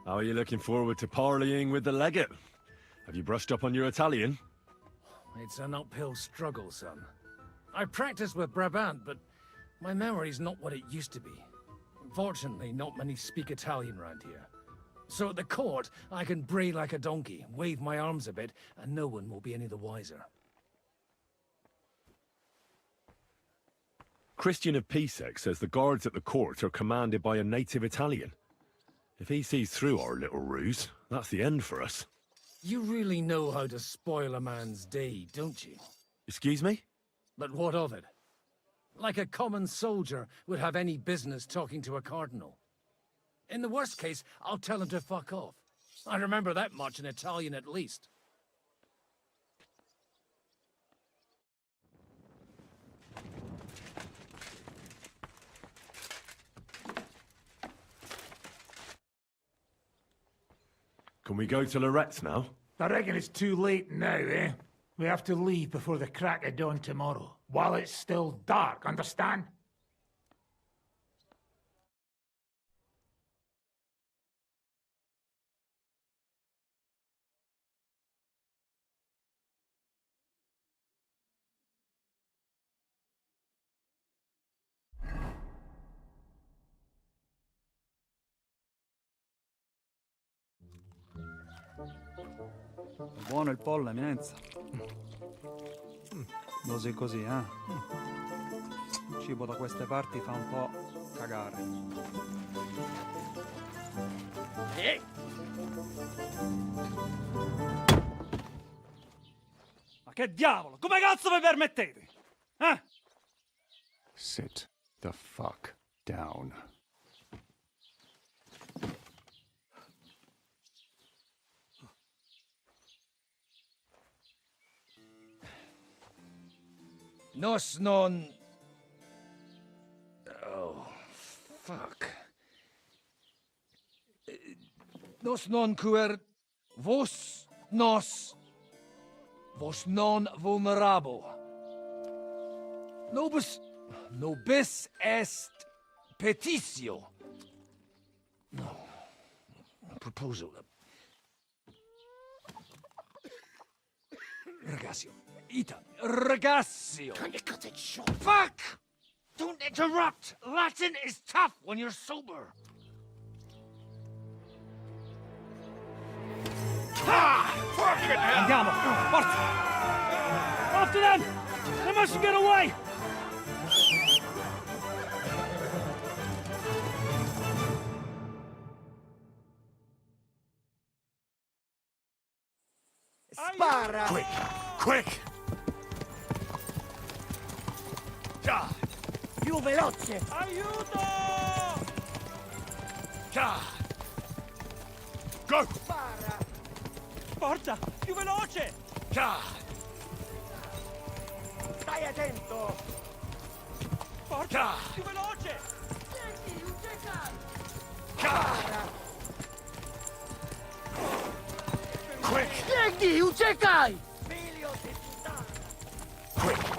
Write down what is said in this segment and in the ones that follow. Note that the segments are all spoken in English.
How are you looking forward to parleying with the legate? Have you brushed up on your Italian? It's an uphill struggle, son. I practiced with Brabant, but my memory's not what it used to be. Fortunately, not many speak Italian round here. So at the court, I can bray like a donkey, wave my arms a bit, and no one will be any the wiser. Christian of Pisek says the guards at the court are commanded by a native Italian. If he sees through our little ruse, that's the end for us. You really know how to spoil a man's day, don't you? Excuse me? But what of it? Like a common soldier would have any business talking to a cardinal. In the worst case, I'll tell him to fuck off. I remember that much in Italian at least. Can we go to Loretz now? I reckon it's too late now, eh? We have to leave before the crack of dawn tomorrow, while it's still dark, understand? Buono il pollo, eminenza. Così così, eh? Il cibo da queste parti fa un po' cagare. Ma che diavolo? Come cazzo vi permettete? Eh? Sit the fuck down. Nos non... Oh, fuck. Nos non cuer... Vos non vulnerabo. Nobis est petitio. No. Proposal. Ragazio. Ita. Ragazio. Can you cut it short? Fuck! Don't interrupt! Latin is tough when you're sober. Andiamo! Forza! After them! They mustn't get away! Spara! Quick! Quick! Più veloce! Aiuto! Go! Spara! Forza! Più veloce! Stai attento! Forza! Più veloce! Quick! Biegni, uciekaj! Figlio di puttana! Quick!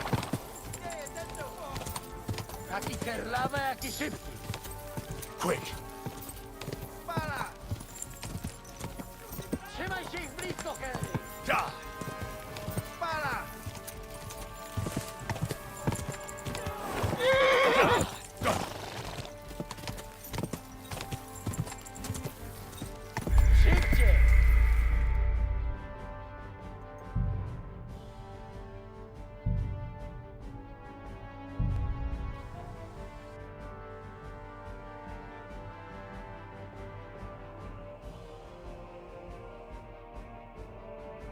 Taki kerlawe, jaki szybki! Quick! Spara! Trzymaj się ich blisko, Henry! Spara! Szybciej!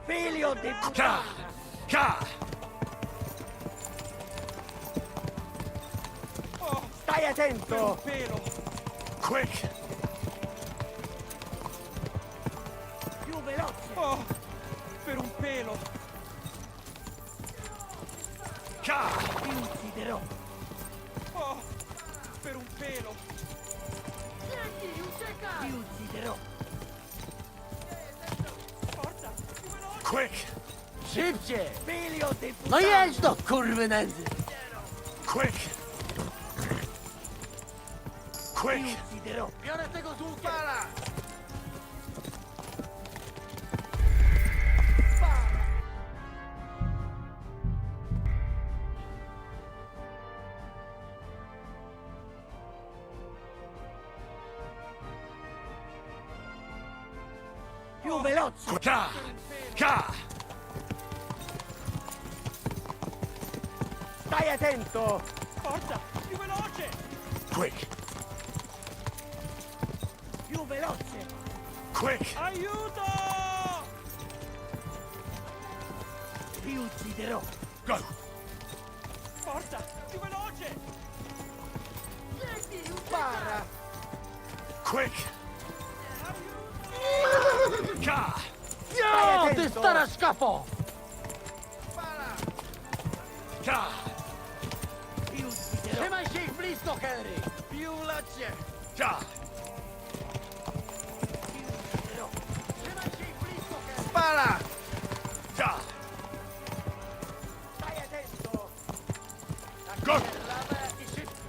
Figlio di puttana! Stai attento! Pelo! Quick! Più veloce! Oh! Per un pelo! Ti ucciderò! Oh! Per un pelo! Ti ucciderò! Forza! Più veloce! Quick! Szybciej! Figlio di puttana! No jedź do kurwy nędzy! Quick! Quick! Ti ucciderò! Biorę tego z łukiem! Spara! veloce! Ka! Ka! Stai attento! Forza, più veloce! Quick! Più veloce! Quick! Aiuto! Ti ucciderò! Go! Forza, più veloce! Spara! Quick! Ka! No! Ti stare a scapo! Ka! Ti ucciderò! Trzymaj się ich blisko, Henry! Più veloce! Ka! Ti ucciderò! Trzymaj się ich blisko, Henry! Spara! Ka! Stai attento! Go! Lava i szybki!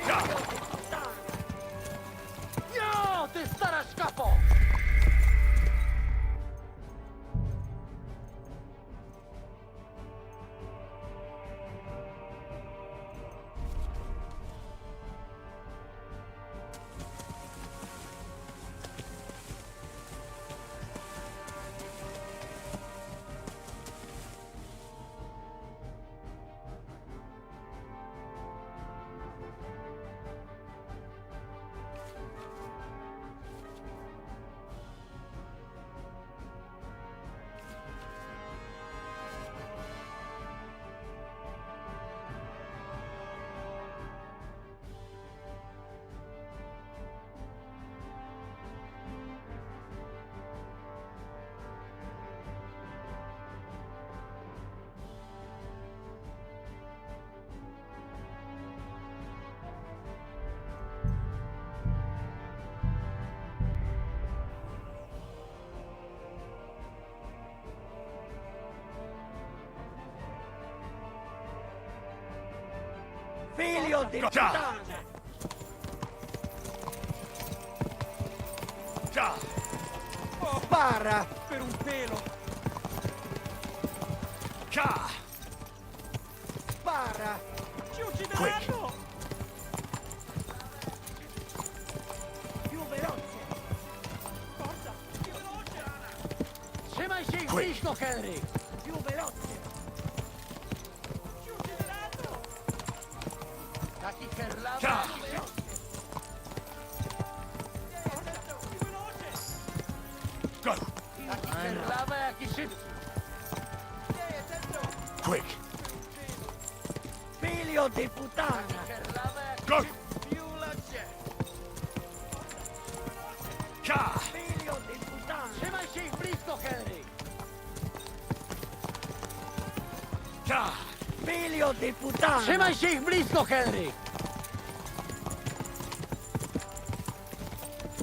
Ka! Figlio di puttana! No! Ti stare a scapo! Figlio di Ka! puttana! Ka! Spara! Per un pelo! Ka! Spara! Ci uccideranno! Più veloce! Forza, più veloce! Trzymaj się ich Quick. blisko, Henry! Più veloce! Ci uccideranno! Taki herlawa! Ka! Più veloce! Go! Taki herlawa jak i szybki! Quick! Figlio di puttana! Go! Più veloce! Ka! Figlio di puttana! Trzymaj się ich blisko, Henry! Ka! Figlio di puttana! Trzymaj się ich blisko, Henry!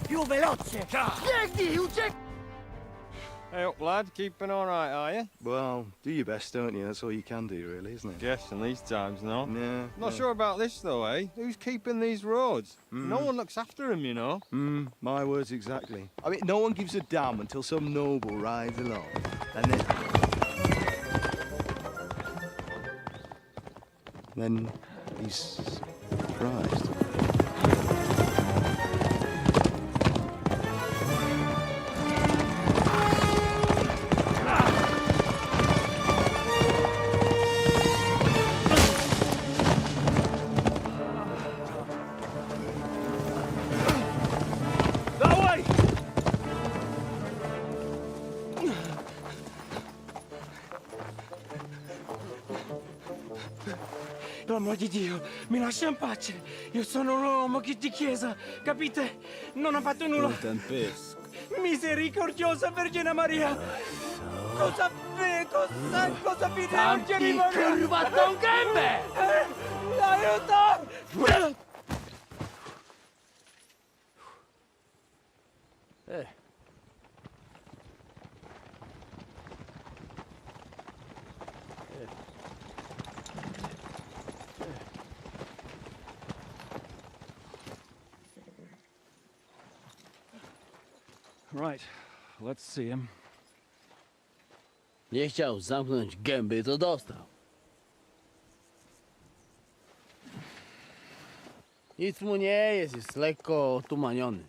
Più veloce! Ka! Biegnij, uciekaj! Hey up, lad. Keeping all right, are you? Well, do your best, don't you? That's all you can do, really, isn't it? Guess in these times, no. Yeah. Not sure about this, though, eh? Who's keeping these roads? No Hmm. one looks after them, you know. My words exactly. I mean, no one gives a damn until some noble rides along, and then he's surprised. That way! Per amor di Dio, mi lascia in pace. Io sono un uomo di chiesa, capite? Non ho fatto nulla. Misericordiosa Vergine Maria. Cosa vi Vergine Maria? Kurwa, tą gębę! Aiuto! Right, let's see him. Nie chciał zamknąć gęby, to dostał. Nic mu nie jest lekko otumaniony.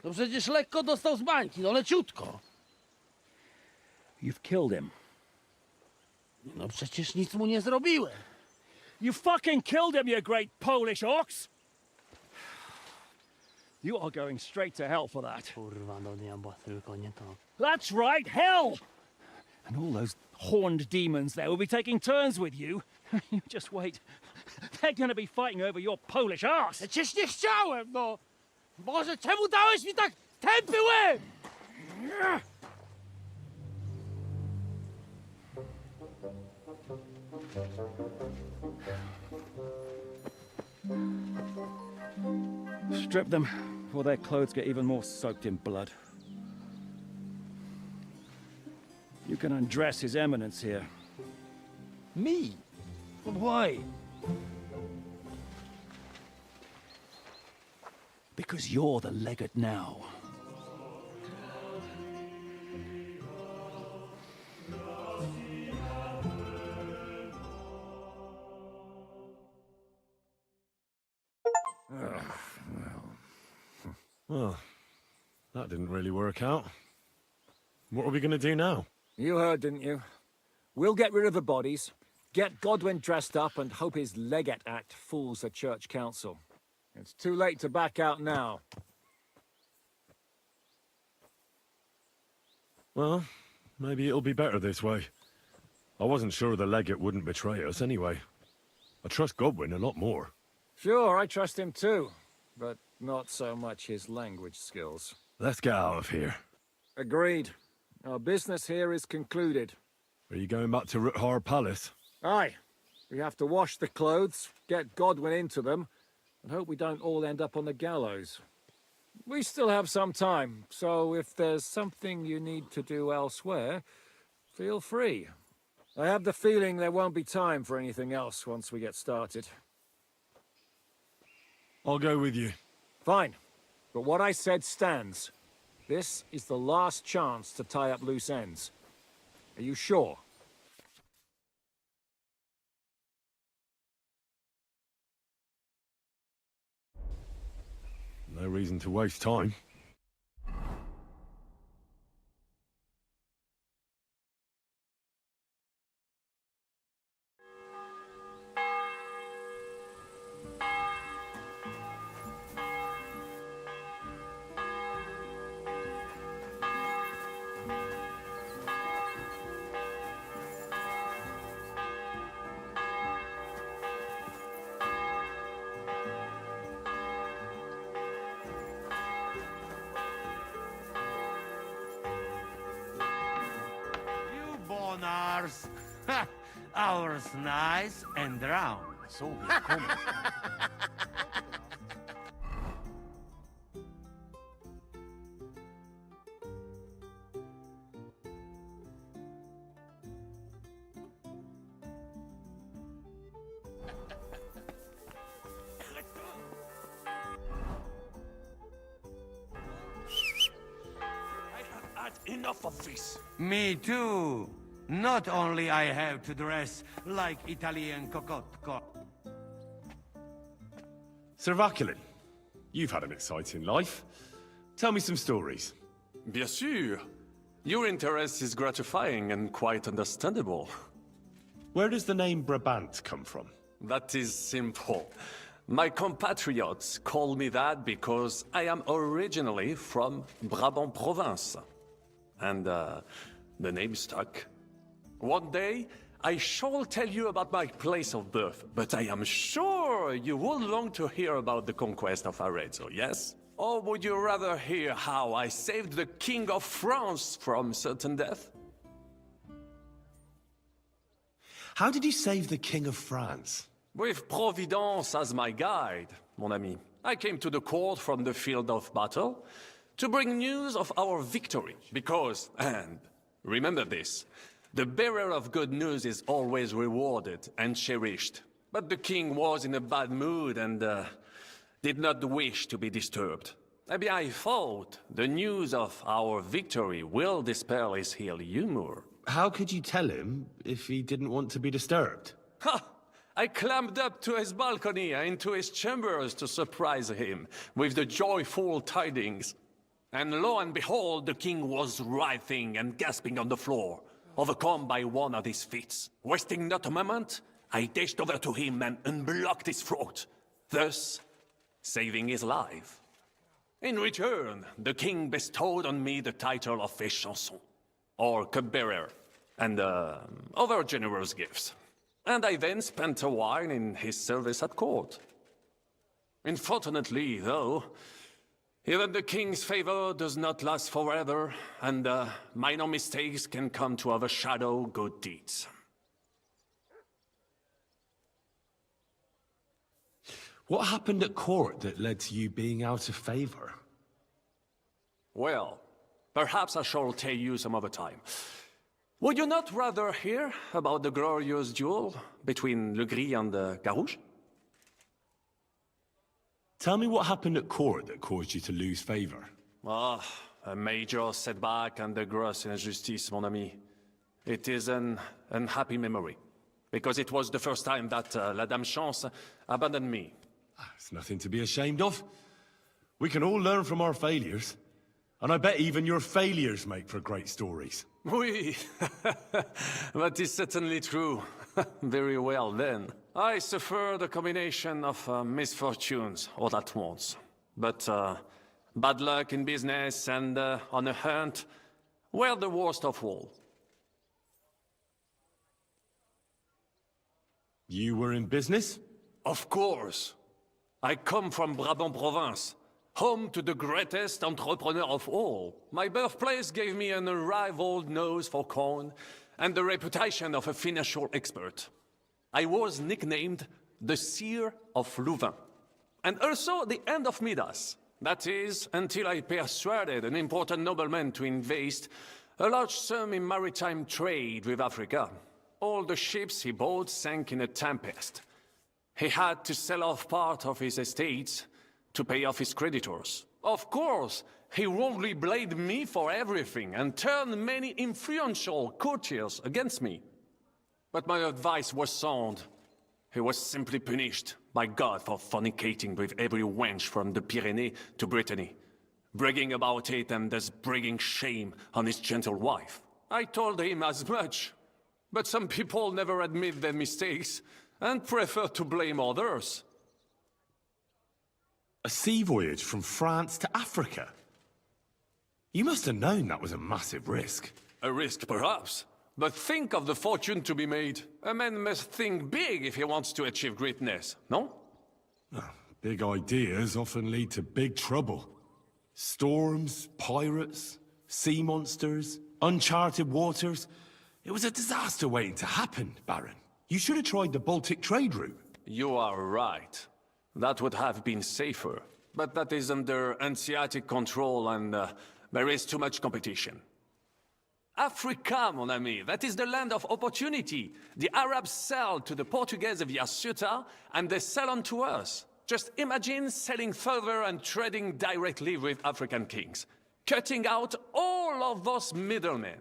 No przecież lekko dostał z bańki, no leciutko. You've killed him. No przecież nic mu nie zrobiłem. You fucking killed him, you great Polish ox! You are going straight to hell for that. Kurwa, do diabła, tylko nie to. That's right, hell! And all those horned demons there will be taking turns with you. You just wait. They're gonna be fighting over your Polish ass. Przecież nie chciałem, no! Boże, czemu dałeś mi tak tępy łeb? Strip them before their clothes get even more soaked in blood. You can undress His Eminence here. Me? Why? Because you're the legate now. Well, that didn't really work out. What are we going to do now? You heard, didn't you? We'll get rid of the bodies, get Godwin dressed up, and hope his Legate Act fools the Church Council. It's too late to back out now. Well, maybe it'll be better this way. I wasn't sure the legate wouldn't betray us anyway. I trust Godwin a lot more. Sure, I trust him too, but not so much his language skills. Let's get out of here. Agreed. Our business here is concluded. Are you going back to Ruthar Palace? Aye. We have to wash the clothes, get Godwin into them, and hope we don't all end up on the gallows. We still have some time, so if there's something you need to do elsewhere, feel free. I have the feeling there won't be time for anything else once we get started. I'll go with you. Fine. But what I said stands. This is the last chance to tie up loose ends. Are you sure? No reason to waste time. You bonars! Ha! Ours nice and round. So he's coming. Enough of this. Me too. Not only I have to dress like Italian cocotte. Sir Vaculin, you've had an exciting life. Tell me some stories. Bien sûr. Your interest is gratifying and quite understandable. Where does the name Brabant come from? That is simple. My compatriots call me that because I am originally from Brabant province. And, the name stuck. One day, I shall tell you about my place of birth, but I am sure you will long to hear about the conquest of Arezzo, yes? Or would you rather hear how I saved the King of France from certain death? How did you save the King of France? With Providence as my guide, mon ami. I came to the court from the field of battle to bring news of our victory, because, and remember this, the bearer of good news is always rewarded and cherished. But the king was in a bad mood and did not wish to be disturbed. Maybe I thought the news of our victory will dispel his ill humor. How could you tell him if he didn't want to be disturbed? Ha! I climbed up to his balcony and into his chambers to surprise him with the joyful tidings. And lo and behold, the king was writhing and gasping on the floor, overcome by one of his fits. Wasting not a moment, I dashed over to him and unblocked his throat, thus saving his life. In return, the king bestowed on me the title of a chanson, or cupbearer, and other generous gifts. And I then spent a while in his service at court. Unfortunately, though, even the king's favor does not last forever, and minor mistakes can come to overshadow good deeds. What happened at court that led to you being out of favor? Well, perhaps I shall tell you some other time. Would you not rather hear about the glorious duel between Le Gris and Carouge? Tell me what happened at court that caused you to lose favor. Ah, a major setback and a gross injustice, mon ami. It is an unhappy memory, because it was the first time that La Dame Chance abandoned me. It's nothing to be ashamed of. We can all learn from our failures. And I bet even your failures make for great stories. Oui, that is certainly true. Very well, then. I suffered a combination of misfortunes all at once. But bad luck in business and on a hunt were the worst of all. You were in business? Of course. I come from Brabant province, home to the greatest entrepreneur of all. My birthplace gave me an unrivaled nose for coin and the reputation of a financial expert. I was nicknamed the Seer of Louvain, and also the End of Midas. That is, until I persuaded an important nobleman to invest a large sum in maritime trade with Africa. All the ships he bought sank in a tempest. He had to sell off part of his estates to pay off his creditors. Of course, he wrongly blamed me for everything and turned many influential courtiers against me. But my advice was sound. He was simply punished by God for fornicating with every wench from the Pyrenees to Brittany, bragging about it and thus bringing shame on his gentle wife. I told him as much, but some people never admit their mistakes and prefer to blame others. A sea voyage from France to Africa? You must have known that was a massive risk. A risk, perhaps. But think of the fortune to be made. A man must think big if he wants to achieve greatness, no? Big ideas often lead to big trouble. Storms, pirates, sea monsters, uncharted waters. It was a disaster waiting to happen, Baron. You should have tried the Baltic trade route. You are right. That would have been safer. But that is under Hanseatic control and there is too much competition. Africa, mon ami, that is the land of opportunity. The Arabs sell to the Portuguese via Ceuta and they sell on to us. Just imagine selling further and trading directly with African kings, cutting out all of those middlemen.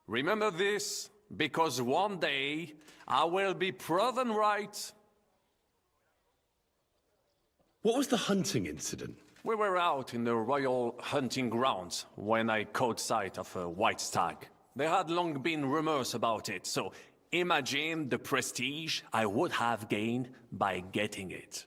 Remember this, because one day I will be proven right. What was the hunting incident? We were out in the royal hunting grounds when I caught sight of a white stag. There had long been rumors about it, so imagine the prestige I would have gained by getting it.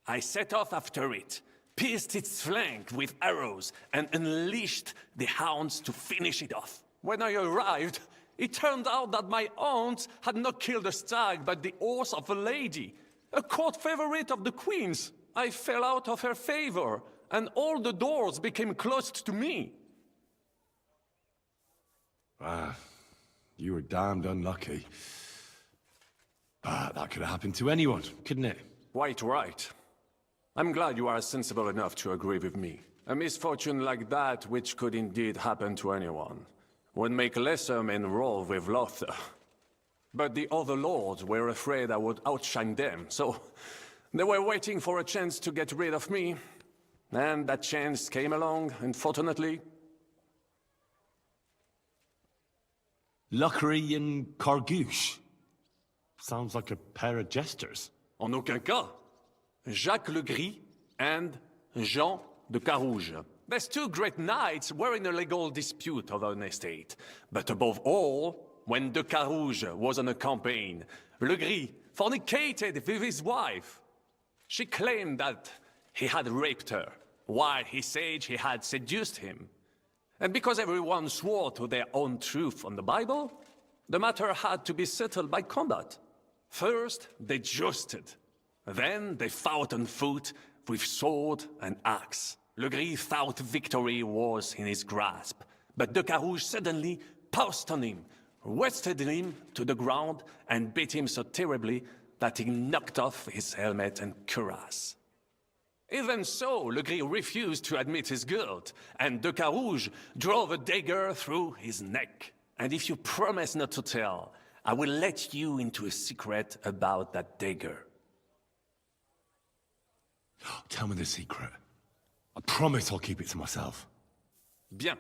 I set off after it, pierced its flank with arrows, and unleashed the hounds to finish it off. When I arrived, it turned out that my aunt had not killed a stag, but the horse of a lady, a court favorite of the queen's. I fell out of her favor, and all the doors became closed to me. You were damned unlucky. That could have happened to anyone, couldn't it? Quite right. I'm glad you are sensible enough to agree with me. A misfortune like that, which could indeed happen to anyone, would make lesser men roll with laughter. But the other lords were afraid I would outshine them, so they were waiting for a chance to get rid of me. And that chance came along, unfortunately. Luckery and Cargouche. Sounds like a pair of jesters. En aucun cas. Jacques le Gris and Jean de Carouge. There's two great knights were in a legal dispute over an estate. But above all, when de Carouge was on a campaign, Le Gris fornicated with his wife. She claimed that he had raped her, while he said he had seduced him. And because everyone swore to their own truth on the Bible, the matter had to be settled by combat. First, they jousted. Then they fought on foot with sword and axe. Le Gris thought victory was in his grasp, but de Carouge suddenly pounced on him, wrested him to the ground, and beat him so terribly that he knocked off his helmet and cuirass. Even so, Le Gris refused to admit his guilt, and de Carouge drove a dagger through his neck. And if you promise not to tell, I will let you into a secret about that dagger. Tell me the secret. I promise I'll keep it to myself. Bien.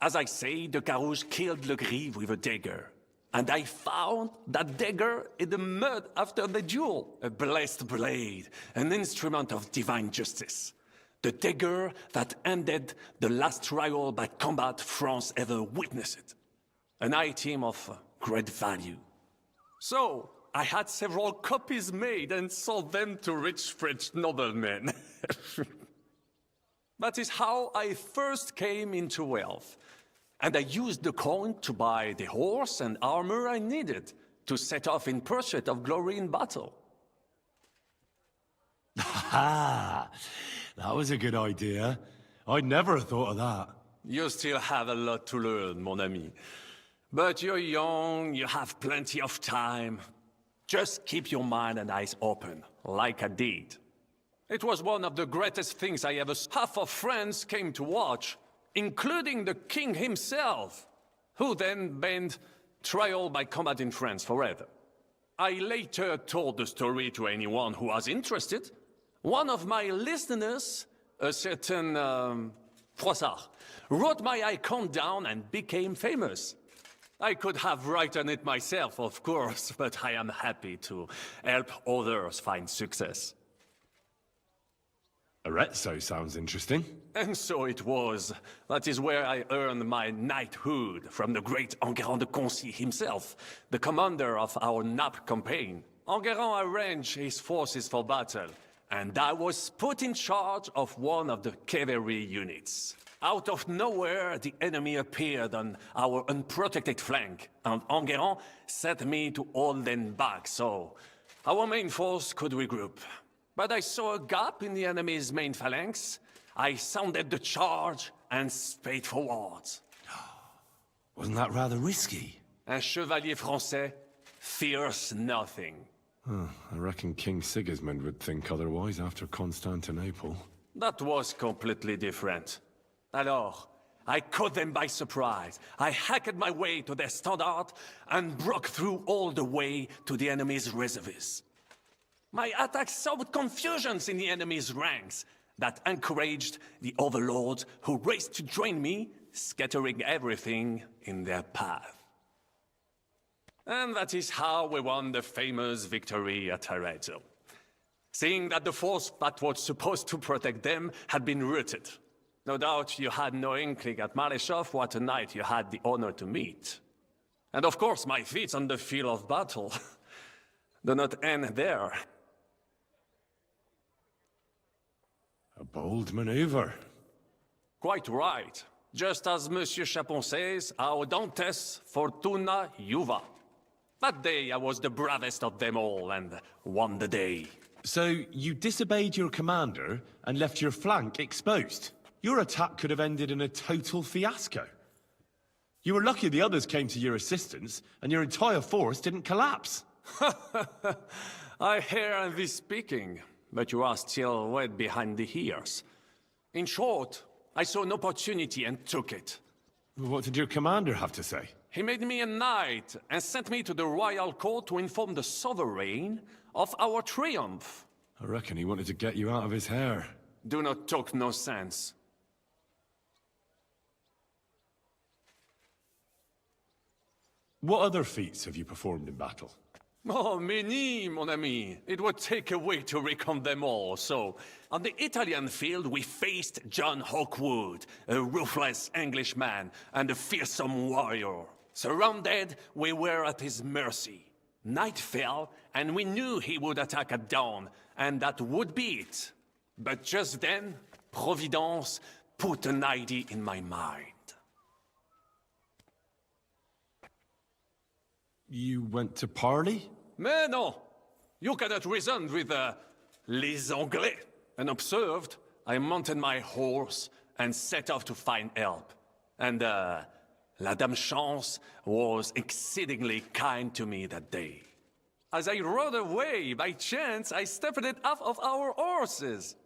As I say, de Carouge killed Le Gris with a dagger. And I found that dagger in the mud after the duel. A blessed blade, an instrument of divine justice. The dagger that ended the last trial by combat France ever witnessed. An item of great value. So, I had several copies made and sold them to rich French noblemen. That is how I first came into wealth. And I used the coin to buy the horse and armor I needed to set off in pursuit of glory in battle. Ha! That was a good idea. I'd never have thought of that. You still have a lot to learn, mon ami. But you're young, you have plenty of time. Just keep your mind and eyes open, like I did. It was one of the greatest things I ever saw. Half of France came to watch, including the king himself, who then banned trial by combat in France forever. I later told the story to anyone who was interested. One of my listeners, a certain Froissart, wrote my icon down and became famous. I could have written it myself, of course, but I am happy to help others find success. Arezzo sounds interesting. And so it was. That is where I earned my knighthood from the great Enguerrand de Concy himself, the commander of our Naples campaign. Enguerrand arranged his forces for battle, and I was put in charge of one of the cavalry units. Out of nowhere, the enemy appeared on our unprotected flank, and Enguerrand set me to hold them back so our main force could regroup. But I saw a gap in the enemy's main phalanx. I sounded the charge and sped forwards. Wasn't that rather risky? Un chevalier français fears nothing. I reckon King Sigismund would think otherwise after Constantinople. That was completely different. Alors, I caught them by surprise. I hacked my way to their standard and broke through all the way to the enemy's reserves. My attack sowed confusions in the enemy's ranks that encouraged the overlords who raced to join me, scattering everything in their path. And that is how we won the famous victory at Arezzo. Seeing that the force that was supposed to protect them had been routed. No doubt you had no inkling at Maleshov what a knight you had the honor to meet. And of course my feats on the field of battle do not end there. A bold maneuver. Quite right. Just as Monsieur Chapon says, Audantes fortuna juva. That day I was the bravest of them all and won the day. So you disobeyed your commander and left your flank exposed? Your attack could have ended in a total fiasco. You were lucky the others came to your assistance and your entire force didn't collapse. I hear thee speaking, but you are still wet behind the ears. In short, I saw an opportunity and took it. What did your commander have to say? He made me a knight and sent me to the royal court to inform the sovereign of our triumph. I reckon he wanted to get you out of his hair. Do not talk no sense. What other feats have you performed in battle? Oh, many, mon ami. It would take a week to recount them all. So, on the Italian field, we faced John Hawkwood, a ruthless Englishman and a fearsome warrior. Surrounded, we were at his mercy. Night fell, and we knew he would attack at dawn, and that would be it. But just then, Providence put an idea in my mind. You went to parley? Mais non! You cannot reason with les Anglais. And observed, I mounted my horse and set off to find help. And La Dame Chance was exceedingly kind to me that day. As I rode away, by chance, I stepped it off of our horses.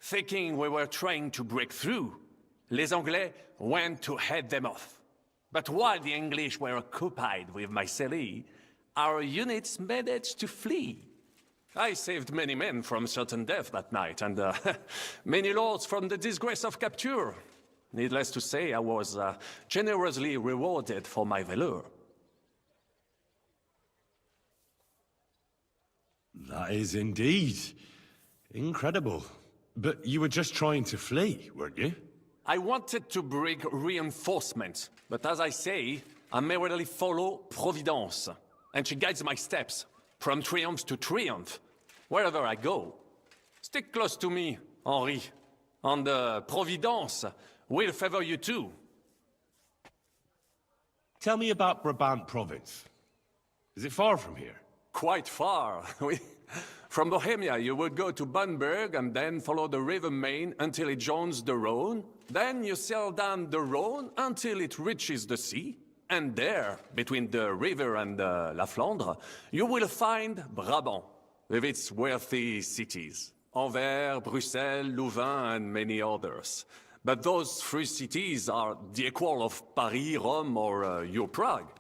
Thinking we were trying to break through, les Anglais went to head them off. But while the English were occupied with Myceli, our units managed to flee. I saved many men from certain death that night, and many lords from the disgrace of capture. Needless to say, I was generously rewarded for my valor. That is indeed incredible. But you were just trying to flee, weren't you? I wanted to bring reinforcements, but as I say, I merely follow Providence, and she guides my steps, from triumph to triumph, wherever I go. Stick close to me, Henri, and Providence will favor you too. Tell me about Brabant province. Is it far from here? Quite far. From Bohemia, you would go to Bamberg and then follow the river Main until it joins the Rhone. Then you sail down the Rhone until it reaches the sea. And there, between the river and La Flandre, you will find Brabant, with its wealthy cities. Anvers, Bruxelles, Louvain, and many others. But those three cities are the equal of Paris, Rome, or your Prague.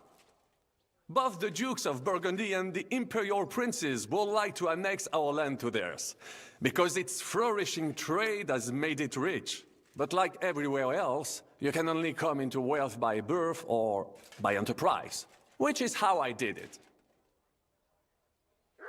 Both the Dukes of Burgundy and the Imperial Princes would like to annex our land to theirs, because its flourishing trade has made it rich. But like everywhere else, you can only come into wealth by birth or by enterprise, which is how I did it.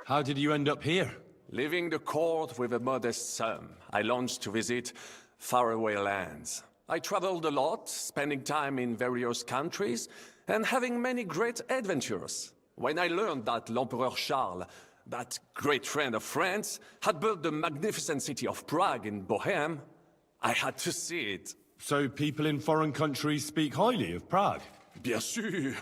How did you end up here? Leaving the court with a modest sum, I launched to visit faraway lands. I traveled a lot, spending time in various countries, and having many great adventures. When I learned that l'Empereur Charles, that great friend of France, had built the magnificent city of Prague in Bohème, I had to see it. So people in foreign countries speak highly of Prague? Bien sûr!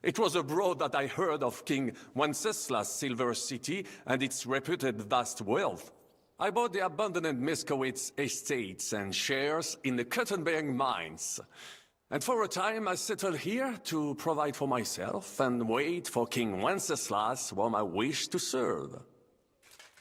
It was abroad that I heard of King Wenceslas' silver city and its reputed vast wealth. I bought the abandoned Miskowitz estates and shares in the Kuttenberg mines. And for a time I settled here to provide for myself and wait for King Wenceslas, whom I wished to serve.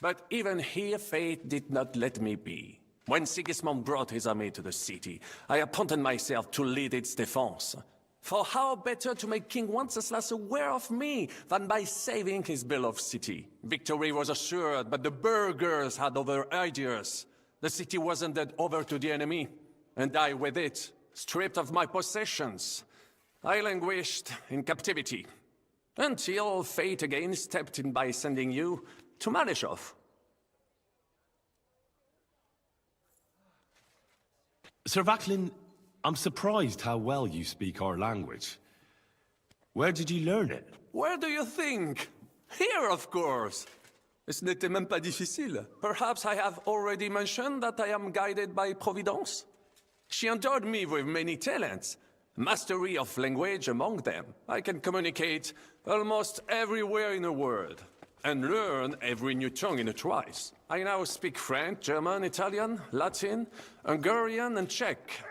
But even here fate did not let me be. When Sigismund brought his army to the city, I appointed myself to lead its defense. For how better to make King Wenceslas aware of me than by saving his beloved city? Victory was assured, but the burghers had other ideas. The city was handed over to the enemy, and I with it, stripped of my possessions. I languished in captivity, until fate again stepped in by sending you to Malishov. Sir Vaclin, I'm surprised how well you speak our language. Where did you learn it? Where do you think? Here, of course. Ce n'était même pas difficile. Perhaps I have already mentioned that I am guided by Providence. She endowed me with many talents, mastery of language among them. I can communicate almost everywhere in the world, and learn every new tongue in a trice. I now speak French, German, Italian, Latin, Hungarian, and Czech.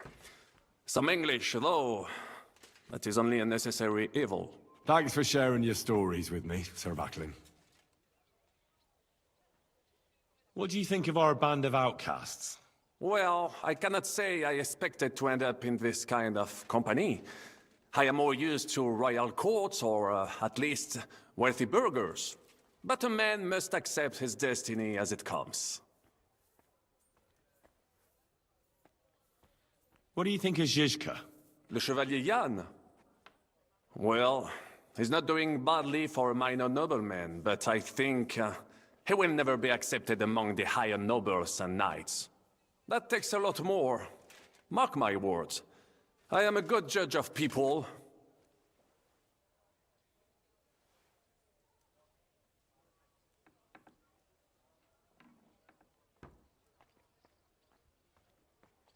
Some English, though that is only a necessary evil. Thanks for sharing your stories with me, Sir Vaclin. What do you think of our band of outcasts? Well, I cannot say I expected to end up in this kind of company. I am more used to royal courts, or at least wealthy burghers. But a man must accept his destiny as it comes. What do you think of Zizka? Le Chevalier Jan? Well, He's not doing badly for a minor nobleman, but I think he will never be accepted among the higher nobles and knights. That takes a lot more. Mark my words. I am a good judge of people.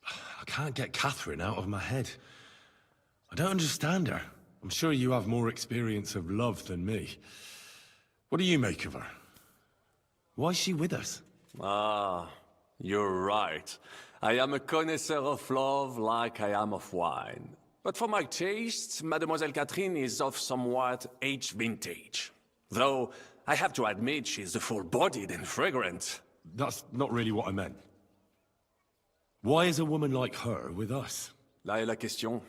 I can't get Catherine out of my head. I don't understand her. I'm sure you have more experience of love than me. What do you make of her? Why is she with us? Ah, you're right. I am a connoisseur of love like I am of wine. But for my tastes, Mademoiselle Catherine is of somewhat aged vintage. Though, I have to admit she's full-bodied and fragrant. That's not really what I meant. Why is a woman like her with us? Là est la question.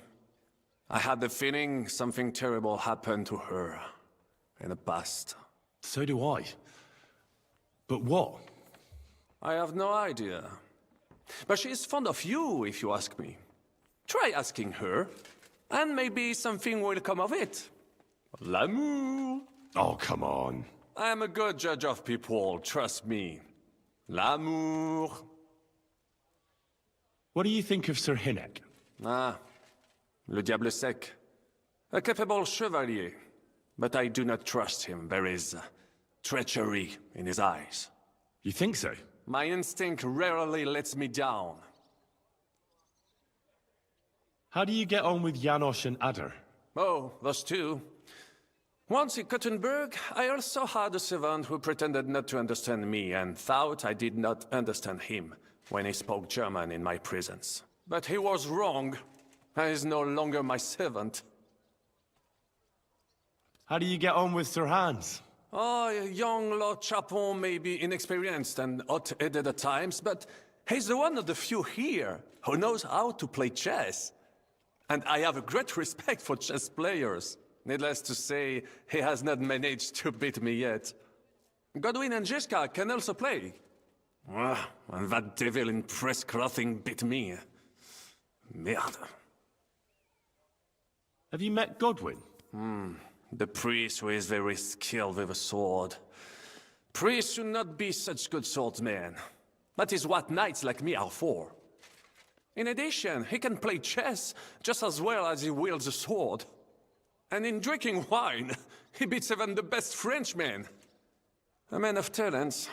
I had the feeling something terrible happened to her in the past. So do I. But what? I have no idea. But she is fond of you, if you ask me. Try asking her, and maybe something will come of it. L'amour. Oh, come on. I am a good judge of people, trust me. L'amour. What do you think of Sir Hynek? Ah, le diable sec. A capable chevalier. But I do not trust him. There is treachery in his eyes. You think so? My instinct rarely lets me down. How do you get on with Janosch and Adder? Oh, those two. Once in Kuttenberg, I also had a servant who pretended not to understand me and thought I did not understand him when he spoke German in my presence. But he was wrong. He is no longer my servant. How do you get on with Sir Hans? Oh, young Lord Chapon may be inexperienced and hot-headed at times, but he's one of the few here who knows how to play chess. And I have a great respect for chess players. Needless to say, he has not managed to beat me yet. Godwin and Jeska can also play. Ah, and that devil in press clothing beat me. Merde. Have you met Godwin? The priest who is very skilled with a sword. Priests should not be such good swordsmen. That is what knights like me are for. In addition, he can play chess just as well as he wields a sword. And in drinking wine, he beats even the best Frenchmen. A man of talents.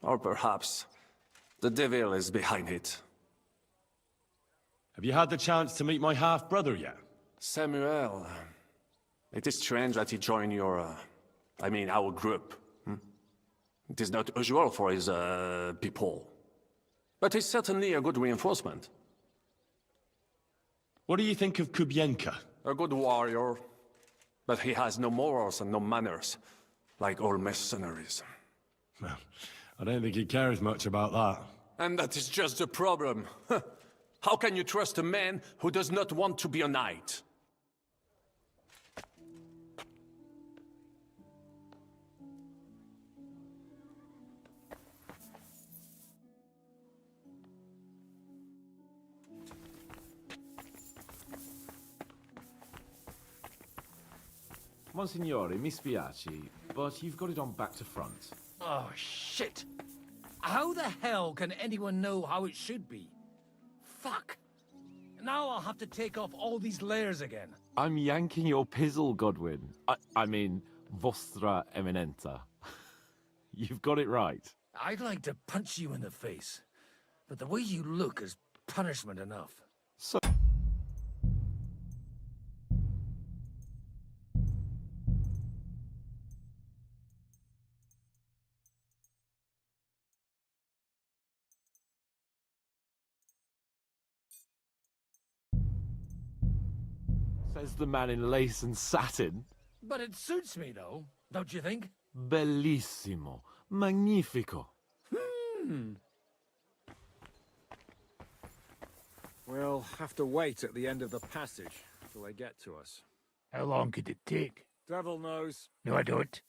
Or perhaps the devil is behind it. Have you had the chance to meet my half-brother yet? Samuel. It is strange that he joined your... our group. It is not usual for his, people. But he's certainly a good reinforcement. What do you think of Kubienka? A good warrior. But he has no morals and no manners, like all mercenaries. Well, I don't think he cares much about that. And that is just the problem. How can you trust a man who does not want to be a knight? Monsignore, mi spiace, but you've got it on back to front. Oh, shit. How the hell can anyone know how it should be? Fuck. Now I'll have to take off all these layers again. I'm yanking your pizzle, Godwin. I mean, Vostra Eminenta. You've got it right. I'd like to punch you in the face, but the way you look is punishment enough. So... Says the man in lace and satin. But it suits me, though, don't you think? Bellissimo. Magnifico. We'll have to wait at the end of the passage till they get to us. How long could it take? Devil knows. No, I don't.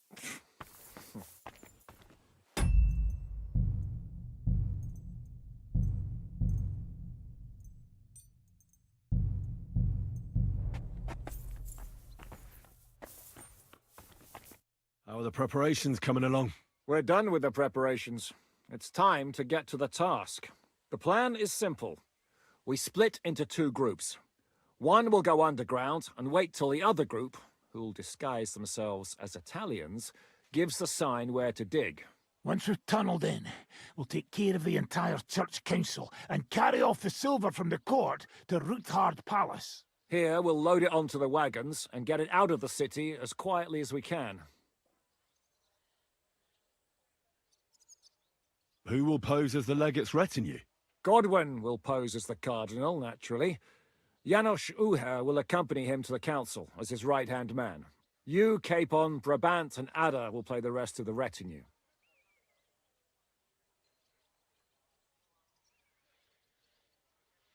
How are the preparations coming along? We're done with the preparations. It's time to get to the task. The plan is simple. We split into two groups. One will go underground and wait till the other group, who'll disguise themselves as Italians, gives the sign where to dig. Once we've tunneled in, we'll take care of the entire church council and carry off the silver from the court to Ruthard Palace. Here, we'll load it onto the wagons and get it out of the city as quietly as we can. Who will pose as the legate's retinue? Godwin will pose as the cardinal, naturally. Janos Uher will accompany him to the council as his right-hand man. You, Capon, Brabant, and Ada will play the rest of the retinue.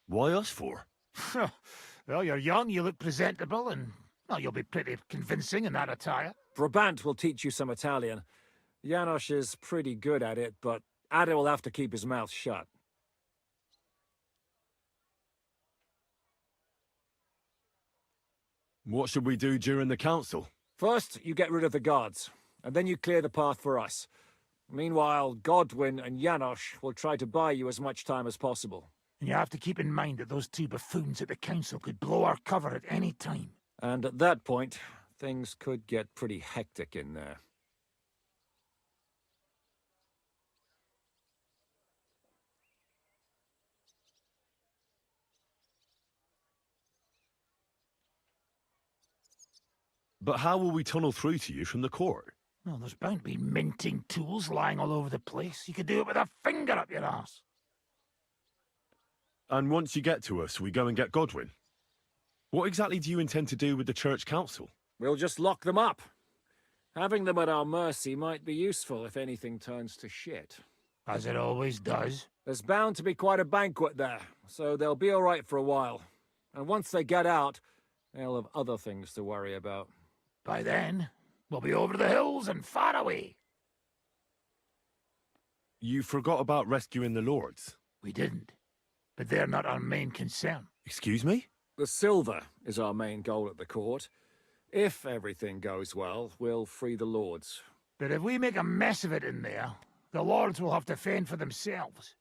Why us for? Well, you're young, you look presentable, and well, you'll be pretty convincing in that attire. Brabant will teach you some Italian. Janos is pretty good at it, but Ada will have to keep his mouth shut. What should we do during the council? First, you get rid of the guards, and then you clear the path for us. Meanwhile, Godwin and Janos will try to buy you as much time as possible. And you have to keep in mind that those two buffoons at the council could blow our cover at any time. And at that point, things could get pretty hectic in there. But how will we tunnel through to you from the court? Well, there's bound to be minting tools lying all over the place. You could do it with a finger up your arse. And once you get to us, we go and get Godwin. What exactly do you intend to do with the church council? We'll just lock them up. Having them at our mercy might be useful if anything turns to shit. As it always does. There's bound to be quite a banquet there, so they'll be all right for a while. And once they get out, they'll have other things to worry about. By then, we'll be over the hills and far away. You forgot about rescuing the lords. We didn't. But they're not our main concern. Excuse me? The silver is our main goal at the court. If everything goes well, we'll free the lords. But if we make a mess of it in there, the lords will have to fend for themselves.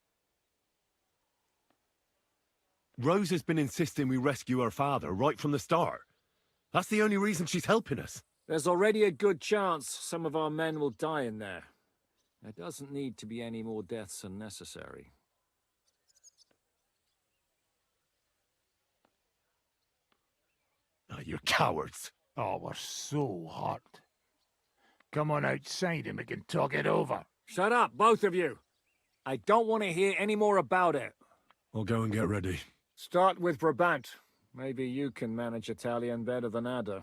Rose has been insisting we rescue her father right from the start. That's the only reason she's helping us. There's already a good chance some of our men will die in there. There doesn't need to be any more deaths than necessary. Oh, you cowards. Oh, we're so hot. Come on outside and we can talk it over. Shut up, both of you! I don't want to hear any more about it. I'll go and get ready. Start with Brabant. Maybe you can manage Italian better than Ada.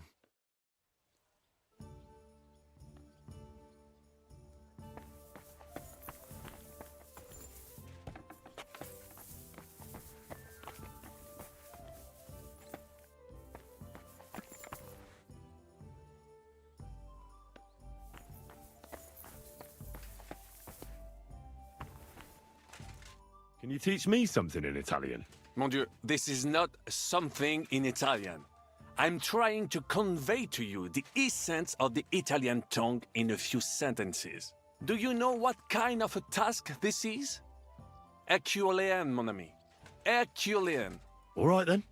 Can you teach me something in Italian? Mon Dieu, this is not something in Italian. I'm trying to convey to you the essence of the Italian tongue in a few sentences. Do you know what kind of a task this is? Herculean, mon ami. Herculean. All right, then.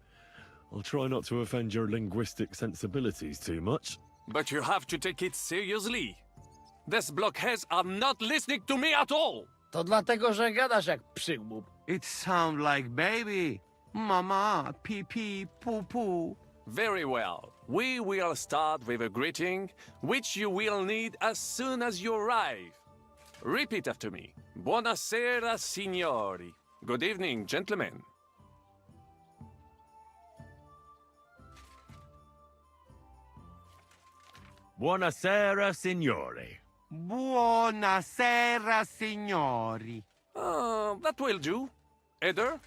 I'll try not to offend your linguistic sensibilities too much. But you have to take it seriously. These blockheads are not listening to me at all. To dlatego, że gadasz jak przygłup. It sounds like baby. Mama, pee pee, poo poo. Very well. We will start with a greeting, which you will need as soon as you arrive. Repeat after me. Buonasera, signori. Good evening, gentlemen. Buonasera, signori. Buonasera, signori. That will do. Eder?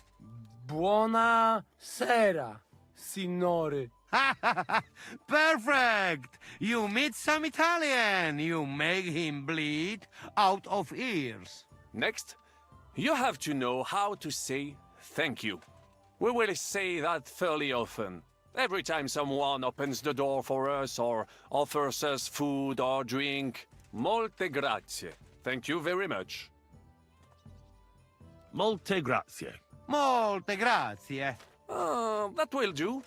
Buona sera, signore. Perfect! You meet some Italian. You make him bleed out of ears. Next, you have to know how to say thank you. We will say that fairly often. Every time someone opens the door for us or offers us food or drink, molte grazie. Thank you very much. Molte grazie. Molte grazie. That will do.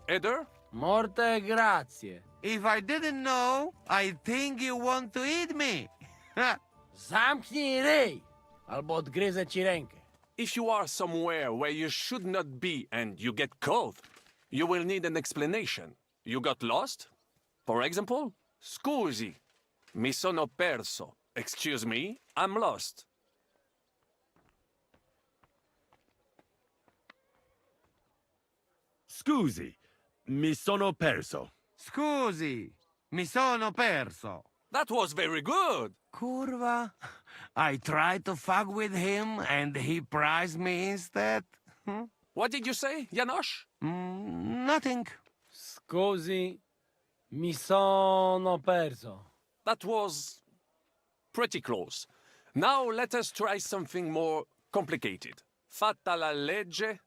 Eder? Morte grazie. If I didn't know, I think you want to eat me. Zamknij ryj, albo odgryzę ci rękę. If you are somewhere where you should not be and you get cold, you will need an explanation. You got lost? For example, scusi, mi sono perso. Excuse me, I'm lost. Scusi, mi sono perso. Scusi, mi sono perso. That was very good. Curva. I tried to fuck with him and he prized me instead. What did you say, Janosch? Nothing. Scusi, mi sono perso. That was pretty close. Now let us try something more complicated. Fatta la legge,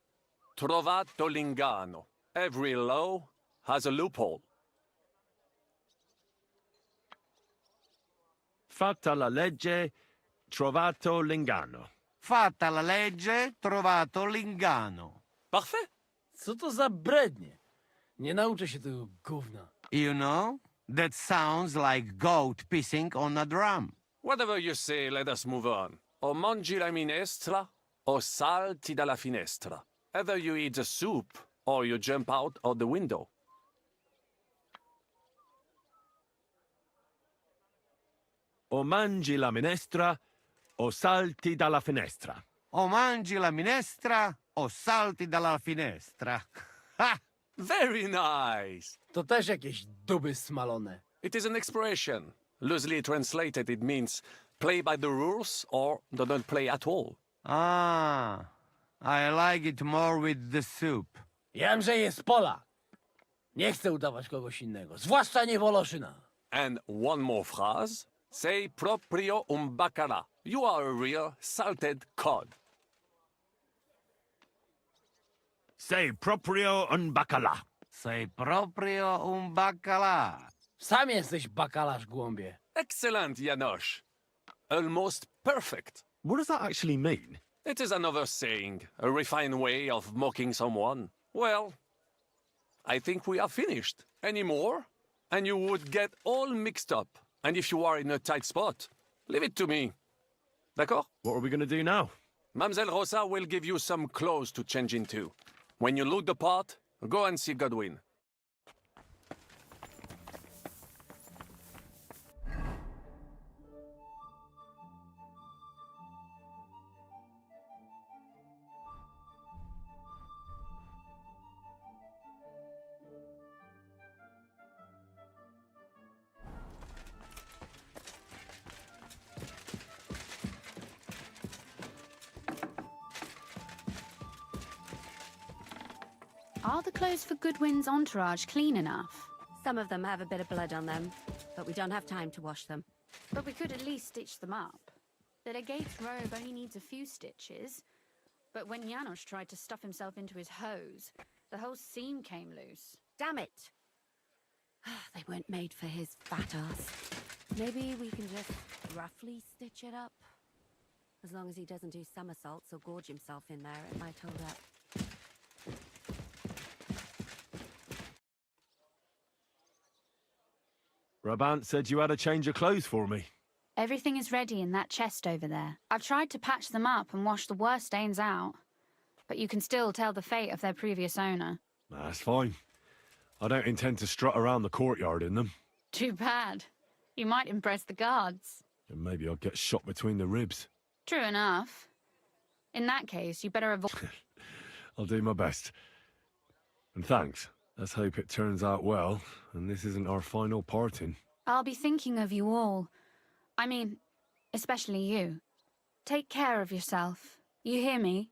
trovato l'ingano. Every law has a loophole. Fatta la legge, trovato l'ingano. Fatta la legge, trovato l'ingano. Parfait. Co to za brednie? Nie nauczę się tego gówna. You know, that sounds like goat pissing on a drum. Whatever you say, let us move on. O mangi la minestra, o salti dalla finestra. Either you eat the soup, or you jump out of the window. O mangi la minestra, o salti dalla finestra. O mangi la minestra, o salti dalla finestra. Ha! Very nice. To też jakieś duby smalone. It is an expression. Loosely translated, it means play by the rules or don't play at all. Ah, I like it more with the soup. Jamże jest Polak. Nie chcę udawać kogoś innego, zwłaszcza nie Woloszyna. And one more phrase. Sei proprio un bacala. You are a real salted cod. Sei proprio un baccalà. Sei proprio un baccalà. Sam jesteś bakalarz, głąbie. Excellent, Janosch. Almost perfect. What does that actually mean? It is another saying, a refined way of mocking someone. Well, I think we are finished. Any more? And you would get all mixed up. And if you are in a tight spot, leave it to me. D'accord? What are we going to do now? Mamselle Rosa will give you some clothes to change into. When you look the part, go and see Godwin. Are the clothes for Goodwin's entourage clean enough? Some of them have a bit of blood on them, but we don't have time to wash them. But we could at least stitch them up. The legate's robe only needs a few stitches. But when Janos tried to stuff himself into his hose, the whole seam came loose. Damn it! They weren't made for his fat ass. Maybe we can just roughly stitch it up? As long as he doesn't do somersaults or gorge himself in there, it might hold up. Brabant said you had a change of clothes for me. Everything is ready in that chest over there. I've tried to patch them up and wash the worst stains out. But you can still tell the fate of their previous owner. That's fine. I don't intend to strut around the courtyard in them. Too bad. You might impress the guards. And maybe I'll get shot between the ribs. True enough. In that case, you better avoid... I'll do my best. And thanks. Let's hope it turns out well, and this isn't our final parting. I'll be thinking of you all. I mean, especially you. Take care of yourself. You hear me?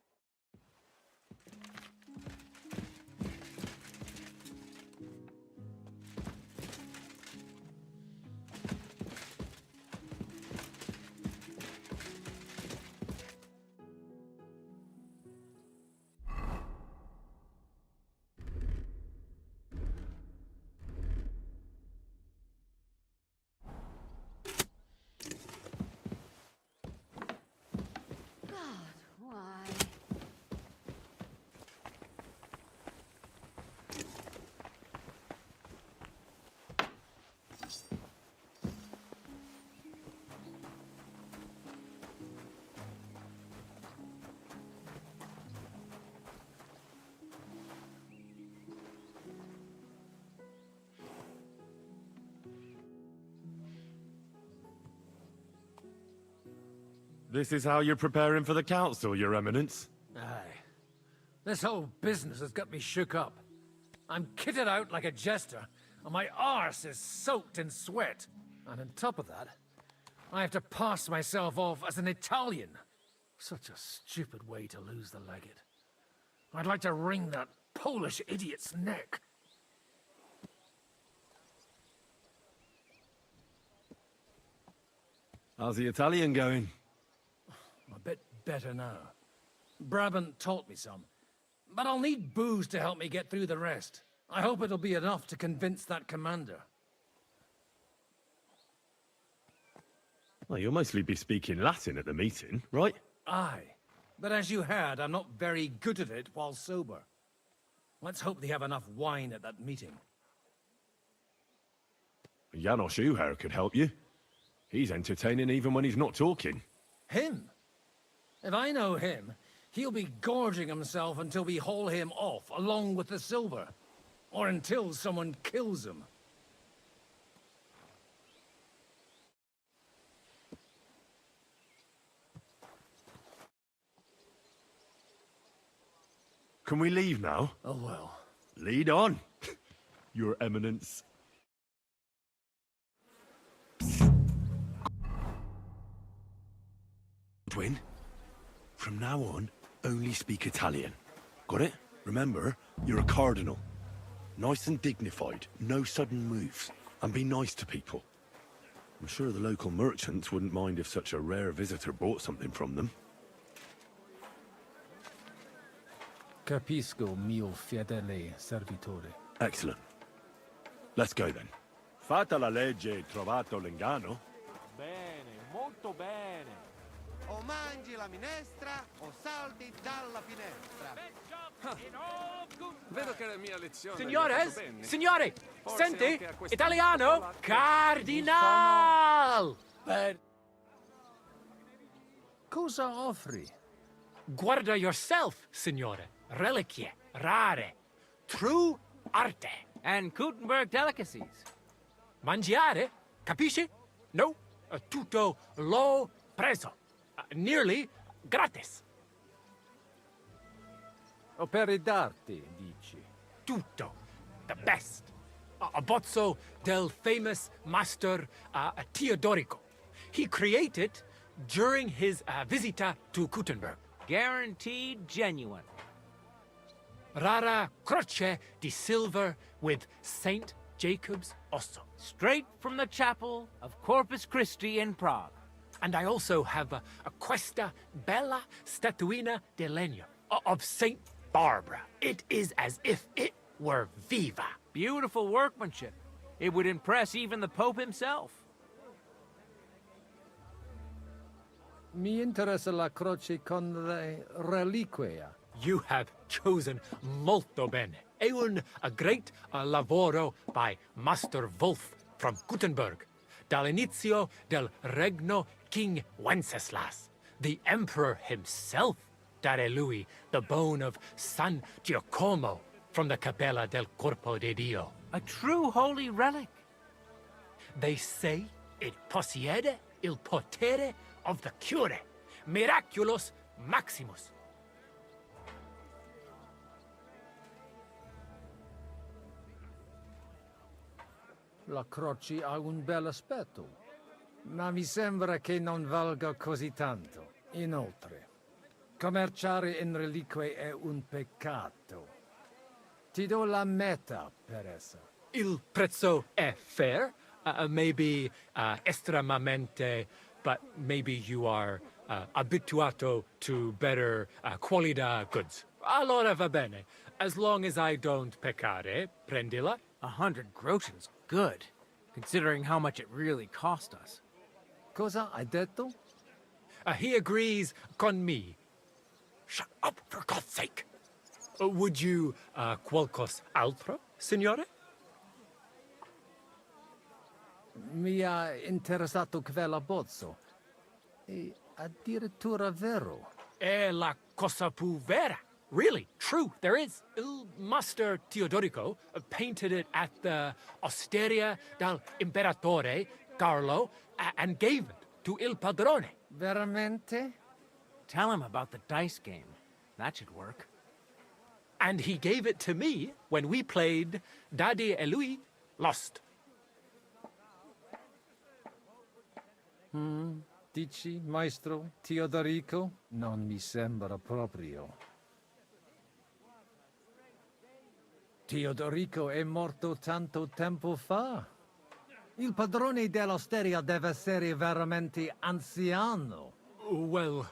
This is how you're preparing for the council, Your Eminence? Aye. This whole business has got me shook up. I'm kitted out like a jester, and my arse is soaked in sweat. And on top of that, I have to pass myself off as an Italian. Such a stupid way to lose the legate. I'd like to wring that Polish idiot's neck. How's the Italian going? A bit better now. Brabant taught me some. But I'll need booze to help me get through the rest. I hope it'll be enough to convince that commander. Well, you'll mostly be speaking Latin at the meeting, right? Aye. But as you heard, I'm not very good at it while sober. Let's hope they have enough wine at that meeting. Janos Uher could help you. He's entertaining even when he's not talking. Him? If I know him, he'll be gorging himself until we haul him off, along with the silver. Or until someone kills him. Can we leave now? Oh well. Lead on, Your Eminence. Twin, from now on, only speak Italian. Got it? Remember, you're a cardinal. Nice and dignified, no sudden moves, and be nice to people. I'm sure the local merchants wouldn't mind if such a rare visitor bought something from them. Capisco, mio fedele servitore. Excellent. Let's go then. Fatta la legge, trovato l'ingano. Bene, molto bene. O mangi la minestra o salti dalla finestra. Vedo che la mia lezione Signores, bene. signore, Forse senti, anche a questa italiano, piccola- cardinal. Cosa offri? Guarda yourself, signore. Reliquie, rare, true arte. And Gutenberg delicacies. Mangiare, capisci? No, tutto lo preso. Nearly gratis. Opere d'arte, dici? Tutto. The best. A bozzo del famous master Teodorico. He created during his visita to Gutenberg. Guaranteed genuine. Rara croce di silver with Saint Jacob's osso. Straight from the chapel of Corpus Christi in Prague. And I also have a questa bella statuina di legno of Saint Barbara. It is as if it were viva. Beautiful workmanship. It would impress even the Pope himself. Mi interessa la croce con le reliquia. You have chosen molto bene. È a great lavoro by Master Wolf from Gutenberg, dall'inizio del regno King Wenceslas. The emperor himself dare lui the bone of San Giacomo from the capella del Corpo de Dio. A true holy relic. They say it possiede il potere of the cure. Miraculous maximus. La croce ha un bel aspetto, ma mi sembra che non valga così tanto. Inoltre, commerciare in reliquie è un peccato. Ti do la metà per essa. Il prezzo è fair, maybe estremamente, but maybe you are abituato to better quality goods. Allora va bene, as long as I don't peccare, prendila. 100 groschen's good, considering how much it really cost us. Cosa hai detto? He agrees con me. Shut up, for God's sake. Would you qualcos altro, signore? Mi ha interessato quella bozzo. E addirittura vero. È la cosa più vera. Really, true, there is. Il Master Teodorico painted it at the Osteria del Imperatore Carlo and gave it to Il Padrone. Veramente? Tell him about the dice game. That should work. And he gave it to me when we played Daddy e lui Lost. Dici, maestro Teodorico? Non mi sembra proprio. Teodorico è morto tanto tempo fa. Il padrone dell'osteria deve essere veramente anziano. Well,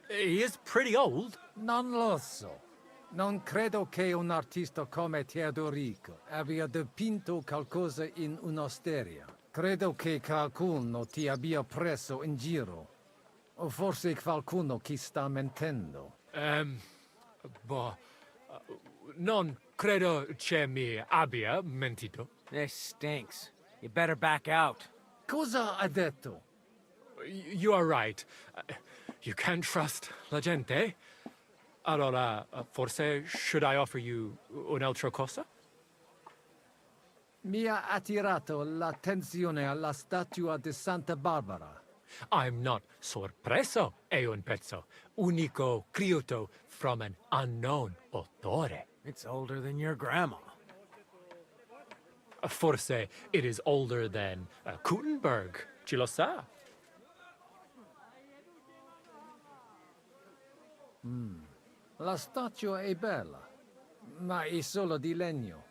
he is pretty old. Non lo so. Non credo che un artista come Teodorico abbia dipinto qualcosa in un'osteria. Credo che qualcuno ti abbia preso in giro. O forse qualcuno che sta mentendo. Non credo che mi abbia mentito. This stinks. You better back out. Cosa ha detto? You are right. You can't trust la gente. Allora, forse should I offer you un'altra cosa? Mi ha attirato l'attenzione alla statua di Santa Barbara. I'm not sorpreso, è un pezzo unico creato from an unknown autore. It's older than your grandma. Forse it is older than Gutenberg. Ci lo sa? La statua è bella, ma è solo di legno.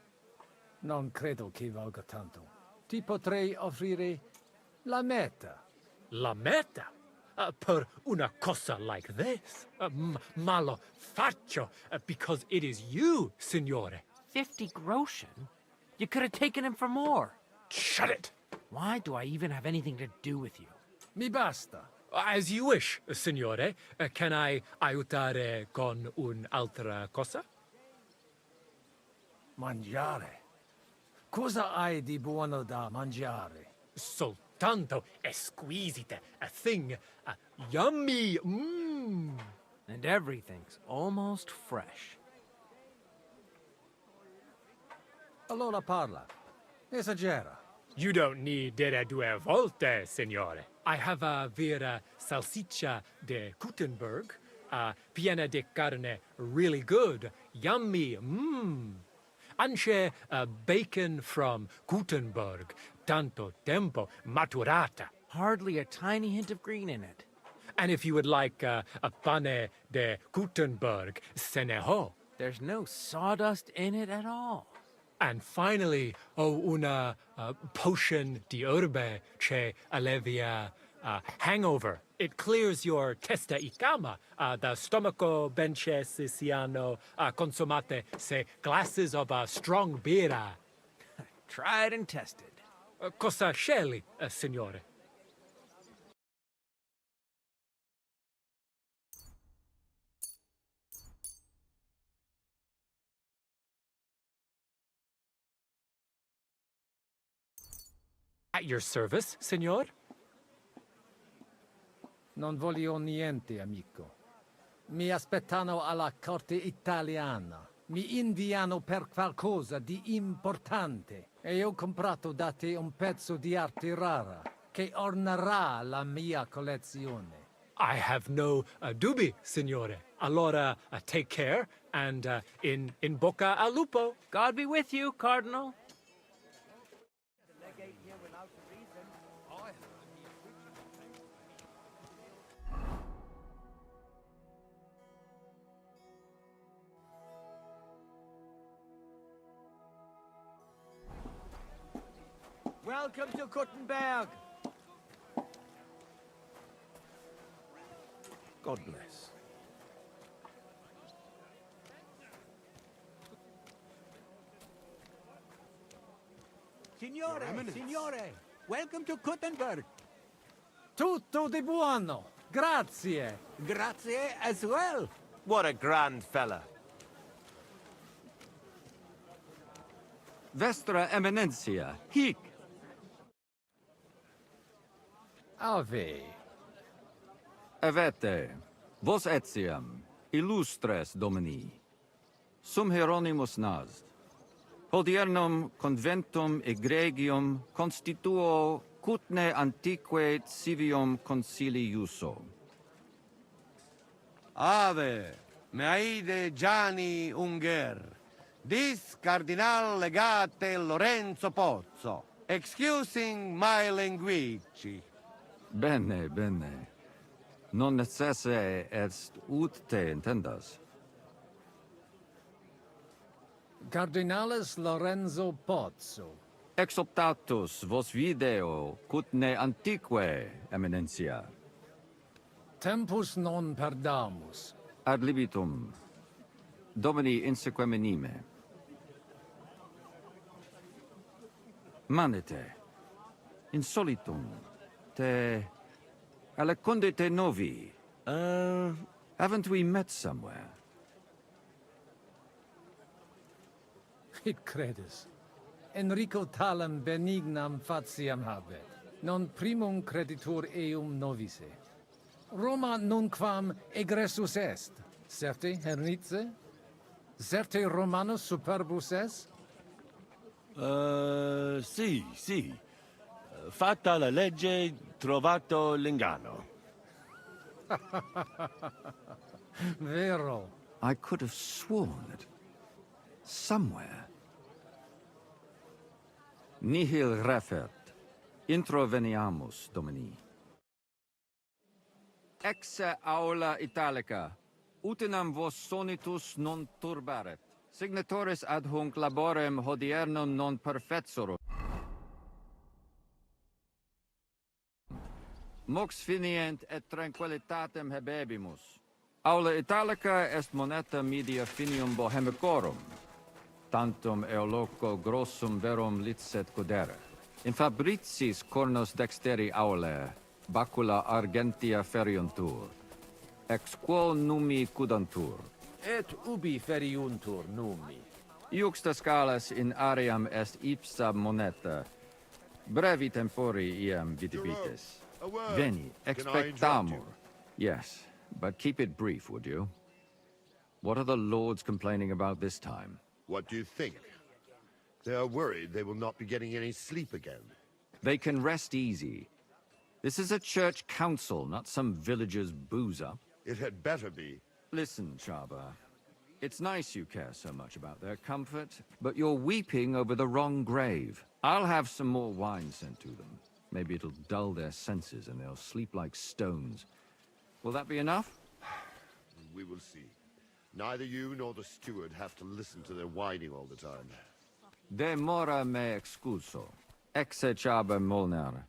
Non credo che valga tanto. Ti potrei offrire la metà. La metà? Per una cosa like this? Ma lo faccio because it is you, signore. 50 groschen? You could have taken him for more. Shut it! Why do I even have anything to do with you? Mi basta. As you wish, signore. Can I aiutare con un'altra cosa? Mangiare. Cosa hai di buono da mangiare? Soltanto esquisite. A thing. Yummy. And everything's almost fresh. Allora parla. Esagera. You don't need dire 2 volte, signore. I have a vera salsiccia de Gutenberg, piena de carne, really good, yummy, Anche bacon from Gutenberg, tanto tempo maturata. Hardly a tiny hint of green in it. And if you would like a pane de Gutenberg, se ne ho. There's no sawdust in it at all. And finally, una potion di herbe che allevia hangover. It clears your testa y cama, the stomaco benche siciliano consumate se glasses of strong beer. Tried and tested. Cosa scegli, signore? At your service, signor? Non voglio niente, amico. Mi aspettano alla corte italiana. Mi inviano per qualcosa di importante. E ho comprato da te un pezzo di arte rara che ornerà la mia collezione. I have no dubbi, signore. Allora, take care, and in bocca al lupo. God be with you, Cardinal. Welcome to Gutenberg. God bless. Signore, welcome to Gutenberg. Tutto di buono. Grazie. Grazie as well. What a grand fella. Vestra Eminencia, hic. Ave. Avete, vos etiam, illustres domini, sum Hieronymus Nast, hodiernum conventum egregium constituo cutne antique civium concili uso. Ave, meaide Gianni Unger. Dis Cardinal Legate Lorenzo Pozzo. Excusing my language. Bene, bene. Non necesse est ut te intendas. Cardinalis Lorenzo Pozzo. Exoptatus vos video cutne antique, Eminentia. Tempus non perdamus. Ad libitum. Domini insequem minime. Manete. Insolitum. Te... Alecunde te novi. Haven't we met somewhere? It credis. Enrico talam benignam fatiam habet. Non primum creditur eum novice. Roma nunquam egressus est. Certe, Hernice? Certe Romanus superbus est? Sì. Fatta la legge, trovato l'ingano. Vero. I could have sworn that somewhere. Nihil refert. Introveniamus, Domini. Exe aula italica. Utinam vos sonitus non turbaret. Signatoris ad hunc laborem hodiernum non perfectoro. Mox finient et tranquillitatem habebimus. Aula italica est moneta media finium bohemicorum. Tantum eoloco grossum verum licet codere. In fabricis cornos dexteri aule, bacula argentia feriuntur. Ex quo numi cudantur. Et ubi feriuntur numi. Iuxta scalas in aream est ipsa moneta. Brevi tempori iam vidibitis. Veni, expectamur. Yes, but keep it brief, would you? What are the lords complaining about this time? What do you think? They are worried they will not be getting any sleep again. They can rest easy. This is a church council, not some villager's boozer. It had better be. Listen, Chaba. It's nice you care so much about their comfort, but you're weeping over the wrong grave. I'll have some more wine sent to them. Maybe it'll dull their senses and they'll sleep like stones. Will that be enough? We will see. Neither you nor the steward have to listen to their whining all the time. De mora me excuso. Exe Chaba Molnar.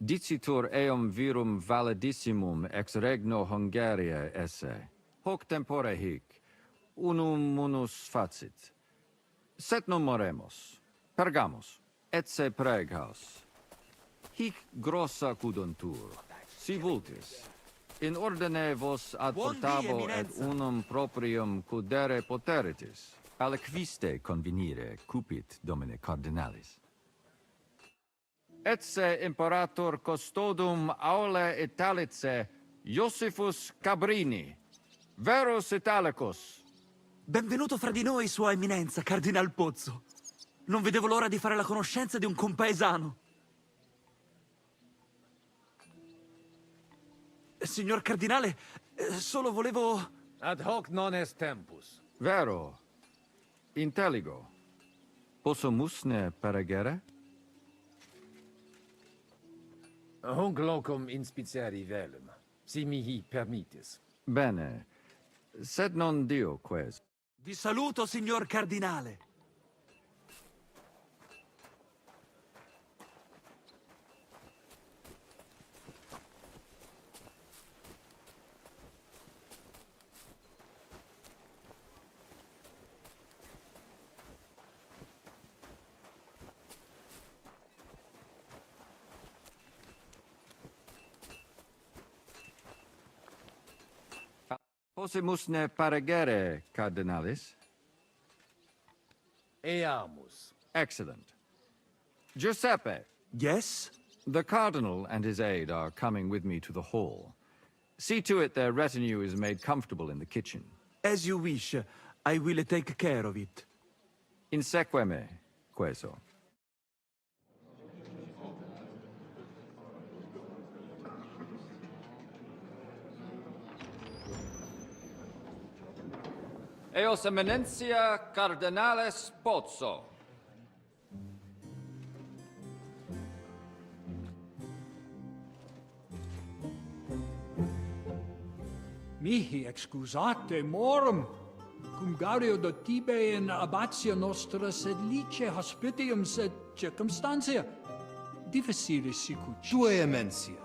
Dicitur eum virum validissimum ex regno Hungaria esse. Hoc tempore hic. Unum munus facit. Set non moremos. Pergamos. Etse preghaus. Hic grossa cuduntur. Si vultis. In ordine vos ad portabo et unum proprium cudere poteritis. Aliquiste convenire cupit domine cardinalis. Etse imperator custodum aule Italice Iosifus Cabrini. Verus Italicus. Benvenuto fra di noi, Sua Eminenza, Cardinal Pozzo. Non vedevo l'ora di fare la conoscenza di un compaesano. Signor Cardinale, solo volevo... Ad hoc non est tempus. Vero. Intelligo. Possumusne peregere? Hunc locum inspiceri velum, si mihi permittis. Bene. Sed non dio ques. Vi saluto, signor Cardinale. Possimusne paregere, Cardinalis? Eamus. Excellent. Giuseppe. Yes? The Cardinal and his aide are coming with me to the hall. See to it their retinue is made comfortable in the kitchen. As you wish. I will take care of it. Insequeme, queso. Eos Eminentia Cardinales Pozzo. Mihi excusate morum, cum gaudio do tibe in abatia nostra sed lice hospitium sed circumstantia. Difficile sicut. Tue emensia.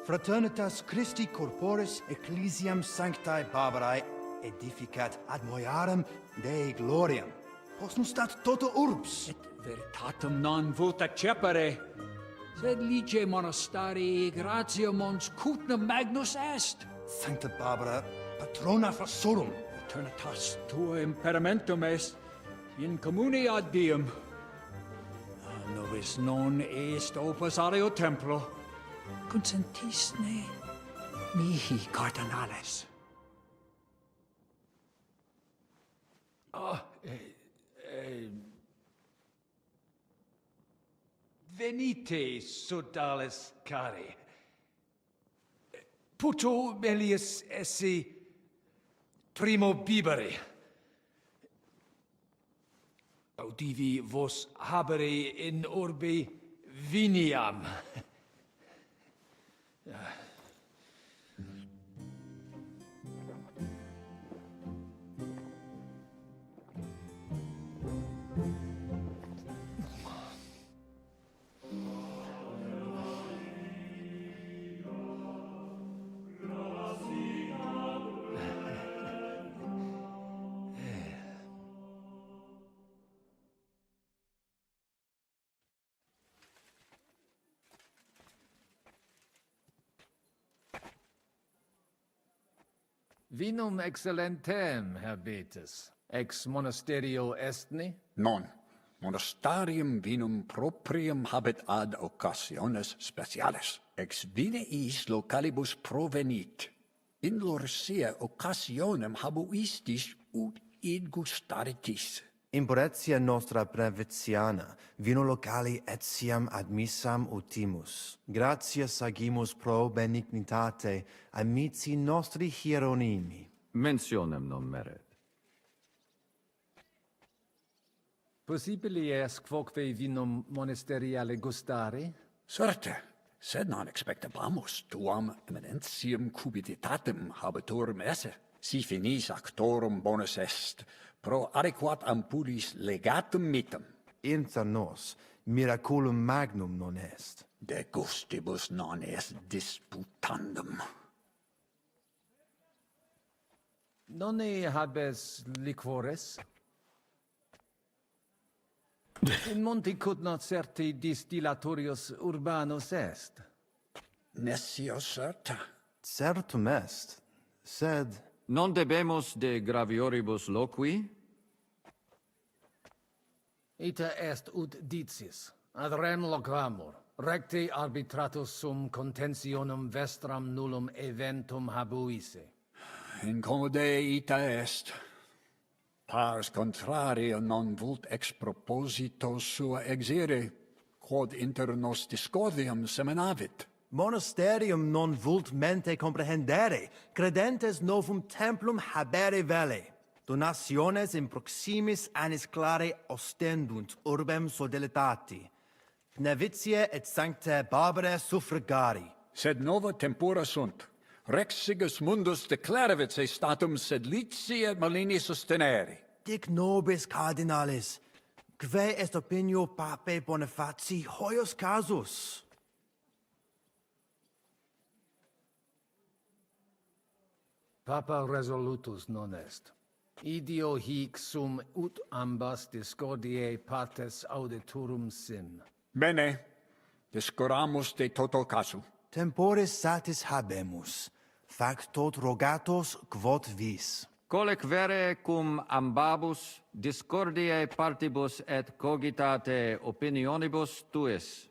Fraternitas Christi corporis ecclesiam sanctae Barbarae edificat ad moiarem Dei gloriam. Posnustat toto urbs. Et veritatem non vult accepere, sed lice monastarii gratia mons cutna magnus est. Sancta Barbara, patrona frassorum. Eternitas tua imperamentum est in communi ad diem. Nobis non est opus areo templo. Consentisne mihi cardinales. Venite, sodales cari. Puto melius esse primo bibere. Audivi vos habere in urbe viniam. Vinum excellentem habetis, ex monasterio estni? Non. Monastarium vinum proprium habet ad occasiones speciales. Ex vineis localibus provenit. In lorsia occasionem habuistis ut id gustaritis. Imporetia nostra brevitiana, vino locali etiam admissam utimus. Gratias agimus pro benignitate amici nostri hieronimi. Mentionem non meret. Possibili est quoque vinum monasteriale gustare? Certe, sed non expectabamus tuam eminentium cupiditatem habetorum esse. Si finis actorum bonus est, pro adequat ampulis legatum mitem. Inter nos, miraculum magnum non est. De gustibus non est disputandum. Nonne habes liquores? In monte cut not certi distillatorius urbanus est. Nessio certa. Certum est, sed... Non debemus de gravioribus loqui? Ita est ut dicis, ad rem loquamur, recte arbitratus sum contentionum vestram nullum eventum habuisse. Incommode ita est. Pars contrario non vult ex proposito sua exire, quod inter nos discordium seminavit. Monasterium non vult mente comprehendere, credentes novum templum habere vele. Donationes in proximis annis clare ostendunt urbem sodelitati. Nevitiae et sanctae Barbarae suffragari. Sed nova tempora sunt. Rex sigus mundus declaravit se statum sed licia malini sustenere. Dic nobis cardinalis, quae est opinio pape Bonifaci hoius casus? Papa resolutus non est. Idio hic sum ut ambas discordiae partes auditorum sim. Bene, discuramus de toto casu. Temporis satis habemus, fac tot rogatos quod vis. Colec vere cum ambabus discordiae partibus et cogitate opinionibus tuis.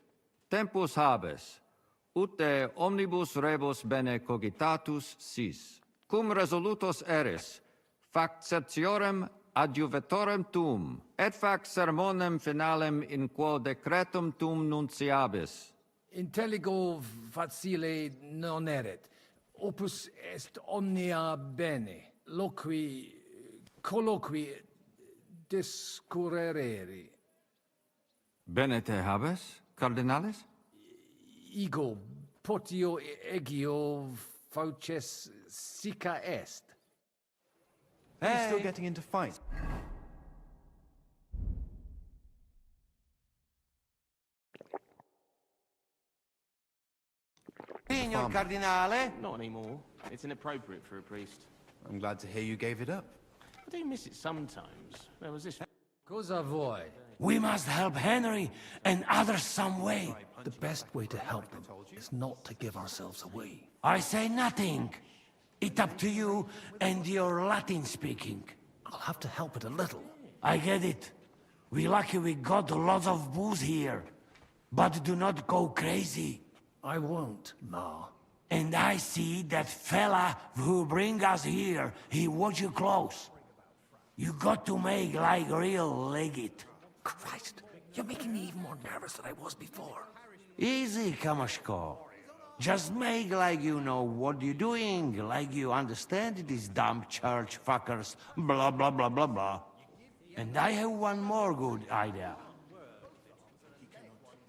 Tempus habes, ut de omnibus rebus bene cogitatus sis. Cum resolutos eris, fac certiorem adjuvetorem tuum, et fac sermonem finalem in quo decretum tuum nunciabis. Intelligo facile non erit. Opus est omnia bene. Loqui colloqui discurrere. Bene te habes, cardinalis? Ego potio egio fauces sica est. He's still getting into fights. Signor Cardinale? Not anymore. It's inappropriate for a priest. I'm glad to hear you gave it up. I do miss it sometimes. There was this... Cosa vuoi? We must help Henry and others some way. The best way to help them is not to give ourselves away. I say nothing. It's up to you and your Latin speaking. I'll have to help it a little. I get it. We lucky we got lots of booze here. But do not go crazy. I won't, Ma. And I see that fella who bring us here, he watch you close. You got to make like real legit. Christ, you're making me even more nervous than I was before. Easy, Kamashko. Just make like you know what you're doing, like you understand these dumb church fuckers, blah blah blah blah blah. And I have one more good idea.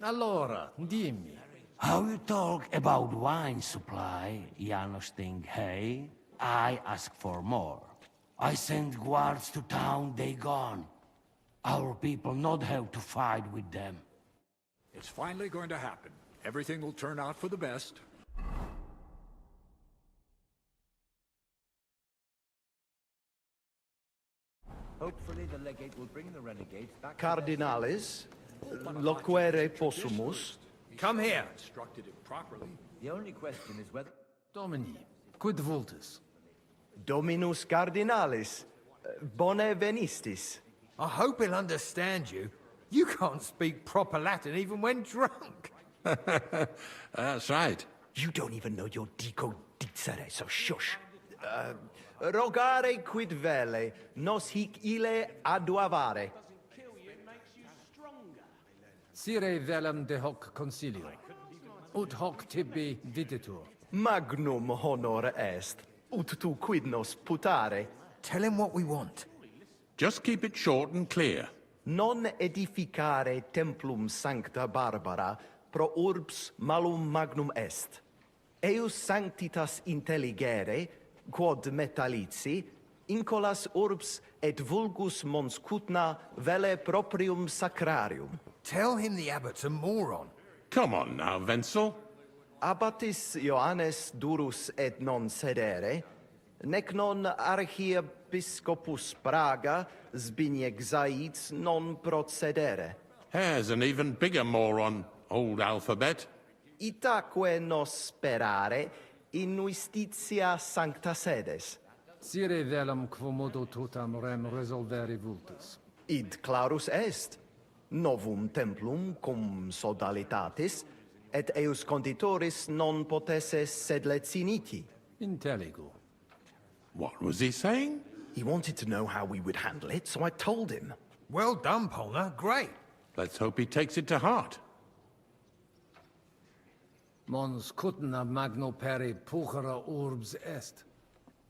Allora, dimmi. How you talk about wine supply, Janos think, hey? I ask for more. I send guards to town, they gone. Our people not have to fight with them. It's finally going to happen. Everything will turn out for the best. Hopefully the legate will bring the renegades back. Cardinalis, loquere possumus. Come here. Instructed it properly. The only question is whether... Domini, quid vultus? Dominus Cardinalis, bone venistis. I hope he'll understand you. You can't speak proper Latin even when drunk. That's right. You don't even know your dico dicere, so shush. Rogare quid vele, nos hic ille aduavare. Sire velum de hoc consilio. Ut hoc tibi videtur. Magnum honor est, ut tu quid nos putare. Tell him what we want. Just keep it short and clear. Non edificare templum sancta Barbara pro urbs malum magnum est. Eius sanctitas intelligere, quod metallici, incolas urbs et vulgus mons cutna vele proprium sacrarium. Tell him the abbot's a moron. Come on now, Wenzel. Abbatis Ioannes durus et non sedere, nec non archiepiscopus Praga Zbigniew Zaitz non procedere. Here's an even bigger moron, old alphabet. Itaque nos sperare in justitia sancta sedes. Sire velum quomodo totam rem resolvere vultus. Id clarus est. Novum templum cum sodalitatis, et eius conditoris non potesses sed leciniti. Intelligo. What was he saying? He wanted to know how we would handle it, so I told him. Well done, Polna. Great. Let's hope he takes it to heart. Mons cutna magno peri puchera urbs est.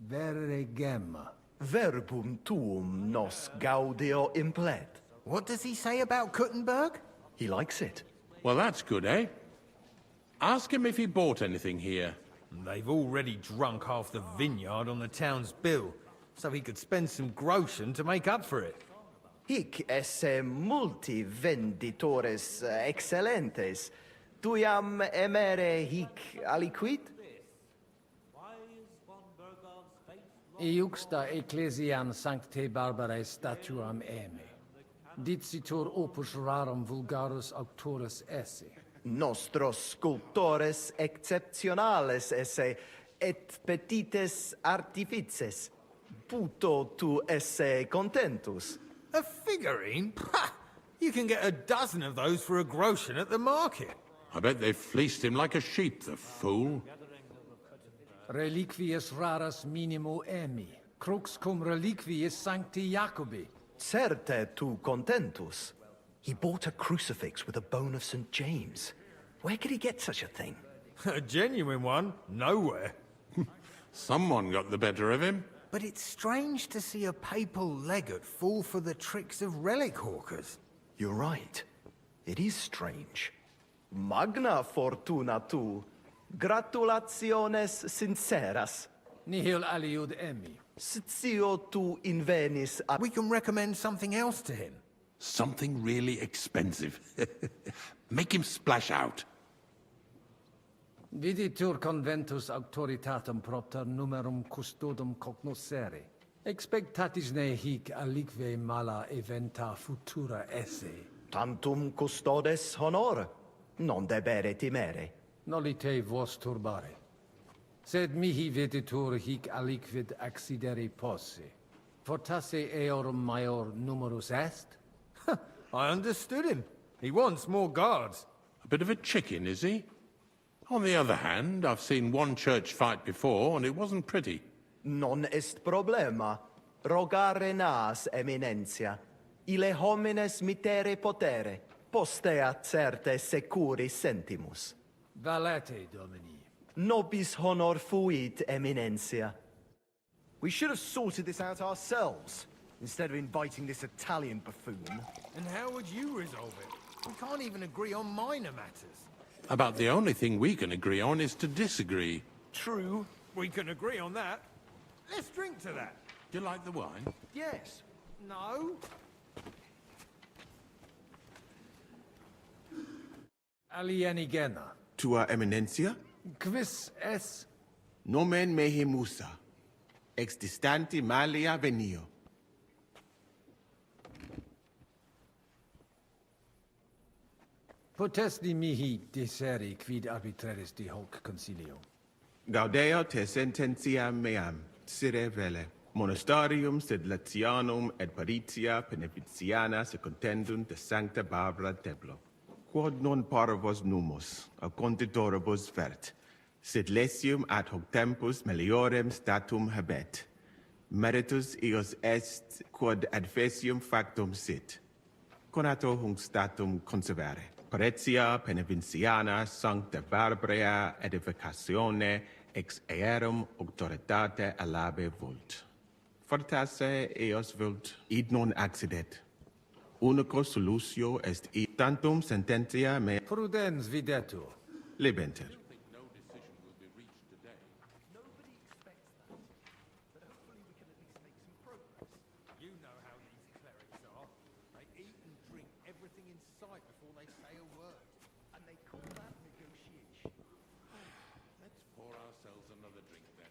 Vere gemma. Verbum tuum nos gaudio implet. What does he say about Kuttenberg? He likes it. Well, that's good, eh? Ask him if he bought anything here. They've already drunk half the vineyard on the town's bill, so he could spend some groschen to make up for it. Hic esse multi venditores excellentes. Tuiam emere hic aliquid? Iuxta ecclesiam sancte barbarae statuam eme. Dicitur opus rarum vulgarus auctorus esse. Nostros sculptores exceptionales esse, et petites artifices. Puto tu esse contentus. A figurine? Pah! You can get a dozen of those for a groschen at the market. I bet they fleeced him like a sheep, the fool. Reliquias raras minimo emi. Crux cum reliquias sancti Jacobi. Certe tu contentus. He bought a crucifix with a bone of St. James. Where could he get such a thing? A genuine one? Nowhere. Someone got the better of him. But it's strange to see a papal legate fall for the tricks of relic hawkers. You're right. It is strange. Magna fortuna tu. Gratulationes sinceras. Nihil aliud emi. Sitio tu invenis a... We can recommend something else to him. Something really expensive. Make him splash out. Viditur conventus auctoritatem propter numerum custodum cognoscere. Expectatis ne hic alique mala eventa futura esse. Tantum custodes honor. Non debere timere. Nolite vos turbare. Sed mihi viditur hic aliquid accidere posse. Fortasse eorum maior numerus est? I understood him. He wants more guards. A bit of a chicken, is he? On the other hand, I've seen one church fight before, and it wasn't pretty. Non est problema. Rogare nas, eminentia. Ile homines mitere potere. Postea certe securi sentimus. Valete, Domini. Nobis honor fuit, eminentia. We should have sorted this out ourselves, instead of inviting this Italian buffoon. And how would you resolve it? We can't even agree on minor matters. About the only thing we can agree on is to disagree. True. We can agree on that. Let's drink to that. Do you like the wine? Yes. No. Alienigena. Tua Eminencia? Quis es? Nomen mehe Musa. Ex distanti malia venio. Potesti mihi diseri quid arbitraris de hoc concilio. Gaudeo te sententia meam, sire vele. Monastarium sed Latianum et Paritia Beneficiana secundendunt de Sancta Barbara Templo. Quod non parvos numus, a conditoribus vert, sed lesium ad hoc tempus meliorem statum habet. Meritus eos est quod adfesium factum sit. Conato hunc statum conservare. Paretia Beneficiana Sancta Barbara edificatione ex aerum auctoritate alabe vult. Fortasse eos vult, id non accidet. Unico solutio est id tantum sententia me... Prudens videtur. Libenter. You know how these clerics are. They eat and drink everything in sight before they say a word. And they call that negotiation. Let's pour ourselves another drink then.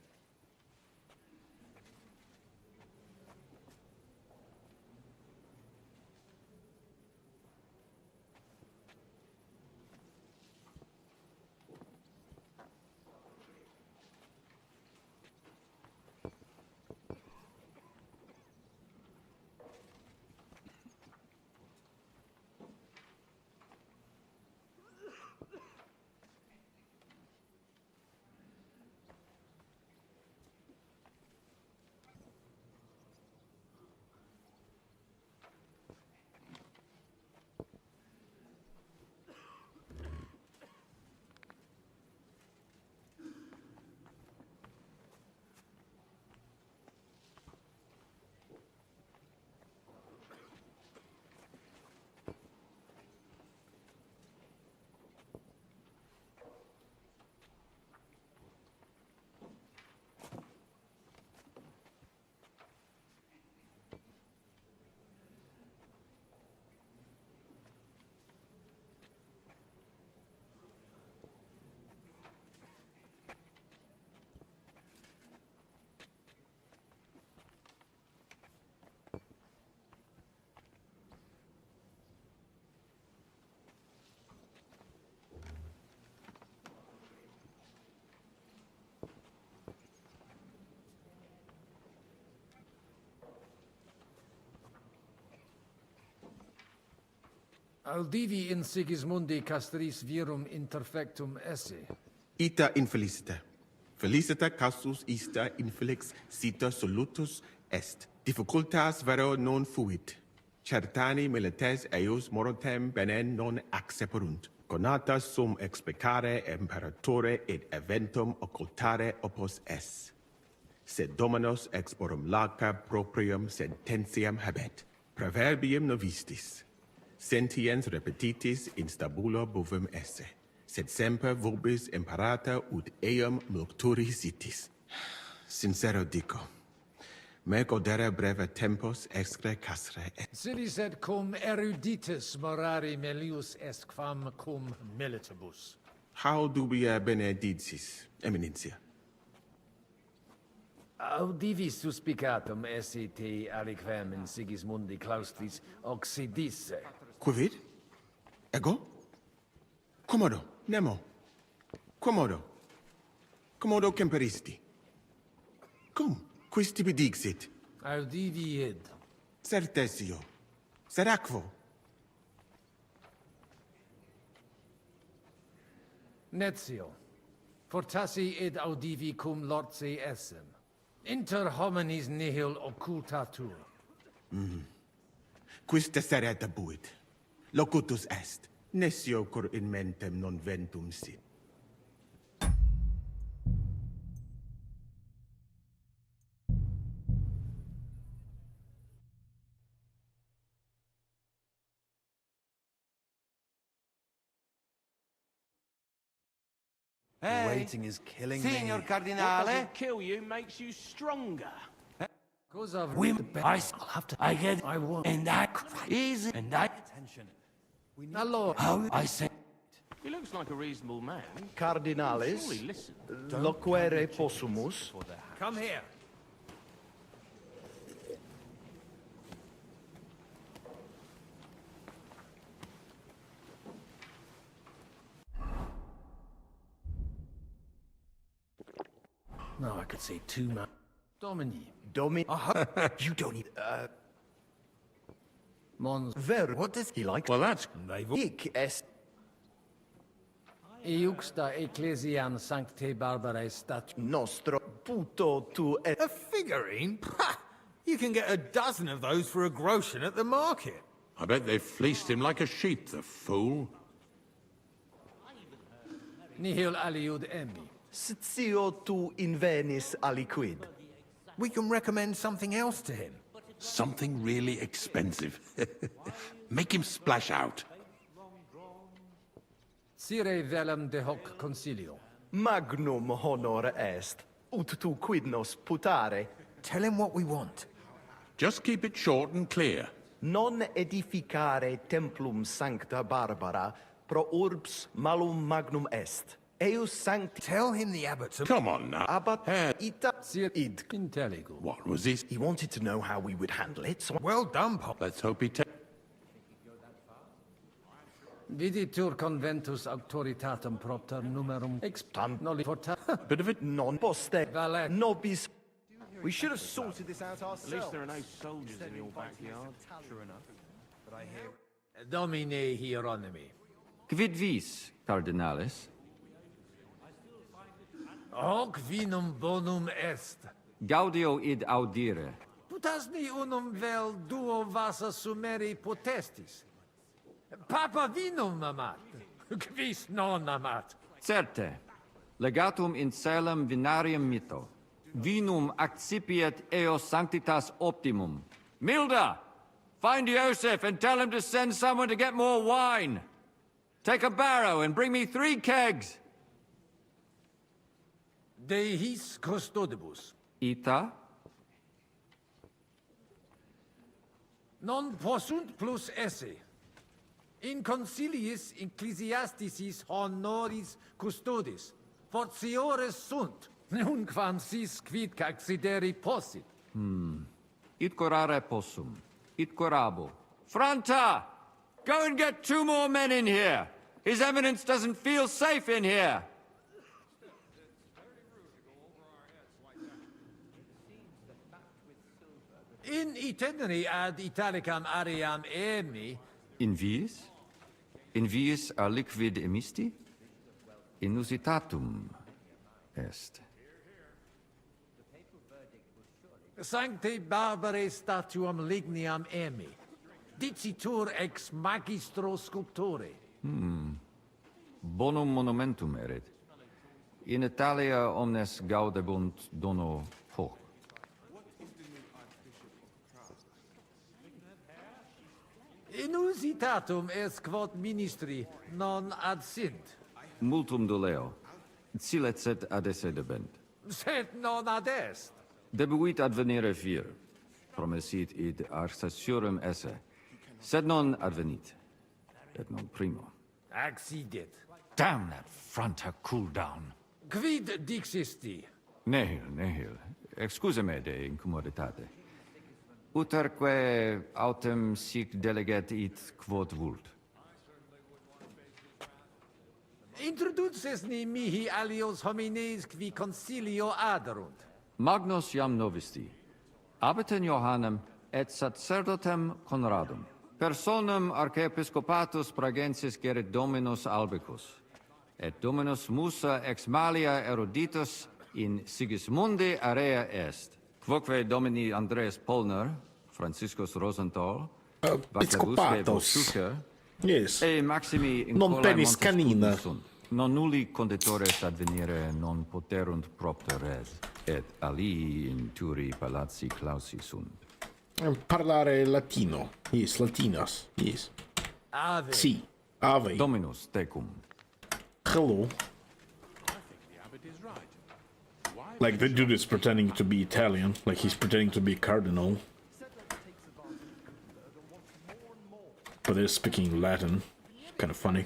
Aldivi in Sigismundi castris virum interfectum esse. Ita infelicita. Felicita casus ista infelix sita solutus est. Difficultas vero non fuit. Certani milites eius morotem benen non acceperunt. Conata sum expecare imperatore et eventum occultare opus es. sed dominus exporum laca proprium sententiam habet. Proverbium novistis. Sentiens repetitis in stabulo bovem esse, sed semper vobis imparata ut eum multuri sitis. Sincero dico, me godere breve tempus excre casre et... Silis et cum eruditus morari melius est quam cum militibus. How dubia benedictis, Eminencia? Audivi suspicatum esse te aliquem in Sigismundi claustris occidisse. Quivit? Ego? Commodo, nemo. Commodo. Commodo temperisti. Cum, quis tibi dixit? Audivi id. Certesio. Sed aquo. Netio. Fortassi id audivi cum lortse essem. Inter homines nihil occultatur. Quis tesseret abuit. Locutus est. Nescio cur in mentem non ventum sit. The waiting is killing me. Signor What Cardinale. doesn't kill you makes you stronger. Cause of We, I'll have to. I get. I want. And I easy. And I. Attention. Allora, How I say. He looks like a reasonable man. Cardinalis, Surely listen. loquere possumus. Come here. no, I could say too much. Domini. You don't need... Mons. What does he like? Well, that's... Hic est... Iuxta ecclesiam sancte barbarae statu. Nostro puto tu et... A figurine? Pah! You can get a dozen of those for a groschen at the market. I bet they fleeced him like a sheep, the fool. Nihil aliud emmi. Sitio tu invenis aliquid. We can recommend something else to him. Something really expensive. Make him splash out. Sire velum de hoc concilio. Magnum honor est, ut tu quid nos putare. Tell him what we want. Just keep it short and clear. Non edificare templum sancta Barbara pro urbs malum magnum est. Eius sancti... Tell him the abbot's... Come on now. Abat ita... Sir id intelligo. What was this? He wanted to know how we would handle it, so... Well done, Pop. Let's hope he takes... Viditur conventus auctoritatem propter numerum extant noli porta. Bit of it. Non poste... Valet. Nobis... We should have sorted this out ourselves. At least there are no soldiers in your backyard. True enough. But I hear... Domine Hieronymi. Quid vis, Cardinalis? Hoc vinum bonum est. Gaudio id audire. Putasni unum vel duo vasa sumeri potestis. Papa vinum amat. Quis non amat. Certe. Legatum in celem vinarium mito. Vinum accipiet eos sanctitas optimum. Milda! Find Joseph and tell him to send someone to get more wine. Take a barrow and bring me 3 kegs. De his custodibus. Ita? Non possunt plus esse. In conciliis ecclesiasticis honoris custodis. Fortiores sunt. Nunquam sis quid accideri possit. It corare possum. It corabo. Franta! Go and get 2 more men in here. His Eminence doesn't feel safe in here. In itinerari ad Italicam aream emi. In viis? In viis a liquid emisti? Inusitatum est. Sancte Barbarae statuam ligniam emi. Dicitur ex magistro sculptore. Bonum monumentum erit. In Italia omnes gaudebunt dono hoc. Inusitatum est quod ministri non ad sint. Multum doleo. Silecet ad esse debent. Sed non ad est. Debuit advenire vir. Promesit id arsaciorem esse. Sed non advenit. Et non primo. Accidit. Damn that Franta cooldown. Quid dixisti? Nihil. Excuse me de incommoditate. Uterque autem sic delegat it quod vult. Introduces ni mihi alios homines qui concilio aderunt. Magnus jam novisti. Abitem Johannem et sacerdotem Conradum. Personam archiepiscopatus pragensis gerit Dominus Albicus. Et Dominus Musa ex malia eruditus in Sigismundi area est. Quoque Domini Andreas Polner, Franciscus Rosenthal, Episcopatus. Yes. E maximi in Non penis canina. Non nulli conditores advenire non poterunt propter res, et alii in turi palazzi clausi sunt. Parlare latino. Yes, latinas. Yes. Ave. Si. Ave. Dominus tecum. Hello. Like, the dude is pretending to be Italian. Like, he's pretending to be a cardinal. But they're speaking Latin. Kind of funny.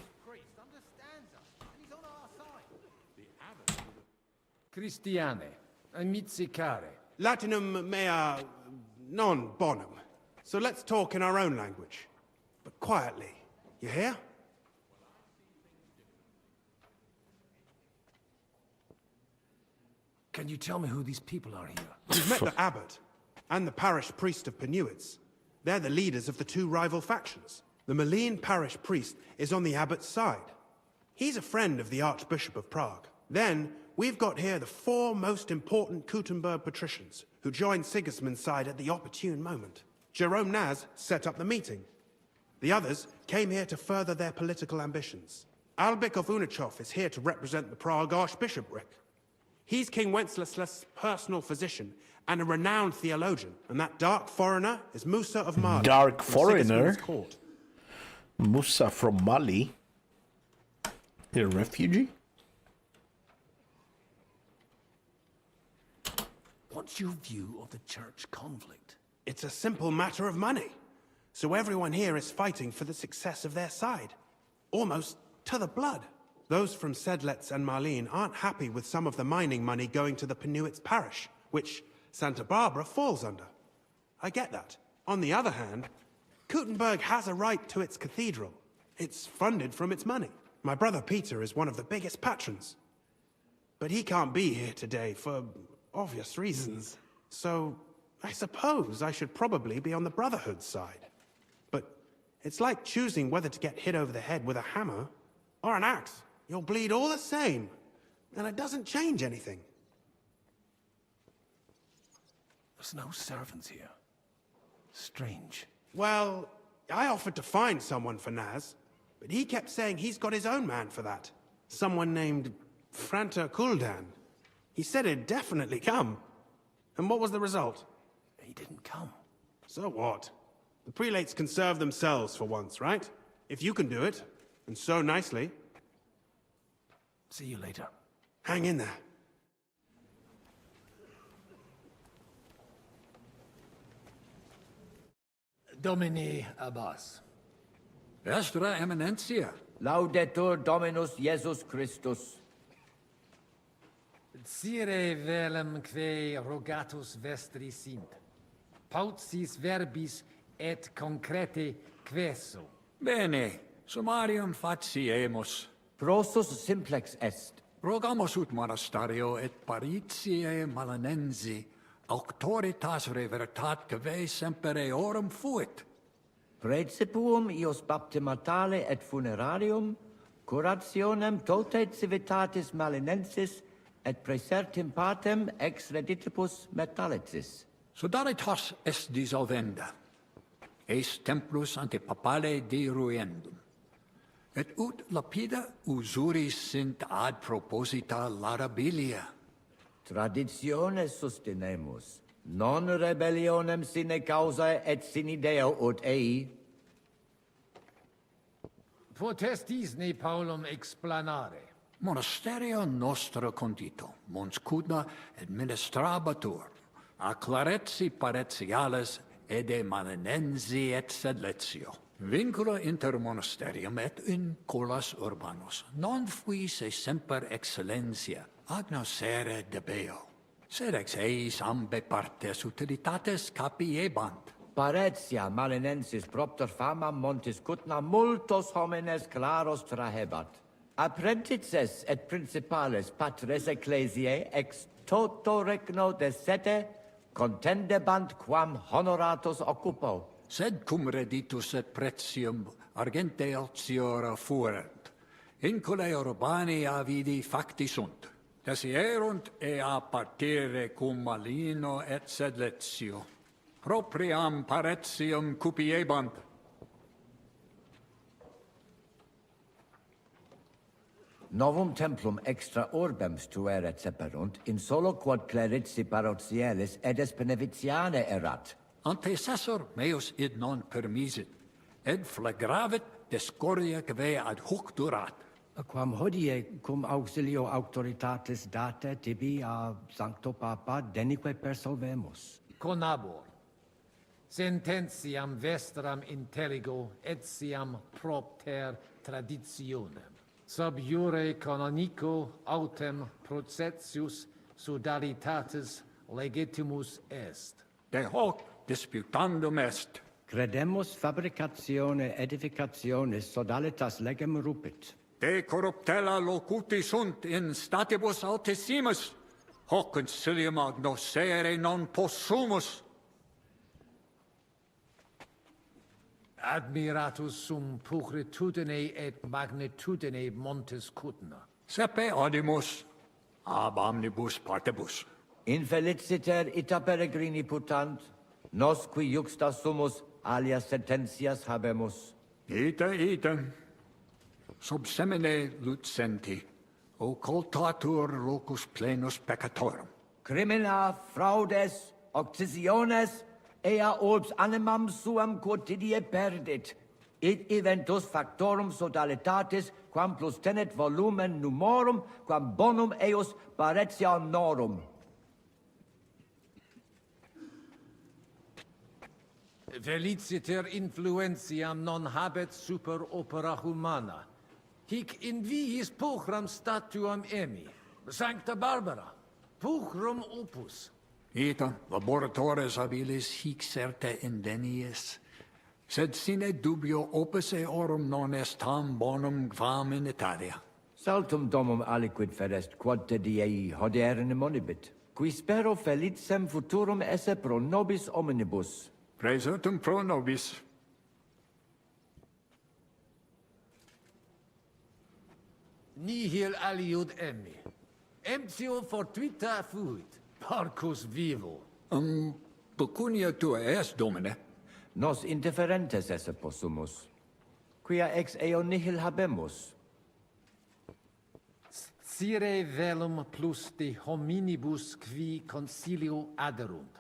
Christiane, amicicare. Latinum mea non bonum. So let's talk in our own language. But quietly. You hear? Can you tell me who these people are here? We've met the abbot and the parish priest of Penuits. They're the leaders of the two rival factions. The Malene parish priest is on the abbot's side. He's a friend of the Archbishop of Prague. Then, we've got here the four most important Kuttenberg patricians who joined Sigismund's side at the opportune moment. Jerome Naz set up the meeting. The others came here to further their political ambitions. Albik of Unichov is here to represent the Prague Archbishopric. He's King Wenceslas's personal physician and a renowned theologian. And that dark foreigner is Musa of Mali. Dark from foreigner? Sigismund's court. Musa from Mali? A refugee? What's your view of the church conflict? It's a simple matter of money. So everyone here is fighting for the success of their side. Almost to the blood. Those from Sedlec and Marlene aren't happy with some of the mining money going to the Penuits parish, which Santa Barbara falls under. I get that. On the other hand, Kuttenberg has a right to its cathedral. It's funded from its money. My brother Peter is one of the biggest patrons. But he can't be here today for obvious reasons. So I suppose I should probably be on the Brotherhood's side. But it's like choosing whether to get hit over the head with a hammer or an axe. You'll bleed all the same, and it doesn't change anything. There's no servants here. Strange. Well, I offered to find someone for Naz, but he kept saying he's got his own man for that. Someone named Franta Kuldan. He said he'd definitely come. And what was the result? He didn't come. So what? The prelates can serve themselves for once, right? If you can do it, and so nicely. See you later. Hang in there. Domini Abbas. Vestra Eminentia. Laudetur Dominus Jesus Christus. Sire velum que rogatus vestri sint. Paucis verbis et concrete queso. Bene, summarium faciemus. Prosus simplex est. Rogamus ut monasterio et paritiae malanensi auctoritas revertat que semper eorum fuit. Praecipuum ios baptimatale et funerarium, curationem tote civitatis malinensis et praesertim patem ex reditibus metallicis. Sodalitas est dissolvenda. Eis templus ante papale deruendum. Et ut lapida usuris sint ad proposita larabilia. Traditione sustenemus, non rebellionem sine causa et sine Deo ut ei. Potestis ne Paulum explanare. Monasterio nostro condito, mons cudna administrabatur, a claretsi paretiales ede malinensi et sedletio. Vincula inter monasterium et in colas urbanos, non fuis e semper excellentia, agnosere debeo, sed ex eis ambe partes utilitates capiebant. Paretia malinensis propter fama montis cutna multos homines claros trahebat. Apprentices et principales patres ecclesiae ex toto regno de sete contendebant quam honoratus occupo. Sed cum reditus et pretium argente altiora fuerent. Inculae urbani avidi facti sunt. Desierunt ea partire cum malino et sedletio. Propriam paretium cupiebant. Novum templum extra orbem stueret seperunt, in solo quod clerici parotialis edes benevitiane erat. Antecessor meus id non permisit, ed flagravit discordia que ad hoc durat. Quam hodie cum auxilio auctoritatis date tibi a Sancto Papa denique persolvemus. Conabor. Sententiam vestram intelligo etiam propter traditionem. Sub iure canonico autem processius sodalitatis legitimus est. De hoc disputandum est. Credemus fabricatione edificationis sodalitas legem rupit. De corruptella locuti sunt in statibus altissimus, hoc concilium agnosere non possumus. Admiratus sum pulchritudine et magnitudine montes cutna. Sepe audimus, ab omnibus partibus. Infeliciter ita peregrini putant, nos qui juxta sumus alias sententias habemus. Ite. Sub semine lucenti, occultatur locus plenus peccatorum. Crimina, fraudes, occisiones, ea urbs animam suam quotidie perdit, id eventus factorum sodalitatis, quam plus tenet volumen numorum, quam bonum eus paretianorum. Feliciter influentiam non habet super opera humana. Hic in viis pulchram statuam emi, Sancta Barbara, pulchrum opus. Ita laboratores habilis hic certe indeniis, sed sine dubio opus eorum non est tam bonum quam in Italia. Saltum domum aliquid ferest quod te diei hoderne monibit, qui spero felicem futurum esse pro nobis omnibus. Praesertum pro nobis. Nihil aliud emi. Emptio fortuita fuit. Parcus vivo. Pecunia tua est, Domine. Nos indifferentes esse possumus. Quia ex eo nihil habemus. Sire velum plus de hominibus qui concilio aderunt.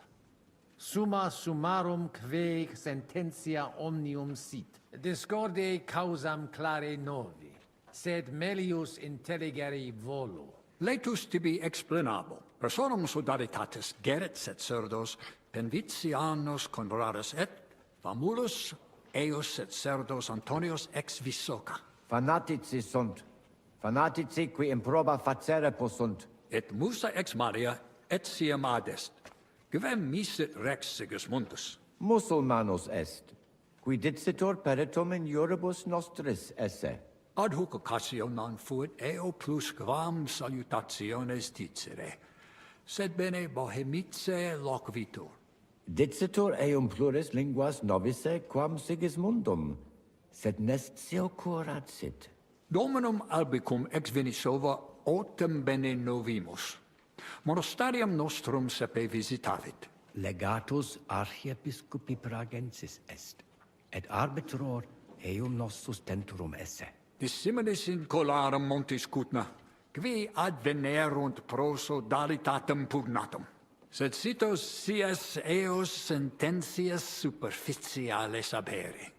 Summa summarum que sententia omnium sit. Discorde causam clare novi, sed melius intelligere volo. Laetus tibi explanabo. Personum sodalitatis geret et cerdos, penvitianos convoraris et famulus eos et cerdos Antonios ex Visoca. Fanatici sunt. Fanatici qui improba facere possunt. Et musa ex Maria etiam adest. Quem misit rex Sigismundus? Musulmanus est, qui dicitur peritum in iuribus nostris esse. Ad hoc occasio non fuit eo plus quam salutationes dicere, sed bene bohemice loquitur. Dicitur eum pluris linguas novice quam Sigismundum, sed nestio curat sit. Dominum albicum ex Venisova autem bene novimus. Monastarium nostrum sepe visitavit. Legatus archiepiscopi pragensis est, et arbitror eum nos sustenturum esse. dissimilis in colarum montis cutna, qui advenerunt proso dalitatem pugnatum. Sed sitos sias eos sententias superficiales habere.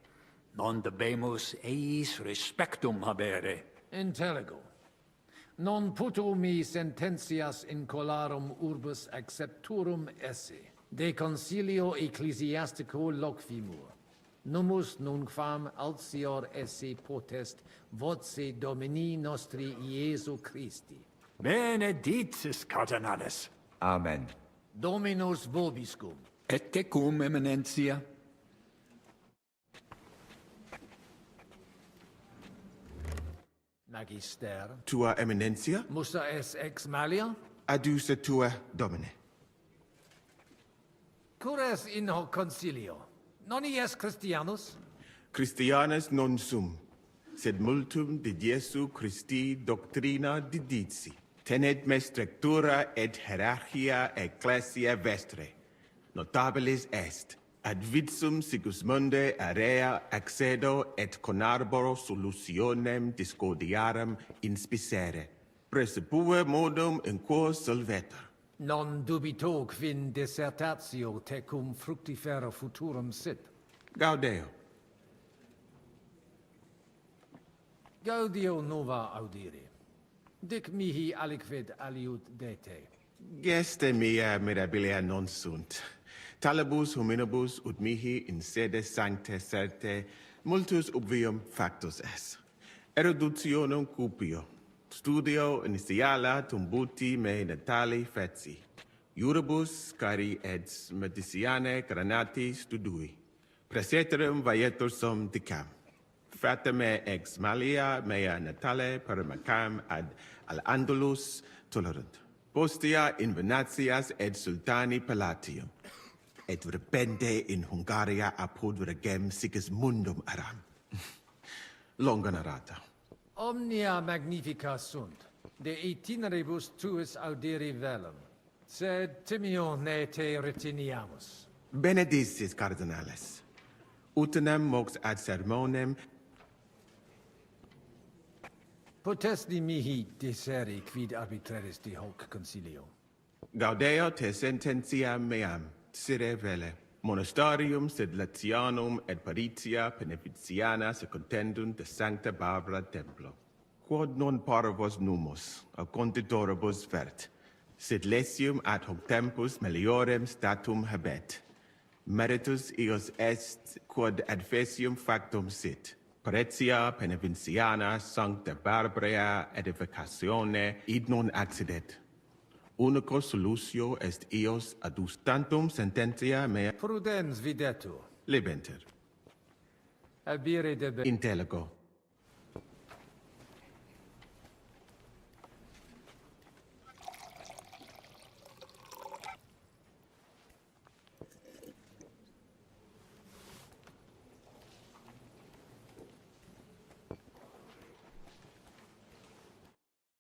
Non debemus eis respectum habere. Intelligo. Non puto mi sententias in colarum urbis accepturum esse. De concilio ecclesiastico loquimur. Numus nunquam altior esse potest voce Domini nostri Iesu Christi. Benedictis, cardinales. Amen. Dominus vobiscum. Et tecum, eminentia. Magister. Tua eminencia? Musa es ex malia? Aduce tua domine. Cures in hoc concilio? Non ies Christianus? Christianus non sum, sed multum de Jesu Christi doctrina didici. Tenet me strictura et hierarchia ecclesia vestre. Notabilis est, ad vitsum Sigismunde area accedo et conarboro solutionem discordiarum inspicere. Precipue modum in quo solvetur. Non dubito quin dissertatio tecum fructifera futurum sit. Gaudeo. Gaudio nova audire. Dic mihi aliquid aliud dete. Geste mea mirabilia non sunt. Talibus hominibus ut mihi in sede sancte certe multus obvium factus es. Eruditionum cupio. Studio initiala tumbuti me natali feci. Iuribus cari et mediciane granati studui. Praeterum vaietur sum dicam. Fratame ex malia mea natale paramacam ad al Andalus tolerunt. Postea invenatias et sultani palatium. Et repente in Hungaria apud regem Sigismundum aram. Longa narrata. Omnia magnifica sunt, de itineribus tuis audiri velum, sed timio ne te retiniamus. Benedictis cardinales. Utenem mox ad sermonem. Potesti mihi diseri quid arbitraris de hoc concilio. Gaudeo te sententiam meam, sire vele. Monastarium sed Latianum et Paritia Beneficiana se contendunt de Sancta Barbara Templo. Quod non parvos numus, a conditoribus vert, sed lesium ad hoc tempus meliorem statum habet. Meritus eos est quod adfesium factum sit. Paritia Beneficiana Sancta Barbara edificatione id non accidet. Unico solutio est eos adustantum sententia mea. Prudens videtur. Libenter. Abire debe. Intelligo.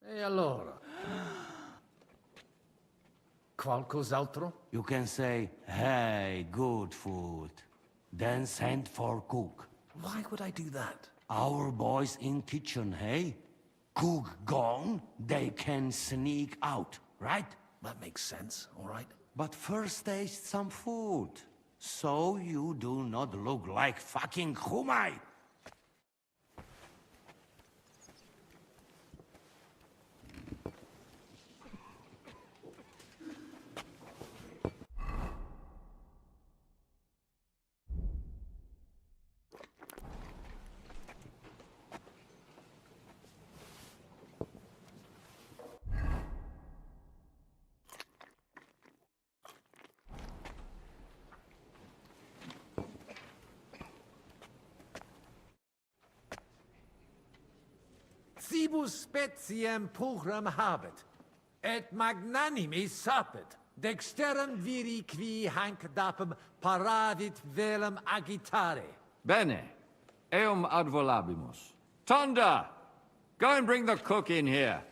E allora? Qualcos'altro? You can say, hey, good food. Then send for cook. Why would I do that? Our boys in kitchen, hey? Cook gone, they can sneak out, right? That makes sense, all right. But first taste some food. So you do not look like fucking Humai. Cibus speciem puram habet, et magnanimis sapet, dexterum viri qui hanc dapum paravit velum agitare. Bene, eum ad volabimus. Tonda! Go and bring the cook in here.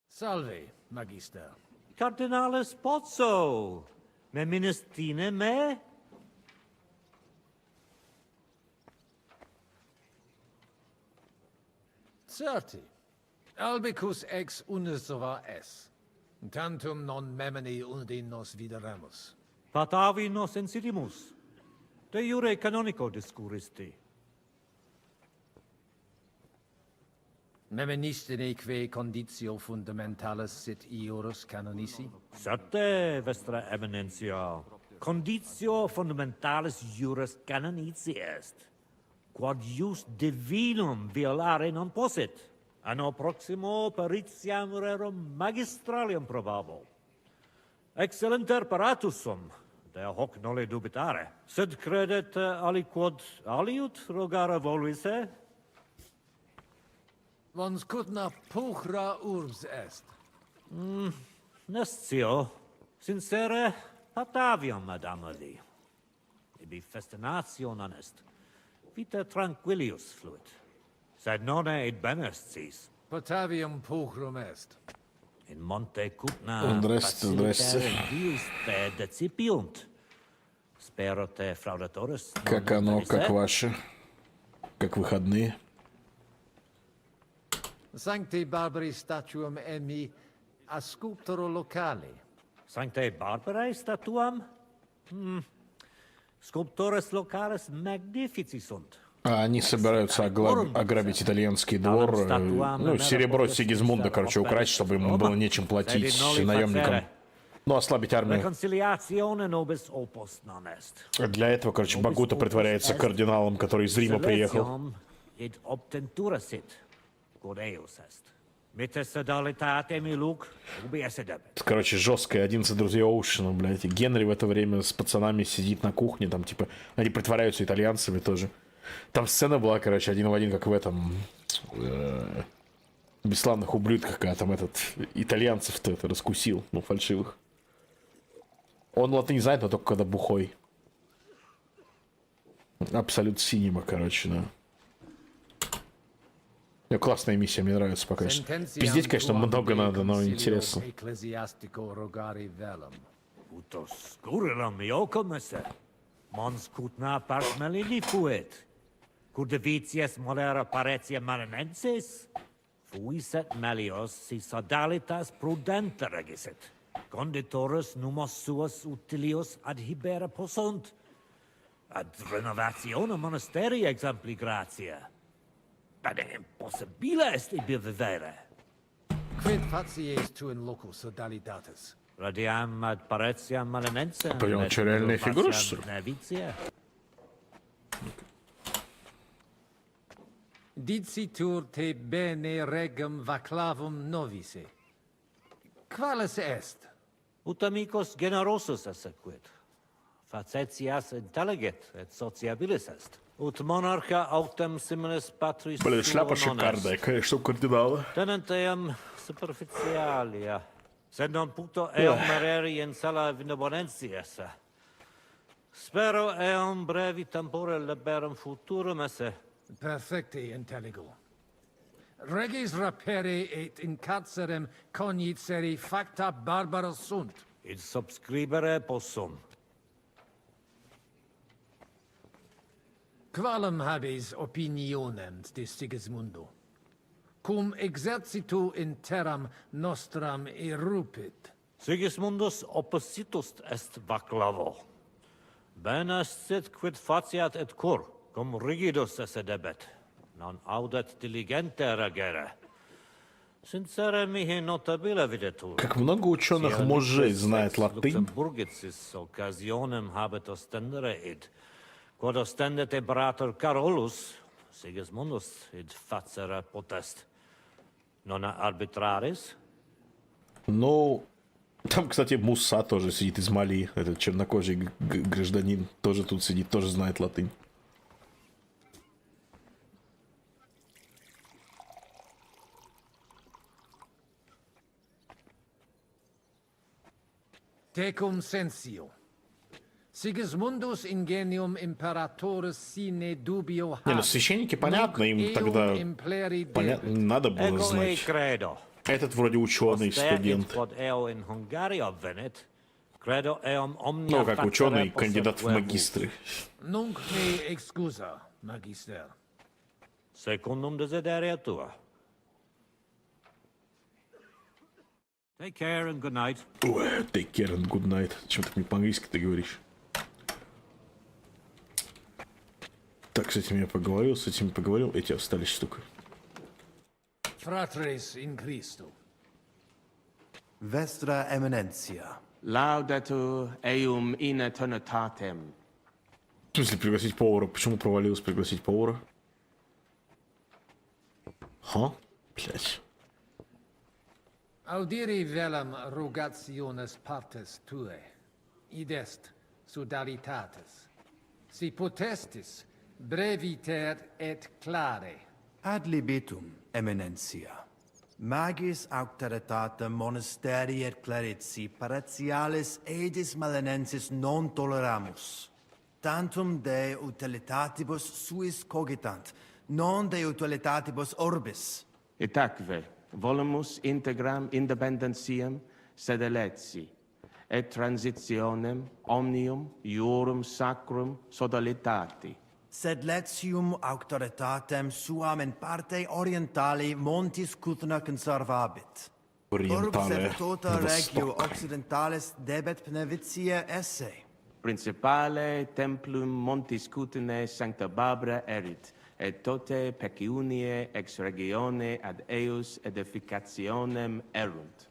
Salve, Magister. Cardinalis Pozzo! Me ministine me? Certi. Albicus ex unisova es. Tantum non memini undin nos videramus. Patavi nos insidimus. De jure canonico discuristi. Meministine que conditio fundamentalis sit iurus canonici? Certe, Vestra Eminentia. Conditio fundamentalis juris canonici est. Quod jus divinum violare non possit. Anno proximo peritiam rerum magistralium probabo. Excellenter paratus sum, de hoc noli dubitare. Sed credet aliquod aliut rogare voluisse? Vons cutna puchra urbs est. Nescio, sincere patavium adamali. Ibi festination est. Vita tranquillius fluit. Sed nonne id benest sis. Patavium puchrum est. In Monte Cutna Здрасте. dius te decipiunt. Spero te fraudatores. Как оно, как ваше? Как выходные? Sancti Barbari statuum emi a sculptoro locali. Sancte Barbarae statuam? Sculptores locales magnifici sunt. А они собираются ограбить итальянский двор, ну, серебро Сигизмунда, короче, украсть, чтобы ему было нечем платить наемникам. Ну, ослабить армию. Для этого, короче, Багута притворяется кардиналом, который из Рима приехал. Короче, жесткая 11 друзей Оушена, блядь. И Генри в это время с пацанами сидит на кухне, там, типа, они притворяются итальянцами тоже. Там сцена была, короче, один в один, как в этом «Бесславных ублюдках», когда там этот итальянцев-то это раскусил, ну, фальшивых. Он латынь знает, но только когда бухой. Абсолют синема, короче, да. Классная миссия, мне нравится пока что. Пиздеть, конечно, много надо, но интересно. Mons cutna parsmelini fuit. Curdevitias molera paretia marinensis. Fuiset melios si sodalitas prudente regisit. Conditorus numos suos utilius adhibere possunt. Ad renovatione monasterii exempli gratia. Ad impossibile est ibi vivere. Quid facies tu in loco sodalitatis? Radiam ad paretiam malinense. Понял, что реальные фигуры, что ли? Dicitur te bene regum vaclavum novise. Qualis est? Ut amicos generosus essequit. Facetias intelligit et sociabilis est. Ut monarcha autem similis patris Блин, шляпа шикарная, конечно, у кардинала. Tenentem superficialia. Sed non puto eum mereri in sala vinabonentias. Spero eum brevi tempore liberum futurum esse. Perfecte intelligo. Regis rapere et in carcerem cognicere facta barbara sunt. Id subscribere possum. Qualem habes opinionem de Sigismundo? Cum exercitu in terram nostram erupit. Sigismundus oppositus est vaclavo. Bene sit quid faciat et cur, cum rigidus esse debet. Non audet diligente regere. Sincere mihi notabile videtur. Как много ученых мужей знает латынь. Luxemburgicis occasionem habet ostendere id. Quod ostendet imperator Carolus, Sigismundus id facere potest. Non arbitraris? Ну, там, кстати, Муса тоже сидит из Мали. Этот чернокожий гражданин тоже тут сидит, тоже знает латынь. Tecum sensio. Sigismundus ingenium imperatoris sine dubio Не, ну священники, понятно, им тогда надо было знать. Этот вроде ученый, студент. Credo eam omnia Ну, как ученый, facere кандидат в posset магистры. Nunc me excusa, magister. Secundum desideria tua. Take care and good night. Take care and good night. Чем ты мне по-английски ты говоришь? Так, с этим я поговорил, с этим поговорил. Эти остались штука. Fratres in Christo. Vestra Eminencia. Laudatur eum in eternitatem. В смысле пригласить повара? Почему провалилось пригласить повара? Ха? Блять. Audiri velam rogationes partes tue, id est sodalitatis. Si potestis, breviter et clare. Ad libitum, Eminencia. Magis auctoritatem monasteri et clerici paratialis edis malinensis non toleramus. Tantum de utilitatibus suis cogitant, non de utilitatibus orbis. Et acve, volumus integram independentiam sedeletsi, et transitionem omnium iurum sacrum sodalitati. Sed letium auctoritatem suam in parte orientali montis Cutna conservabit. Urbs et tota regio occidentalis debet benevitia esse. Principale templum montis Cutnae sancta Barbara erit, et tote peciunie ex regione ad eius edificationem erunt.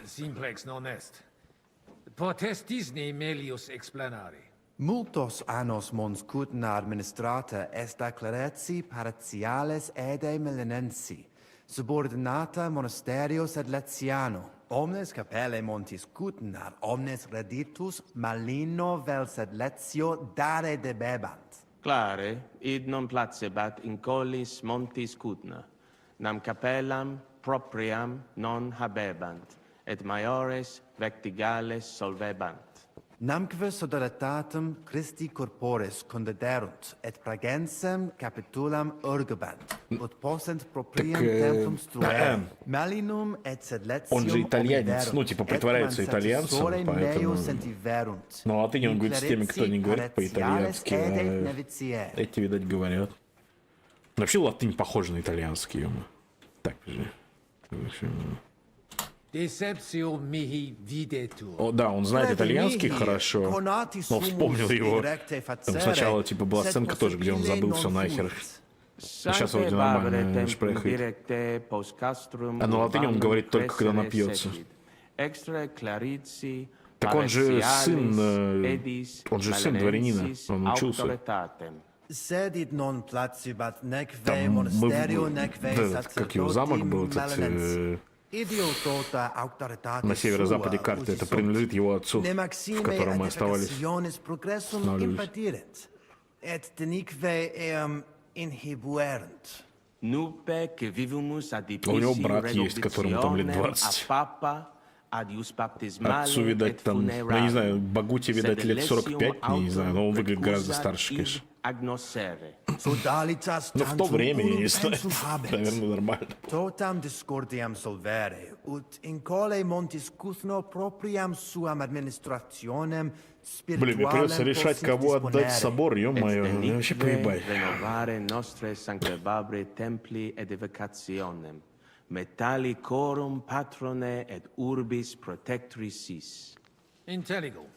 Simplex non est. Potestis ne melius explanare. Multos annos mons Cutna administrata est a clerici paratiales ede milenensi, subordinata monasterio sed letiano. Omnes capelle montis Cutna, omnes reditus malino vel sed letio dare debebant. Clare, id non placebat in collis montis Cutna, nam capellam propriam non habebant, et maiores vectigales solvebant. Namque sodalitatem Christi corporis condederunt, et pragensem capitulam urgebant, ut possent propriam templum struere, malinum et sed letium Он же итальянец, obiverunt, ну, типа, притворяется et итальянцем, meo поэтому... sentiverunt. На латыни он говорит с теми, кто не говорит Paratiales по-итальянски, ede а nevitiae. эти, видать, говорят. Вообще латынь похожа на итальянский, ё-моё. Так, подожди. Deceptio mihi videtur. О, да, он знает итальянский хорошо, но вспомнил его. Там сначала, типа, была сценка тоже, где он забыл все нахер. А сейчас вроде нормально шпрехает. А на латыни он говорит только, когда напьется. Так он же сын дворянина, он учился. Sedit non placibat nec ve Там monasterio nec ve как его замок был, этот, Idiotota auctoritatis на северо-западе sua, карты, это usi принадлежит его отцу, ne в maxime котором мы оставались. edificationis progressum Останавливались. impartirent, et denique eam inhibuerent. У него брат есть, которому там лет 20. Отцу, видать, там, ну, я не знаю, Багути, видать, лет 45, я не знаю, но он выглядит гораздо старше, конечно. Но в то время, я не знаю, наверное, нормально. Totam discordiam solvere, ut in cole montis Cuthno propriam suam administrationem Блин, мне придется решать, кого отдать в собор, ё-моё, мне вообще поебать. Metallicorum patrone et urbis protectricis. Intelligo.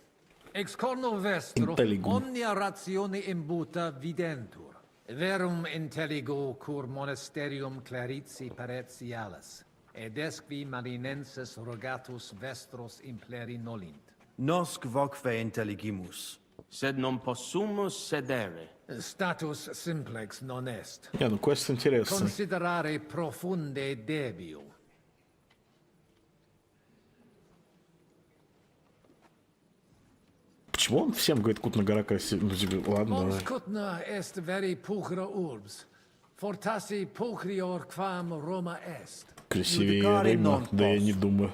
Ex corno vestro omnia ratione imbuta videntur. Verum intelligo cur monasterium clerici paretialis, ed esqui marinenses rogatus vestros impleri nolint. Nosc vocve intelligimus. Sed non possumus sedere. Status simplex non est. Не, ну квест интересный. Considerare profunde debio. Почему он всем говорит Кутна гора красивая? Ну, типа, ладно, Mons давай. Cutna est veri pulchra urbs. Fortasi pulchrior quam Roma est. Красивее Рима, да я не думаю.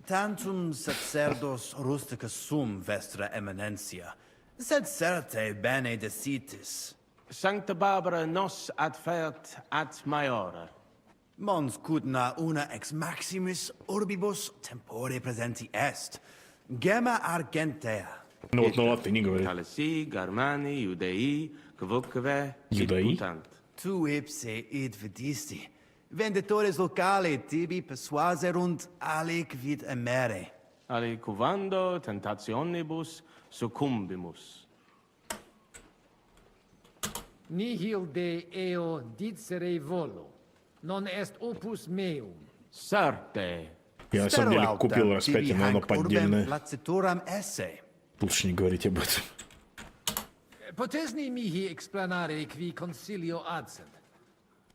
Tantum sacerdos rusticus sum vestra eminencia, sed certe bene decitis. Sancta Barbara nos adfert ad maiora. Mons cutna una ex maximis urbibus tempore presenti est. Gemma argentea. Ну вот на латыни говорит. Талеси, Гармани, Юдеи, Квукве, Юдеи? Tu ipse id vidisti. Venditores locali tibi persuaserunt alic vid emere. Alicuvando tentationibus succumbimus. Nihil de eo dicere volo, non est opus meum. Certe. Я на самом деле купил распятие, но оно поддельное. Placituram esse. Лучше не говорить об этом. Potesni mihi explanare qui consilio adsent.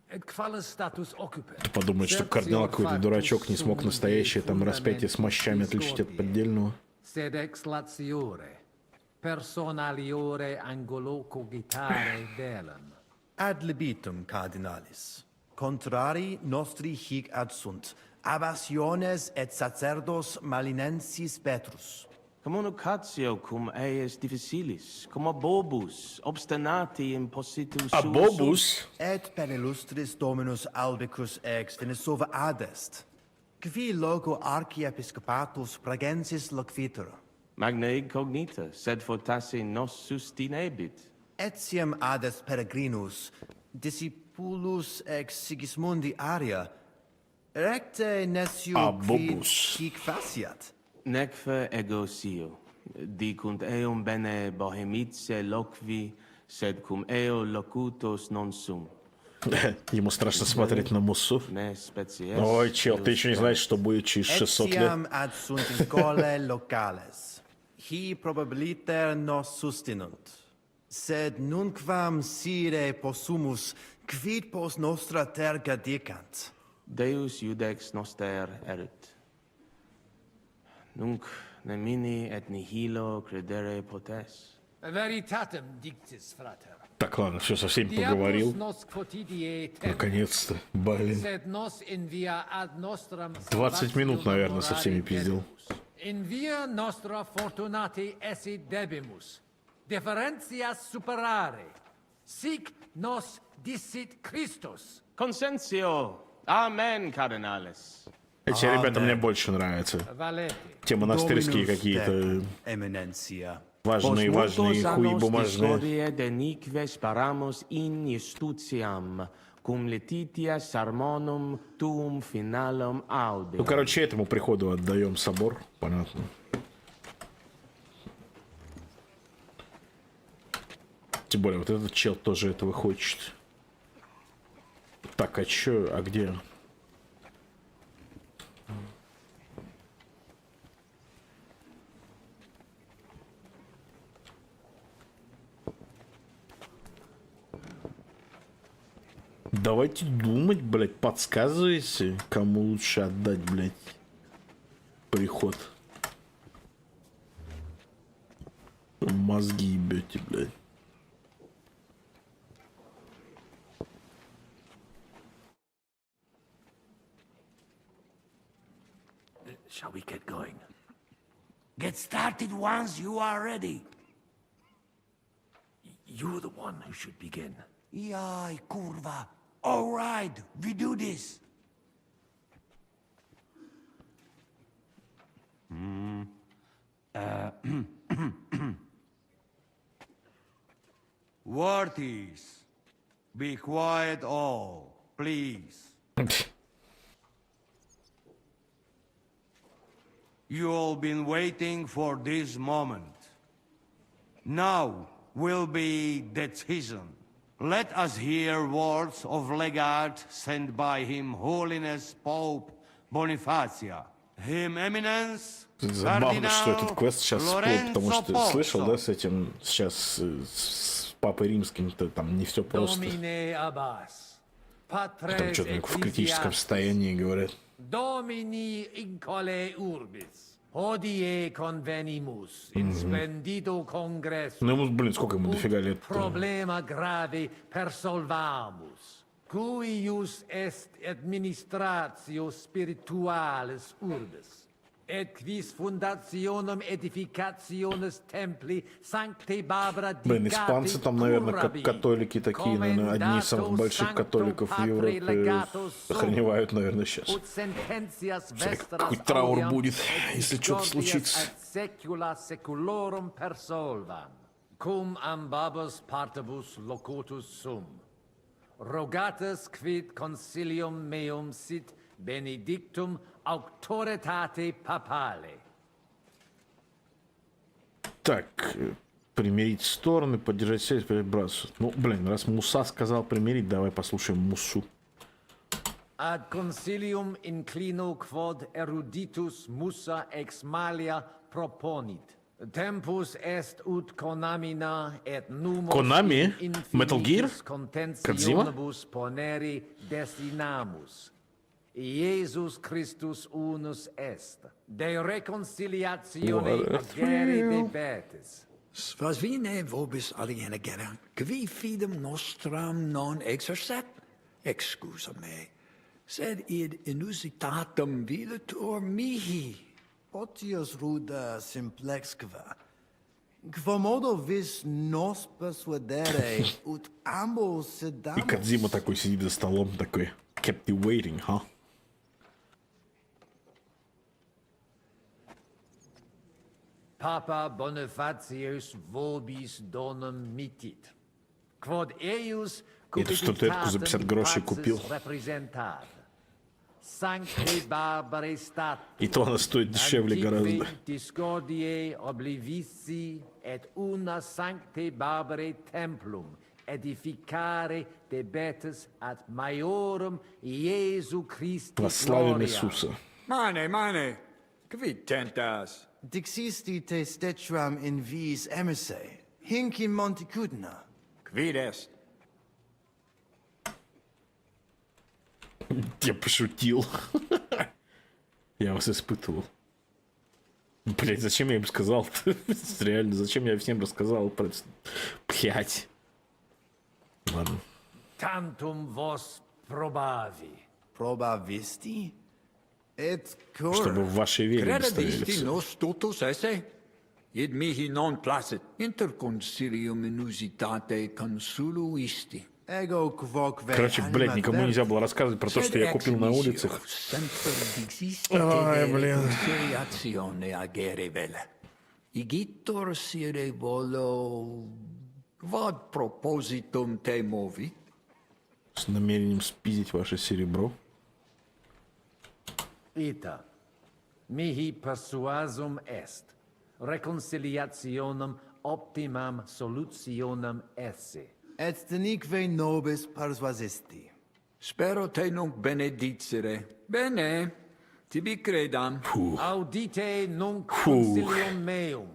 Et qualis status occupet. Ты подумаешь, что кардинал какой-то дурачок не смог настоящее там распятие с мощами отличить от поддельного. Sed ex latiore, personaliore angulo cogitare velem. Ad libitum cardinalis. Contrari nostri hic ad sunt. Abassiones et sacerdos malinensis Petrus. Communicatio cum eius difficilis, cum abobus, obstinati impositus A bobus? Et per illustris Dominus albicus ex Venesova adest. Qui loco archiepiscopatus pragensis loquitur. Magna incognita, sed fortasse nos sustinebit. Etiam adest peregrinus, discipulus ex Sigismundi aria, recte nesciu quid hic faciat. Necfe ego sio, dicunt eum bene bohemice loqui, sed cum eo locutos non sum. Ему страшно смотреть на Муссу. Ой, чел, ты еще не знаешь, что будет через 600 лет. Etiam ad sunt in cole locales. Hi probabiliter nos sustinunt. Sed nunquam sire possumus, quid post nostra terga dicant. Deus iudex noster erit. Nunc nemini et nihilo credere potes. Veritatem dictis, frater. Так, ладно, все, со всеми поговорил. Наконец-то, блин. 20 минут, наверное, со всеми пиздил. In via nostra fortunati esse debimus, differentias superare, sic nos dicit Christus. Consensio. Amen, cardinales. Эти ребята мне больше нравятся. Те монастырские какие-то важные хуи бумажные. Ну, короче, этому приходу отдаем собор, понятно. Тем более, вот этот чел тоже этого хочет. Так, а чё, а где? Давайте думать, блядь, подсказывайте, кому лучше отдать, блядь, приход. Мозги ебете, блядь. Shall we get going? Get started once you are ready. You're the one who should begin. Yai, kurva. All right, we do this. Worthies, be quiet all, please. You all been waiting for this moment. Now will be decision. Let us hear words of legate sent by Him Holiness Pope Bonifacia. Him Eminence, Забавно, что этот квест сейчас всплыл, потому что слышал, да, с этим сейчас с Папой Римским-то там не все просто. Там что-то в критическом состоянии говорят. Domini incole urbis. Hodie convenimus in splendido congresso. Ну ему, блин, сколько ему дофига лет? Problema grave persolvamus. Cuius est administratio spiritualis urbis. Et quis fundationem edificationes templi sancte Barbara Блин, испанцы там, наверное, как католики такие, наверное, одни из самых больших католиков в Европе. Охреневают, наверное, сейчас. Какой траур будет, если что-то случится. Cum ambabus partibus locutus sum. Rogatus quid consilium meum sit benedictum auctoritate papale. Так, примирить стороны, поддержать связь, братство. Ну, блин, раз Муса сказал примирить, давай послушаем Мусу. Ad consilium inclino quod eruditus Musa ex malia proponit. Tempus est ut Konamina et numos Konami? Metal Gear? contentionnibus poneri destinamus. Iesus Christus unus est. De reconciliatione agere debetis. Svasvine vobis aliena gera, qui fidem nostram non exercet. Excusa me, sed id inusitatem videtur mihi. Potius ruda simplexqua. Quomodo vis nos persuadere ut ambos И sedamus. Кодзима такой сидит за столом, такой, kept you waiting, huh? Papa Bonifatius vobis donum mitit. Quod eius Эту статуэтку за 50 грошей купил. И то она стоит дешевле гораздо. Discordiae oblivici et una sancte Barbarae templum edificare debetus ad maiorum Iesu Christi Прославим gloria. Иисуса. Mane, qui tentas? Dixisti te stetram in vis emisse, hinc in Monticudna. Quid est? Я пошутил. Я вас испытывал. Блять, зачем я им сказал? Реально, зачем я всем рассказал? Блять. Ладно. Tantum vos probavi. Probavisti? Et cur. Чтобы в вашей вере не ставили Credivisti все. nos tutus esse? Id mihi non placet. Inter concilium inusitate consuluisti. Ego quoque Короче, блядь, никому нельзя было рассказывать про то, что я купил на улицах. Ай, блин. Igitur sire volo vad propositum te movi? С намерением спиздить ваше серебро. Ita, mihi persuasum est, reconciliationem optimam solutionem esse. Et tenique nobis persuasisti. Spero te nunc benedicere. Bene, tibi credam. Audite nunc concilium meum,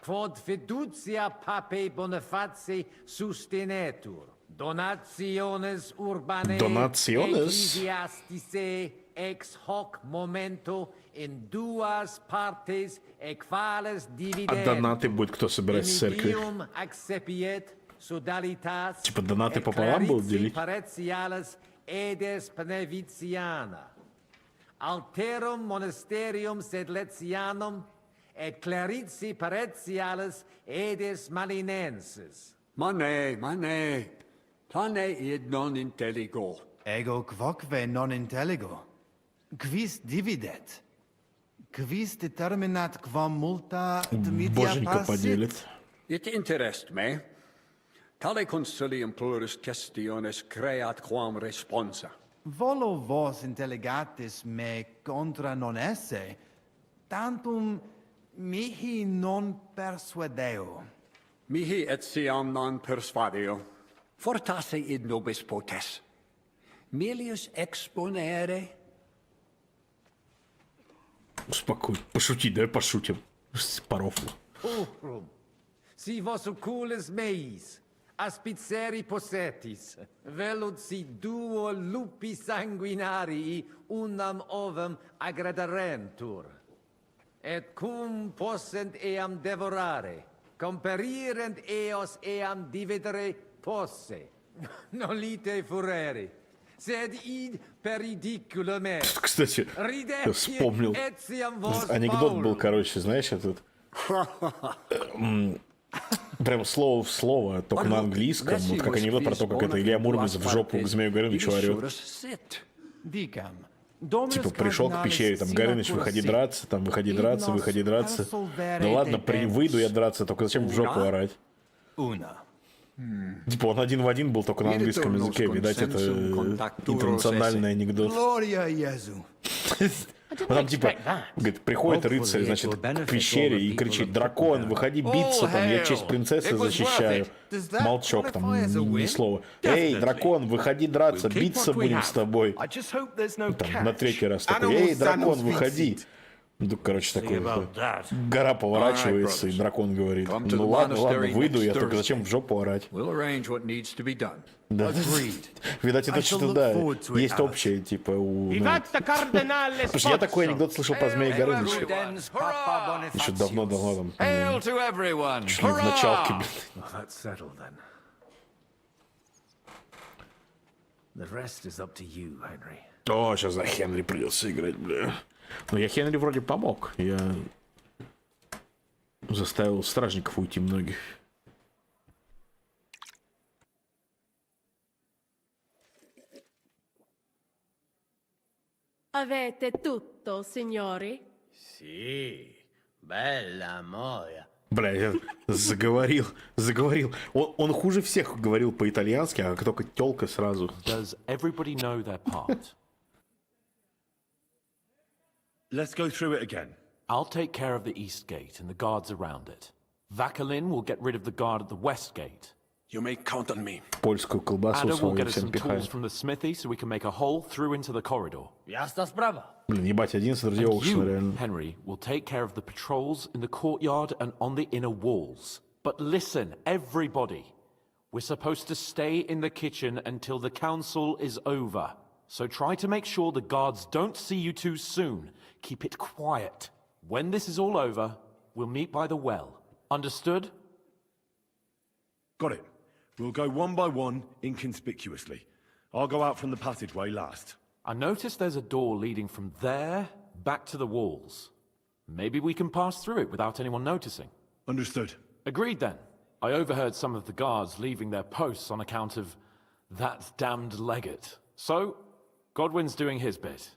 quod fiducia pape Boniface sustenetur, donationes urbanae ecclesiasticae ex hoc momento in duas partes equales А dividentur. донаты будет кто собирать с церкви? Dimidium accepiet sodalitas Типа донаты пополам будут делить? paretiales edes beneviciana. Alterum monasterium sed letianum et clerici paretiales edes malinenses. Mane, tane id non intelligo. Ego quoque non intelligo. Quis dividet? Quis determinat quam multa dimitia Боженька passit? поделит. It interest me. Tale consilium plurus questiones creat quam responsa. Volo vos intelligatis me contra non esse, tantum mihi non persuadeo. Mihi etiam non persuadio. Fortasse id nobis potes. Melius exponere. Успокой. Пошути, давай пошутим. Парофлу. Urum, si vos oculis meis, aspiceri possetis, velut si duo lupi sanguinarii unam ovem aggradarentur, et cum possent eam devorare, comperirent eos eam dividere posse, nolite furere, Кстати, я вспомнил. Анекдот был, короче, знаешь, этот... Прям слово в слово, только на английском. Вот как анекдот про то, как это Илья Муромец в жопу к Змею Горынычу орёт. Типа пришел к пещере, там, Горыныч, выходи драться, там, выходи драться, выходи драться. Да ладно, выйду я драться, только зачем в жопу орать? Типа он один в один был только на английском языке, видать, это интернациональный анекдот. Ну, там типа, говорит, приходит рыцарь, значит, к пещере и кричит: дракон, выходи биться, там, я честь принцессы защищаю. Молчок, там, ни слова. Эй, дракон, выходи драться, биться будем с тобой. Там, на третий раз такой: эй, дракон, выходи. Ну, короче, такой, гора поворачивается, и дракон говорит: ну ладно, выйду я, только зачем в жопу орать? Да. Видать, это что-то, да, есть общее, типа, у... Потому что я такой анекдот слышал про Змея Горыныча. Еще давно-давно, там, чуть ли в началке. О, сейчас за Хенри придется играть, бля. Но я Хенри вроде помог. Я заставил стражников уйти многих. Avete tutto, signori? Sì, bella moia. Бля, я заговорил. Он хуже всех говорил по-итальянски, а только тёлка сразу. Does everybody know their part? Let's go through it again. I'll take care of the east gate and the guards around it. Vakalin will get rid of the guard at the west gate. You may count on me. Польскую колбасу Ada will свою get us всем some пихает. tools from the smithy so we can make a hole through into the corridor. Ясно справа. Блин, ебать, 11 друзей And Оушена, you, реально. Henry, will take care of the patrols in the courtyard and on the inner walls. But listen, everybody. We're supposed to stay in the kitchen until the council is over. So try to make sure the guards don't see you too soon. Keep it quiet. When this is all over, we'll meet by the well. Understood? Got it. We'll go one by one, inconspicuously. I'll go out from the passageway last. I noticed there's a door leading from there back to the walls. Maybe we can pass through it without anyone noticing. Understood. Agreed then. I overheard some of the guards leaving their posts on account of that damned legate. So, Godwin's doing his bit.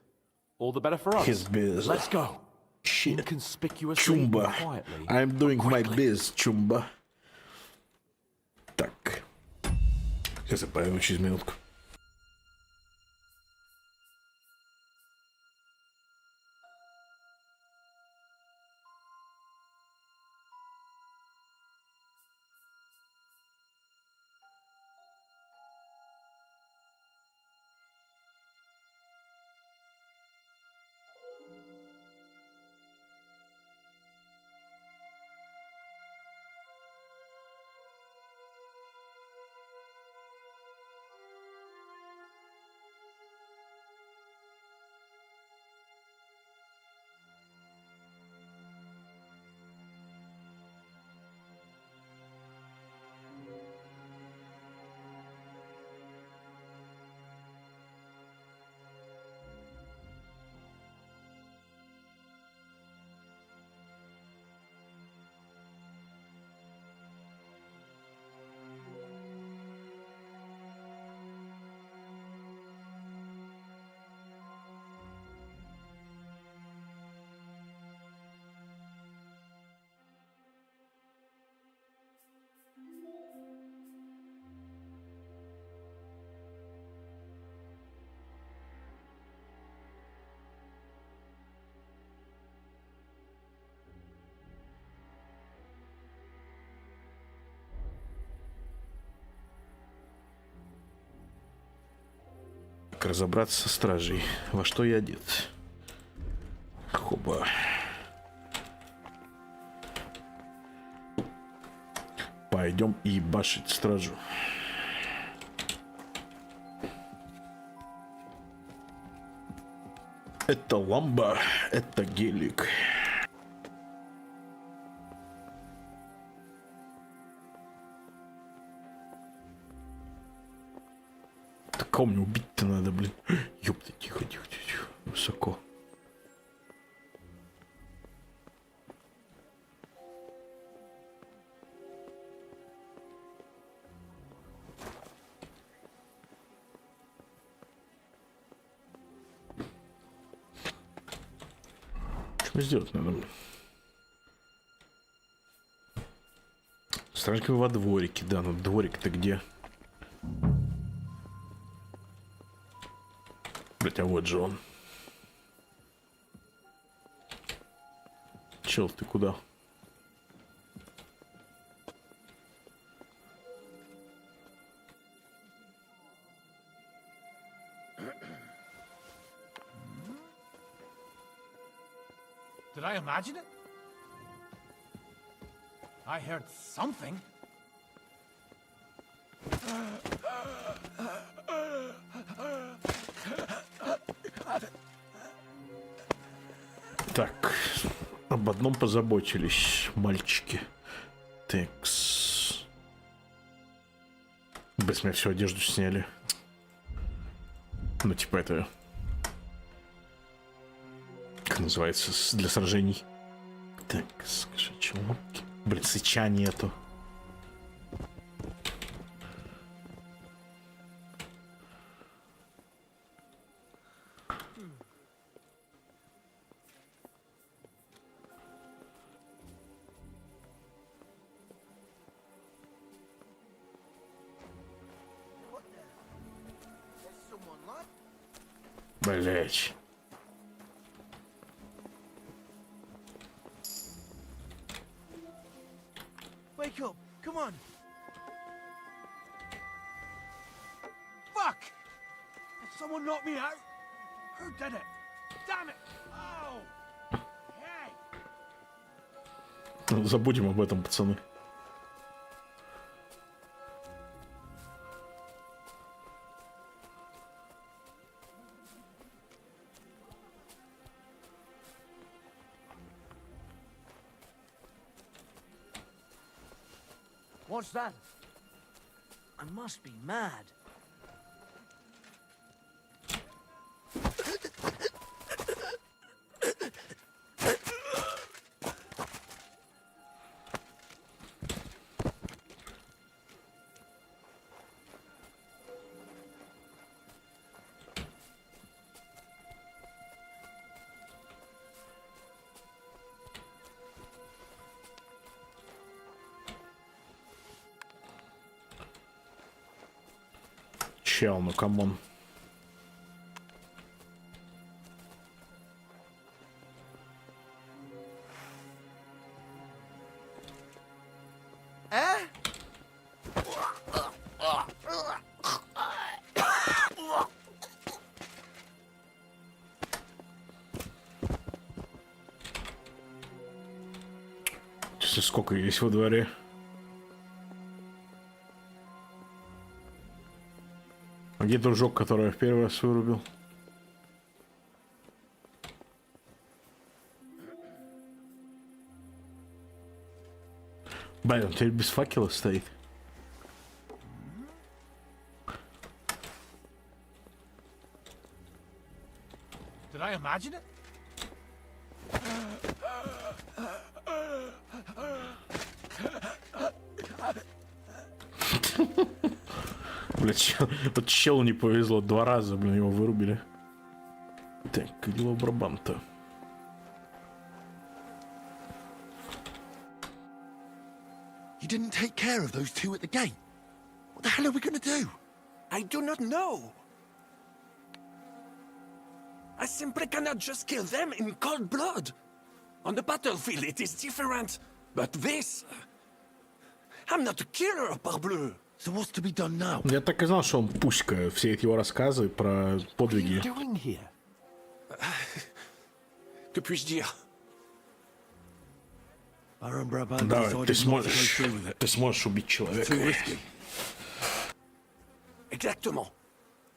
All the better for us. His biz. Let's go. Shit. Inconspicuously Chumba. and quietly. I'm doing my biz, Chumba. Так. Сейчас я появлюсь через минутку. Разобраться со стражей. Во что я одет? Хоба. Пойдем и ебашить стражу. Это ламба, это гелик. Кого мне убить-то надо, блин? Ёпта, тихо, тихо, тихо. Высоко. Что сделать надо? Стражники во дворике, да, но дворик-то где? Блять, а вот же он. Чел, ты куда? Did I imagine it? I heard something. Так, об одном позаботились мальчики. Текс. Без меня всю одежду сняли. Ну, типа это... Как называется? Для сражений. Так, скажи, чего? Блин, сыча нету. Блять. Wake up! Come on! Fuck! Did someone knock me out? Who did it? Damn it! Oh! Hey! Забудем об этом, пацаны. What's that? I must be mad. Чел, ну камон. Сколько есть во дворе? А где дружок, который я в первый раз вырубил? Блин, он теперь без факела стоит. Did I imagine it? Блять, вот челу не повезло, 2 раза, блин, его вырубили. Так, как дела у Брабанта? You didn't take care of those two at the gate. What the hell are we going to do? I do not know. I simply cannot just kill them in cold blood. On the battlefield it is different, but this... I'm not a killer, parbleu. So what's to be done now? Я так и знал, что он пуська. Все эти его рассказы про подвиги. What are you doing here? Que puis-je dire? Baron Brabant Давай, ты сможешь убить человека. Exactement.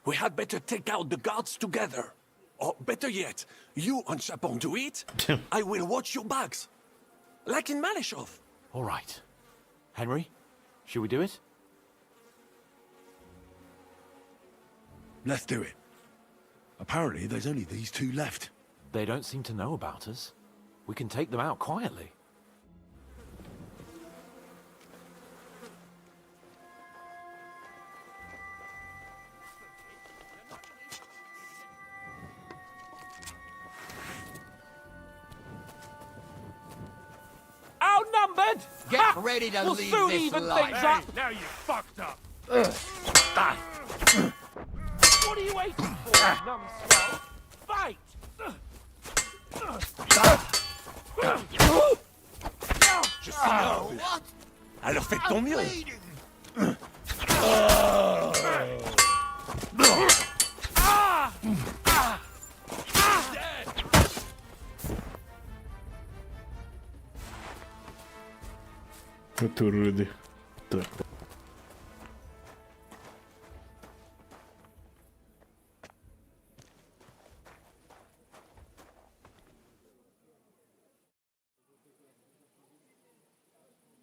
We had better take out the guards together. Or better yet, you and Chapon do it. I will watch your backs. Like in Malishov. All right. Henry, should we do it? Let's do it. Apparently, there's only these two left. They don't seem to know about us. We can take them out quietly. Outnumbered! Get ready to we'll leave soon this even life. things up! Now you fucked up. What are you waiting for, numbskull? Fight! Je suis noble. Alors fais de ton mieux. Это уроды. Так.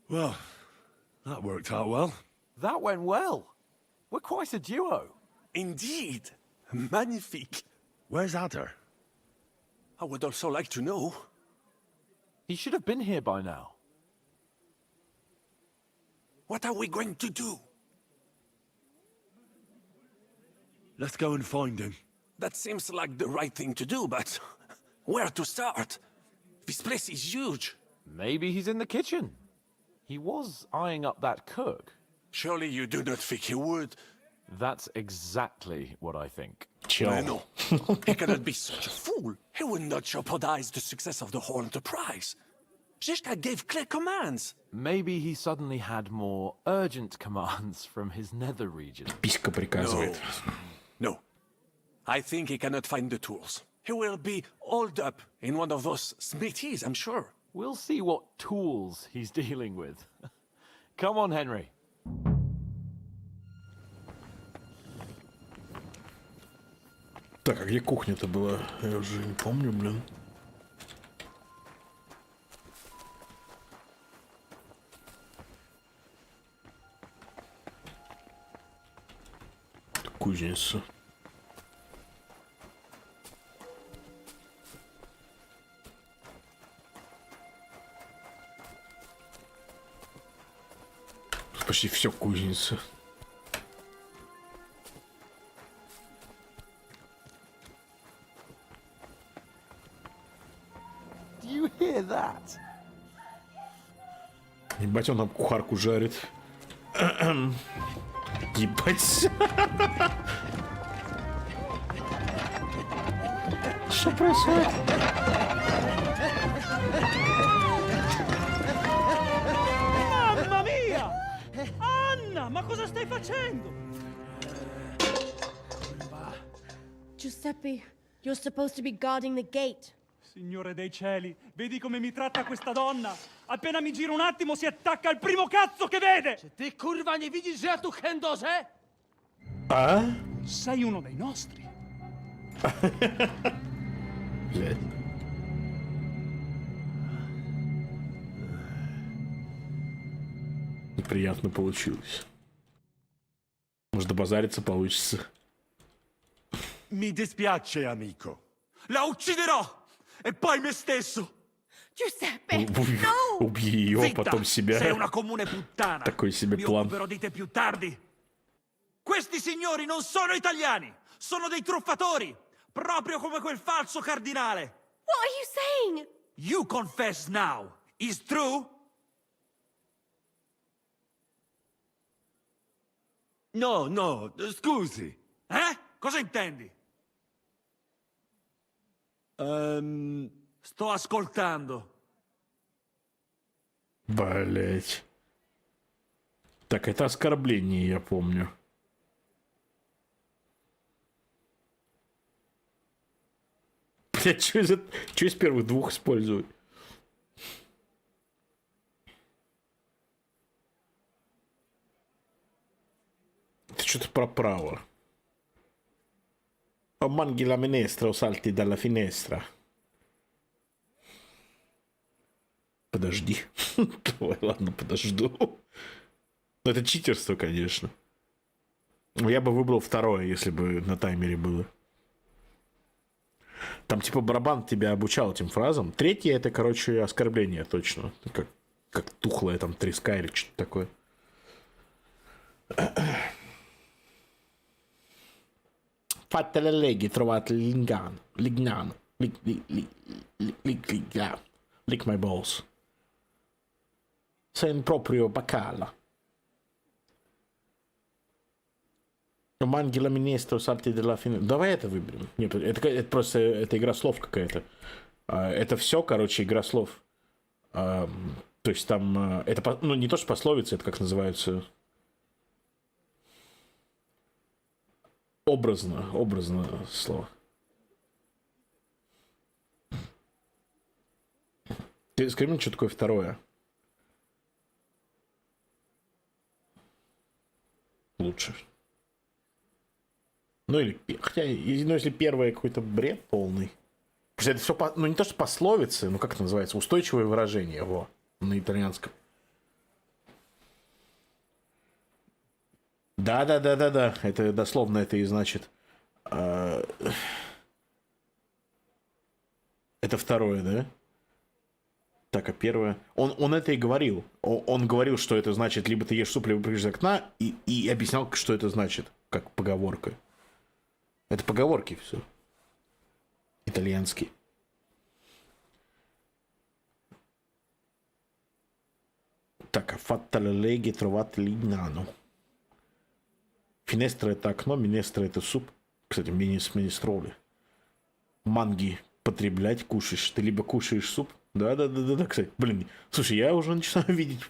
Well, that worked out well. That went well. We're quite a duo. Indeed. Magnifique. Where's Adder? I would also like to know. He should have been here by now. What are we going to do? Let's go and find him. That seems like the right thing to do, but where to start? This place is huge. Maybe he's in the kitchen. He was eyeing up that cook. Surely you do not think he would? That's exactly what I think. No, no. He cannot be such a fool. He would not jeopardize the success of the whole enterprise. Zizka gave clear commands. Maybe he suddenly had more urgent commands from his nether region. Писька приказывает. No. I think he cannot find the tools. He will be holed up in one of those smithies, I'm sure. We'll see what tools he's dealing with. Come on, Henry. Так, а где кухня-то была? Я уже не помню, блин. Кузница. Почти все кузница. Do you hear that? Ебать, он нам кухарку жарит. Ебать. Что происходит? Mamma mia! Anna, ma cosa stai facendo? Giuseppe, you're supposed to be guarding the gate. Signore dei cieli, vedi come mi tratta questa donna? Appena mi giro un attimo si attacca al primo cazzo che vede! Ty kurwa nie widzisz, że ja tu chędożę? А? Sei uno dei nostri. Неприятно получилось. Может, добазариться получится. Mi dispiace, amico. La ucciderò! E poi me stesso! Giuseppe, Убей ее, Zitta! потом себя. Sei una comune puttana! Такой себе Mi план. occuperò di te più tardi! Questi signori non sono italiani! Sono dei truffatori! Proprio come quel falso cardinale! what are you saying? You confess now! Is true? No, no, scusi. Eh? Cosa intendi? Sto ascoltando. Блять. Так, это оскорбление, я помню. Блять, что из первых двух использовать? Это что-то про право. O mangi la minestra o salti dalla finestra. Подожди. Давай, ладно, подожду. Но это читерство, конечно. Я бы выбрал второе, если бы на таймере было. Там типа барабан тебя обучал этим фразам. Третье это, короче, оскорбление точно. Как тухлая там треска или что-то такое. Fate le leggi, trovate lignano. Lick my balls. Sei proprio bacala. Мангела Министро Сарти де ла Фин. Давай это выберем. Нет, это просто это игра слов какая-то. Это все, короче, игра слов. То есть там это, ну, не то, что пословицы, это как называются. Образно слово. Ты скажи мне, что такое второе? Лучше. Ну или, хотя, ну, если первое какой-то бред полный. Потому что это все, ну не то, что пословицы, ну как это называется, устойчивое выражение, во, на итальянском. Да, это дословно это и значит. Это второе, да? Так, а первое... Он это и говорил. Он говорил, что это значит, либо ты ешь суп, либо прыгаешь из окна, и объяснял, что это значит, как поговорка. Это поговорки все. Итальянские. Так, а fatta le leghe trovate l'ignano. Финестра это окно, минестра это суп. Кстати, министроли. Манги потреблять, кушаешь. Ты либо кушаешь суп. Да, кстати. Блин, слушай, я уже начинаю видеть,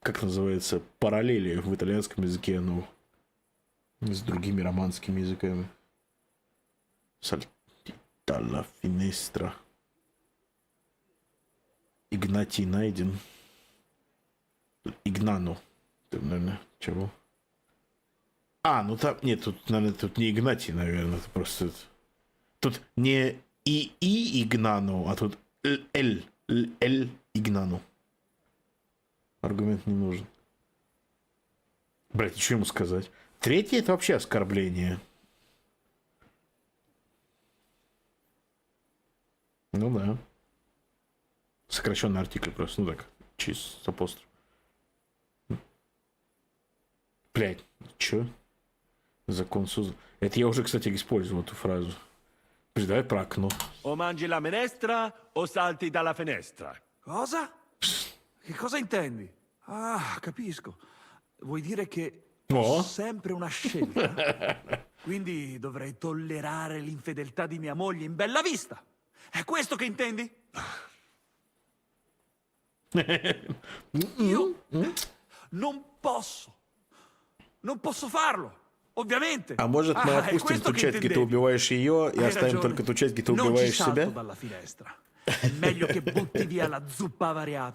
как называется, параллели в итальянском языке, ну, с другими романскими языками. Сальтита ла финестра. Игнатий найден. Игнану. Наверное, чего? Ну там, нет, тут, наверное, тут не Игнатий, наверное, это просто... Тут не Игнану, а тут Л Игнану. Аргумент не нужен. Блять, что ему сказать? Третье это вообще оскорбление. Ну да. Сокращенный артикль просто, ну так, через апостроф. Блять, чё? Закон Суза. Это я уже, кстати, использовал эту фразу. Давай про окно. O mangi la minestra o salti dalla finestra. Cosa? Che cosa intendi? Ah, capisco. Vuoi dire che ho sempre una scelta? Quindi dovrei tollerare l'infedeltà di mia moglie in bella vista. È questo che intendi? Io non posso farlo. Ovviamente. А может, мы опустим ту часть, где ты убиваешь ее, и оставим только ту часть, где ты убиваешь себя?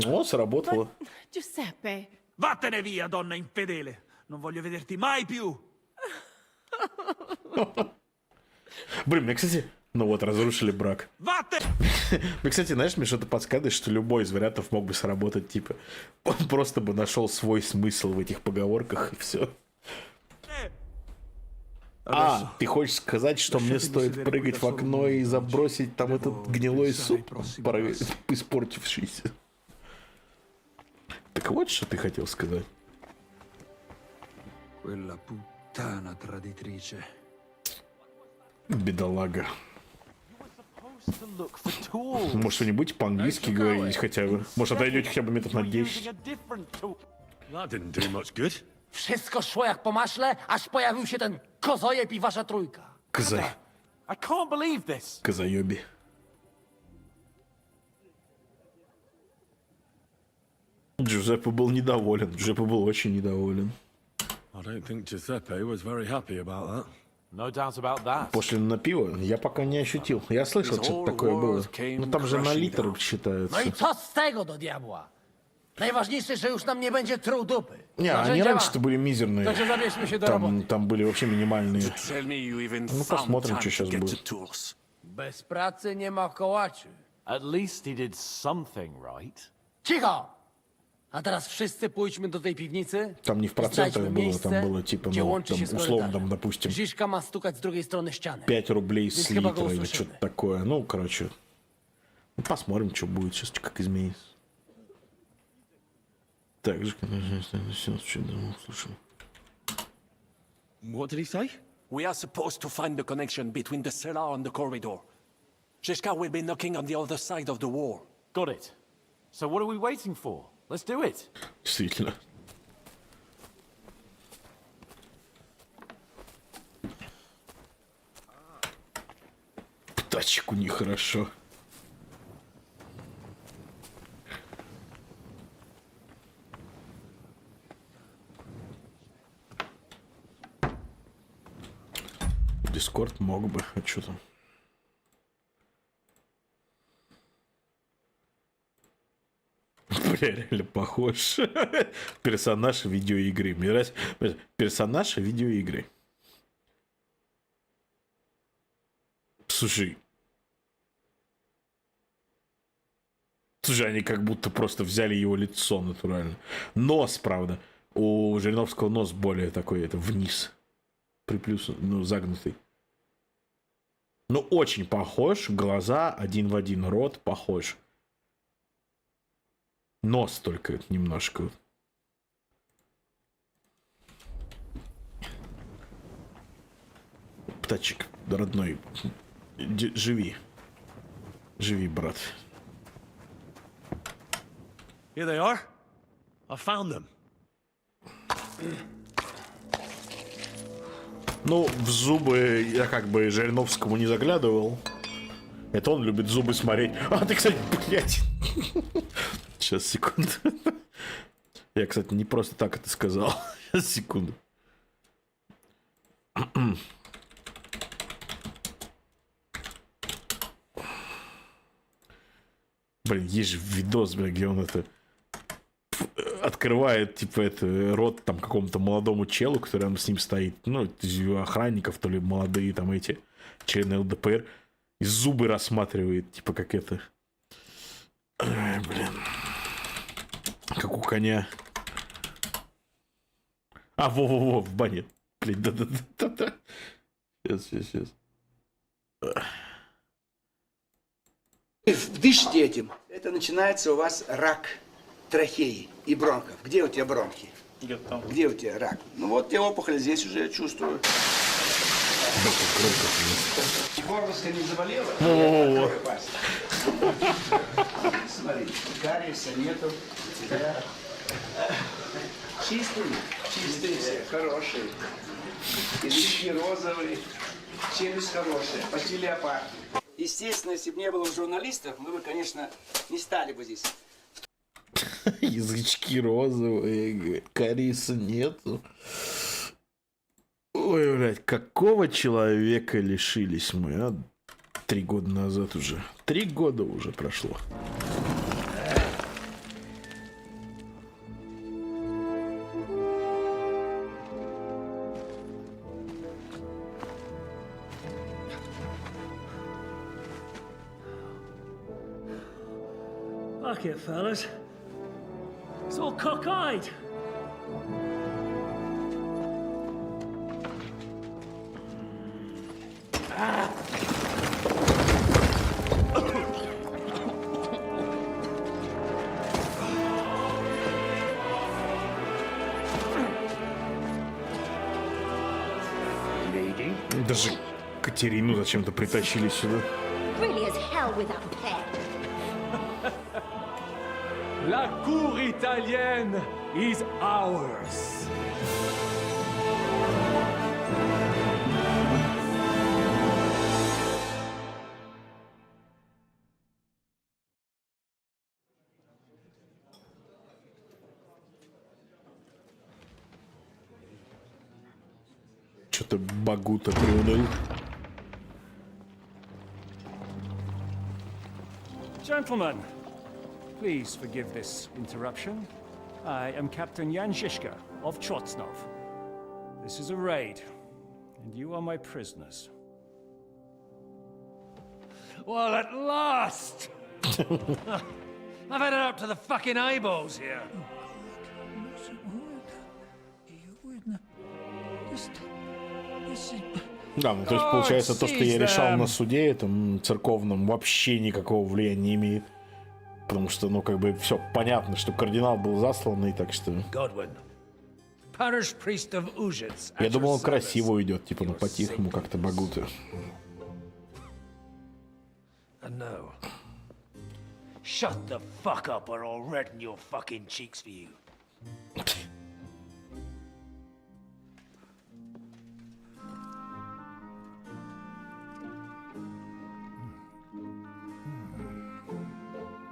О, сработало. Giuseppe. Vattene via, donna infedele. Non voglio vederti mai più. Блин, мне, кстати, ну вот, разрушили брак. Мне, кстати, знаешь, мне что-то подсказывает, что любой из вариантов мог бы сработать, типа, он просто бы нашел свой смысл в этих поговорках, и все. Ты хочешь сказать, что мне стоит прыгать в окно и забросить там этот гнилой суп, испортившийся? Так вот, что ты хотел сказать. Бедолага. Может, что-нибудь по-английски говорить хотя бы? Может, отойдете хотя бы метров на 10? Wszystko szło jak po maśle, aż pojawił się ten kozojeb i wasza trójka. I can't believe this. Козаёби. Джузеппе был недоволен. Джузеппе был очень недоволен. I don't think Giuseppe was very happy about that. No doubt about that. Пошлину на пиво я пока не ощутил. Я слышал, что-то такое было. Ну там же на литр считается. No i co z tego do diabła? Najważniejsze, że już nam nie będzie truł dupy. Не, они раньше-то были мизерные. Także zabierzmy się do roboty. Там были вообще минимальные. Ну, посмотрим, что сейчас будет. Bez pracy nie ma kołaczy. At least he did something right. Cicho! A teraz wszyscy pójdźmy do tej piwnicy. Там не в процентах было, там было типа, gdzie ну, łączy się там, z условно, korytarzem. там, допустим, Ziszka ma stukać z drugiej strony ściany. 5 рублей с Więc chyba go литра или usłyszymy. что-то такое. Ну, короче, ну, посмотрим, что будет сейчас, как изменится. Так же, конечно, слушаем. What did he say? We are supposed to find the connection between the cellar and the corridor. Zizka will be knocking on the other side of the wall. Got it. So what are we waiting for? Let's do it. Действительно. Птачек у них хорошо. Дискорд мог бы, а что там? Бля, реально похож. Персонаж видеоигры. Мне нравится. Персонаж видеоигры. Слушай. Слушай, они как будто просто взяли его лицо натурально. Нос, правда. У Жириновского нос более такой, это вниз. Приплюс, ну, загнутый. Ну, очень похож. Глаза один в один. Рот похож. Нос только немножко. Птачек, родной. Живи. Живи, брат. Here they are. I found them. Ну, в зубы я как бы Жириновскому не заглядывал. Это он любит зубы смотреть. А, ты, кстати, блядь. Сейчас, секунду. Я, кстати, не просто так это сказал. Сейчас, секунду. Блин, есть же видос, блин, где он это открывает, типа, это рот там какому-то молодому челу, который рядом с ним стоит. Ну, охранников, то ли молодые там эти члены ЛДПР. И зубы рассматривает, типа, как это. Ай, блин. Как у коня. А, во-во-во, в бане. Блин, да-да-да-да. Сейчас. Дышите этим. Это начинается у вас рак трахеи и бронхов. Где у тебя бронхи? Где у тебя рак? Ну вот я опухоль здесь уже чувствую. Горлышко не заболело? О-о-о. Смотри, кариеса нету. Чистые все, хорошие. Языки розовые, челюсть хорошая, почти леопард. Естественно, если бы не было журналистов, мы бы, конечно, не стали бы здесь. Язычки розовые, кариеса нету. Ой, блядь, какого человека лишились мы, а? 3 года назад уже. 3 года уже прошло. Fuck it, fellas. It's all cockeyed. Даже Катерину зачем-то притащили сюда. Really as hell without pay. La cour italienne is ours. Что-то Багута приуныл. Gentlemen, please forgive this interruption. I am Captain Jan Žižka of Chotsnov. This is a raid, and you are my prisoners. Well, at last! I've had it up to the fucking eyeballs here. Да, ну то есть получается то, что я решал на суде этом церковном, вообще никакого влияния не имеет. Потому что, ну, как бы все понятно, что кардинал был засланный, так что... Я думал, он красиво уйдет, типа, ну, по-тихому как-то Багута. Shut the fuck up or I'll redden your fucking cheeks for you.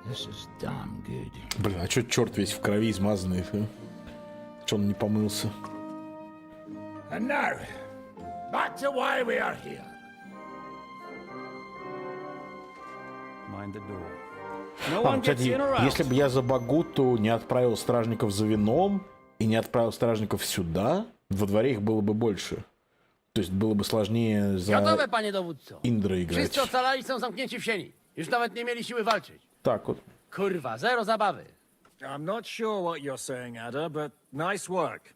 This is damn good. Блин, а чё черт весь в крови измазанный? А? Чё он не помылся? And now, back to why we are here. Mind the door. Кстати, если бы я за Багуту не отправил стражников за вином и не отправил стражников сюда, во дворе их было бы больше. То есть было бы сложнее за Индра играть. Wszyscy ocalali są zamknięci w sieni. Już nawet nie mieli siły walczyć. Так вот. Kurwa, zero zabawy. I'm not sure what you're saying, Ada, but nice work.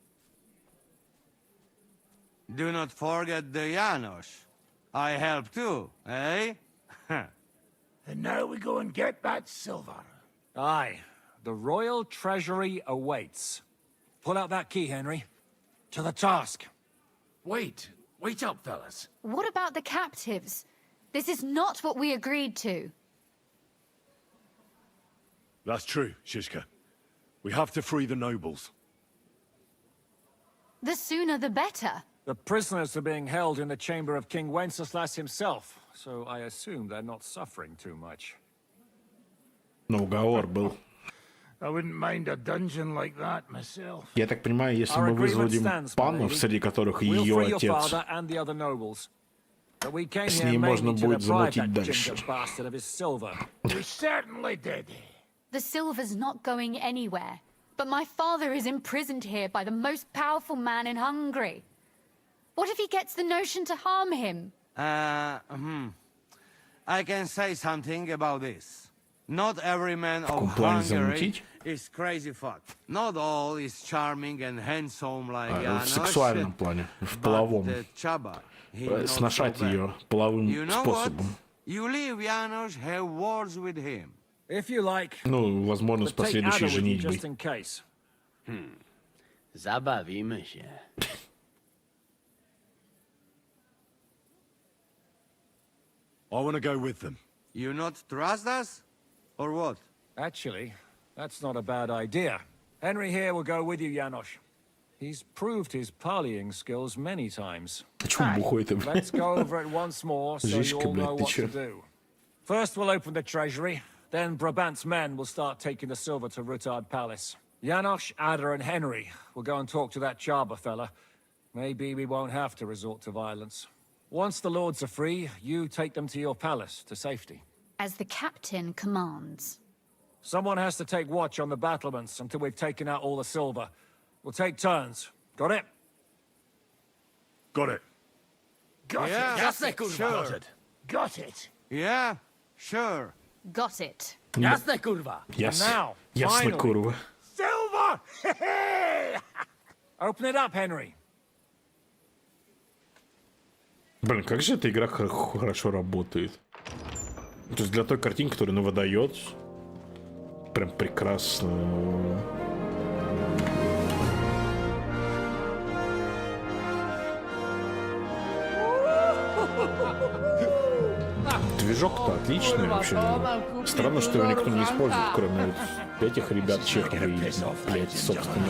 Do not forget the Janos. I help too, eh? And now we go and get that silver. Aye, the royal treasury awaits. Pull out that key, Henry. To the task. Wait up, fellas. What about the captives? This is not what we agreed to. That's true, Shishka. We have to free the nobles. The sooner the better. The prisoners are being held in the chamber of King Wenceslas himself, so I assume they're not suffering too much. Но уговор был. I wouldn't mind a dungeon like that myself. Я так понимаю, если мы выводим панов, среди которых ее отец, с ней можно будет замутить дальше. We certainly did. The silver's not going anywhere. But my father is imprisoned here by the most powerful man in Hungary. What if he gets the notion to harm him? I can say something about this. Not every man of Hungary is crazy fuck. Not all is charming and handsome like В сексуальном плане, в половом. Сношать ее половым способом. You leave Janos have words with him. If you like, ну, возможно, с последующей женитьбой. Zabawimy się. I want to go with them. You not trust us? Or what? Actually, that's not a bad idea. Henry here will go with you, Janos. He's proved his parleying skills many times. Let's go over it once more so you all know what to do. First we'll open the treasury. Then Brabant's men will start taking the silver to Rutard Palace. Janos, Ada, and Henry will go and talk to that Chaba fella. Maybe we won't have to resort to violence. Once the lords are free, you take them to your palace, to safety. As the captain commands. Someone has to take watch on the battlements until we've taken out all the silver. We'll take turns. Got it? Got it. Got Yeah, it. jasne, kurwa. Sure. Got it. Yeah, sure. Got it. Jasne, kurwa. Now, Ясно, finally. kurwa. Silver! Open it up, Henry. Блин, как же эта игра хорошо работает. То есть для той картинки, которую она выдает, прям прекрасно. Движок-то отличный вообще. Странно, что его никто не использует, кроме вот этих ребят чехов и, блядь, собственно,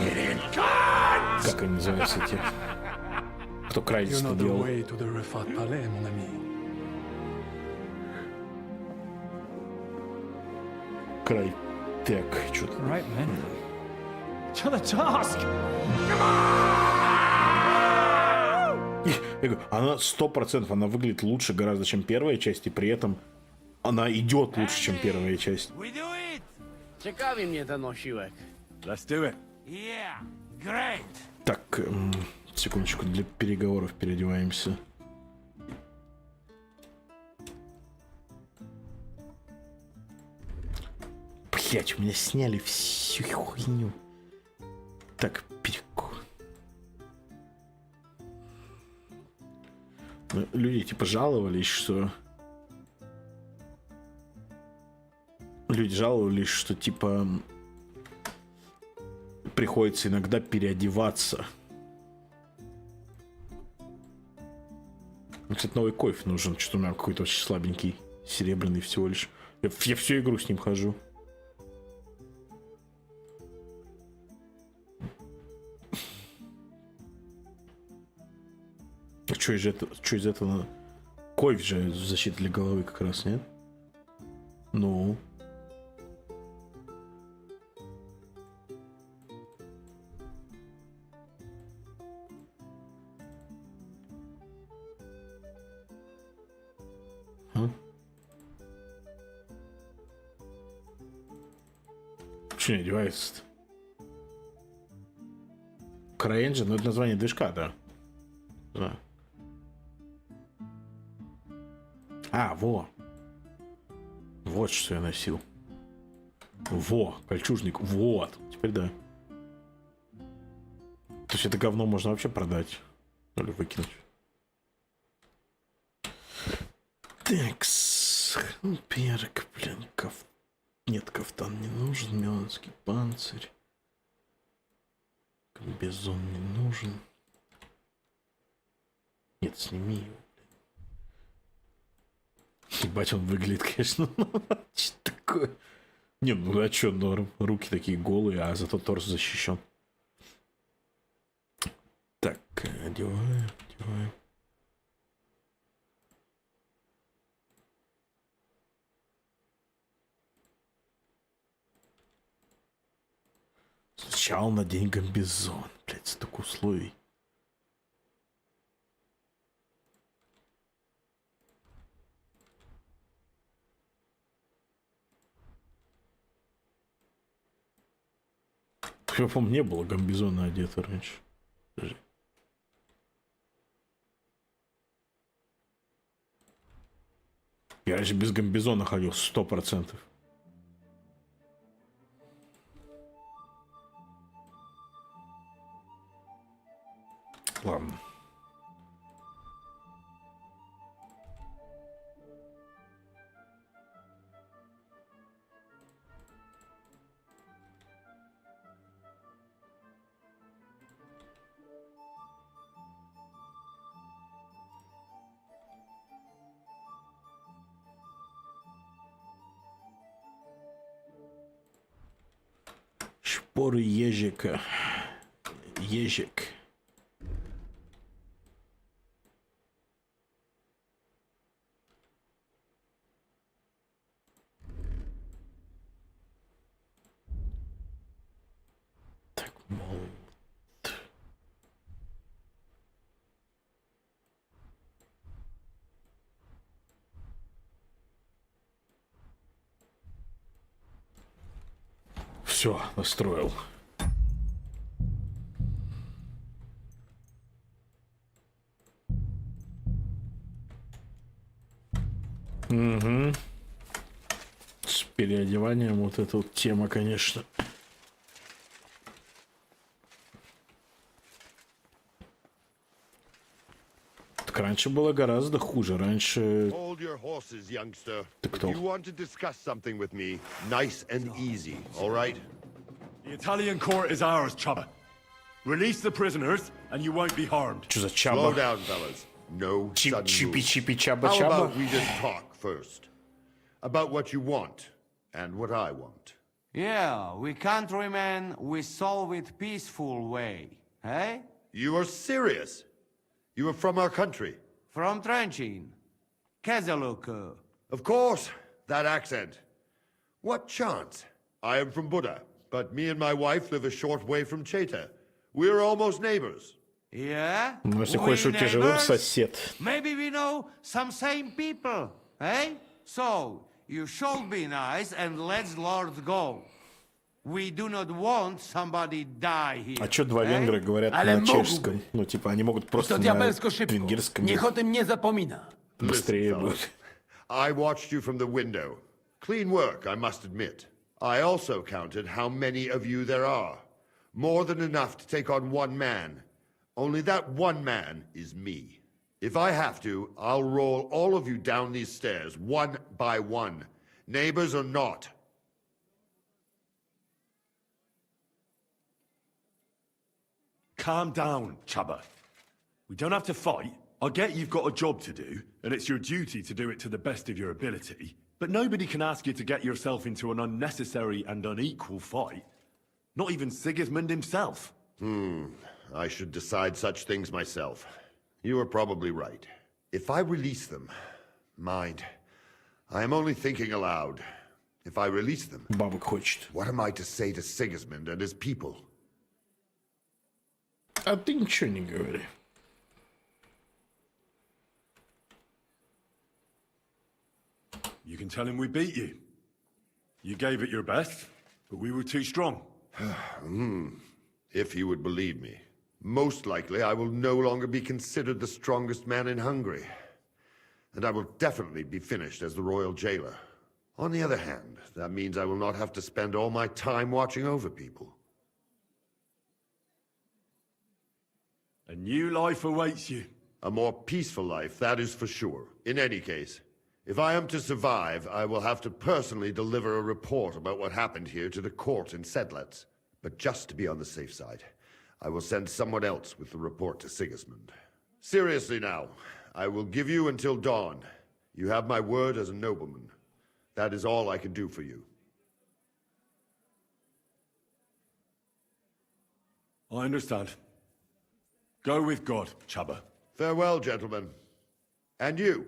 как они называются эти, кто крайство делал. Крайтек, что-то. Right, man. To the task! Я говорю, она 100%, она выглядит лучше гораздо, чем первая часть, и при этом она идет лучше, чем первая часть. Ciekawi mnie ten osiłek. Let's do it. Yeah, great. Так, секундочку, для переговоров переодеваемся. Блять, у меня сняли всю хуйню. Так, перекур. Люди типа жаловались, что... Люди жаловались, что типа... Приходится иногда переодеваться. Мне, кстати, новый кофе нужен. Что-то у меня какой-то очень слабенький. Серебряный всего лишь. Я всю игру с ним хожу. А что из этого надо? Кофе же защита для головы как раз, нет? Ну. Почему не одевается-то? CryEngine, ну это название движка, да. Да. А, во. Вот что я носил. Во, кольчужник. Вот. Теперь да. То есть это говно можно вообще продать. Или выкинуть. Такс. Перк, блин, Нет, кафтан не нужен. Миланский панцирь. Комбезон не нужен. Нет, сними его. Ебать, он выглядит, конечно. Что такое? Не, ну а чё, норм. Руки такие голые, а зато торс защищен. Так, одеваем. Сначала надень комбезон. Блять, столько условий. Я помню, не было комбезона одета раньше. Подожди. Я раньше без комбезона ходил 100%. Ладно. Шпоры ежика. Ежик. Так, молот. Все, настроил. Угу. С переодеванием вот эта вот тема, конечно. Так раньше было гораздо хуже. Раньше... Hold your horses, youngster. Ты кто? If you want to discuss something with me, nice and easy, all right? The Italian court is ours, Chaba. Release the prisoners, and you won't be harmed. Что за Slow чаба? down, fellas. No sudden moves. Чипи, How чаба-чаба? about we just talk first? About what you want, and what I want. Yeah, we countrymen, we solve it peaceful way, eh? You are serious? You are from our country? From Trenchin. Kezaluk. Of course, that accent. What chance? I am from Buddha, but me and my wife live a short way from Cheta. We're almost neighbors. Yeah? Ну, если хочешь, у тебя живой сосед. Maybe we know some same people, eh? So, you should be nice and let Lord go. We do not want somebody die here. А чё два венгра говорят на чешском? Ну, типа, они могут просто на венгерском. Niech o tym nie zapomina. Быстрее будет. I watched you from the window. Clean work, I must admit. I also counted how many of you there are. More than enough to take on one man. Only that one man is me. If I have to, I'll roll all of you down these stairs, one by one. Neighbors or not. Calm down, Chubba. We don't have to fight. I get you've got a job to do, and it's your duty to do it to the best of your ability. But nobody can ask you to get yourself into an unnecessary and unequal fight. Not even Sigismund himself. I should decide such things myself. You are probably right. If I release them, mind, I am only thinking aloud. If I release them, what am I to say to Sigismund and his people? А ты ничего не говори. You can tell him we beat you. You gave it your best, but we were too strong. If he would believe me. Most likely I will no longer be considered the strongest man in Hungary. And I will definitely be finished as the royal jailer. On the other hand, that means I will not have to spend all my time watching over people. A new life awaits you. A more peaceful life, that is for sure. In any case, if I am to survive, I will have to personally deliver a report about what happened here to the court in Sedlec. But just to be on the safe side, I will send someone else with the report to Sigismund. Seriously now, I will give you until dawn. You have my word as a nobleman. That is all I can do for you. I understand. Go with God, Chubba. Farewell, gentlemen. And you,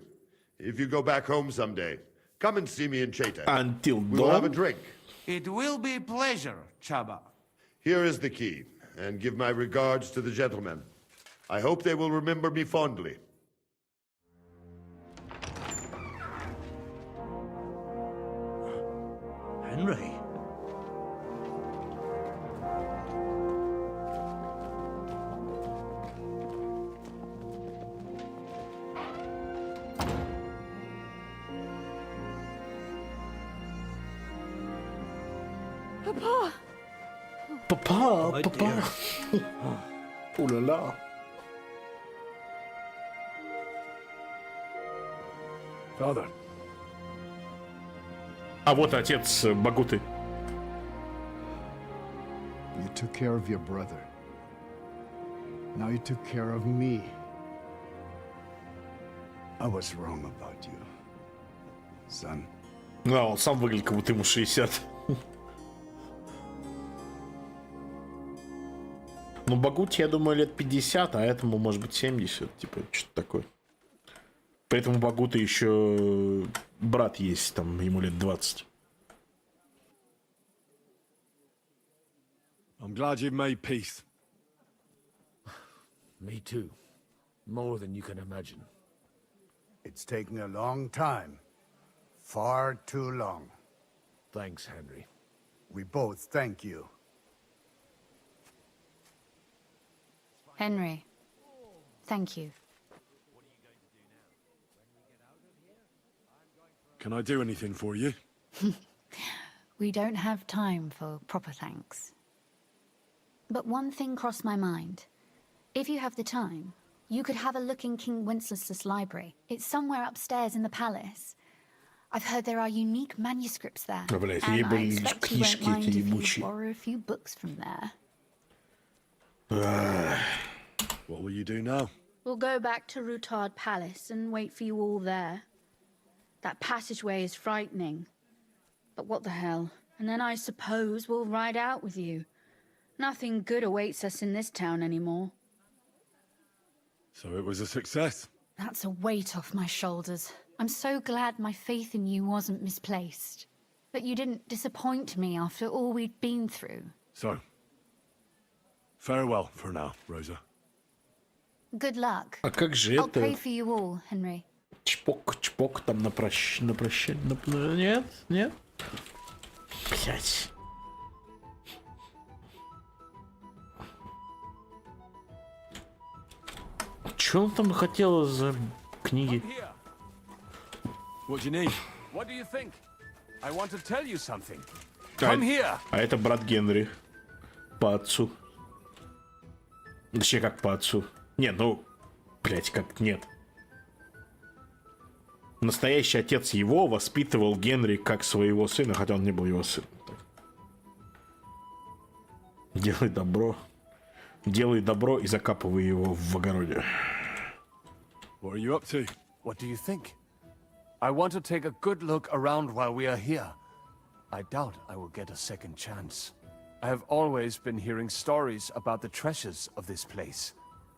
if you go back home someday, come and see me in Cheta. Until we will have a drink. It will be a pleasure, Chaba. Here is the key, and give my regards to the gentlemen. I hope they will remember me fondly. Henry? Papa! Papa, papa. Ooh la la. Father. А вот отец Багуты. You took care of your brother. Now you took care of me. I was wrong about you, son. Да, он сам выглядит, как будто ему 60. Ну, Багути, я думаю, лет 50, а этому, может быть, 70. Типа, что-то такое. При этом у Багуты еще брат есть, там, ему лет 20. I'm glad you've made peace. Me too. More than you can imagine. It's taken a long time. Far too long. Thanks, Henry. We both thank you. Henry, thank you. Can I do anything for you? We don't have time for proper thanks. But one thing crossed my mind. If you have the time, you could have a look in King Wenceslas' library. It's somewhere upstairs in the palace. I've heard there are unique manuscripts there. And I expect you won't mind if you borrow a few books from there. What will you do now? We'll go back to Rutard Palace and wait for you all there. That passageway is frightening. But what the hell? And then I suppose we'll ride out with you. Nothing good awaits us in this town anymore. So it was a success. That's a weight off my shoulders. I'm so glad my faith in you wasn't misplaced. That you didn't disappoint me after all we'd been through. So, farewell for now, Rosa. Good luck. А как же I'll это? pray for you all, Henry. Чпок, там на прощание. Нет, нет. Блять. Что он там хотел за книги? What do you need? What do you think? I want to tell you something. А, Come here. а это брат Генри. По отцу. Точнее, как по отцу. Не, ну, блять, как нет. Настоящий отец его воспитывал Генри как своего сына, хотя он не был его сыном. Делай добро и закапывай его в огороде. What are you up to? What do you think? I want to take a good look around while we are here. I doubt I will get a second chance. I have always been hearing stories about the treasures of this place.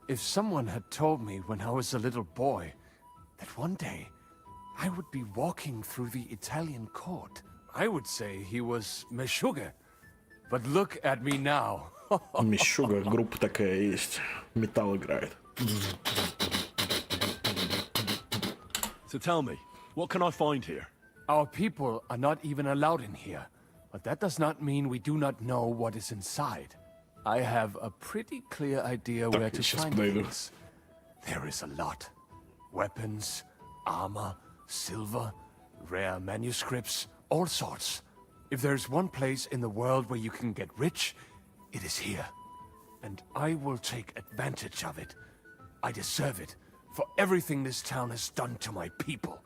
If someone had told me when I was a little boy that one day I would be walking through the Italian court, I would say he was Meshuggah. But look at me now. Meshuggah, группа такая есть. Металл играет. So tell me, what can I find here? Our people are not even allowed in here, but that does not mean we do not know what is inside. I have a pretty clear idea where to find things. There is a lot. Weapons, armor, silver, rare manuscripts, all sorts. If there's one place in the world where you can get rich, it is here. And I will take advantage of it. I deserve it for everything this town has done to my people.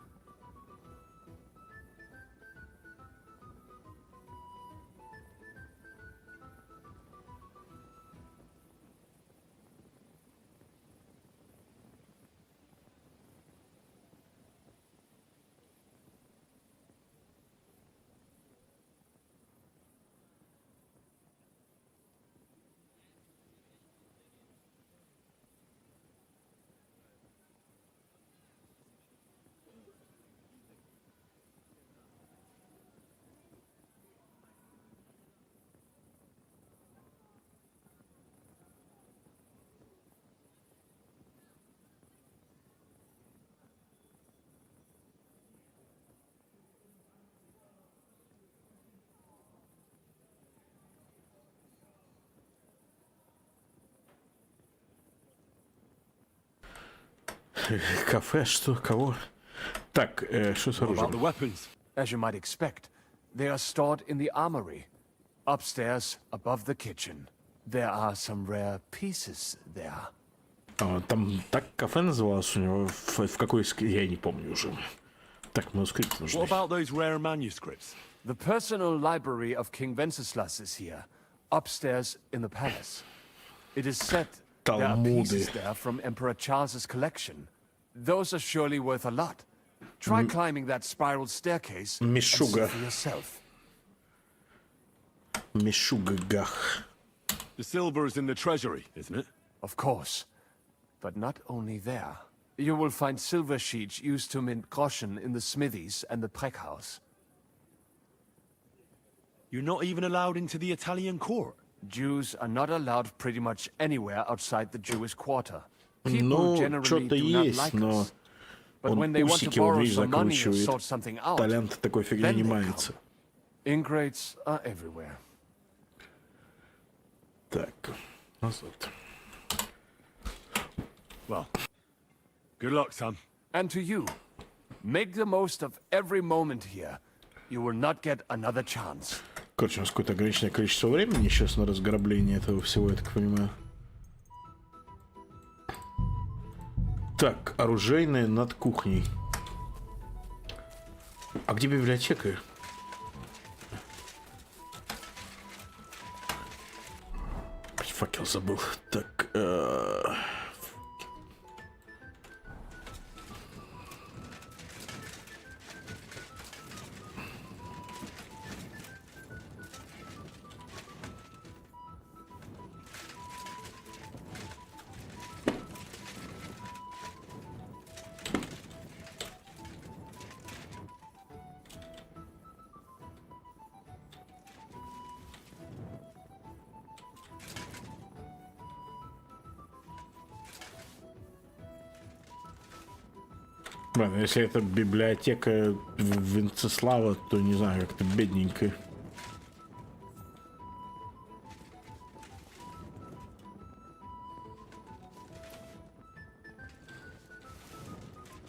Кафе, что, кого? Так, что с оружием? As you might expect, they are stored in the armory, upstairs above the kitchen. There are some rare pieces there. Там так кафе называлось у него, в какой, я не помню уже. Так, манускрипт нужны. What about those rare manuscripts? The personal library of King Wenceslas is here, upstairs in the palace. It is said there are pieces there from Emperor Charles's collection. Those are surely worth a lot. Try climbing that spiral staircase and see for yourself. Meshuggah. The silver is in the treasury, isn't it? Of course. But not only there. You will find silver sheets used to mint groschen in the smithies and the Preck house. You're not even allowed into the Italian court? Jews are not allowed pretty much anywhere outside the Jewish quarter. People generally do not like us. But when they want to borrow some money or sort something out, талант такой фигней не мается. Ingrates are everywhere. Так, назад. Well, good luck, son. And to you, make the most of every moment here. You will not get another chance. Короче, у нас какое-то ограниченное количество времени сейчас на разграбление этого всего, я так понимаю. Так, оружейная над кухней. А где библиотека? Факел забыл. Так, ладно, если это библиотека Венцеслава, то не знаю, как-то бедненько.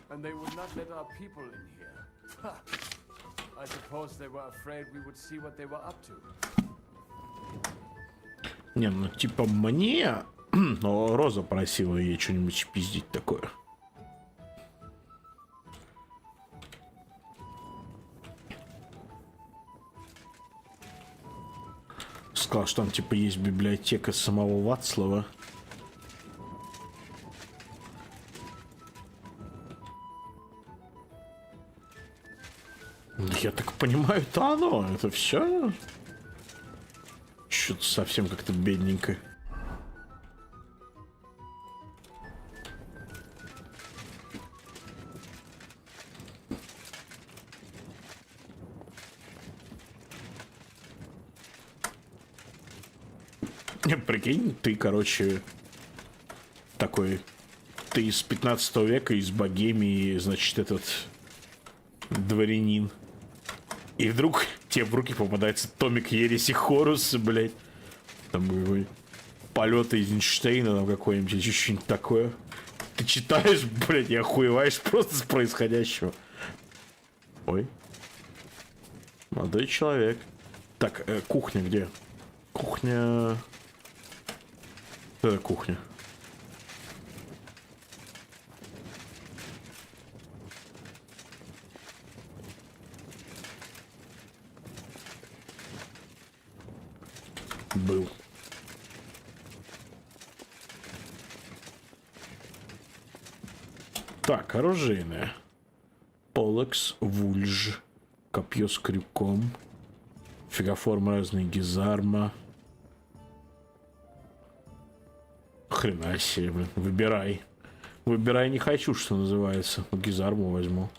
And they would not let our people in here. I suppose they were afraid we would see what they were up to. Не, ну типа мне, но Роза просила ей что-нибудь пиздить такое. сказал, что там типа есть библиотека самого Вацлава. Я так понимаю, это оно, это все. Что-то совсем как-то бедненько. Прикинь, ты, короче, такой, ты из 15 века, из Богемии, значит, этот дворянин. И вдруг тебе в руки попадается томик Ереси Хоруса, блядь. Там полеты из Эйнштейна, там какой-нибудь, или что-нибудь такое. Ты читаешь, блядь, и охуеваешь просто с происходящего. Ой. Молодой человек. Так, кухня где? Кухня... Это кухня. Был. Так, оружейное. Олекс, вульж, копье с крюком, фигаформ разные, гизарма. Хрена себе, блин. Выбирай. Выбирай не хочу, что называется. Гизарму возьму.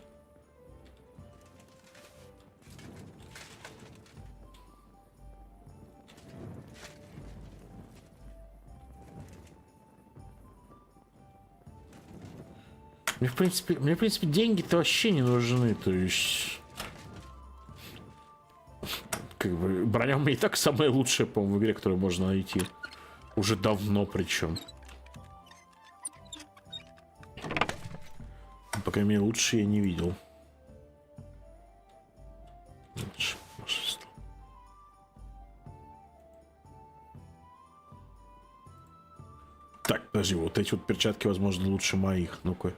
Мне, в принципе, деньги-то вообще не нужны, то есть... Как бы, броня у меня и так самая лучшая, по-моему, в игре, которую можно найти. Уже давно причем. По крайней мере, лучше я не видел. Так, подожди, вот эти вот перчатки, возможно, лучше моих. Ну-ка.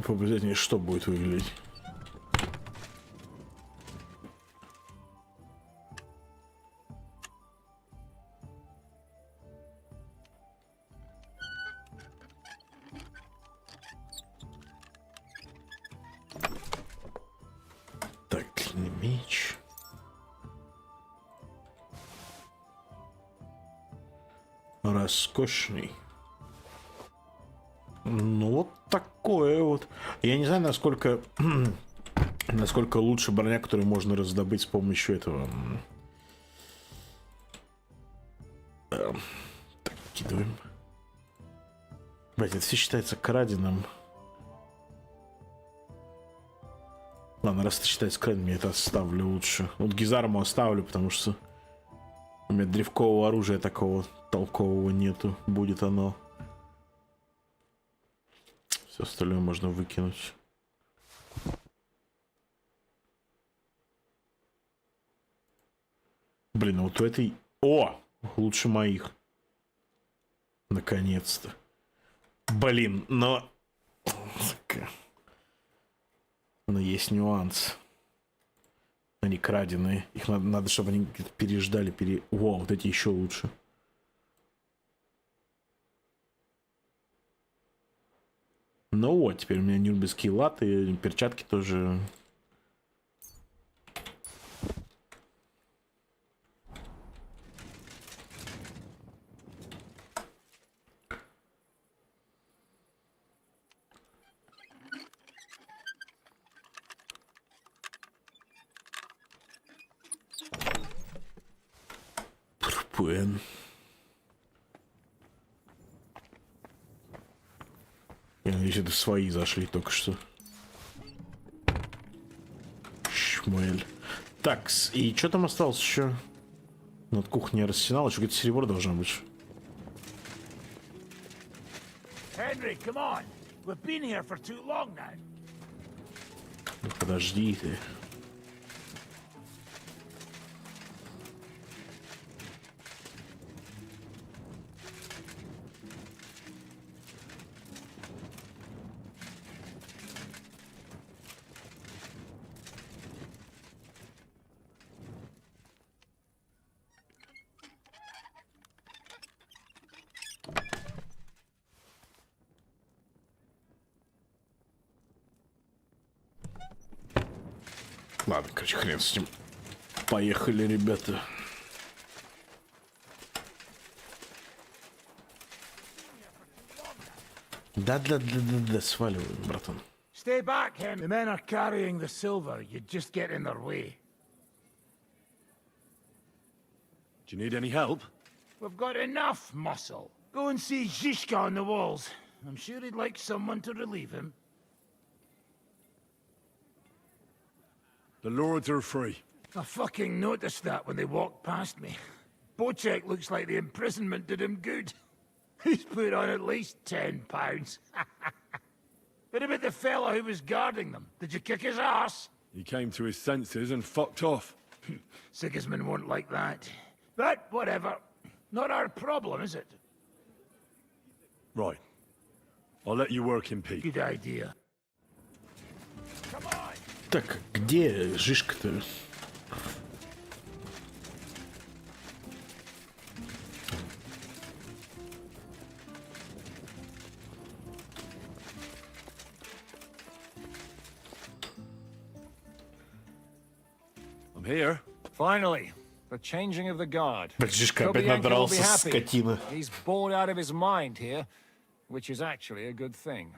Попадание, что будет выглядеть? Так, длинный меч. Роскошный. Ну, вот такое вот. Я не знаю, насколько насколько лучше броня, которую можно раздобыть с помощью этого. Так, кидываем. Блять, это все считается краденым. Ладно, раз это считается краденым, я это оставлю лучше. Вот гизарму оставлю, потому что у меня древкового оружия такого толкового нету. Будет оно. Все остальное можно выкинуть. Блин, а вот у этой... О! Лучше моих. Наконец-то. Блин, но... Но есть нюанс. Они краденые. Их надо чтобы они переждали. О, вот эти еще лучше. Ну вот, теперь у меня нюрнбергские латы, перчатки тоже. Пурпуэн. Я надеюсь, это свои зашли только что. Шмуэль. Так, и что там осталось еще? Над кухней арсенал, еще какое-то серебро должно быть. Henry, come on. We've been here for too long now. Ну, подожди ты. Ладно, короче, хрен с ним. Поехали, ребята. Да, сваливаем, братан. Stay back, Hen. The men are carrying the silver. You just get in their way. Do you need any help? We've got enough muscle. Go and see Zhishka on the walls. I'm sure he'd like someone to relieve him. The lords are free. I fucking noticed that when they walked past me. Bocek looks like the imprisonment did him good. He's put on at least £10. What about the fella who was guarding them? Did you kick his ass? He came to his senses and fucked off. Sigismund won't like that. But whatever. Not our problem, is it? Right. I'll let you work in peace. Good idea. Так, где Жишка-то? I'm here. Finally, the changing of the guard. Жишка опять надрался, скотина. He's bored out of his mind here, which is actually a good thing.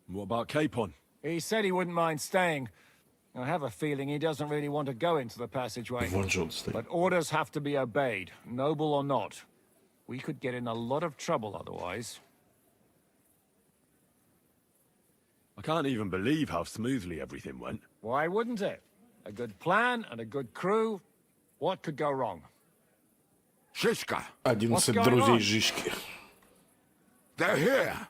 What about Capon? He said he wouldn't mind staying. I have a feeling he doesn't really want to go into the passageway. But orders have to be obeyed, noble or not. We could get in a lot of trouble otherwise. I can't even believe how smoothly everything went. Why wouldn't it? A good plan and a good crew. What could go wrong? Shishka. 11 друзей Жишки. They're here.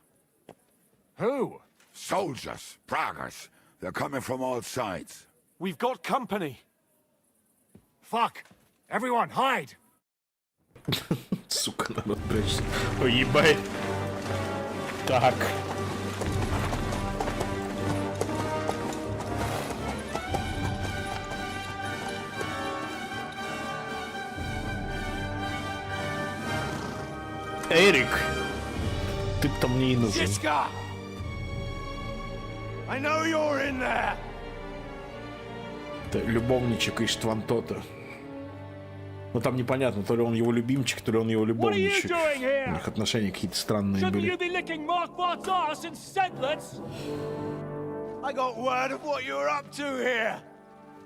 Who? Soldiers, Pragas. They're coming from all sides. We've got company. Fuck. Everyone, hide. Сука, народ прячется. Ой, ебать. Так. Эрик, ты б там мне и нужен. I know you're in there. Это любовничек Иштвантота. Но там непонятно, то ли он его любимчик, то ли он его любовничек. У них отношения какие-то странные были. I got word of what you were up to here.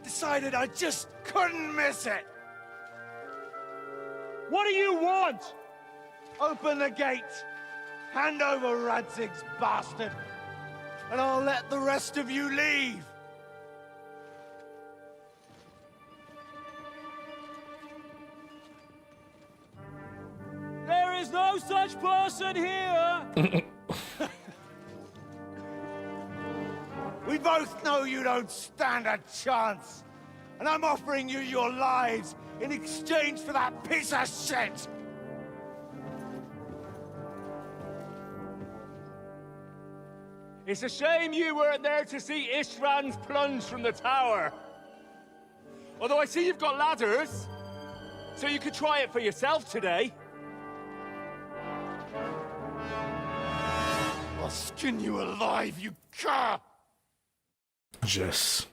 Decided I just couldn't miss it. What do you want? Open the gate. Hand over Radzig's bastard. And I'll let the rest of you leave. There is no such person here. We both know you don't stand a chance. And I'm offering you your lives in exchange for that piece of shit. It's a shame you weren't there to see Ishrand's plunge from the tower. Although I see you've got ladders, so you could try it for yourself today. I'll skin you alive, you cur! Jess.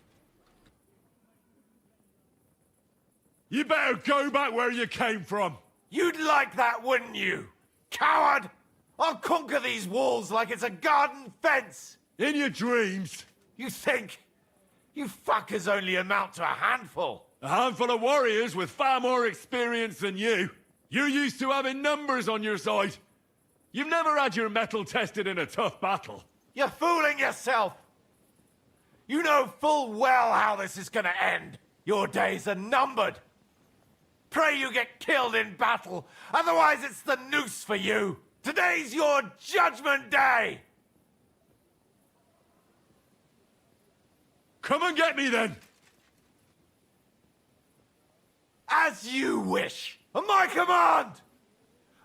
You better go back where you came from. You'd like that, wouldn't you? Coward! I'll conquer these walls like it's a garden fence! In your dreams? You think? You fuckers only amount to a handful. A handful of warriors with far more experience than you. You're used to having numbers on your side. You've never had your mettle tested in a tough battle. You're fooling yourself! You know full well how this is gonna end. Your days are numbered. Pray you get killed in battle, otherwise it's the noose for you. Today's your judgment day! Come and get me then! As you wish! On my command!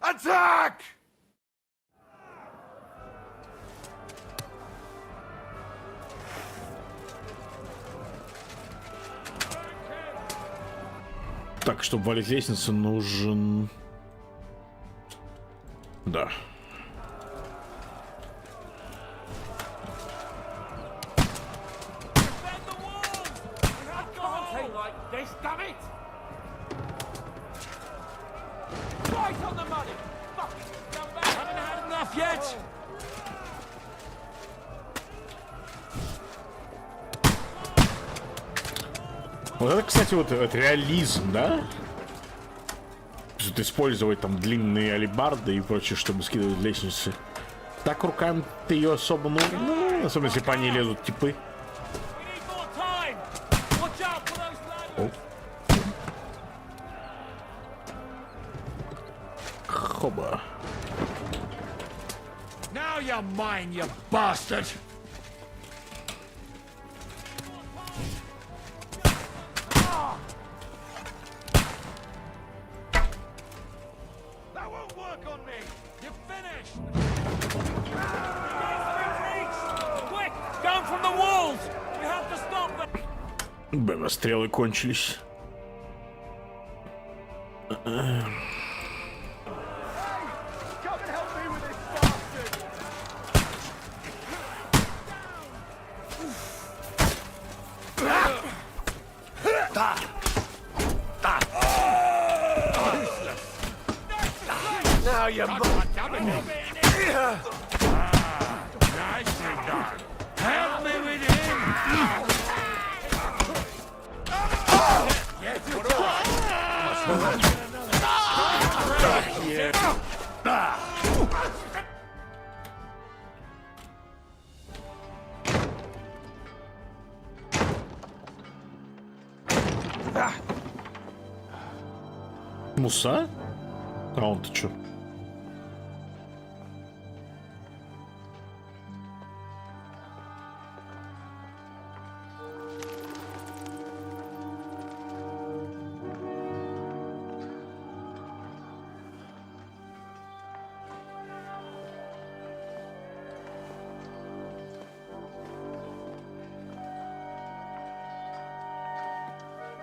Attack! Так, чтобы валить лестницу, нужен... Да. Right on the money. Fucking scumbag. Haven't had enough yet. Вот это, кстати, вот реализм, да? Что-то использовать там длинные алебарды и прочее, чтобы скидывать лестницы. Так руками ты ее особо, ну, особенно если по ней лезут типы. О. Хоба. Now you're mine, you bastard! That won't work on me! You're finished! Quick! Down from the walls! You have to stop them! Блин, стрелы кончились. Now you're Nicely done. Help me with him. Муса? А он-то чё?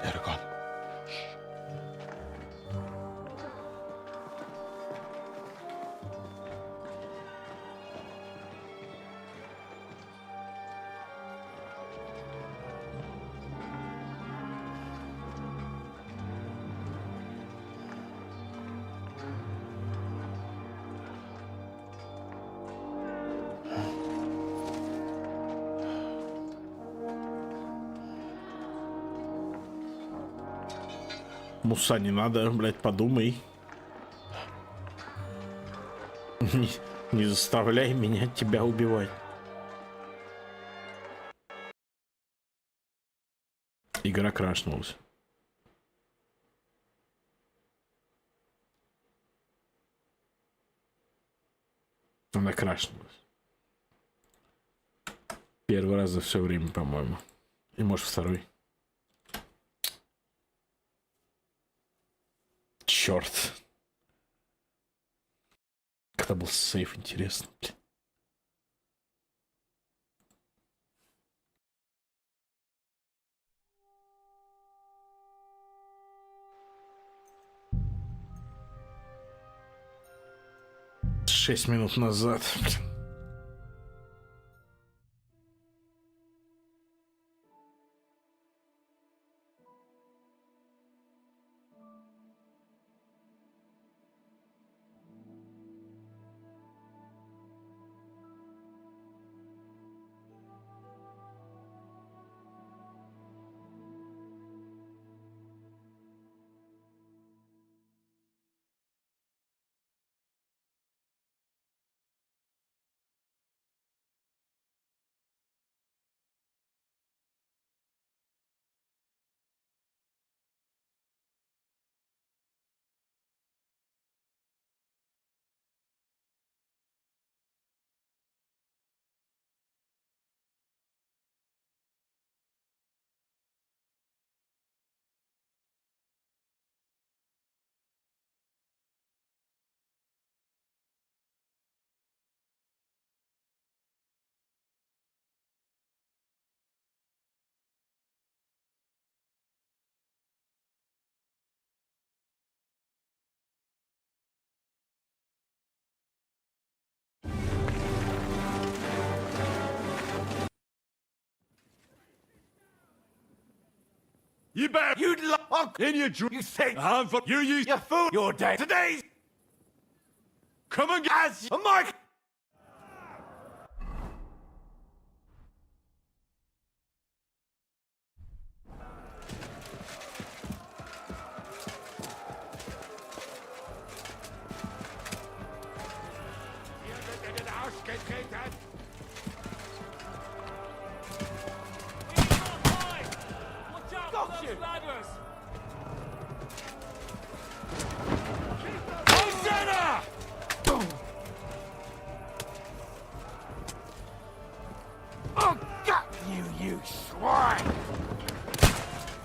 Эргон. Муса, не надо, блядь, подумай. Не заставляй меня тебя убивать. Игра крашнулась. Она крашнулась. Первый раз за все время, по-моему. И может второй. Черт. Когда был сейф, интересно. Шесть минут назад. You better. You'd look in your drink. You think. For you fool. Your day. Today's. Come and get Mike! Oh, got you, you swine!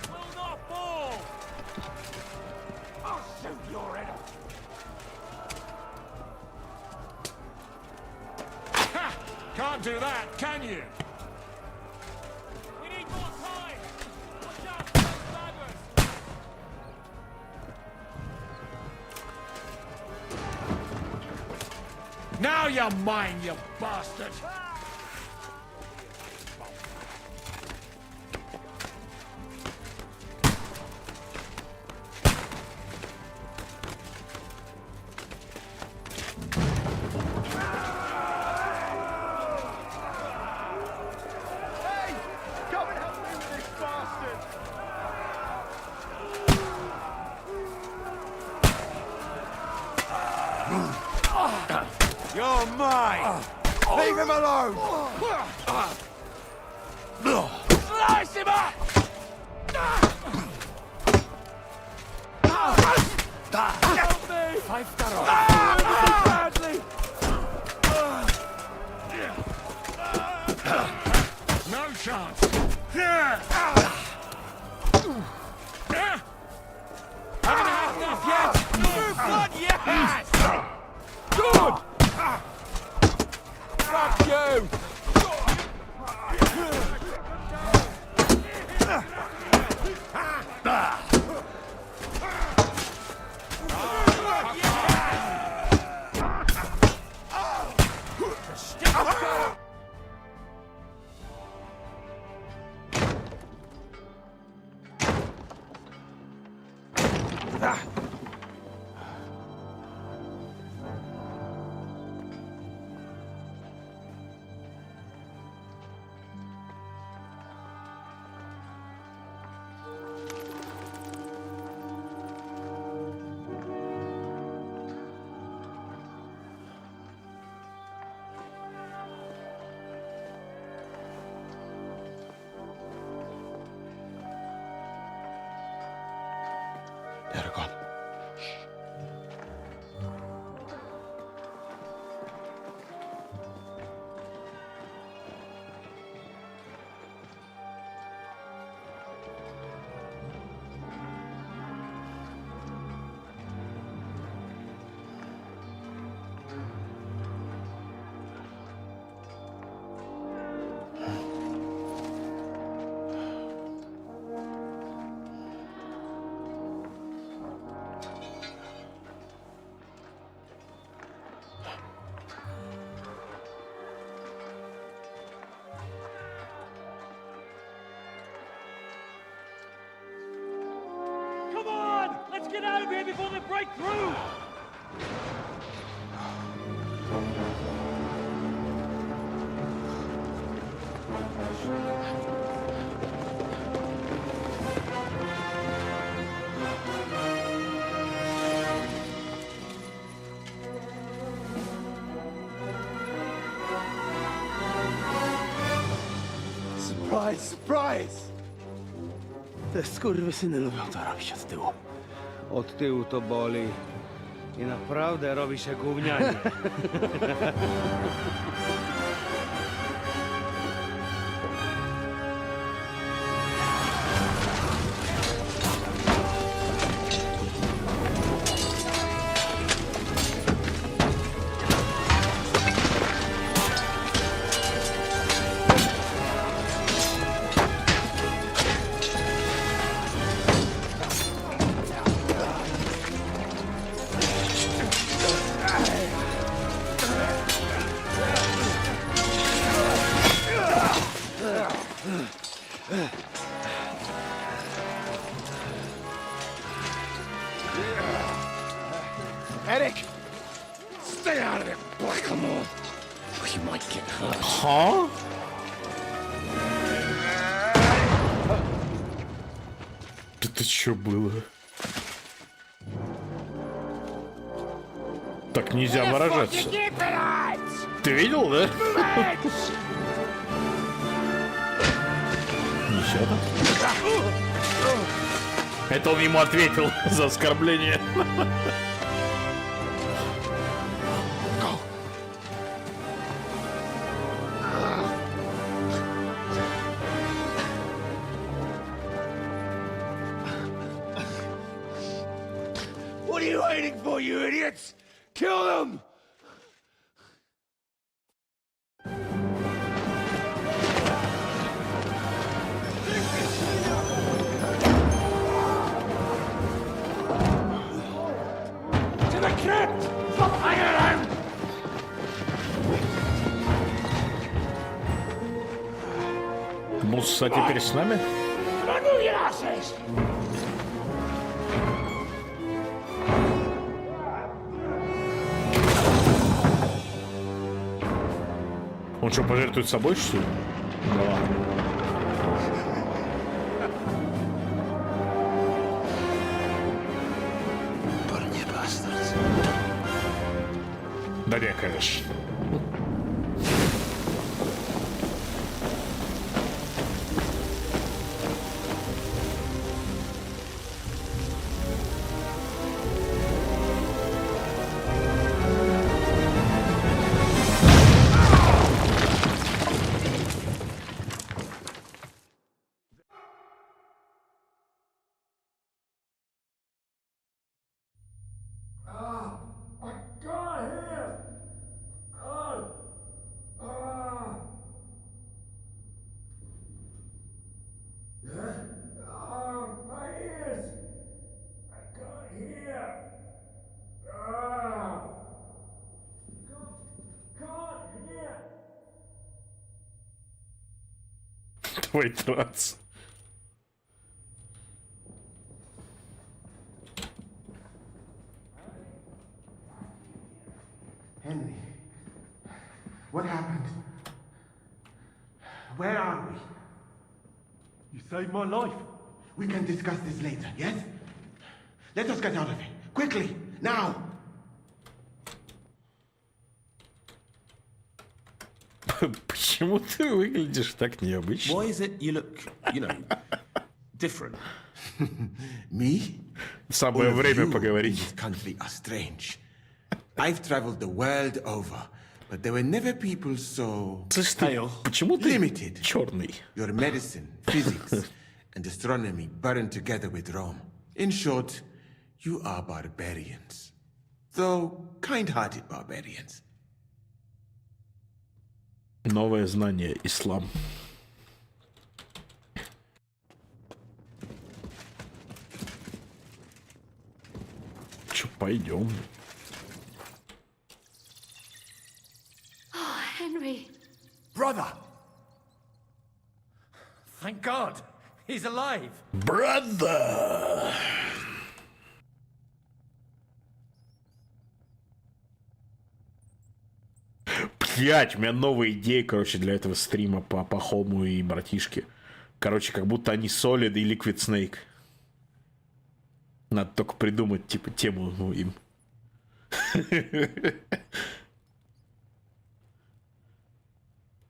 Will not fall! I'll shoot your head off! Ha! Can't do that, can you? We need more time! Watch out for those ladders! Now you're mine, you bastard! Hey! Come and help me with this bastard! You're mine! Leave him alone! Slice him up! Help me! Badly! No chance! Haven't had enough yet! New blood, yes! Good! Fuck you! Eragon. Come on! Let's get out of here before they break through! Surprise, surprise! Te skurwysyny lubią to robić od tyłu. Od tyłu to boli. I naprawdę robi się gównianie. Stay out of it, Blackamoor. You might get hurt. Huh? Это что было? Так нельзя выражаться. Ты видел, да? Ничего там? Это он ему ответил за оскорбление. What are you waiting for, you idiots? Kill them! To the crypt! Fire them! Мусса теперь с нами? Remove your asses! Он что, пожертвует собой, что ли? Да ладно. Да не, конечно. Твой транс. Henry, what happened? Where are we? You saved my life. We can discuss this later, yes? Let us get out of here. Quickly, now! Почему ты выглядишь так необычно? Why is it you look, you know, different? Me? Самое время поговорить. This country are strange. I've traveled the world over, but there were never people so почему ты limited. Черный? Your medicine, physics, and astronomy burned together with Rome. In short, you are barbarians. Though kind-hearted barbarians. Новое знание ислам. Че, пойдем? Oh, Henry. Brother! Thank God! He's alive! Brother! Блять, у меня новая идея, короче, для этого стрима по Хому и братишке. Короче, как будто они Solid и Liquid Snake. Надо только придумать, типа, тему им.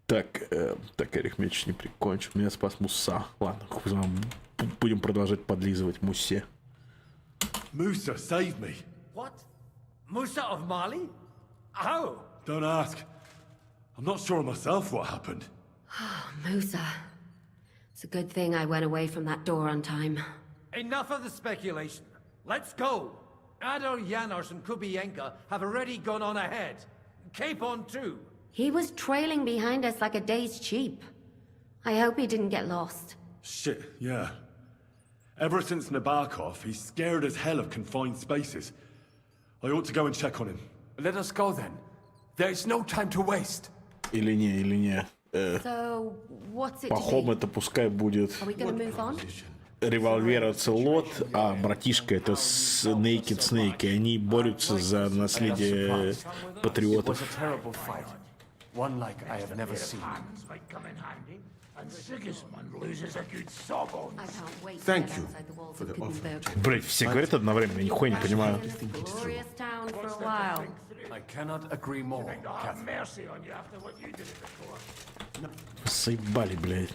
Так, арифметик не прикончил. Меня спас Муса. Ладно, будем продолжать подлизывать Мусе. Musa saved me. What? Musa of Mali? How? Don't ask. I'm not sure myself what happened. Musa. It's a good thing I went away from that door on time. Enough of the speculation. Let's go. Adar Janos and Kubienka have already gone on ahead. Capon too. He was trailing behind us like a dazed sheep. I hope he didn't get lost. Shit, yeah. Ever since Nabokov, he's scared as hell of confined spaces. I ought to go and check on him. Let us go then. There is no time to waste. Или не. So, what's it to Пахом be? это пускай будет. Are we gonna move on? револьвер Оцелот, а братишка это Naked Snake, и они борются за наследие патриотов. One like I have never seen. Thank you for the offer. Блять, все говорят одновременно, я нихуя не понимаю. I cannot agree more, Catherine. Заебали, блядь.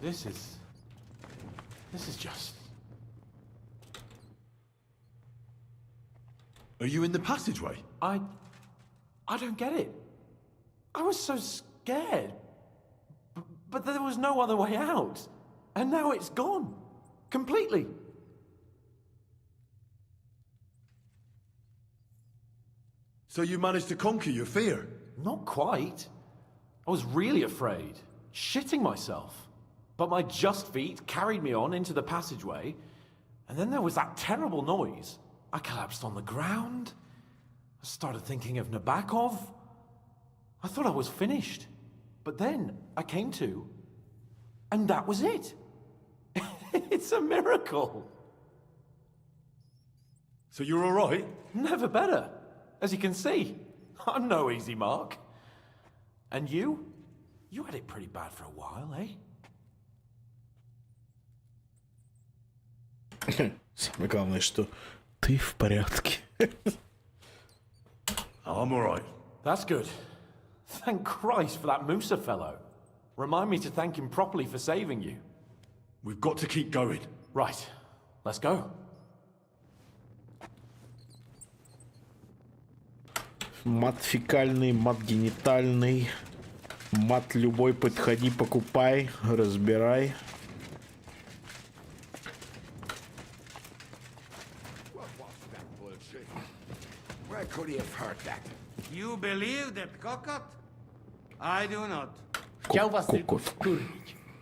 This is just... Are you in the passageway? I don't get it. I was so scared. But there was no other way out. And now it's gone. Completely. So you managed to conquer your fear? Not quite. I was really afraid. Shitting myself. But my just feet carried me on into the passageway. And then there was that terrible noise. I collapsed on the ground. I started thinking of Nabokov. I thought I was finished. But then I came to, and that was it. It's a miracle. So you're all right? Never better. As you can see, I'm no easy mark. And you? You had it pretty bad for a while, eh? Самое главное, что ты в порядке. I'm all right. That's good. Thank Christ for that Musa fellow. Remind me to thank him properly for saving you. We've got to keep going. Right. Let's go. Мат фекальный, мат генитальный, мат любой, подходи, покупай, разбирай. Where could he have heard that? You believe that Cockot? I do not.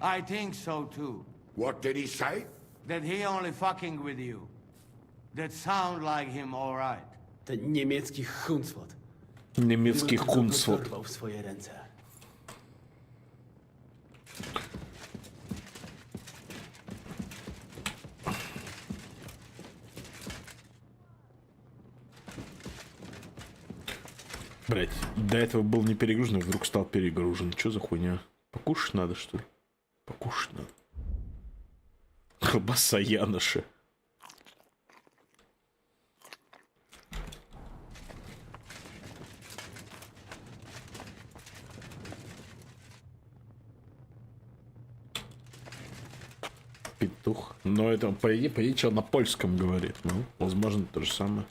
I think so too. What did he say? That he only fucking with you. That sound like him all right. To niemiecki Hunswort. Niemiecki Hunswort. Wyrwał w swoje ręce. Блять, до этого был не перегружен, вдруг стал перегружен. Что за хуйня? Покушать надо, что ли? Покушать надо. Колбаса Яноша. Петух. Но это, по идее, чел на польском говорит. Ну, возможно, то же самое.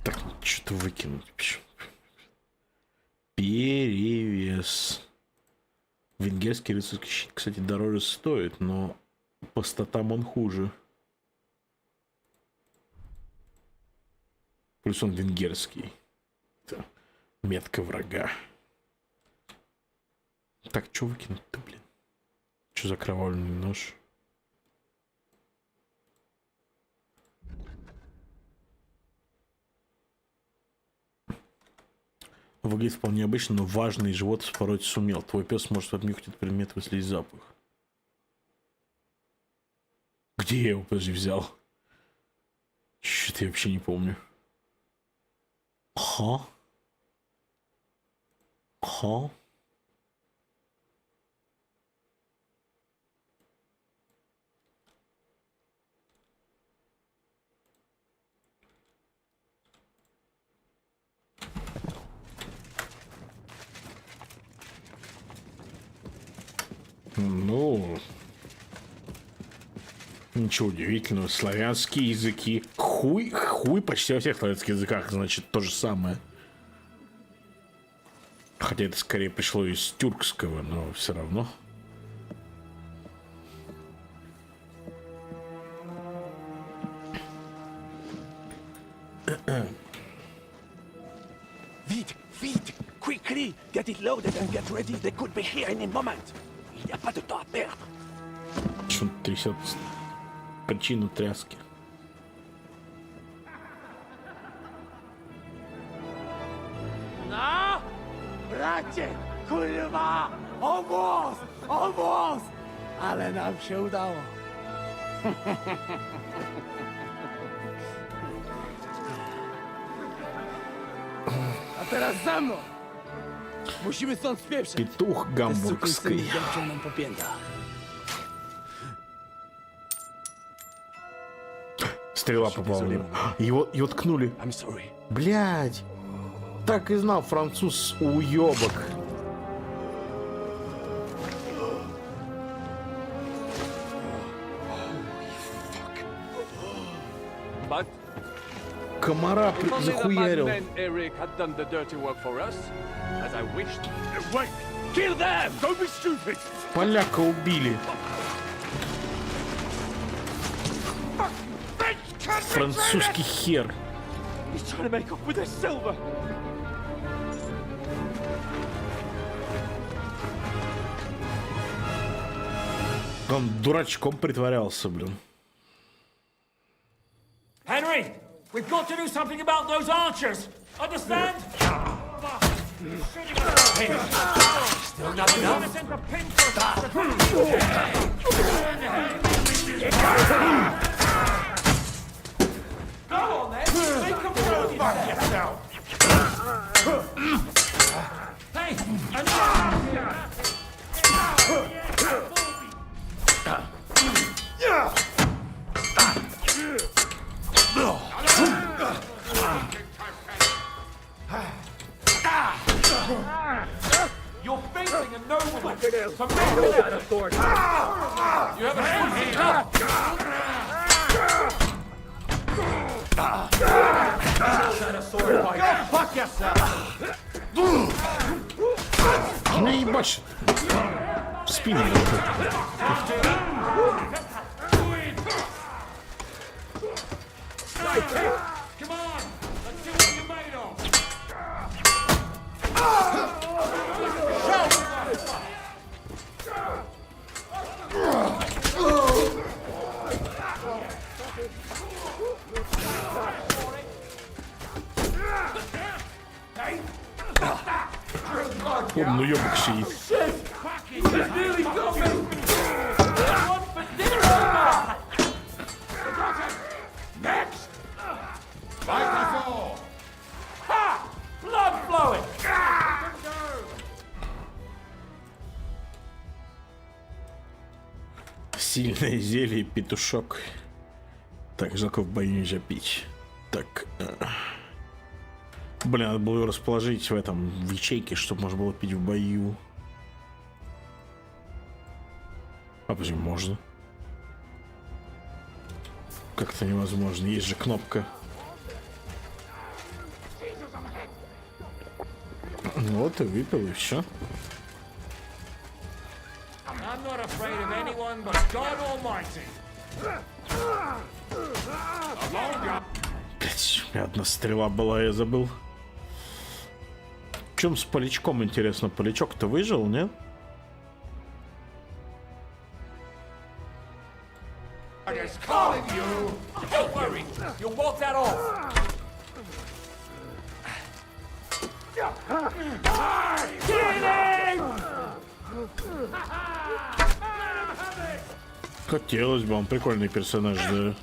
Так, что-то выкинуть. Перевес. Венгерский рыцарский щит, кстати, дороже стоит, но по статам он хуже. Плюс он венгерский. Это метка врага. Так, что выкинуть-то, блин? Что за кровавленный нож? Выглядит вполне обычно, но важный живот спороть сумел. Твой пес может обнюхать этот предмет, если есть запах. Где я его, подожди, взял? Что-то я вообще не помню. Ага. Ага. Ну, ничего удивительного. Славянские языки. Хуй почти во всех славянских языках, значит, то же самое. Хотя это скорее пришло из тюркского, но все равно. Vite! Quickly! Get it loaded and get ready. They could be here any moment. Il n'y a pas de temps à perdre. Что он трясется? Причину тряски. No! Bracie! Kurwa! Almost! Ale nam się udało. A teraz za mną! Musimy stąd spieprzać. Петух гамбургский. Depczą nam po piętach. Стрела попала. Его ткнули. Блядь. Так и знал, француз уёбок. But Комара захуярил. Eric had done the dirty work for us, as I wished. Wait! Kill them! Don't be stupid! Поляка убили. Французский хер. He's trying to make off with his silver. Он дурачком притворялся, блин. Henry, we've got to do something about those archers. Understand? Still not enough. Go on then. Make them throw yourself. Hey, You're facing a nobleman, so make it authority. You have a sword. Go fuck yourself! Ну ебать. В спину. come on, let's see what you're made of. Он уёбок сидит. Next! Fight us all! Ha! Blood flowing! Сильное зелье, петушок. Так, жалко в бою нельзя пить. Так. Блин, надо было его расположить в этом, в ячейке, чтобы можно было пить в бою. А почему можно? Как-то невозможно. Есть же кнопка. Вот и выпил, и все. I'm not afraid of anyone but God Almighty. Блять, у меня одна стрела была, я забыл. В чем с полячком, интересно? Полячок-то выжил, нет? It's calling you! Don't worry, you'll walk that off! Хотелось бы, он прикольный персонаж, да.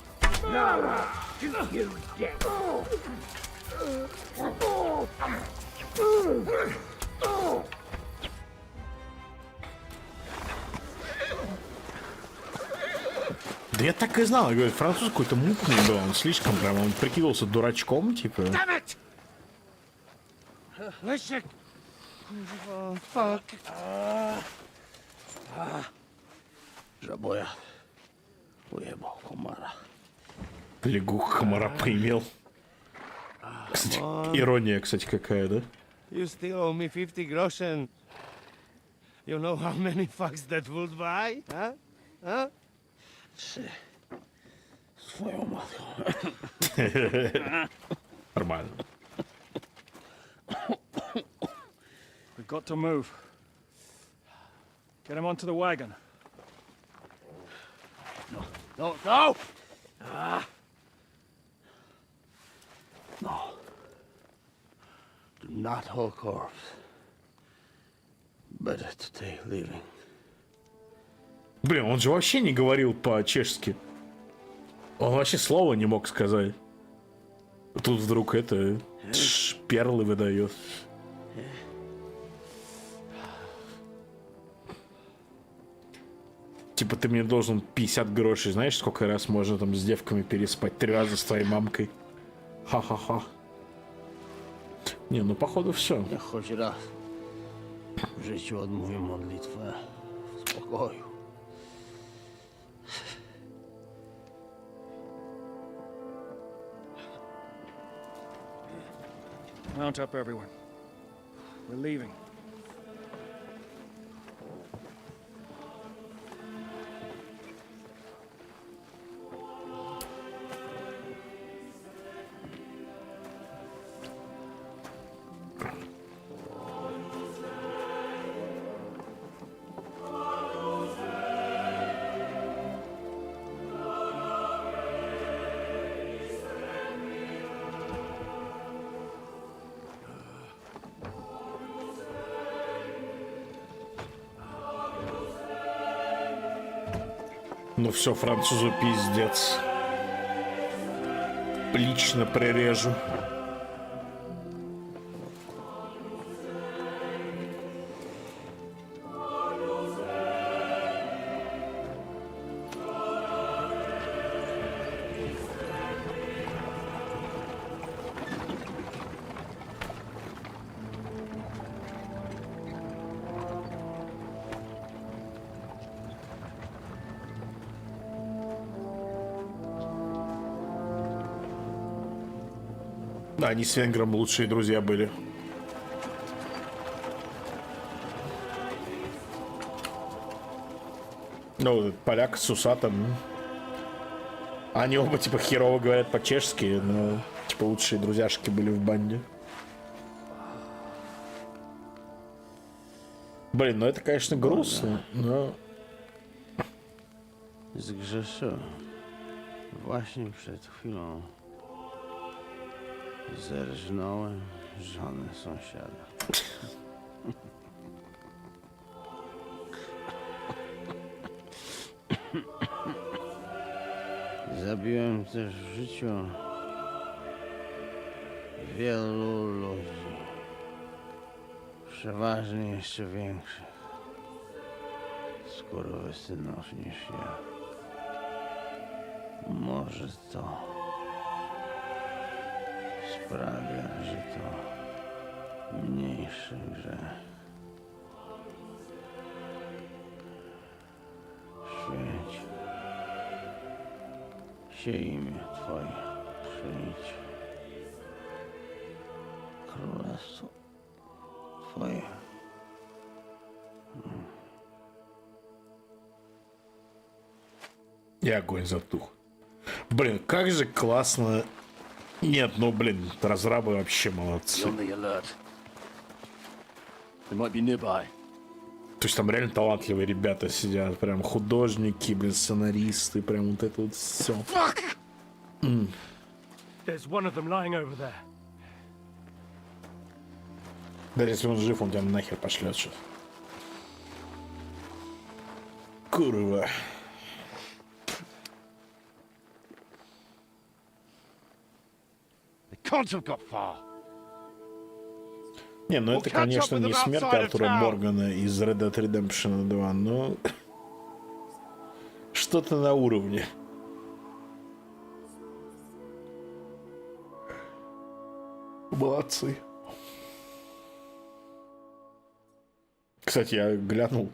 Да я так и знал, я говорю, француз какой-то мутный был, он слишком прям, он прикидывался дурачком, типа. Лещик! Fuck. Жабоя. Уебал комара. Лягух комара поимел. Кстати, ирония, кстати, какая, да? You still owe me 50 groschen. You know how many fucks that would buy? Huh? Huh? Свою мать. Нормально. got to move. Get him onto the wagon. No! No. Do not hold corpse. Better to take living. Блин, он же вообще не говорил по-чешски. Он вообще слова не мог сказать. Тут вдруг это перлы выдает. Типа ты мне должен 50 грошей. Знаешь, сколько раз можно там с девками переспать? 3 раза с твоей мамкой. Ха-ха-ха. Не, ну походу все. Я хоть раз в życiu odmówię modlitwę w spokoju. Mount up, everyone. We're leaving. Ну все, французу пиздец. Лично прирежу. Да, они с венгром лучшие друзья были. Ну, этот поляк с усатым. Они оба, типа, херово говорят по-чешски, но, типа, лучшие друзьяшки были в банде. Блин, ну это, конечно, грустно, но... Zgrzeszyłem. Właśnie przed chwilą zerżnąłem żonę sąsiada. Zabiłem też w życiu wielu ludzi. Przeważnie jeszcze większych skurwysynów niż ja. Może to sprawia, że to mniejszy grzech. Święć się imię Twoje, przyjdź królestwo Twoje. И огонь затух. Блин, как же классно. Нет, ну блин, разрабы вообще молодцы. То есть там реально талантливые ребята сидят, прям художники, блин, сценаристы, прям вот это вот все. There's one of them lying over there. Даже если он жив, он тебя нахер пошлет сейчас. Курва. Не, ну это, конечно, не смерть Артура Моргана из Red Dead Redemption 2, но что-то на уровне. Молодцы. Кстати, я глянул,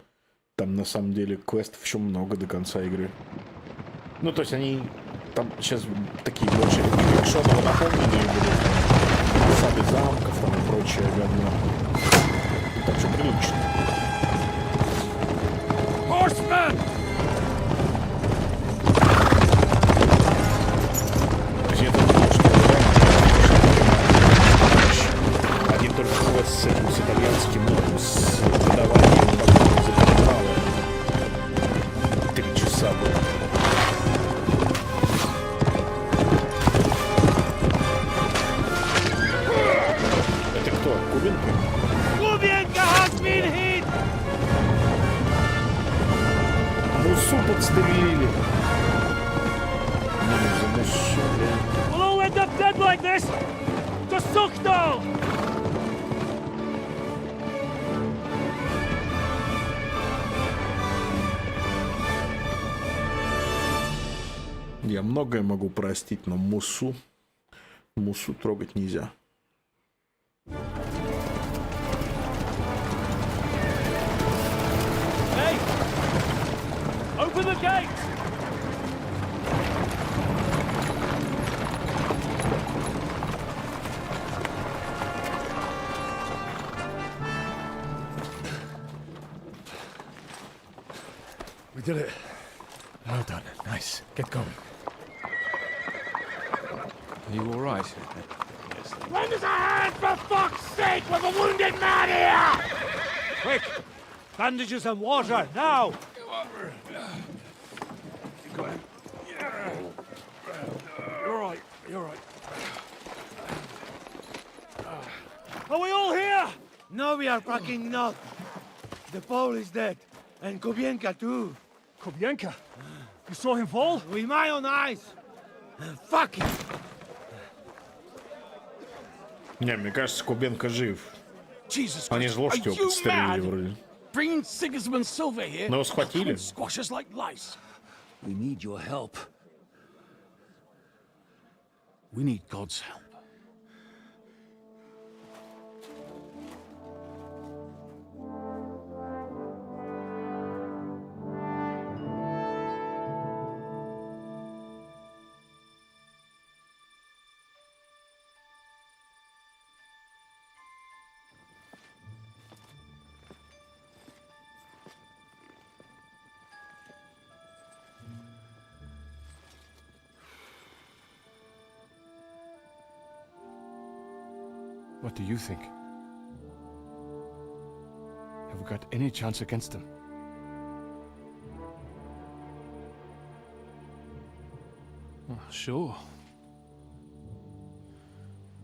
там на самом деле квестов еще много до конца игры. Ну, то есть они там сейчас такие больше экшоново наполненные будут. Фасады замков там и прочее говно. Так что прилично. Horseman! То есть я думаю, что один только с итальянским с выдаванием погони за переправы. 3 часа было. Это кто? Кубинка? Кубинка has been hit! Мусу подстрелили. Ну, за Мусу, блин. We'll all end up dead like this! To Sukhdal! Я многое могу простить, но Мусу трогать нельзя. Hey! Open the gate! We did it. Well done. Nice. Get going. Are you all right? Lend us a hand, for fuck's sake! We've a wounded man here! Quick! Bandages and water, now! You're right, you're right. Are we all here? No, we are fucking not. The Pole is dead. And Kubienka too. Kubienka? You saw him fall? With my own eyes. Fuck him. Не, мне кажется, Кубенко жив. Jesus Они же ложь его подстрелили вроде. Bringing Sigismund Silver here. Но его схватили. Squash us like lice. We need your help. We need God's help. What do you think? Have we got any chance against them? Oh, sure.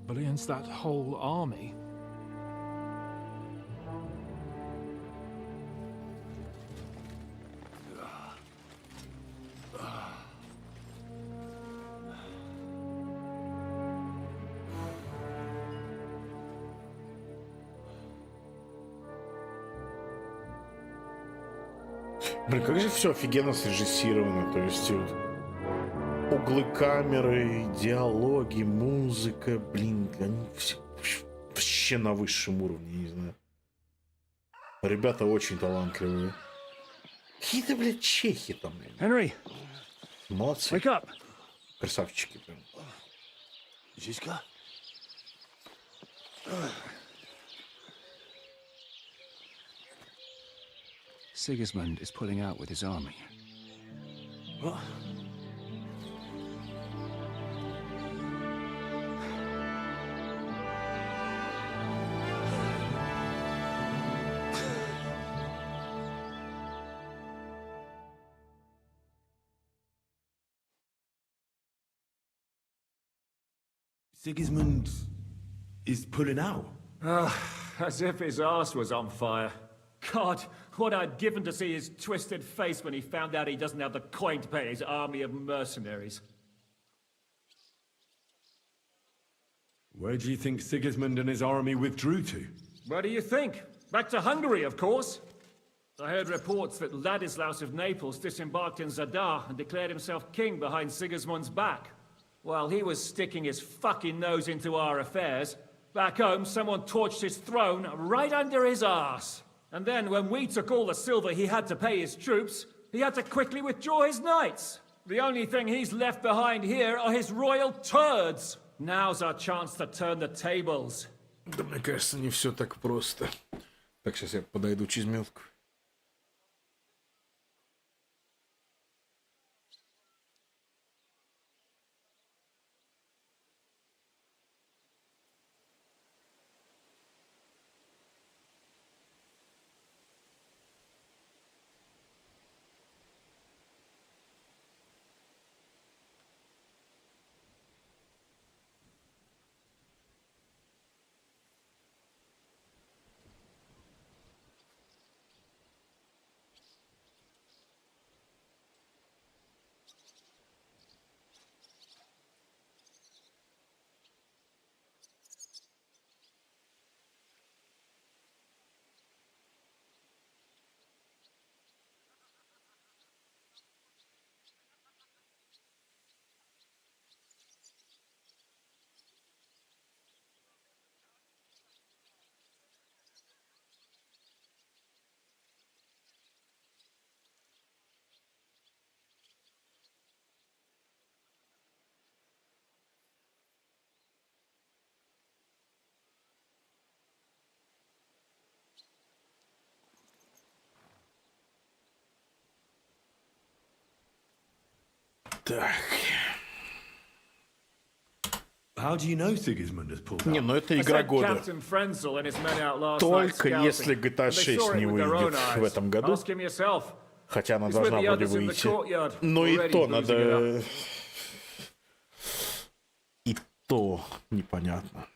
But against that whole army... Блин, как же все офигенно срежиссировано. То есть вот, углы камеры, диалоги, музыка, блин, они все вообще на высшем уровне, не знаю. Ребята очень талантливые. Какие-то, блядь, чехи там. Henry! Молодцы. Wake up! Красавчики прям. Зиська? Sigismund is pulling out with his army. What? Sigismund is pulling out. As if his arse was on fire. God, what I'd given to see his twisted face when he found out he doesn't have the coin to pay his army of mercenaries. Where do you think Sigismund and his army withdrew to? Where do you think? Back to Hungary, of course. I heard reports that Ladislaus of Naples disembarked in Zadar and declared himself king behind Sigismund's back. While he was sticking his fucking nose into our affairs, back home someone torched his throne right under his arse. And then when we took all the silver he had to pay his troops, he had to quickly withdraw his knights. The only thing he's left behind here are his royal turds. Now's our chance to turn the tables. Да мне кажется, не все так просто. Так, сейчас я подойду через минутку. Так. How do you know Sigismund has pulled Не, ну это игра года. Только если GTA 6 не выйдет в этом году. Хотя она должна вроде выйти. Но и то надо... И то непонятно.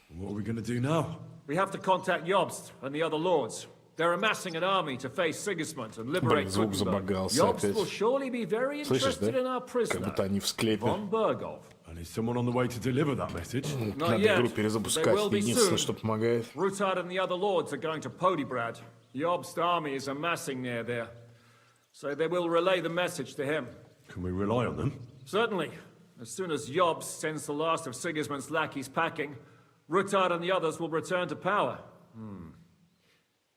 What are we gonna do now? We have to contact Jobst and the other lords. They're amassing an army to face Sigismund and liberate звук Wittenberg. забагался Jobst опять. will surely be very Слышишь, interested in да? our prisoner, Как будто они в склепе. von Bergov. And is someone on the way to deliver that message? Not Надо yet. игру They перезапускать. will be Единственное, soon. что помогает. Rutard and the other lords are going to Podibrad. Jobst's army is amassing near there. So they will relay the message to him. Can we rely on them? Certainly. As soon as Jobst sends the last of Sigismund's lackeys packing, Rutard and the others will return to power.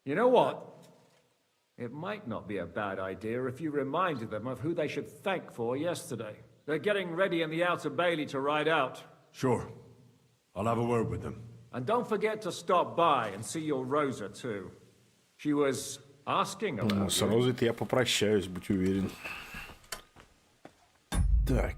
You know what? It might not be a bad idea if you reminded them of who they should thank for yesterday. They're getting ready in the outer bailey to ride out. Sure. I'll have a word with them. And don't forget to stop by and see your Rosa too. She was asking Ну, about с you. Розой-то я попрощаюсь, будь уверен. Так.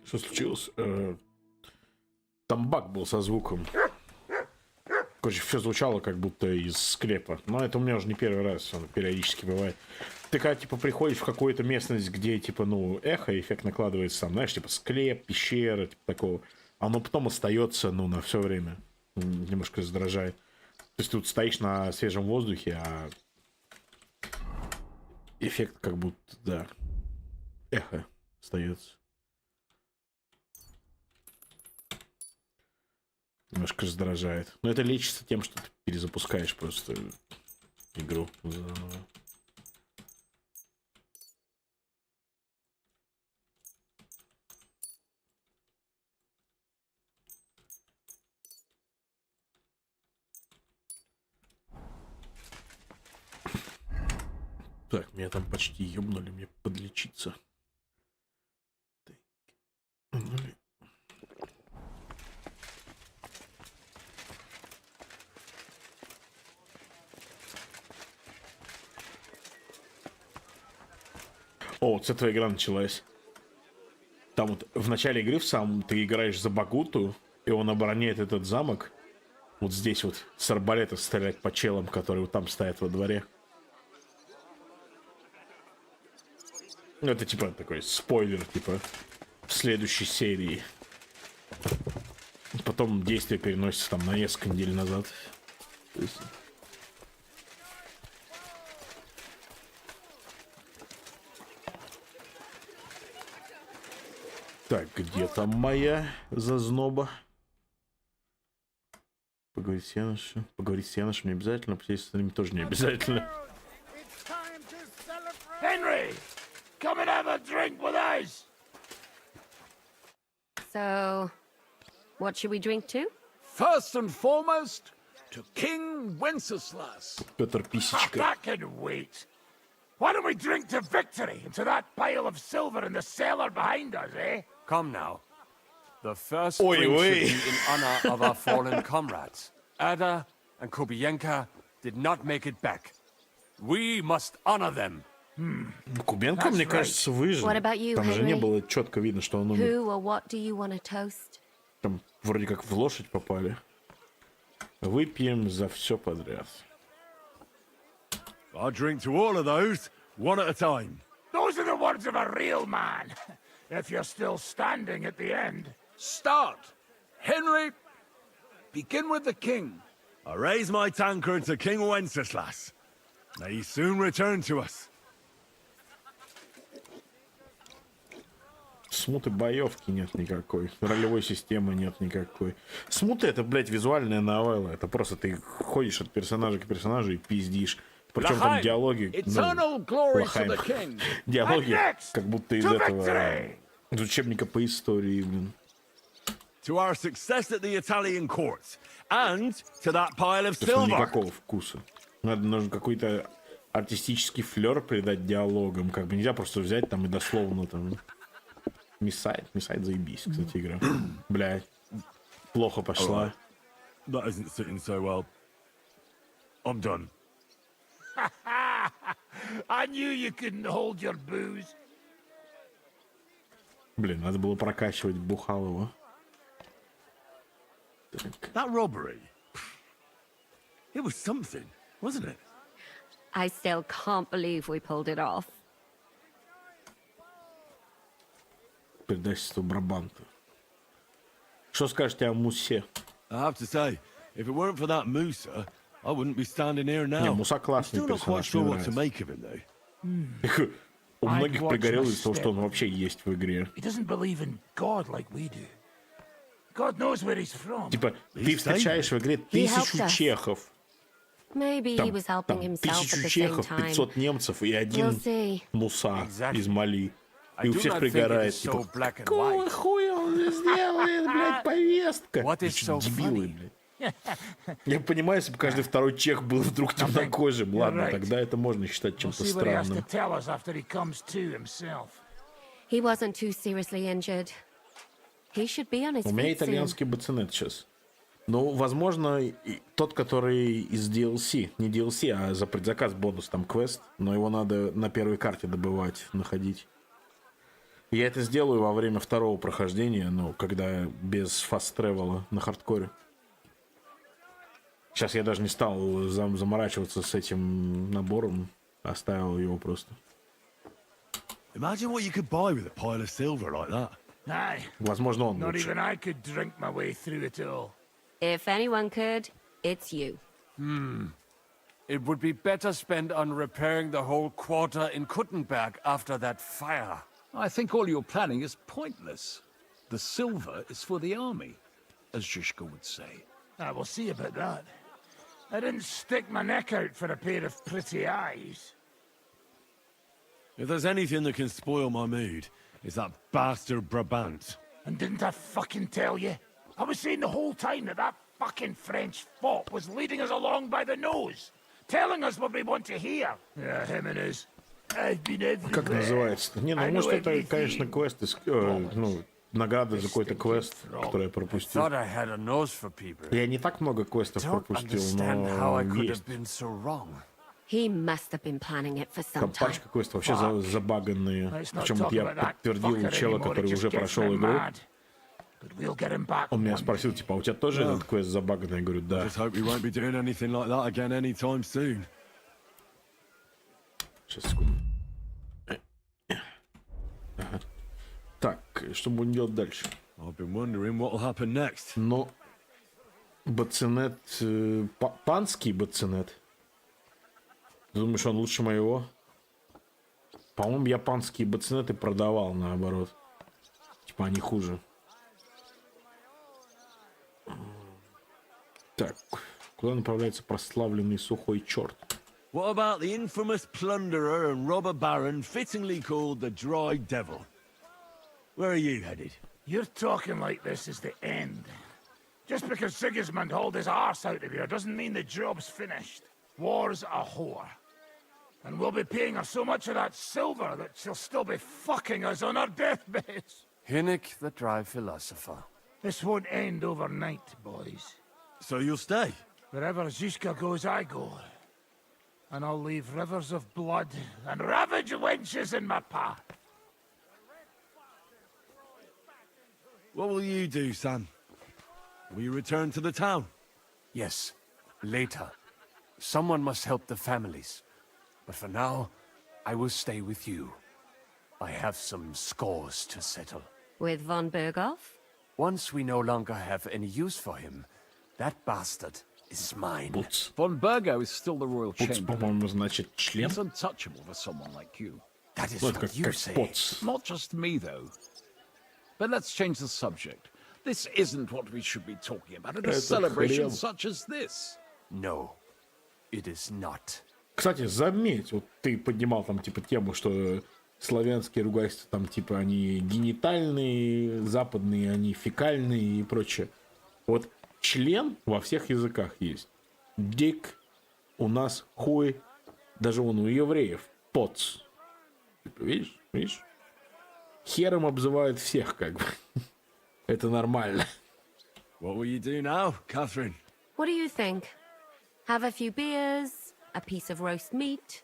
Что случилось? Там баг был со звуком. Короче, все звучало как будто из склепа. Но это у меня уже не первый раз, оно периодически бывает. Ты когда, типа, приходишь в какую-то местность, где, типа, ну, эхо, эффект накладывается там, знаешь, типа, склеп, пещера, типа, такого. Оно потом остается, ну, на все время. Немножко раздражает. То есть тут стоишь на свежем воздухе, а эффект как будто, да, эхо остается. Немножко раздражает. Но это лечится тем, что ты перезапускаешь просто игру заново. Так, меня там почти ёбнули, мне подлечиться. Так. О, вот с этого игра началась. Там вот в начале игры в самом ты играешь за Багуту, и он обороняет этот замок. Вот здесь вот с арбалета стрелять по челам, которые вот там стоят во дворе. Ну, это типа такой спойлер, типа в следующей серии. Потом действие переносится там на несколько недель назад. То есть... Так, где там моя зазноба? Поговорить с Яношем. Поговорить с Яношем не обязательно, посидеть с ними тоже не обязательно. Henry, come and have a drink with us. So, what should we drink to? First and foremost, to King Wenceslas. Петр Писечка. That can wait. Why don't we drink to victory and to that pile of silver in the cellar behind us, eh? Come now. The first drink should be in honor of our fallen comrades. Ada and Kubienka did not make it back. We must honor them. Кубенко, мне кажется, выжил. What about you, Там же не Henry? было четко видно, что он умер. Who or what do you want to toast? Там вроде как в лошадь попали. Выпьем за все подряд. I drink to all of those, one at a time. Those are the words of a real man. If you're still standing at the end. Start! Henry, begin with the king. I raise my tankard to King Wenceslas. May he soon return to us. Смуты боевки нет никакой. Ролевой системы нет никакой. Смуты — это, блядь, визуальная новелла. Это просто ты ходишь от персонажа к персонажу и пиздишь. Причем там диалоги... Диалоги как будто из этого... Из учебника по истории, блин. To our success at the Italian courts, and to that pile of silver. Никакого вкуса. Нужно какой-то артистический флер придать диалогам. Как бы нельзя просто взять там и дословно там... Миссайд заебись, кстати, игра. Блядь, плохо пошла. That isn't sitting so well. I'm done. I knew you couldn't hold your booze. Блин, надо было прокачивать Бухалова. That robbery. It was something, wasn't it? I still can't believe we pulled it off. Предательство Брабанта. Что скажете о Мусе? I have to say, if it weren't for that Musa, I wouldn't be standing here now. Не, Муса классный I'm still not quite персонаж, sure мне what to нравится. make of him, though. У многих пригорело из-за того, что он вообще есть в игре. He doesn't believe in God like we do. God knows where he's from. Типа, ты встречаешь в игре 1000 чехов. Maybe he was helping Там himself at 1000 the same чехов, time. 500 немцев и один We'll see. Муса из Мали. I И у do всех not think it пригорает, is типа, so black and какого white. хуя он сделает, блядь, повестка? What is so Дебилы, funny? блядь. Я понимаю, если бы каждый второй чех был вдруг темнокожим, ладно, тогда это можно считать We'll чем-то see what he has to странным. tell us after he comes to himself. He wasn't too seriously injured. He should be on his У меня feet soon. итальянский бацинет сейчас. Ну, возможно, тот, который из DLC. Не DLC, а за предзаказ бонус, там квест. Но его надо на первой карте добывать, находить. Я это сделаю во время второго прохождения, ну, когда без фаст-тревела на хардкоре. Сейчас я даже не стал заморачиваться с этим набором. Оставил его просто. Imagine what you could buy with a pile of silver like that. Aye. Возможно, он Not лучше. even I could drink my way through it all. If anyone could, it's you. It would be better spent on repairing the whole quarter in Kuttenberg after that fire. I think all your planning is pointless. The silver is for the army, as Zhishka would say. I will see about that. I didn't stick my neck out for a pair of pretty eyes. If there's anything that can spoil my mood, it's that bastard Brabant. And didn't I fucking tell you? I was saying the whole time that fucking French fop was leading us along by the nose, telling us what we want to hear. Yeah, him and his. I've been everywhere. Как называется? Не, ну, может, это, конечно, квест, ну, награда за какой-то квест, который я пропустил. Thought I had a nose for people. Я не так много квестов Don't пропустил, understand how I но could есть. have been so wrong. He must have been planning it for some Там time. пачка квестов вообще забаганные. Let's not Причем talk я about that подтвердил fucker чела, anymore, it который just уже gets прошел me игру. mad. But we'll get him back Он меня one спросил, типа, а у тебя тоже этот квест забаганный? Я говорю, да. Just hope we won't be doing anything like that again anytime soon. Сейчас, секунду. Ага. Так, что будем делать дальше? I've been wondering what'll happen next. Ну, бацинет... панский бацинет. Ты думаешь, он лучше моего? По-моему, я панские бацинеты продавал, наоборот. Типа, они хуже. Так, куда направляется прославленный сухой черт? What about the infamous plunderer and robber baron fittingly called the Dry Devil? Where are you headed? You're talking like this is the end. Just because Sigismund hauled his arse out of here doesn't mean the job's finished. War's a whore. And we'll be paying her so much of that silver that she'll still be fucking us on our deathbeds. Hinnick, the dry philosopher. This won't end overnight, boys. So you'll stay? Wherever Zizka goes, I go. and I'll leave rivers of blood and ravaged wenches in my path. What will you do, son? Will you return to the town? Yes, later. Someone must help the families. But for now, I will stay with you. I have some scores to settle. With von Berghoff? Once we no longer have any use for him, that bastard is mine. Von Bergo is still the royal Пуц, chamberlain. по-моему, значит член. He's untouchable for someone like you. That is Вот what you как say. Поц. Not just me, though. But let's change the subject. This isn't what we should be talking about at a Это celebration хрен. such as this. No, it is not. Кстати, заметь, вот ты поднимал там типа тему, что славянские ругательства там типа они генитальные, западные они фекальные и прочее. Вот член во всех языках есть. Дик, у нас хуй, даже вон у евреев поц. Типа, видишь? Хером обзывают всех как бы. Это нормально. What will you do now, Catherine? What do you think? Have a few beers, a piece of roast meat,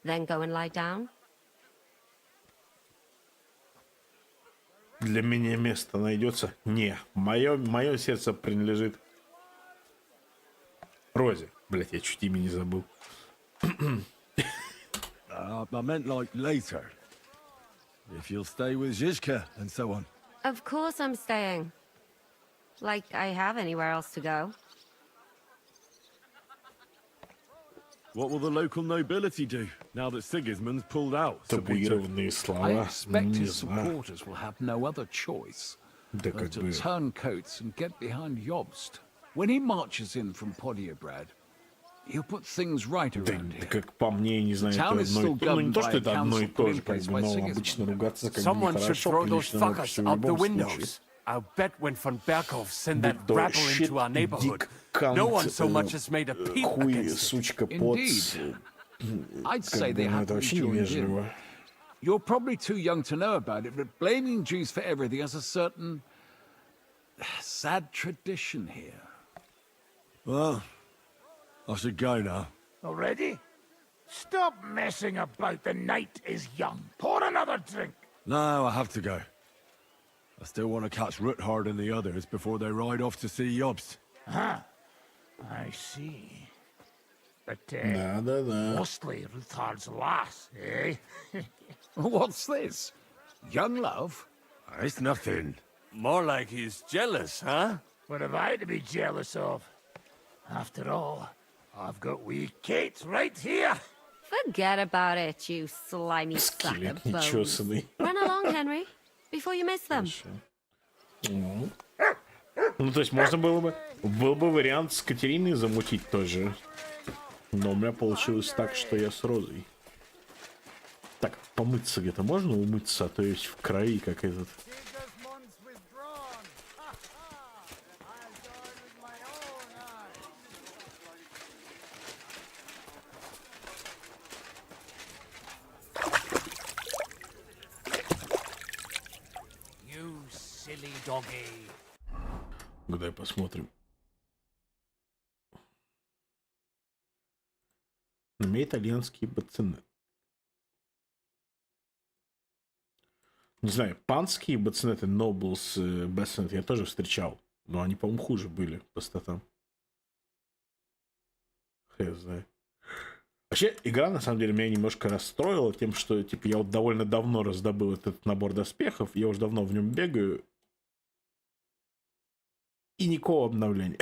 then go and lie down? Для меня место найдется? Не. Мое сердце принадлежит Розе. Блять, я чуть имя не забыл. I meant like later. If you'll stay with Zizka and so on. Of course I'm staying. Like I have anywhere else to go. What will the local nobility do now that Sigismund's pulled out? Табуированные I слова. expect Не his знаю. supporters will have no other choice Да than как to бы... turn coats and get behind Jobst. When he marches in from Podiebrad, he'll put things right Да, around да here. как по мне, не знаю, Town это is одно и still то. Ну, не то, governed что by a это одно и council то put же, in как place бы, by но Sigismund. обычно ругаться как бы Someone should нехорошо, throw those прилично, но fuckers в out the любом windows. случае. I'll bet when von Berghoff send that Будь то rabble щит, into our neighborhood, дик, кант, no one so much as made a peep хуй, against it. сучка, поц. I'd say Как they бы, ну, have это to be вообще joined in. невежливо. You're probably too young to know about it, but blaming Jews for everything has a certain sad tradition here. Well, I should go now. Already? Stop messing about. The night is young. Pour another drink. No, I have to go. I still want to catch Ruthard and the others before they ride off to see Jobst. Huh. I see. But, Да. mostly Ruthard's lass, eh? What's this? Young love? It's nothing. More like he's jealous, huh? What have I to be jealous of? After all, I've got wee Kate right here. Forget about it, you slimy sack of Скелет bones. нечесанный. Run along, Henry, before you miss them. Ну, то есть можно было бы... Был бы вариант с Катериной замутить тоже. Но у меня получилось так, что я с Розой. Так, помыться где-то можно умыться, а то есть в крови, как этот... You silly doggy. Давай посмотрим. На итальянские бацины. Не знаю, панские бацинеты, Nobles, Bassinet я тоже встречал. Но они, по-моему, хуже были по статам. Хз знает. Вообще, игра, на самом деле, меня немножко расстроила тем, что, типа, я вот довольно давно раздобыл этот набор доспехов, я уже давно в нем бегаю, и никакого обновления.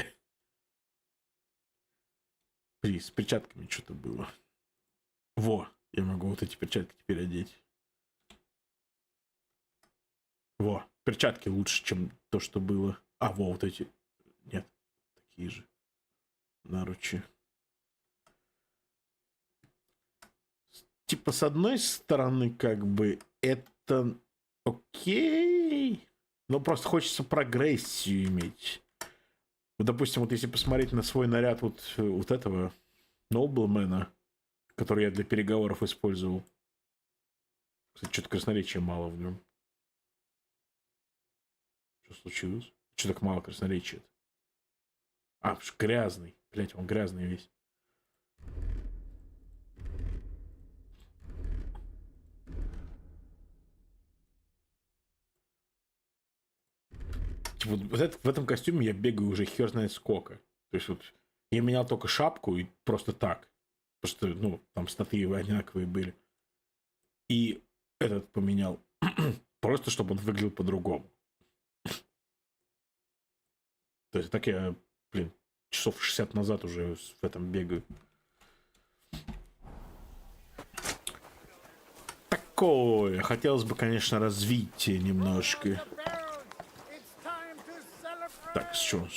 С перчатками что-то было. Во, я могу вот эти перчатки теперь одеть. Во, перчатки лучше, чем то, что было. А, во, вот эти. Нет, такие же. Наручи. Типа, с одной стороны, как бы, это окей. Но просто хочется прогрессию иметь. Вот, допустим, вот если посмотреть на свой наряд вот этого Ноблмена, который я для переговоров использовал. Кстати, что-то красноречия мало в нем. Что случилось? Что так мало красноречия? А, потому что грязный. Блять, он грязный весь. Типа, в этом костюме я бегаю уже хер знает сколько. То есть вот я менял только шапку и просто так. Потому что, ну, там статьи одинаковые были. И этот поменял. Просто чтобы он выглядел по-другому. То есть так я, блин, часов 60 назад уже в этом бегаю. Такое. Хотелось бы, конечно, развить немножко. Так, с чего?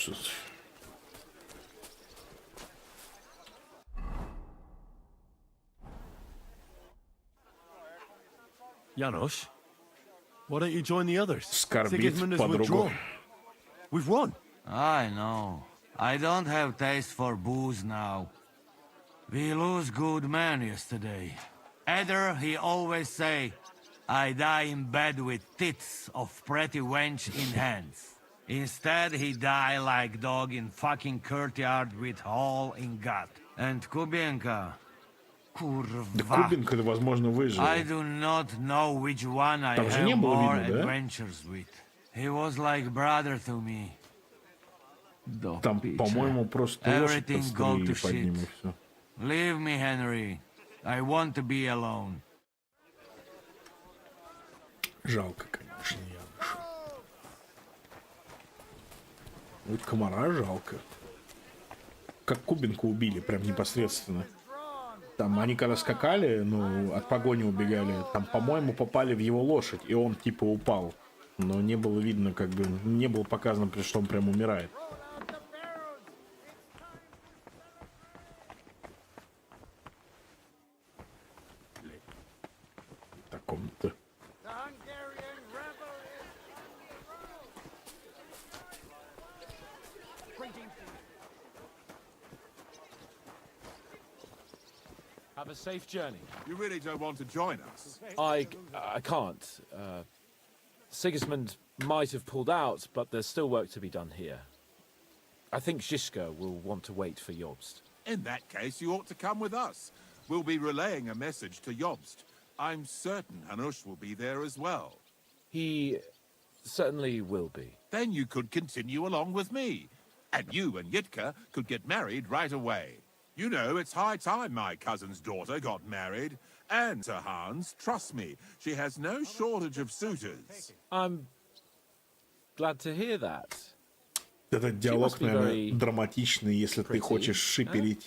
Janos, why don't you join the others? Скорбит Sigismund has подругу. withdrawn. We've won. I know. I don't have taste for booze now. We lose good men yesterday. Eder, he always say, I die in bed with tits of pretty wench in hands. Instead, he die like dog in fucking courtyard with hole in gut. And Kubienka, Да kurva. Кубинка, возможно, выжил. I do not know which one I Там же не have было more видно, да? adventures with. He was like brother to me. Там, по-моему, просто лошадь Everything go подстрелили to под ним shit. и все. Leave me, Henry. I want to be alone. Жалко, конечно, Яноша. Вот комара жалко. Как Кубинку убили, прям непосредственно. Там они когда скакали, ну, от погони убегали, там, по-моему, попали в его лошадь, и он типа упал. Но не было видно, как бы, не было показано, что он прям умирает. В таком-то. Have a safe journey. You really don't want to join us? I can't. Sigismund might have pulled out, but there's still work to be done here. I think Žižka will want to wait for Jobst. In that case, you ought to come with us. We'll be relaying a message to Jobst. I'm certain Hanush will be there as well. He certainly will be. Then you could continue along with me. And you and Yitka could get married right away. You know, it's high time my cousin's daughter got married. And, Sir Hans, trust me, she has no shortage of suitors. I'm glad to hear that. Этот диалог, наверное, драматичный, если ты хочешь шиперить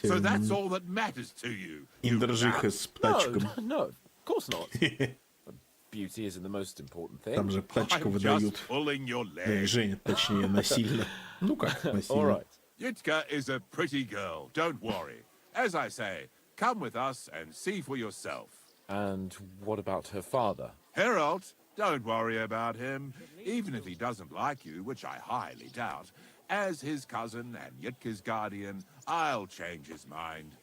Индржиха с Птачиком. No, of course not. Beauty isn't the most important thing. Там же Птачика выдают. Женят, точнее, насильно. Ну как, насильно. Yitka is a pretty girl, don't worry. As I say, come with us and see for yourself. And what about her father? Herald, don't worry about him. Even if he doesn't like you, which I highly doubt, as his cousin and Yitka's guardian, I'll change his mind.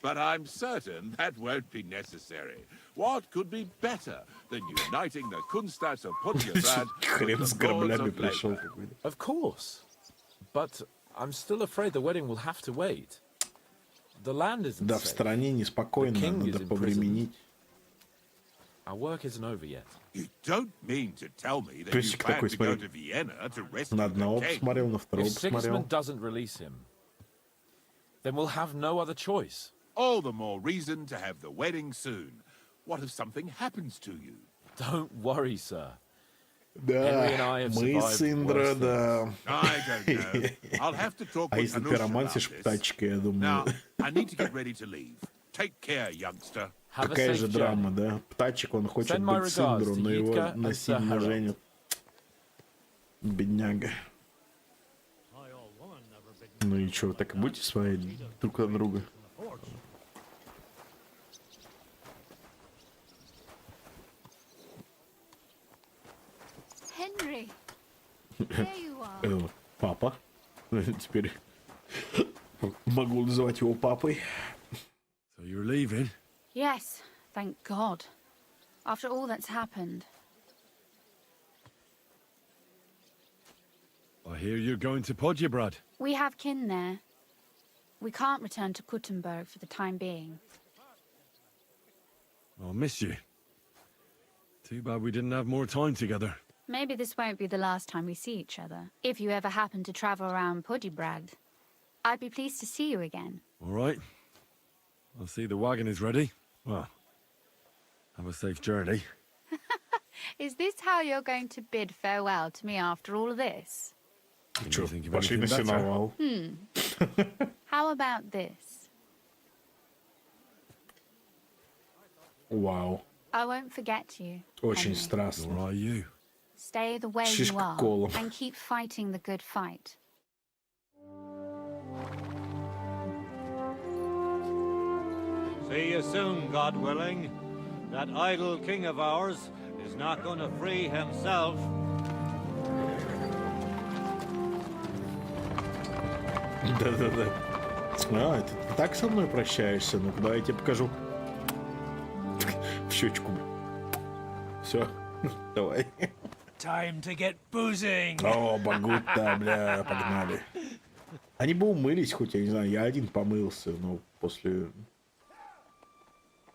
But I'm certain that won't be necessary. What could be better than uniting the Kunstats of Punjabrad with the lords of Labour? Of course. But I'm still afraid the wedding will have to wait. The land isn't Да, в стране неспокойно, надо повременить. Our work isn't over yet. You don't mean to tell me that you plan to go to Vienna to rescue на одного the king? посмотрел, на второго If посмотрел. Sigismund doesn't release him, then we'll have no other choice. All the more reason to have the wedding soon. What if something happens to you? Don't worry, sir. Да, мы с Индра, да. I don't know. I'll have to talk А with если ты Hanush романсишь about this. Птачика, я думаю... Now, I need to get ready to leave. Take care, youngster. Какая же драма, да? Птачик, он хочет быть с Индру, но его насильно женят. Бедняга. Ну и что, так и будете свои друг на друга? Henry, there you are. Папа. Теперь могу называть его папой. So you're leaving? Yes, thank God. After all that's happened. I hear you're going to Podjebrad. We have kin there. We can't return to Kuttenberg for the time being. I'll miss you. Too bad we didn't have more time together. Maybe this won't be the last time we see each other. If you ever happen to travel around Podiebrad, I'd be pleased to see you again. All right. I'll see the wagon is ready. Well, have a safe journey. Is this how you're going to bid farewell to me after all of this? Чё, пошли на сеновал. How about this? Вау. I won't forget you. Очень Henry. страстно. Nor are you. Stay the way you Шишка are колом. and keep fighting the good fight. See you soon, God willing. That idle king of ours is not going to free himself. Да-да-да. А, это ты так со мной прощаешься? Ну-ка, давай я тебе покажу. В щечку. Все, давай. Time to get boozing. О, Багута, бля, погнали. Они бы умылись, хоть, я не знаю, я один помылся, но после...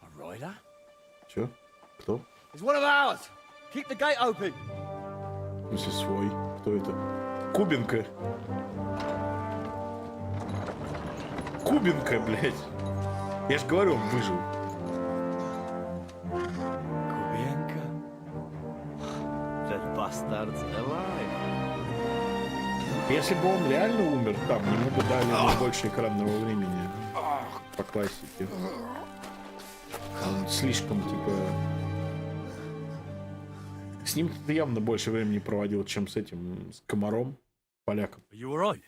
A rider? Чё? Кто? It's one of ours. Keep the gate open. В смысле свой? Кто это? Кубинка. Кубинка, блядь. Я ж говорю, он выжил. Kubienka? That bastard's alive. Если бы он реально умер там, ему бы дали больше экранного времени. По классике. Он слишком, типа... С ним ты явно больше времени проводил, чем с этим, с комаром, поляком. Are you all right?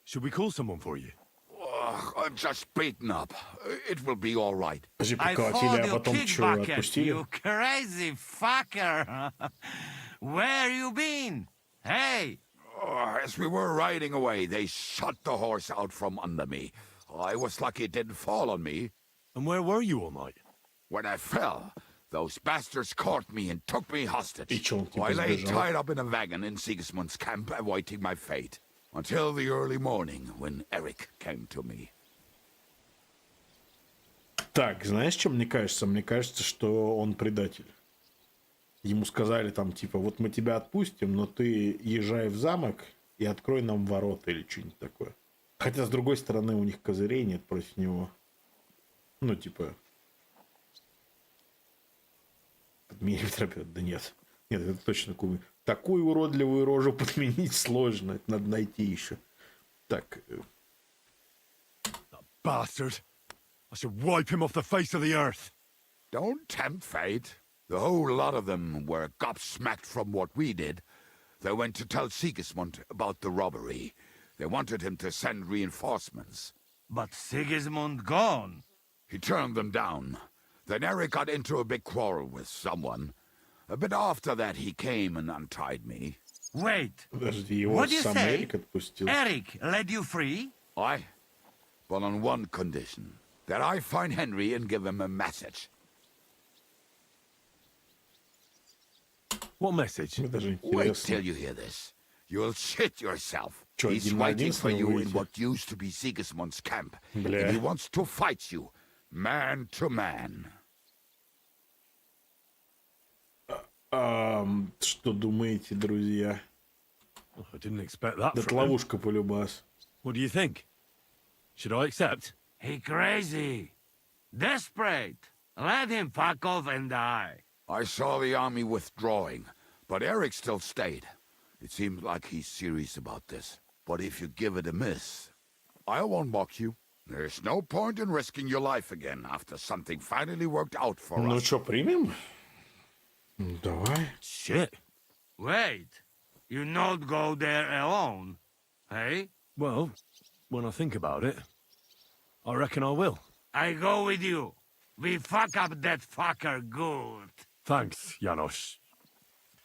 Should we call someone for you? I'm just beaten up. It will be all right. Подожди, I поколотили, found а your потом что, kickbucket, отпустили? you crazy fucker. Where you been? Hey! As we were riding away, they shot the horse out from under me. I was lucky it didn't fall on me. And where were you all night? When I fell, those bastards caught me and took me hostage. И чё, он типа I lay сбежал? tied up in a wagon in Sigismund's camp, awaiting my fate. Until the early morning, when Eric came to me. Так, знаешь, что мне кажется? Мне кажется, что он предатель. Ему сказали там, типа, вот мы тебя отпустим, но ты езжай в замок и открой нам ворота или что-нибудь такое. Хотя, с другой стороны, у них козырей нет против него. Ну, типа... Подменить терапевт? Да нет. Нет, это точно такую... Такую уродливую рожу подменить сложно. Это надо найти еще. Так... Bastard! I should wipe him off the face of the earth. Don't tempt fate. The whole lot of them were gobsmacked from what we did. They went to tell Sigismund about the robbery. They wanted him to send reinforcements. But Sigismund gone. He turned them down. Then Eric got into a big quarrel with someone. A bit after that, he came and untied me. Wait. Подожди, его What do you сам say? Эрик отпустил. Eric led you free? Aye. But on one condition. That I find Henry and give him a message. What message? Даже Wait интересно. till you hear this. You'll shit yourself. Чё, He's один на waiting один с for ним you in будете? what used to be Sigismund's camp. Бля. And he wants to fight you, man to man. Что думаете, друзья? I didn't expect that Это from him. ловушка полюбас. What do you think? Should I accept? He crazy. Desperate. Let him fuck off and die. I saw the army withdrawing, but Eric still stayed. It seems like he's serious about this. But if you give it a miss, I won't mock you. There's no point in risking your life again after something finally worked out for Ну us. что, примем? Давай. Shit. Wait. You not go there alone, hey? Well, when I think about it, I reckon I will. I go with you. We fuck up that fucker good. Thanks, Janos.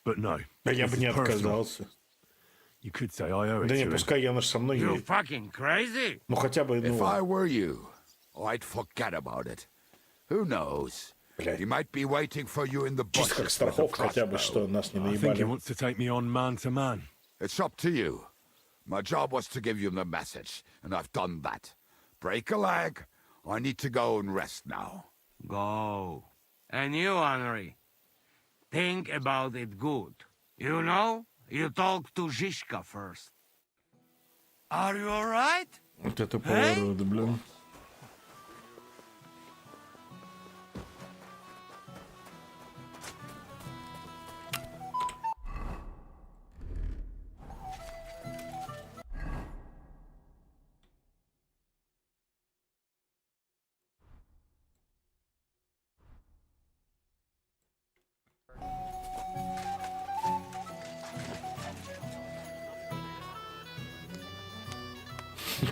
But no. Да я this бы is не personal. отказался. You could say I owe it Да to не, him. пускай Янош со мной You едет. fucking crazy? Ну хотя бы, If ну... I were you, I'd forget about it. Who knows? He might be waiting for you in the Чисто как bushes with the страховка хотя бы, что crossbow. нас не I think he наебали. wants to take me on man to man. It's up to you. My job was to give you the message, and I've done that. Break a leg. I need to go and rest now. Go. And you, Henry, think about it good. You know, you talk to Zhishka first. Are you all right? Вот это поворот, блин.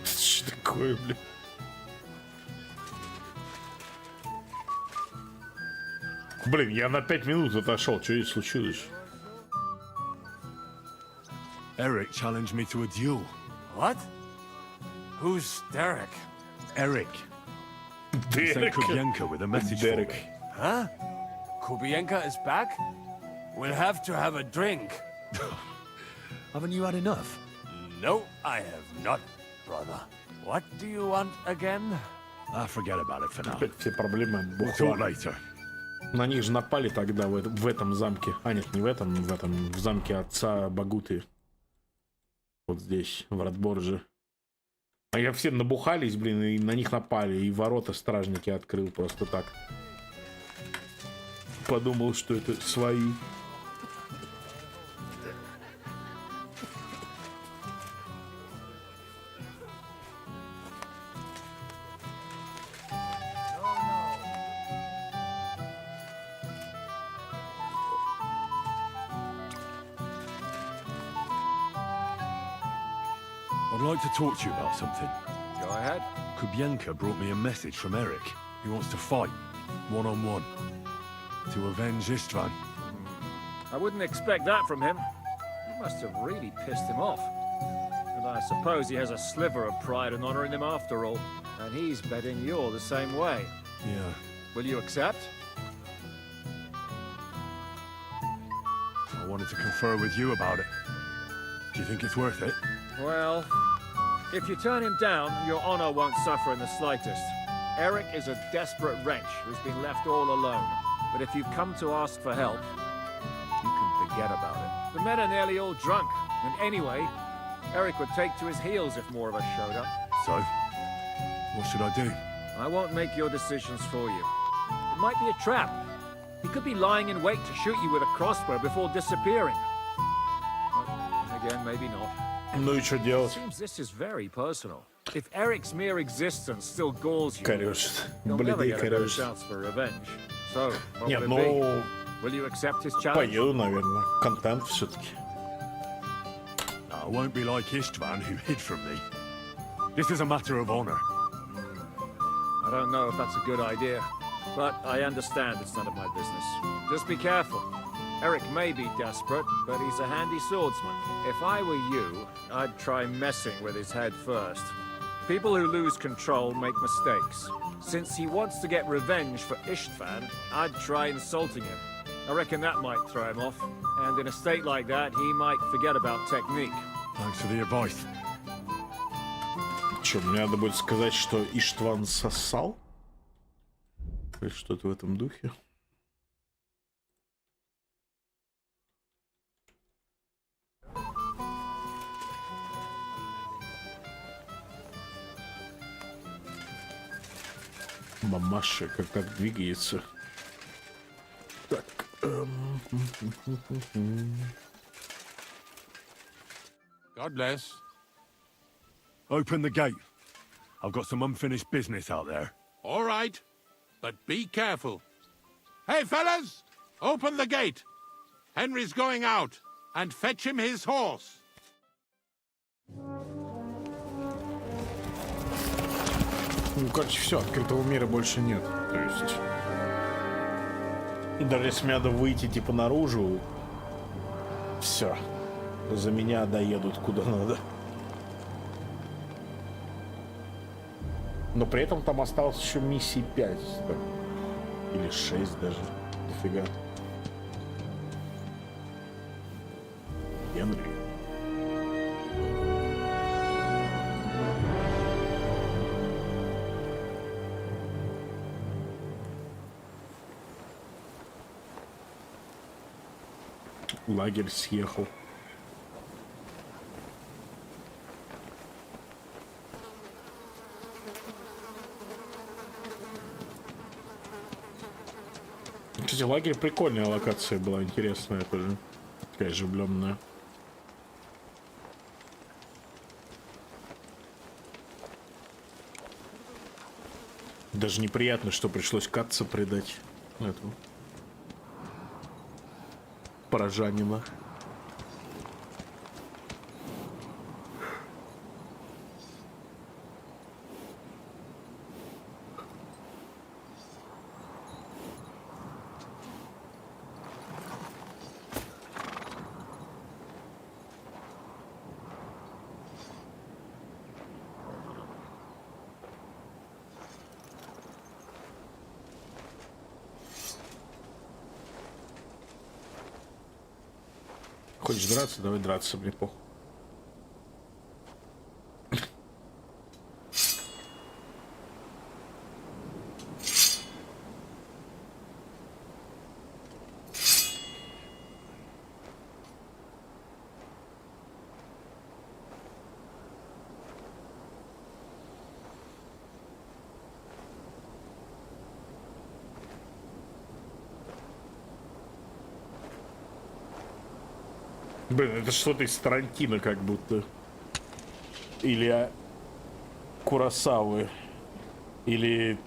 Что такое, блин? Блин, я на 5 минут отошел. Что здесь случилось? Eric challenged me to a duel. What? Who's Derek? Eric. He sent Kubienka with a message for me. Huh? Kubienka is back? We'll have to have a drink. Haven't you had enough? No, I have not, brother. What do you want again? Forget about it for now. Опять все проблемы We'll talk бухла. later. На них же напали тогда в этом замке. А нет, не в этом, в замке отца Багуты. Вот здесь, в Радборже. А я все набухались, блин, и на них напали. И ворота стражники открыл просто так. Подумал, что это свои. I'd like to talk to you about something. Go ahead. Kubienka brought me a message from Eric. He wants to fight, one-on-one, to avenge Istvan. I wouldn't expect that from him. You must have really pissed him off. And I suppose he has a sliver of pride and honor in him after all. And he's betting you're the same way. Yeah. Will you accept? I wanted to confer with you about it. Do you think it's worth it? Well, if you turn him down, your honor won't suffer in the slightest. Eric is a desperate wretch who's been left all alone. But if you come to ask for help, you can forget about it. The men are nearly all drunk. And anyway, Eric would take to his heels if more of us showed up. So, what should I do? I won't make your decisions for you. It might be a trap. He could be lying in wait to shoot you with a crossbow before disappearing. But again, maybe not. Ну и что делать? Seems this is very personal. If Eric's mere existence still galls you, Корёшит. you'll never Блин, get a better корёшит. chance for revenge. So, what Нет, will it be? ну... Will you accept his challenge? Поеду, наверное. Контент все-таки. I won't be like Istvan, who hid from me. This is a matter of honor. I don't know if that's a good idea, but I understand it's none of my business. Just be careful. Eric may be desperate, but he's a handy swordsman. If I were you, I'd try messing with his head first. People who lose control make mistakes. Since he wants to get revenge for Istvan, I'd try insulting him. I reckon that might throw him off. And in a state like that, he might forget about technique. Thanks for the advice. Что, мне надо будет сказать, что Иштван сосал? Или что-то в этом духе? Мамаша как двигается. Так. God bless. Open the gate. I've got some unfinished business out there. All right, but be careful. Hey, fellas! Open the gate. Henry's going out. And fetch him his horse. Ну, короче, все, открытого мира больше нет. То есть... Даже если мне надо выйти, типа, наружу... Все. За меня доедут куда надо. Но при этом там осталось еще миссии 5. Или 6 даже. Дофига. Генри. лагерь съехал. Кстати, лагерь прикольная локация была, интересная тоже. Такая оживленная. Даже неприятно, что пришлось Катца предать этому парижанина. Хочешь драться? Давай драться, мне похуй. Блин, это что-то из Тарантино как будто. Или Куросавы. Или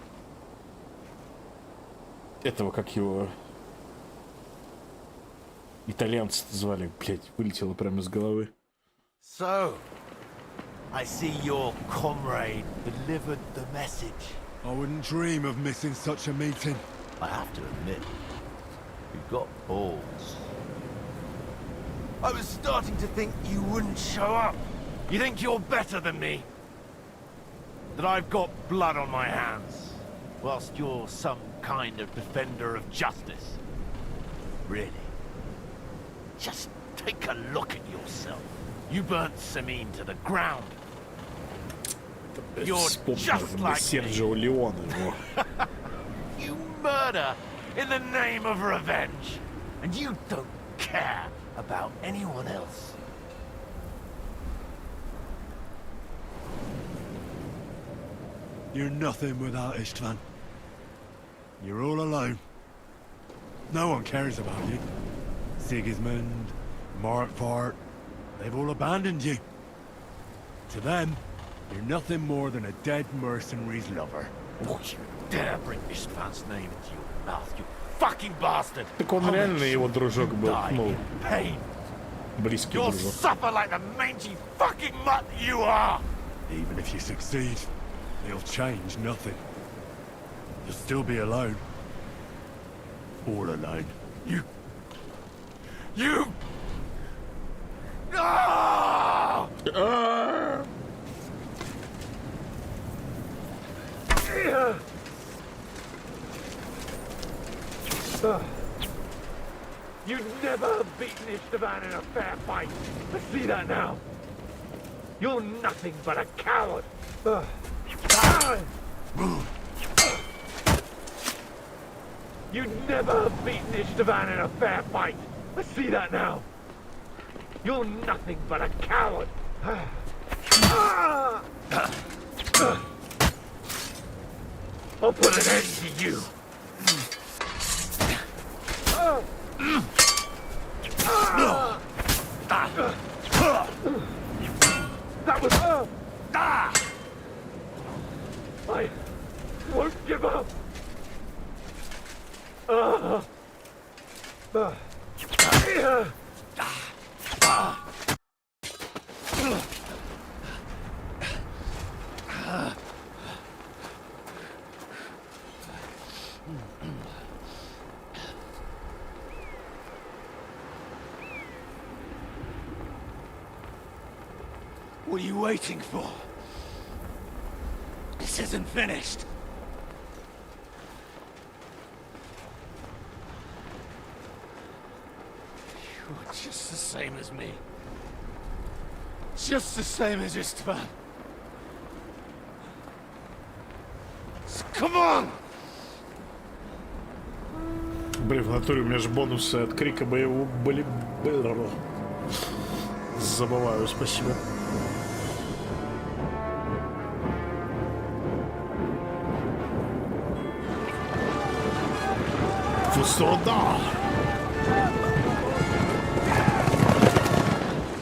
этого, как его, итальянца звали. Блять, вылетело прямо из головы. So, I see your comrade delivered the message. I wouldn't dream of missing such a meeting. I have to admit, you've got balls. I was starting to think you wouldn't show up. You think you're better than me? That I've got blood on my hands, whilst you're some kind of defender of justice. Really? Just take a look at yourself. You burnt Samine to the ground. You're just like Серджио Леоне. You murder in the name of revenge. And you don't care about anyone else. You're nothing without Istvan. You're all alone. No one cares about you. Sigismund, Markvart, they've all abandoned you. To them, you're nothing more than a dead mercenary's lover. Oh, you dare bring Istvan's name into your mouth, you fucking bastard! Так он реально его дружок был, ну, близкий You'll дружок. suffer like the mangy fucking mutt you are! Even if you succeed, it'll change nothing. You'll still be alone. All alone. You... Ah! You'd never have beaten Istvan in a fair fight. I see that now. You're nothing but a coward. You'd never have beaten Istvan in a fair fight. I see that now. You're nothing but a coward. I'll put an end to you. That was... I won't give up. What are you waiting for? This isn't finished. You're just the same as me. Just the same as Istvan. Come on! Блин, в натуре у меня же бонусы от крика боевого были... Забываю, спасибо. Фусода!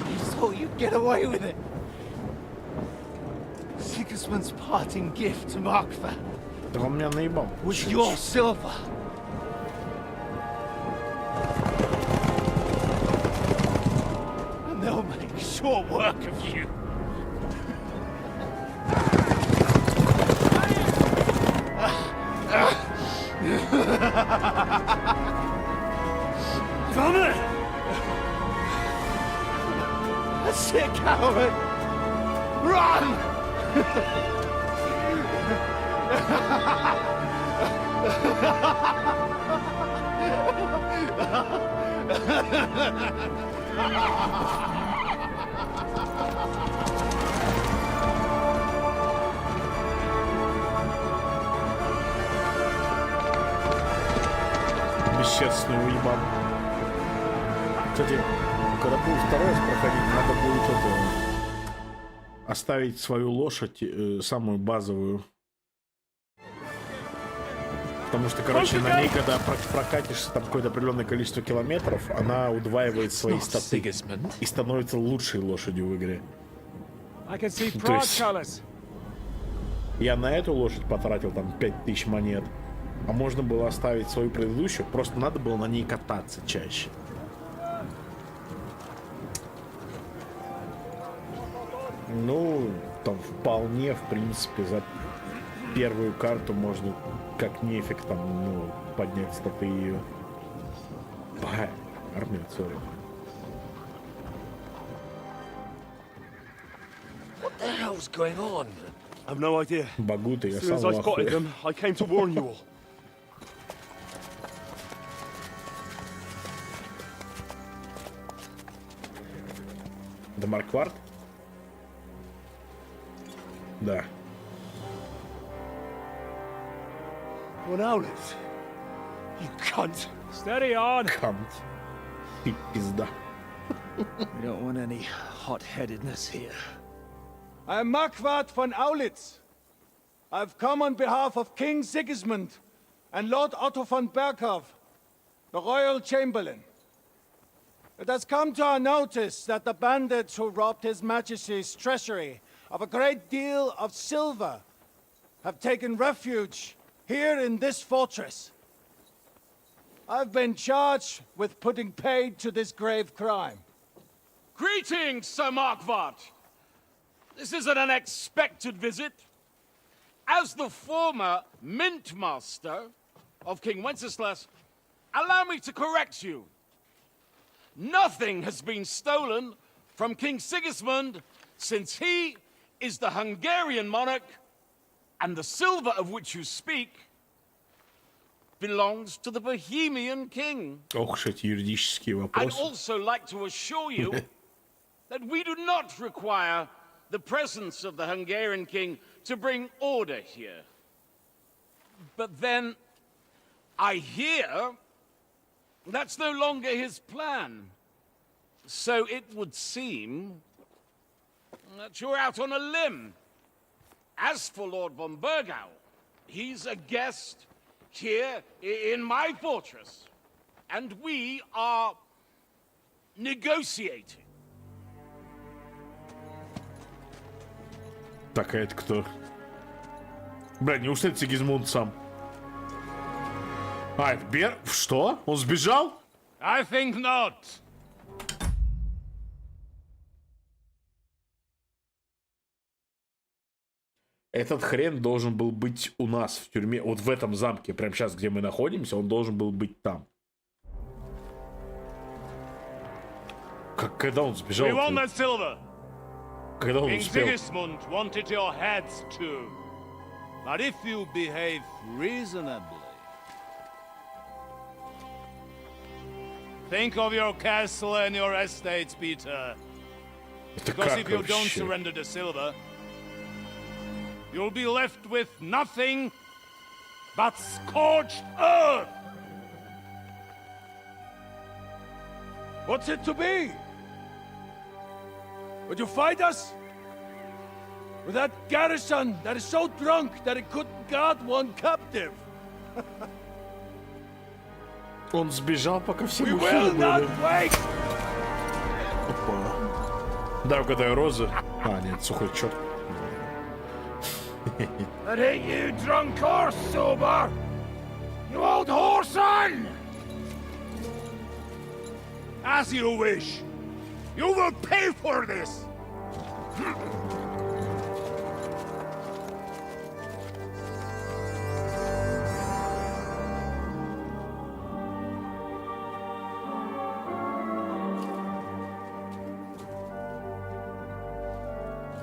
You thought you'd get away with it. Sigismund's parting gift to Markva Да он меня наебал. was your silver. And they'll make short work of you. Damn it! That's it, coward! Run! Бесчестный уебан. Кстати, когда будет второй раз проходить, надо будет оставить свою лошадь, самую базовую. Потому что, короче, на ней, когда прокатишься там какое-то определенное количество километров, она удваивает свои статы и становится лучшей лошадью в игре. То есть, я на эту лошадь потратил там 5000 монет, а можно было оставить свою предыдущую, просто надо было на ней кататься чаще. Ну, там вполне, в принципе, за первую карту можно как нефиг там, ну, поднять статы ее. Армия, сори. What the hell's going on? I've no idea. Багуты, я As soon as I spotted them, I came to warn you all. Да, Марквард? Да. Ronaldus, you cunt. Steady on. Cunt. Ты пизда. We don't want any hot-headedness here. I am Markvart von Aulitz. I've come on behalf of King Sigismund and Lord Otto von Berghoff, the Royal Chamberlain. It has come to our notice that the bandits who robbed His Majesty's treasury of a great deal of silver have taken refuge here in this fortress. I've been charged with putting paid to this grave crime. Greetings, Sir Markvart. This is an unexpected visit. As the former Mint Master of King Wenceslas, allow me to correct you. Nothing has been stolen from King Sigismund since he is the Hungarian monarch, and the silver of which you speak belongs to the Bohemian king. Ох уж эти юридические I'd вопросы. also like to assure you that we do not require the presence of the Hungarian king to bring order here. But then, I hear that's no longer his plan. So it would seem that you're out on a limb. As for Lord von Bergau, he's a guest here in my fortress, and we are negotiating. Так, а это кто? Бля, неужели это Сигизмунд сам? А, это Бер... Что? Он сбежал? I think not. Этот хрен должен был быть у нас в тюрьме, вот в этом замке, прямо сейчас, где мы находимся, он должен был быть там. Как, когда он сбежал? We want that silver. Когда он King успел? Sigismund wanted your heads too. But if you behave reasonably, think of your castle and your estates, Peter. Because if you don't surrender the silver, you'll be left with nothing but scorched earth. What's it to be? Would you fight us? With that garrison that is so drunk that it couldn't guard one captive? Он сбежал, пока все We мужчины will not были. wait! Опа. Да, угадаю, розы. А, нет, сухой черт. That ain't you, drunk or sober! You old whoreson! As you wish. You will pay for this!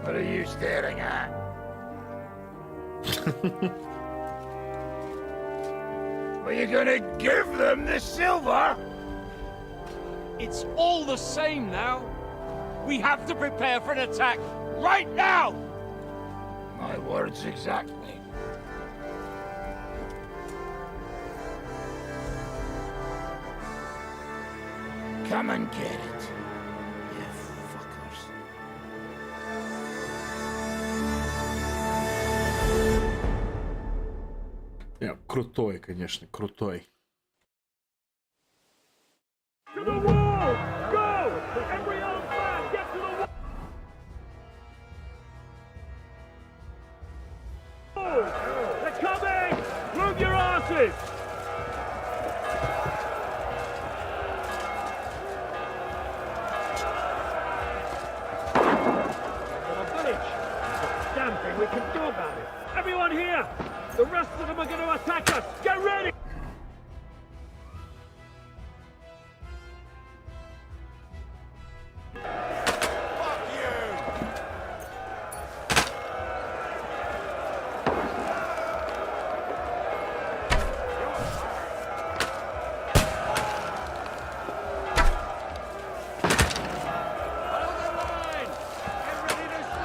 What are you staring at? Are you gonna give them the silver? It's all the same now. We have to prepare for an attack right now! My words exactly. Come and get it, you fuckers. Крутой, конечно, крутой. To the wall! Go! Every old man, get to the wall! They're coming! Move your asses! Damn thing we can do about it. Everyone here! The rest of them are going to attack us! Get ready!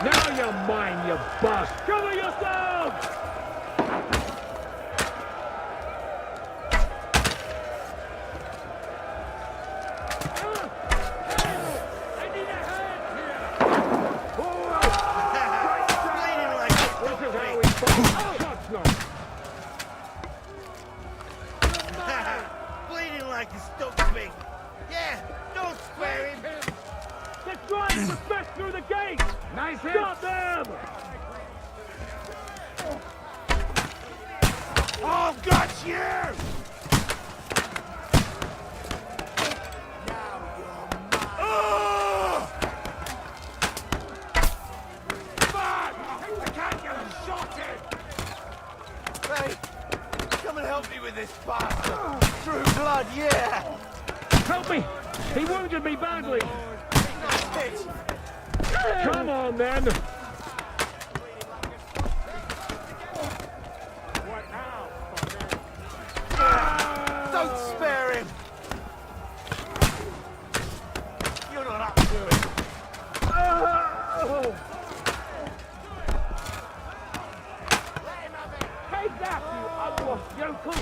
Now you're mine, you bust! Cover yourselves! Bleeding like a stupid pig. Yeah, don't spare him. They're trying to smash through the gate! Nice hit. Stop them! All got you! Hey, come and help me with this bastard. True blood, yeah. Help me! He wounded me badly! Come on, then! Don't spare him! You're not up to it. Take that, you unwashed yokel!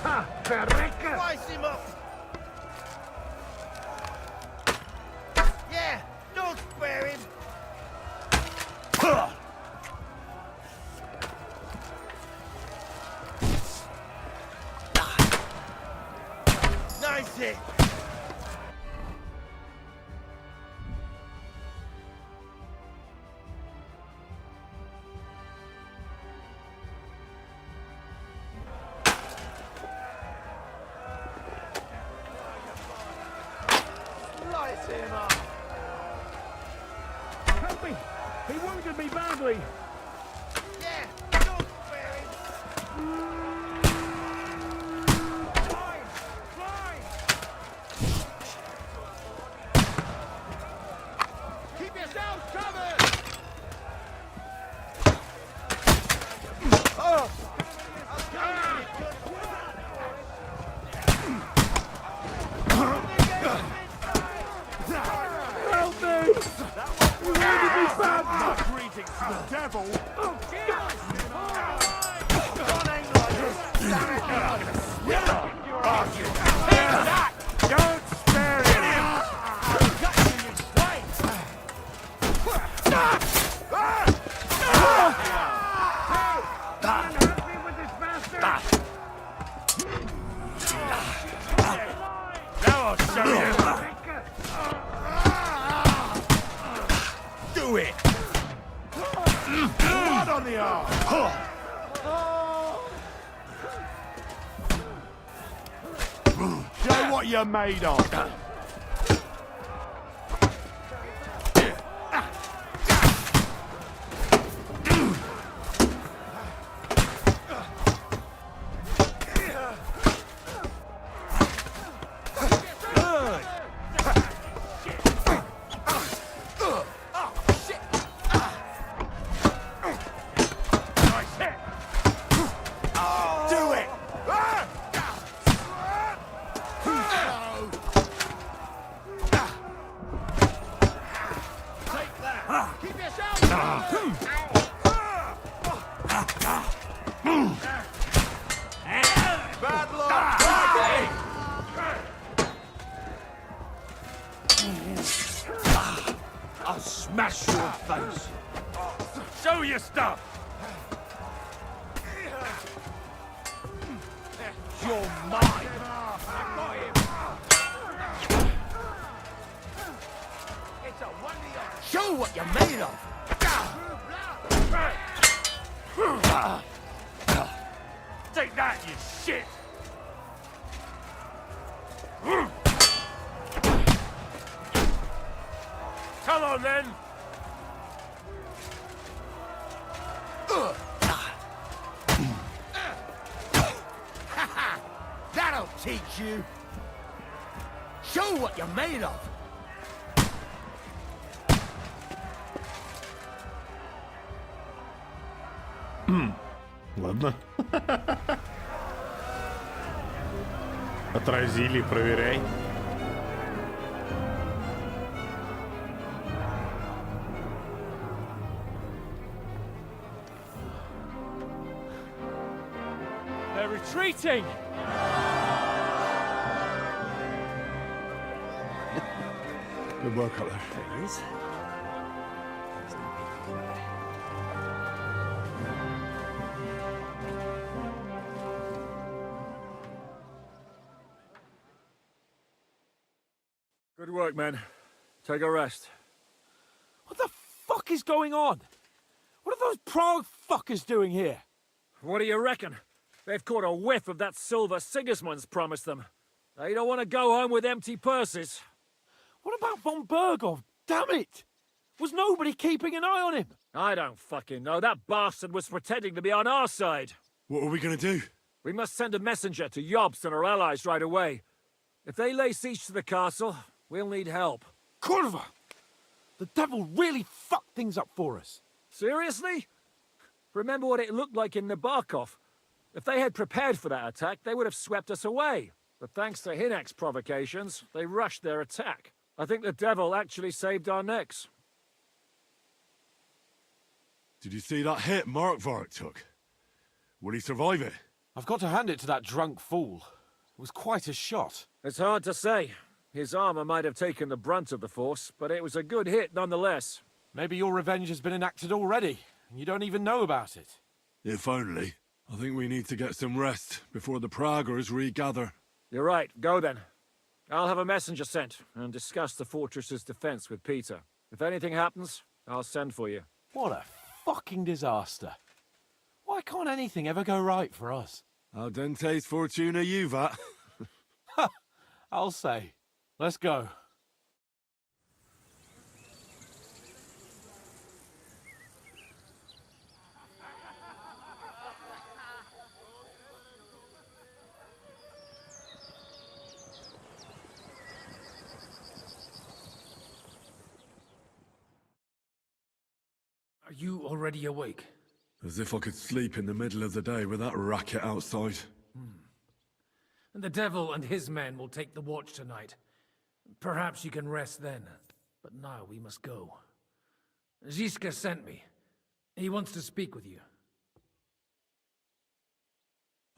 Ha! Verrecken! Slice him up! Yeah, don't spare him! Nice hit! Slice him up! Help me! He wounded me badly! Yeah, don't spare him! Keep yourselves covered! Oh! Help me! You wounded me badly! Greetings to the devil! Oh, God! Blood on the arm! Show what you're made of! I'll smash your face. Show your stuff. You're mine. Show what you're made of. Take that, you shit. Come on, then. That'll teach you. Show what you're made of. Ладно. Отразили, проверяй. They're retreating. Good work up there. There he is. Good work, men. Take a rest. What the fuck is going on? What are those Prague fuckers doing here? What do you reckon? They've caught a whiff of that silver Sigismund's promised them. They don't want to go home with empty purses. What about von Bergov? Damn it! Was nobody keeping an eye on him? I don't fucking know. That bastard was pretending to be on our side. What are we gonna do? We must send a messenger to Jobst and our allies right away. If they lay siege to the castle, we'll need help. Kurva! The devil really fucked things up for us. Seriously? Remember what it looked like in Nabokov. If they had prepared for that attack, they would have swept us away. But thanks to Hinek's provocations, they rushed their attack. I think the devil actually saved our necks. Did you see that hit Markvark took? Will he survive it? I've got to hand it to that drunk fool. It was quite a shot. It's hard to say. His armor might have taken the brunt of the force, but it was a good hit nonetheless. Maybe your revenge has been enacted already, and you don't even know about it. If only. I think we need to get some rest before the Praguers regather. You're right. Go then. I'll have a messenger sent and discuss the fortress's defense with Peter. If anything happens, I'll send for you. What a fucking disaster. Why can't anything ever go right for us? Al dente's fortuna juvat. I'll say. Let's go. Are you already awake? As if I could sleep in the middle of the day with that racket outside. And the devil and his men will take the watch tonight. Perhaps you can rest then. But now we must go. Ziska sent me. He wants to speak with you.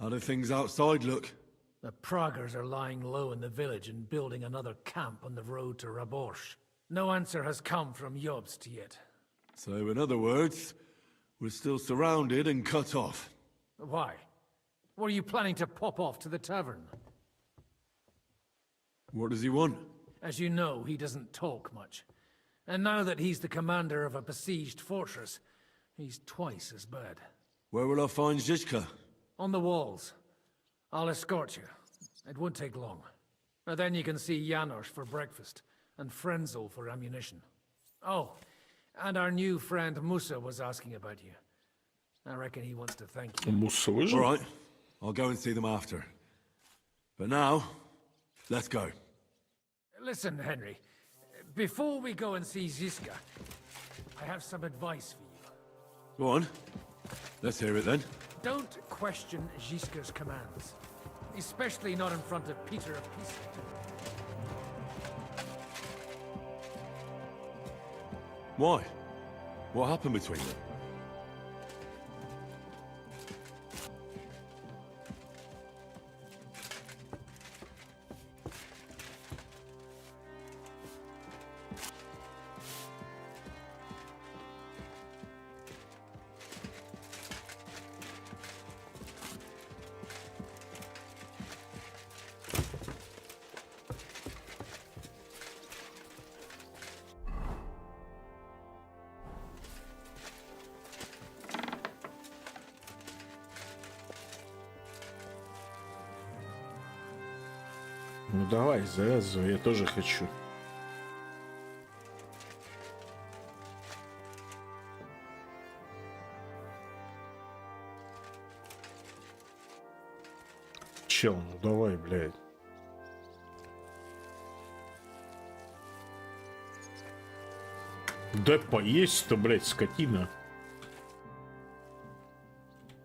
How do things outside look? The Praguers are lying low in the village and building another camp on the road to Raborsh. No answer has come from Jobst yet. So, in other words, we're still surrounded and cut off. Why? Were you planning to pop off to the tavern? What does he want? As you know, he doesn't talk much. And now that he's the commander of a besieged fortress, He's twice as bad. Where will I find Zizka? On the walls. I'll escort you. It won't take long. And then you can see Janos for breakfast, and Frenzel for ammunition. Oh, and our new friend Musa was asking about you. I reckon he wants to thank you. All right. I'll go and see them after. But now, let's go. Listen, Henry. Before we go and see Ziska, I have some advice for you. Go on. Let's hear it then. Don't question Ziska's commands. Especially not in front of Peter of Peace. Why? What happened between them? Ну давай, завязывай, я тоже хочу. Чел, ну давай, блядь. Дай поесть-то, блядь, скотина.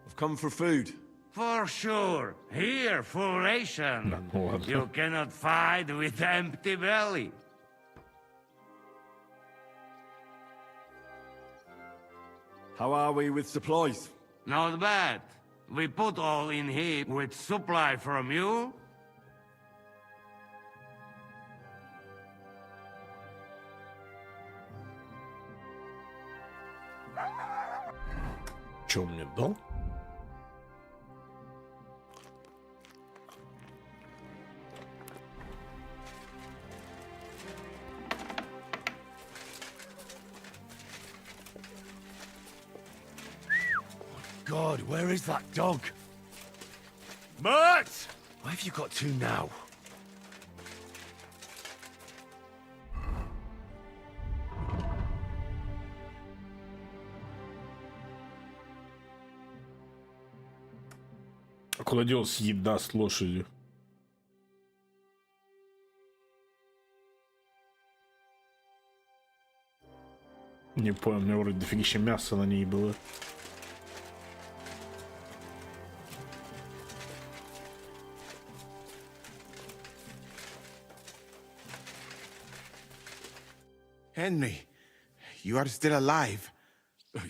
I've come for food. For sure. Here, full ration. You cannot fight with empty belly. How are we with supplies? Not bad. We put all in here with supply from you. Чё он мне дал? God, where is that dog? Mert! Why have you got to now? А куда делась еда с лошадью? Не понял, у меня вроде дофигища мяса на ней было. Henry, you are still alive.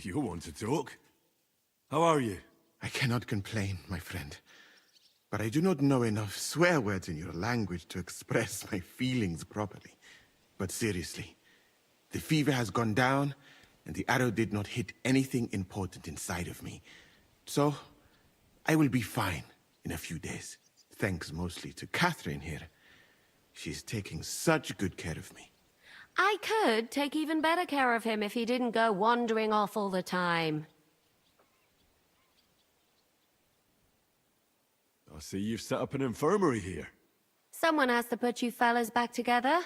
You want to talk? How are you? I cannot complain, my friend. But I do not know enough swear words in your language to express my feelings properly. But seriously, the fever has gone down, and the arrow did not hit anything important inside of me. So, I will be fine in a few days. Thanks mostly to Catherine here. She's taking such good care of me. I could take even better care of him if he didn't go wandering off all the time. I see you've set up an infirmary here. Someone has to put you fellas back together,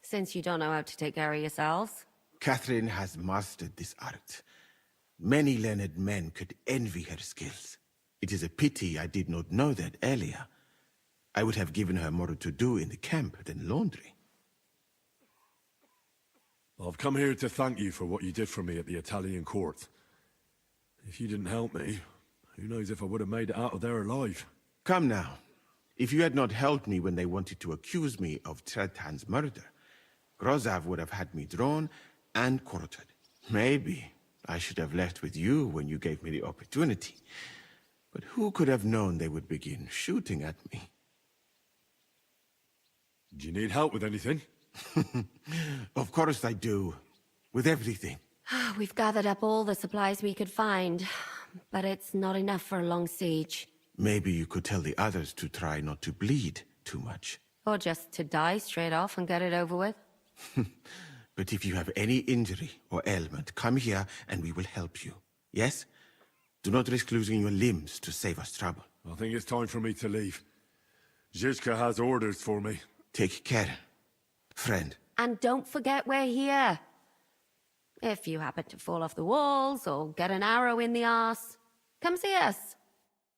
since you don't know how to take care of yourselves. Catherine has mastered this art. Many learned men could envy her skills. It is a pity I did not know that earlier. I would have given her more to do in the camp than laundry. I've come here to thank you for what you did for me at the Italian court. If you didn't help me, who knows if I would have made it out of there alive. Come now. If you had not helped me when they wanted to accuse me of Tretan's murder, Grozav would have had me drawn and quartered. Maybe I should have left with you when you gave me the opportunity. But who could have known they would begin shooting at me? Do you need help with anything? Of course I do. With everything. We've gathered up all the supplies we could find, but it's not enough for a long siege. Maybe you could tell the others to try not to bleed too much. Or just to die straight off and get it over with. But if you have any injury or ailment, come here and we will help you. Yes? Do not risk losing your limbs to save us trouble. I think it's time for me to leave. Zizka has orders for me. Take care, friend. And don't forget we're here. If you happen to fall off the walls or get an arrow in the arse, come see us.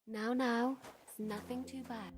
Now, it's nothing too bad.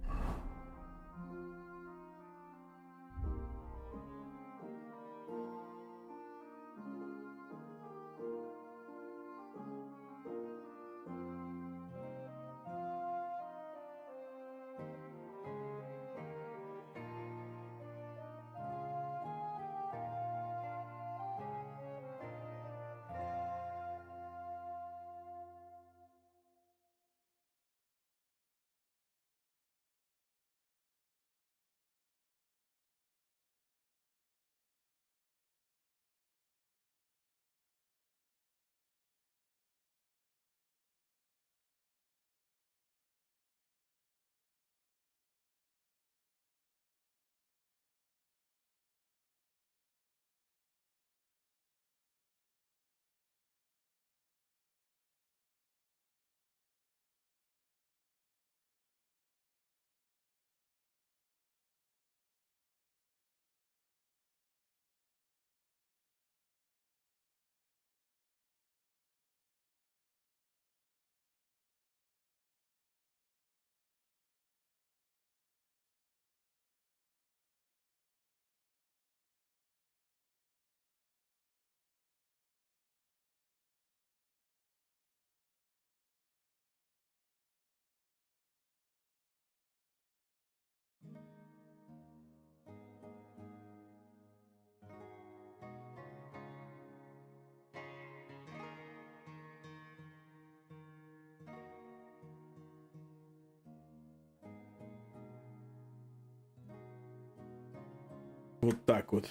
Вот так вот.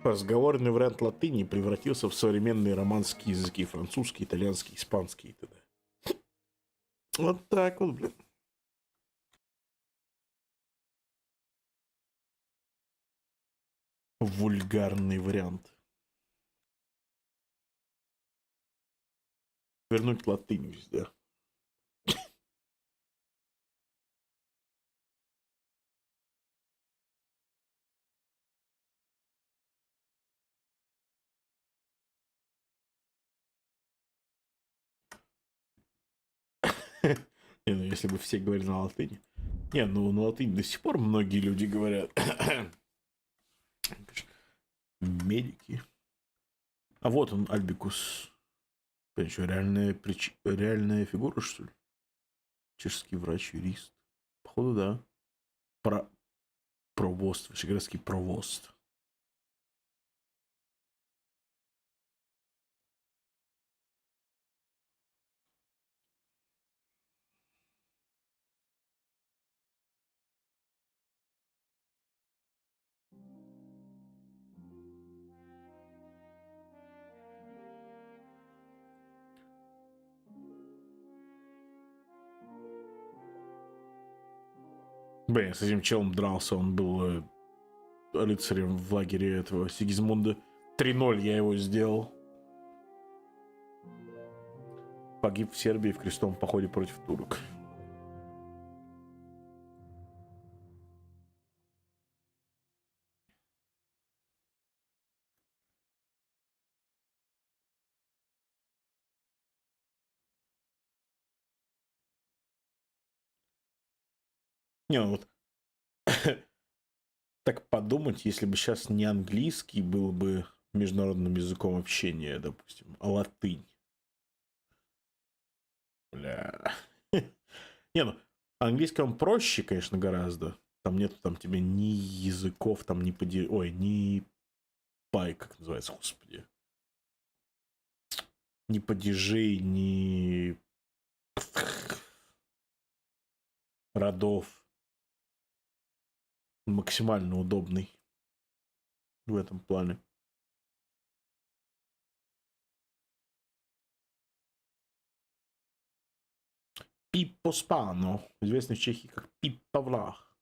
Разговорный вариант латыни превратился в современные романские языки. Французский, итальянский, испанский и т.д. Вот так вот, блин. Вульгарный вариант. Вернуть латынь везде. Не, ну если бы все говорили на латыни. Не, ну на латыни до сих пор многие люди говорят. Медики. А вот он, Альбикус. Это что, реальная фигура, что ли? Чешский врач, юрист. Походу, да. Провост, вышеградский провост. Блин, с этим челом дрался, он был рыцарем в лагере этого Сигизмунда. 3-0 я его сделал. Погиб в Сербии в крестовом походе против турок. Не, ну вот так подумать, если бы сейчас не английский был бы международным языком общения, допустим, а латынь. Бля. Не, ну, английский он проще, конечно, гораздо. Там нет там тебе ни языков, там ни ни как называется, господи. Ни падежей, ни родов. Максимально удобный в этом плане. Пиппо Спано, известный в Чехии как Пиппа Влах.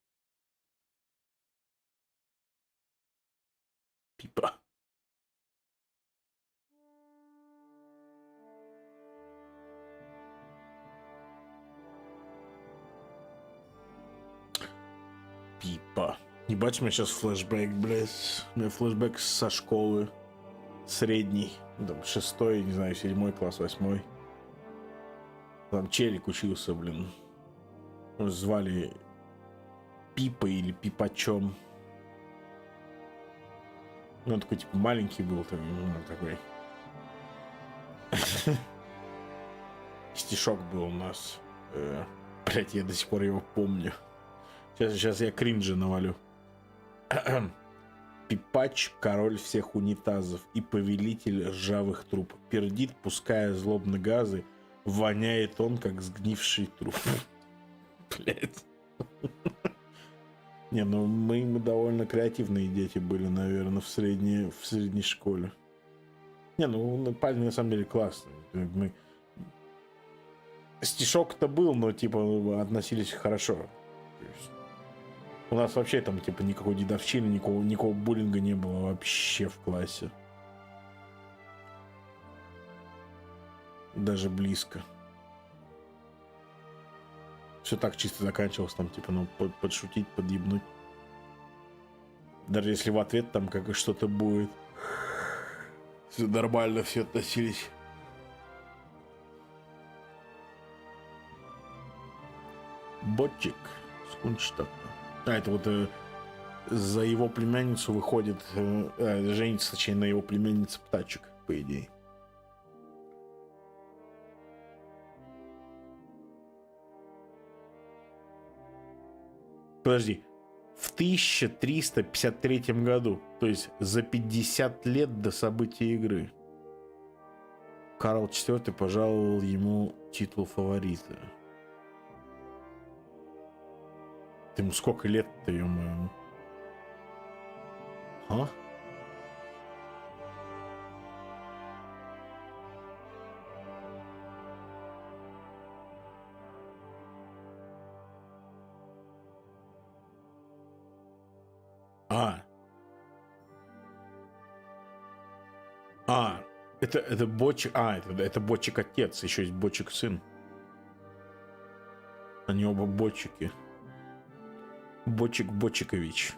Пиппа. Пипа. Ебать, у меня сейчас флешбэк, блядь. У меня флешбэк со школы. Средний. Там 6-й, не знаю, 7-й класс, 8-й. Там челик учился, блин. Его звали Пипа или Пипачом. Ну, он такой, типа, маленький был, такой. Стишок был у нас. Блять, я до сих пор его помню. Сейчас я кринжа навалю. Пипач, король всех унитазов и повелитель ржавых труб. Пердит, пуская злобно газы. Воняет он, как сгнивший труп. Блять. Не, ну мы довольно креативные дети были, наверное, в средней школе. Не, ну парень на самом деле классный. Мы... Стишок-то был, но типа относились хорошо. То есть, у нас вообще там типа никакой дедовщины, никакого буллинга не было вообще в классе. Даже близко. Все так чисто заканчивалось, там типа, ну, подшутить, подъебнуть. Даже если в ответ там как и что-то будет. Все нормально, все относились. Ботчик. Скунчтак. А, это вот за его племянницу выходит, женится, точнее, на его племяннице Птачек, по идее. Подожди. В 1353 году, то есть за 50 лет до событий игры, Карл IV пожаловал ему титул фаворита. Ты ему сколько лет-то, ё-моё? А? Это Бочик. Это Бочик отец, еще есть Бочик сын. Они оба Бочики. Бочик Бочикович.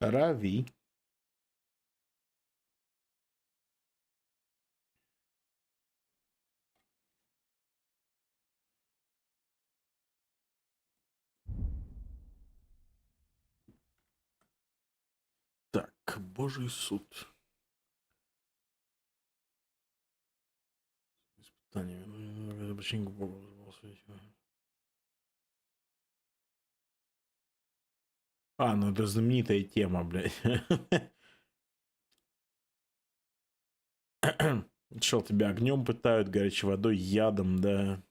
Рави. Так, Божий суд. Испытание. Обращение к Богу. Ну это знаменитая тема, блядь. Шел, тебя огнем пытают, горячей водой, ядом, да.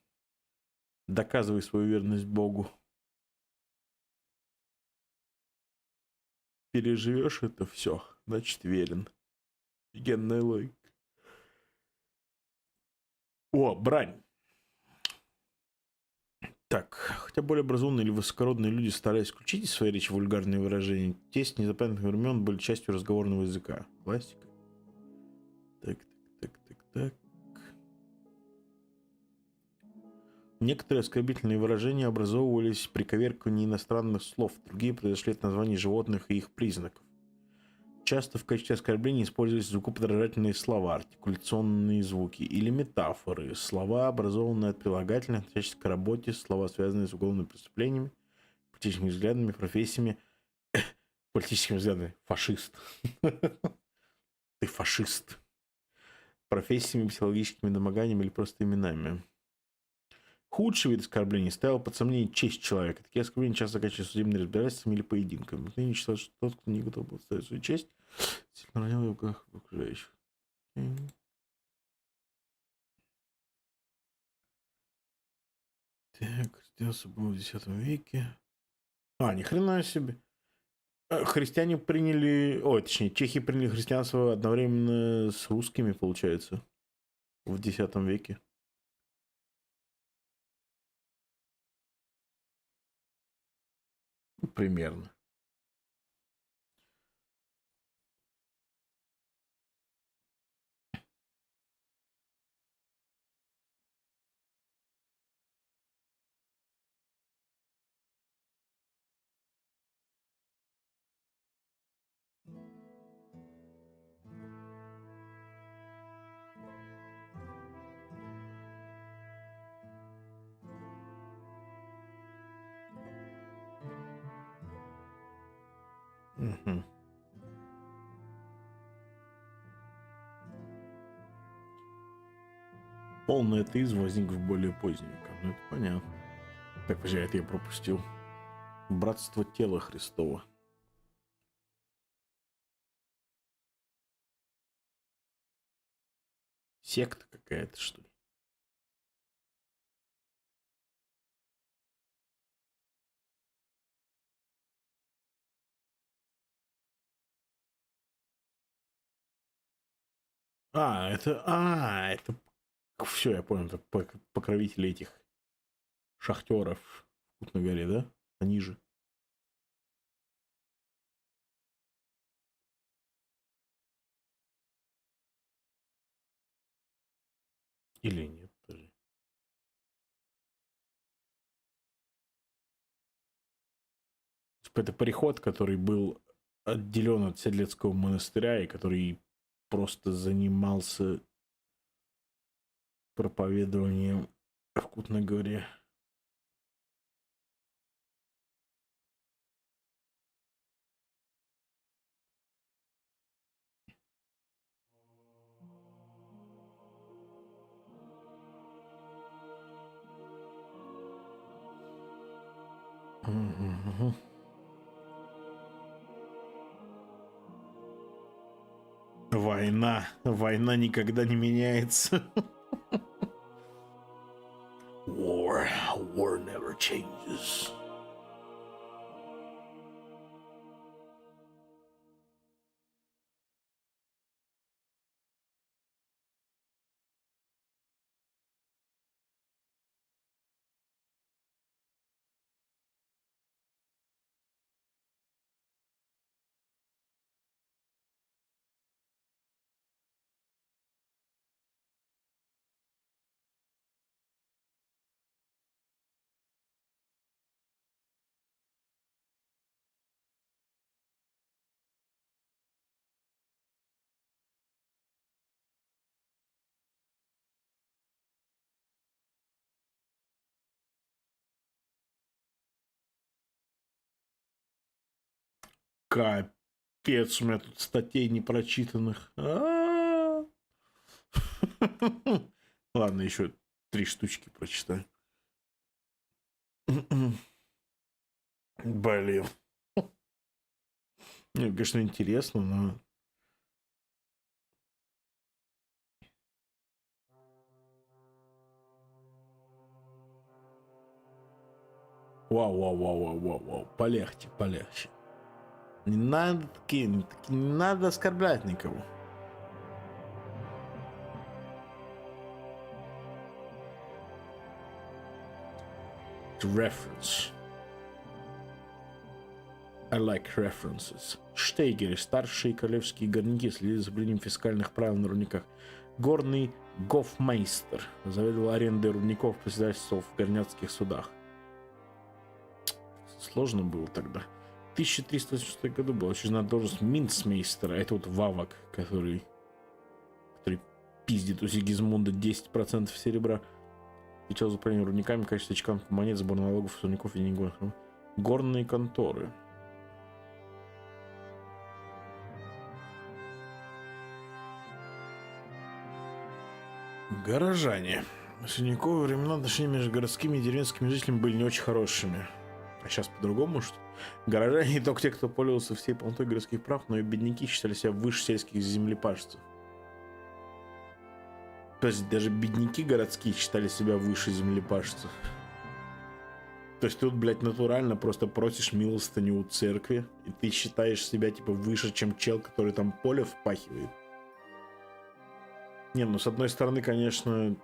Доказывай свою верность Богу. Переживешь это все, значит верен. Офигенная логика. О, брань. Так, хотя более образованные или высокородные люди старались исключить из своей речи вульгарные выражения, те с незапамятных времен были частью разговорного языка. Классика. Так. Некоторые оскорбительные выражения образовывались при коверкании иностранных слов, другие произошли от названий животных и их признаков. Часто в качестве оскорблений использовались звукоподражательные слова, артикуляционные звуки или метафоры, слова, образованные от прилагательных, относящихся к работе, слова, связанные с уголовными преступлениями, политическими взглядами, профессиями, политическими взглядами. Фашист. Ты фашист. Профессиями, психологическими домоганиями или просто именами. Худший вид оскорблений ставил под сомнение честь человека. Такие оскорбления часто заканчиваются судебными разбирательствами или поединками. Никто не считал, что тот, кто не готов был ставить свою честь, сильно ронял в руках окружающих. Так, Христианство было в X веке. Ни хрена себе. Христиане приняли... точнее, чехи приняли христианство одновременно с русскими, получается, в X веке. Примерно. Угу. Полный атеизм возник в более поздние века. Ну, это понятно. Так, подожди, это я пропустил. Братство тела Христова. Секта какая-то, что ли? Это... Все, я понял, это покровители этих шахтеров в Кутной горе, да? Они же. Или нет? Подожди. Это приход, который был отделен от Седлецкого монастыря и который просто занимался проповедованием в Кутной горе. Война никогда не меняется. War never changes. Капец, у меня тут статей непрочитанных. Ладно, еще 3 штучки прочитаю. Блин. Мне, конечно, интересно, но... Вау. Полегче. Не надо оскорблять никого. Reference. I like references. Штейгеры, старшие королевские горняки, следили за соблюдением фискальных правил на рудниках. Горный гофмейстер заведовал арендой рудников председательствовал в горняцких судах. Сложно было тогда. В 1386 году была учреждена должность минцмейстера. Это вот Вавок, который пиздит у Сигизмунда 10% серебра. Отвечал за управление рудниками, качество чеканки монет, сбор налогов, сурников и денег. Горные конторы. Горожане. В средневековые времена отношения между городскими и деревенскими жителями были не очень хорошими. А сейчас по-другому, что горожане не только те, кто пользовался всей полнотой городских прав, но и бедняки считали себя выше сельских землепашцев. То есть даже бедняки городские считали себя выше землепашцев. То есть ты тут, блядь, натурально просто просишь милостыню у церкви, и ты считаешь себя, типа, выше, чем чел, который там поле впахивает. Не, ну, с одной стороны, конечно,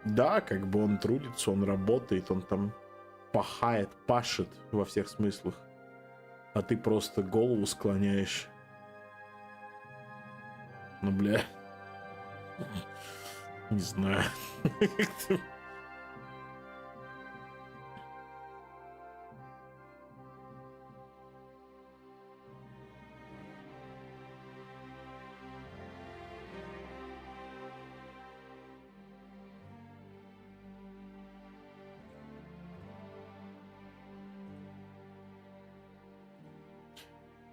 да, как бы он трудится, он работает, он там пахает, пашет во всех смыслах. А ты просто голову склоняешь. Ну, бля. Не знаю.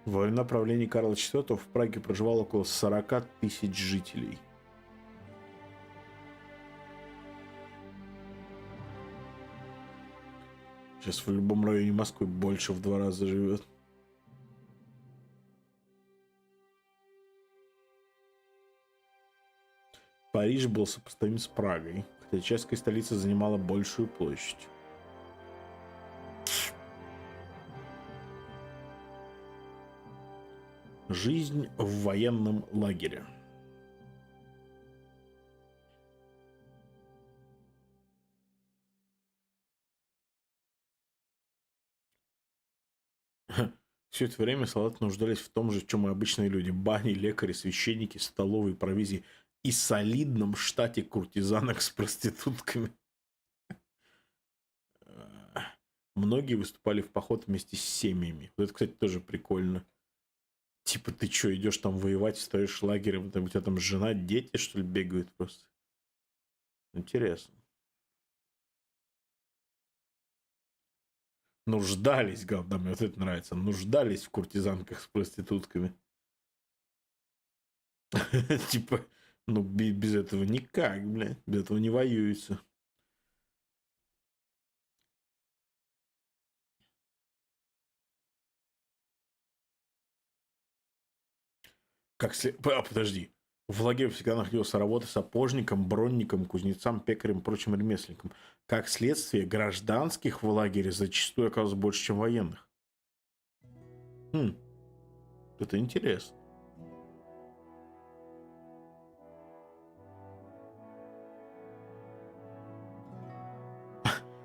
Во время правления Карла IV в Праге проживало около 40 тысяч жителей. Сейчас в любом районе Москвы больше в 2 раза живет. Париж был сопоставим с Прагой, хотя чешская столица занимала большую площадь. Жизнь в военном лагере. Все это время солдаты нуждались в том же, в чем и обычные люди. Бани, лекари, священники, столовые, провизии и солидном штате куртизанок с проститутками. Многие выступали в поход вместе с семьями. Вот это, кстати, тоже прикольно. Типа, ты что, идешь там воевать, стоишь лагерем, там, у тебя там жена, дети, что ли, бегают просто? Интересно. Нуждались, главное, мне вот это нравится. Нуждались в куртизанках с проститутками. Типа, ну, без этого никак, блядь. Без этого не воюется. Подожди. В лагере всегда находился работа сапожником, бронником, кузнецам, пекарем, прочим ремесленникам. Как следствие, гражданских в лагере зачастую оказалось больше, чем военных. Это интересно.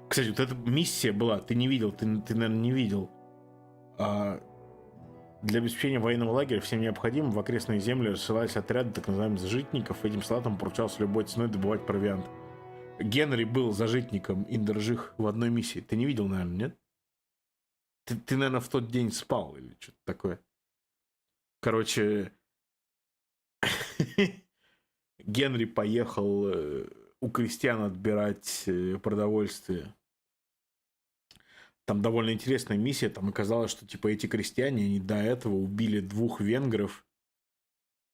Кстати, вот эта миссия была, ты не видел, ты наверное, не видел. Для обеспечения военного лагеря всем необходимым в окрестные земли рассылались отряды так называемых зажитников. Этим солдатам поручалось любой ценой добывать провиант. Генри был зажитником Индржих в одной миссии. Ты не видел, наверное, нет? Ты, наверное, в тот день спал или что-то такое. Короче, Генри поехал у крестьян отбирать продовольствие. Там довольно интересная миссия. Там оказалось, что типа эти крестьяне, они до этого убили 2 венгров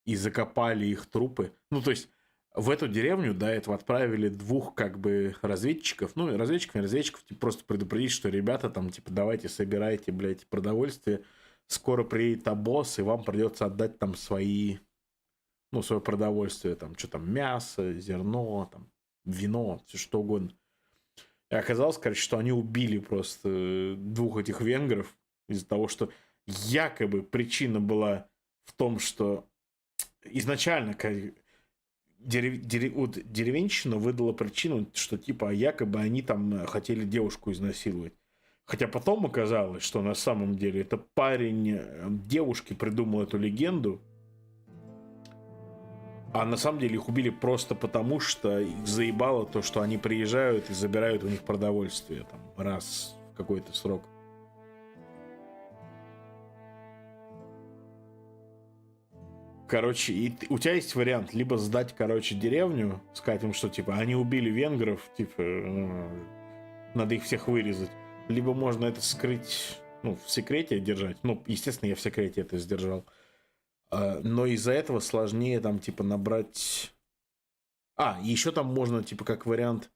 и закопали их трупы. Ну, то есть, в эту деревню до этого отправили 2 как бы разведчиков. Ну, разведчиков, типа, просто предупредить, что ребята там, типа, давайте собирайте, блядь, продовольствие. Скоро приедет обоз, и вам придется отдать там свои, ну, свое продовольствие. Там, что там, мясо, зерно, там, вино, все что угодно. И оказалось, короче, что они убили просто 2 этих венгров из-за того, что якобы причина была в том, что изначально деревенщина выдала причину, что типа якобы они там хотели девушку изнасиловать. Хотя потом оказалось, что на самом деле это парень девушки придумал эту легенду, а на самом деле их убили просто потому, что их заебало то, что они приезжают и забирают у них продовольствие там, раз в какой-то срок. Короче, и у тебя есть вариант либо сдать, короче, деревню, сказать им, что типа они убили венгров, типа надо их всех вырезать, либо можно это скрыть, ну, в секрете держать. Ну, естественно, я в секрете это сдержал. Но из-за этого сложнее там, типа, набрать... еще там можно, типа, как вариант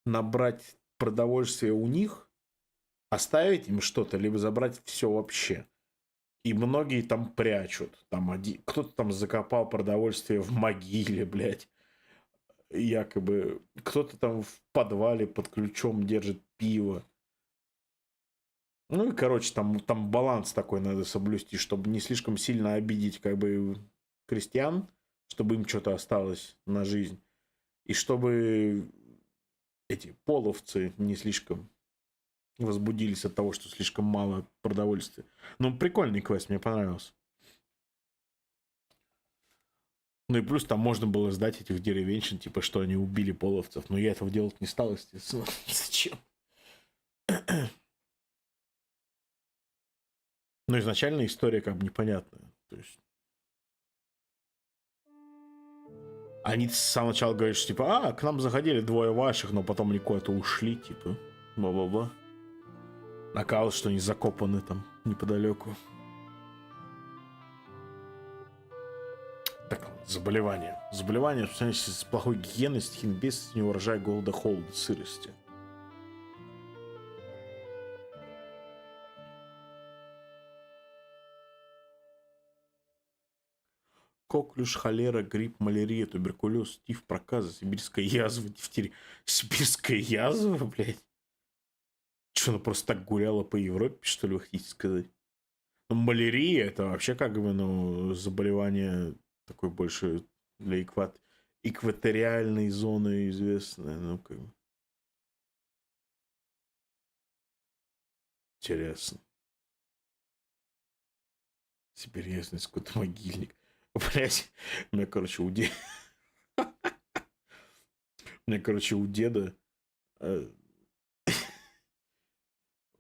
набрать продовольствие у них, оставить им что-то, либо забрать все вообще. И многие там прячут. Там кто-то там закопал продовольствие в могиле, блядь. якобы кто-то там в подвале под ключом держит пиво. Ну и, короче, там баланс такой надо соблюсти, чтобы не слишком сильно обидеть как бы крестьян, чтобы им что-то осталось на жизнь. И чтобы эти половцы не слишком возбудились от того, что слишком мало продовольствия. Ну, прикольный квест, мне понравился. Ну и плюс там можно было сдать этих деревенщин, типа, что они убили половцев. Но я этого делать не стал, естественно. Зачем? Но изначально история как бы непонятная. То есть... Они с самого начала говорят, что типа, к нам заходили двое ваших, но потом они куда-то ушли, типа, бла-бла-бла. Оказалось, что они закопаны там неподалеку. Так, заболевания. Заболевания, распространяющиеся с плохой гигиеной, стихийных бедствий, неурожая, голода, холода, сырости. Коклюш, холера, грипп, малярия, туберкулез, тиф, проказа, сибирская язва, дифтерия. Сибирская язва, блядь? Что, она просто так гуляла по Европе, что ли, вы хотите сказать? Ну, малярия — это вообще как бы, ну, заболевание такое больше для экваториальной зоны известное, ну, как бы. Интересно. Теперь ясность, какой-то могильник. Блять, у меня, короче, у деда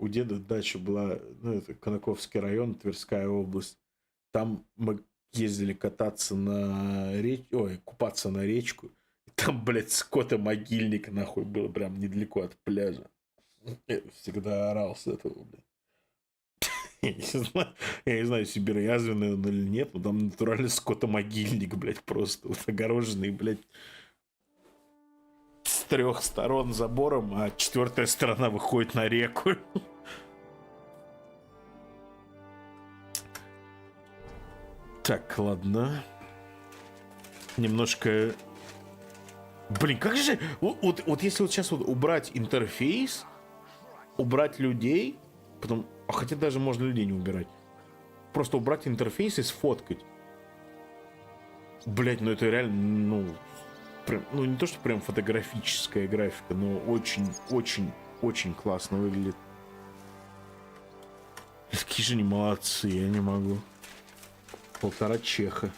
у деда дача была, ну, это Конаковский район, Тверская область. Там мы ездили кататься на купаться на речку. Там, блядь, скотомогильник, нахуй, был прям недалеко от пляжа. Я всегда орал с этого, блядь. Я не знаю, сибироязвенный он или нет, но там натуральный скотомогильник, блядь, просто вот огороженный, блядь, с 3 сторон забором, а 4-я сторона выходит на реку. Так, ладно. Немножко... Блин, как же... Вот если вот сейчас вот убрать интерфейс, убрать людей, потом... А хотя даже можно людей не убирать. Просто убрать интерфейс и сфоткать. Блять, ну это реально, ну... Прям, ну не то, что прям фотографическая графика, но очень классно выглядит. Какие же они молодцы, я не могу. 1,5 чеха.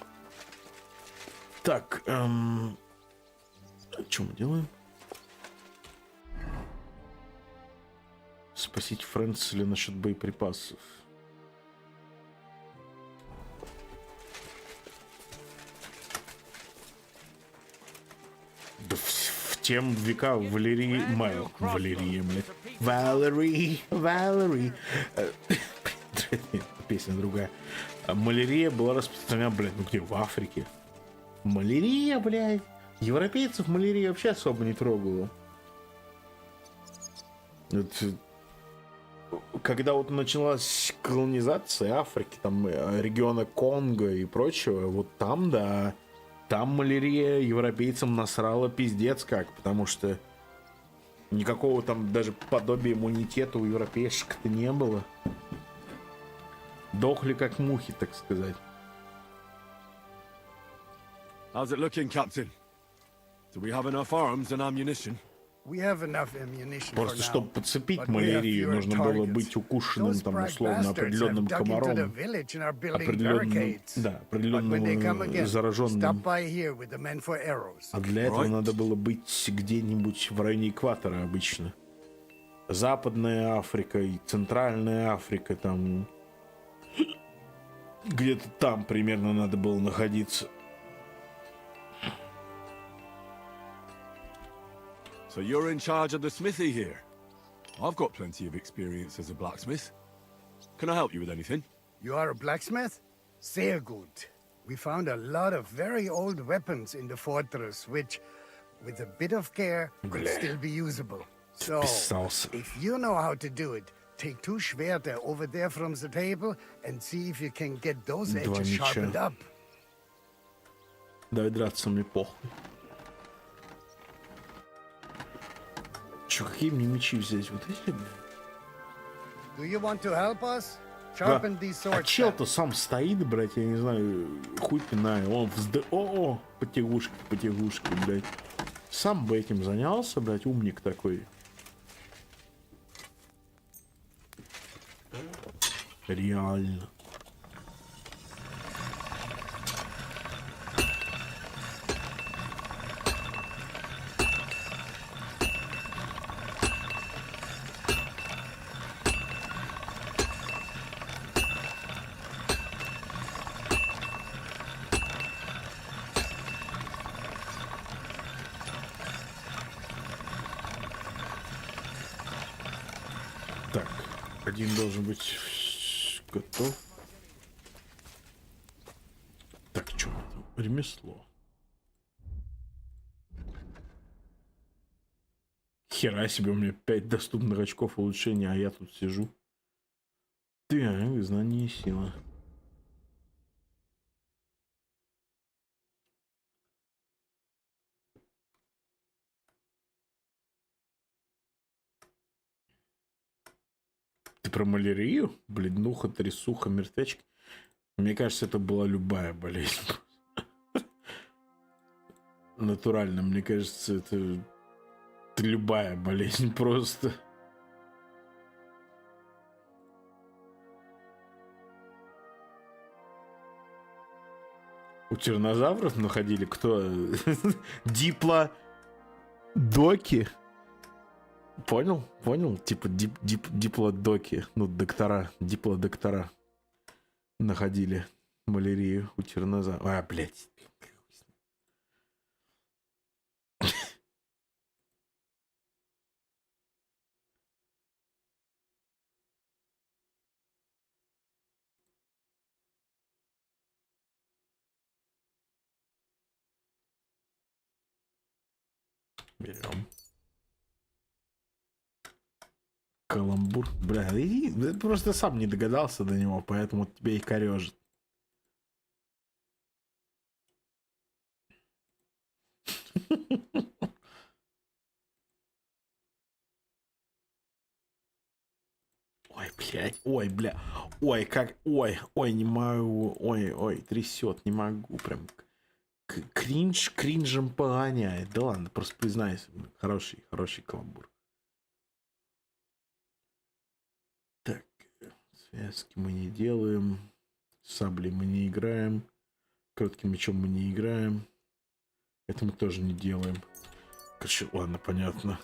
Так, что мы делаем? Спасить Фрэнсиса насчет боеприпасов. Да в тем века Валерия, блядь. Валерий. Песня другая. Малярия была распространена, блядь, ну где? В Африке. Малярия, блядь. Европейцев малярия вообще особо не трогала. Это... Когда вот началась колонизация Африки, там региона Конго и прочего, вот там, да, там малярия европейцам насрала пиздец как, потому что никакого там даже подобия иммунитета у европейшек-то не было. Дохли как мухи, так сказать. How's it looking, Captain? Do we have enough arms and ammunition? Просто чтобы подцепить малярию, нужно было быть укушенным там условно определенным комаром, определенным зараженным. А для этого надо было быть где-нибудь в районе экватора обычно. Западная Африка и Центральная Африка, там где-то там примерно надо было находиться. So you're in charge of the smithy here? I've got plenty of experience as a blacksmith. Can I help you with anything? You are a blacksmith? Sehr gut. We found a lot of very old weapons in the fortress, which, with a bit of care, could still be usable. So, if you know how to do it, take 2 Schwerter over there from the table and see if you can get those edges sharpened up. Давай драться, мне похуй. Чё, какие мне мечи взять? Вот эти, блядь? Do you want to help us? Sharpen these А swords. чел-то сам стоит, блядь, я не знаю, хуй пинаю. Он О, потягушки, блядь. Сам бы этим занялся, блядь, умник такой. Реально. Так, один должен быть готов. Так, что там? Ремесло. Хера себе, у меня 5 доступных очков улучшения, а я тут сижу. Так, знание и сила. Ты про малярию? Бледнуха, трясуха, мертвячки? Мне кажется, это была любая болезнь. Натурально, мне кажется, это любая болезнь просто. У тираннозавров находили кто? Диплодоки. Понял? Понял? Типа диплодоки. Ну, доктора. Диплодоктора. Находили малярию у тираннозавров. А, блядь. Берем. Каламбур. Бля, ты просто сам не догадался до него, поэтому тебя и корежит. Ой, блядь, ой, бля, ой, как, ой, не могу, ой, трясет, не могу, прям кринжем погоняет. Да ладно, просто признайся, хороший каламбур. Так, связки мы не делаем, саблей мы не играем, коротким мечом мы не играем, это мы тоже не делаем. Короче, ладно, понятно.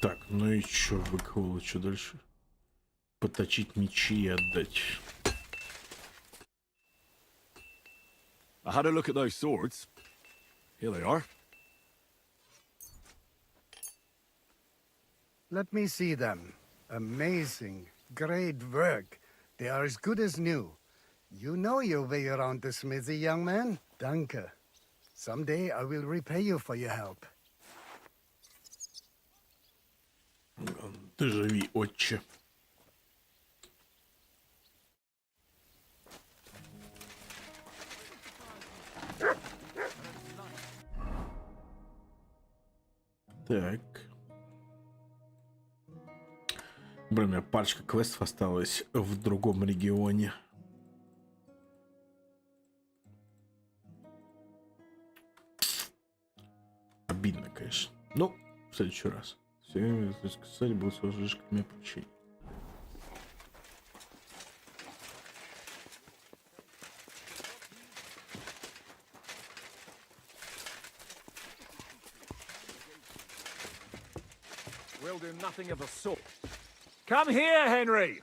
Так, ну и чё, выколо, что дальше? Поточить мечи и отдать. I had a look at those swords. Here they are. Let me see them. Amazing. Great work. They are as good as new. You know your way around the smithy, young man. Danke. Someday I will repay you for your help. Ты живи, отче. Так. Блин, у меня парочка квестов осталась в другом регионе. Обидно, конечно. Ну, в следующий раз. Все время, так сказать, будет сложишь к мне поручение. We'll do nothing of the sort. Come here, Henry!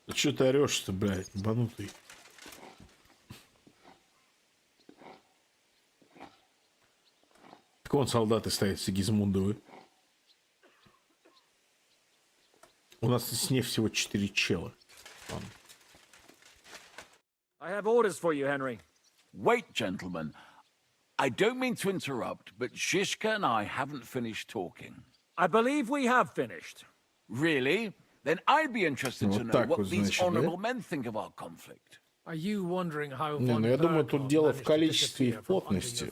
Да что ты орешь-то, блядь, ебанутый? Так вон солдаты стоят Сигизмундовы. У нас с ней всего 4 чела. I have orders for you, Henry. Wait, gentlemen. I don't mean to interrupt, but Shishka and I haven't finished talking. I believe we have finished. Really? Then I'd be interested to know what these honorable men think of our conflict. Are you wondering how Не, ну я думаю, тут дело в количестве и в плотности.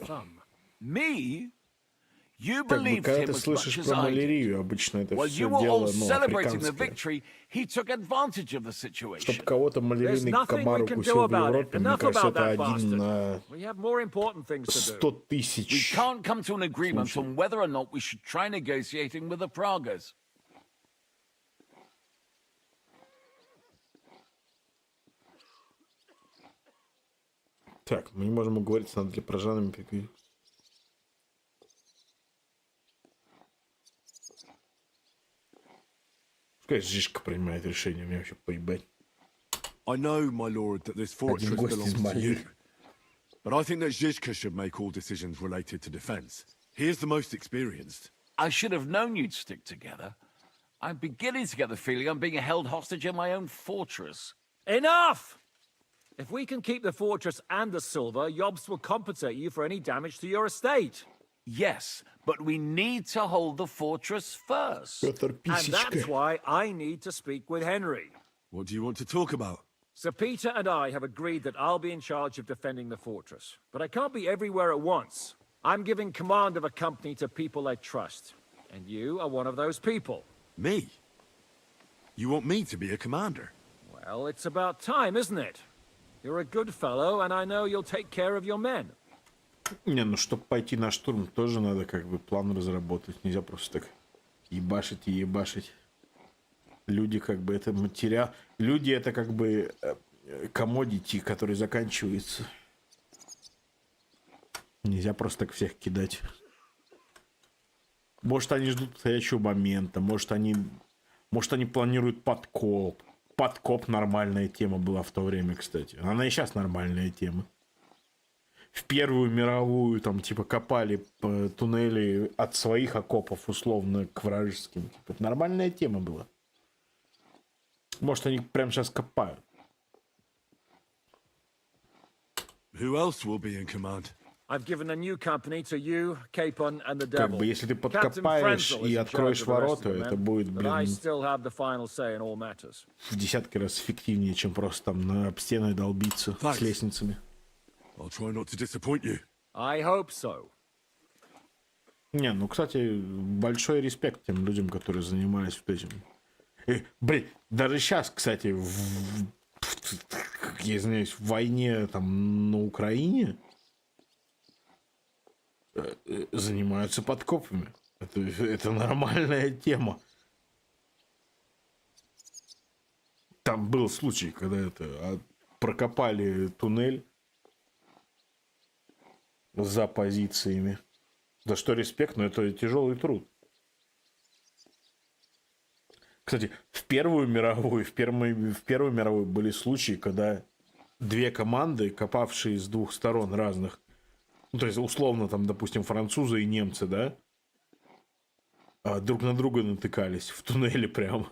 Me? You Как бы, believed когда him ты as much слышишь as про I did. малярию, обычно это While все you were all дело, ну, celebrating the африканское. victory, he took advantage of the situation. Чтобы кого-то малярийный комар укусил в Европе, мне кажется, это один на We have more important things to 100 do. We тысяч. can't come to an agreement on whether or not we should try negotiating with the Pragas. Так, мы не можем уговориться, надо ли прожанами переговорить. Пускай Жишка принимает решение, мне вообще поебать. I know, my lord, that this fortress belongs to you. But I think that Zizka should make all decisions related to defense. He is the most experienced. I should have known you'd stick together. I'm beginning to get the feeling I'm being held hostage in my own fortress. Enough! If we can keep the fortress and the silver, Yobs will compensate you for any damage to your estate. Yes, but we need to hold the fortress first. And that's why I need to speak with Henry. What do you want to talk about? Sir Peter and I have agreed that I'll be in charge of defending the fortress. But I can't be everywhere at once. I'm giving command of a company to people I trust. And you are one of those people. Me? You want me to be a commander? Well, it's about time, isn't it? You're a good fellow, and I know you'll take care of your men. Не, ну чтобы пойти на штурм, тоже надо как бы план разработать. Нельзя просто так ебашить и ебашить. Люди как бы это материал. Люди это как бы commodity, который заканчивается. Нельзя просто так всех кидать. Может они ждут подходящего момента, может они планируют подкоп. Подкоп нормальная тема была в то время, кстати. Она и сейчас нормальная тема. В Первую мировую там типа копали туннели от своих окопов условно к вражеским. Типа, это нормальная тема была. Может они прямо сейчас копают. Who else will be in command? I've given a new company to you, Capon, and the Как Devil. бы если ты подкопаешь и откроешь ворота, это будет, But I блин, still have the final say in all matters. в десятки раз эффективнее, чем просто там на стены долбиться с лестницами. I'll try not to disappoint you. I hope so. Не, ну, кстати, большой респект тем людям, которые занимались вот этим. Блин, даже сейчас, кстати, я извиняюсь, в войне там на Украине занимаются подкопами. Это нормальная тема. Там был случай, когда прокопали туннель за позициями. За что респект, но это тяжелый труд. Кстати, в Первую мировую были случаи, когда две команды, копавшие с двух сторон разных, ну, то есть, условно, там, допустим, французы и немцы, да, друг на друга натыкались в туннеле прямо.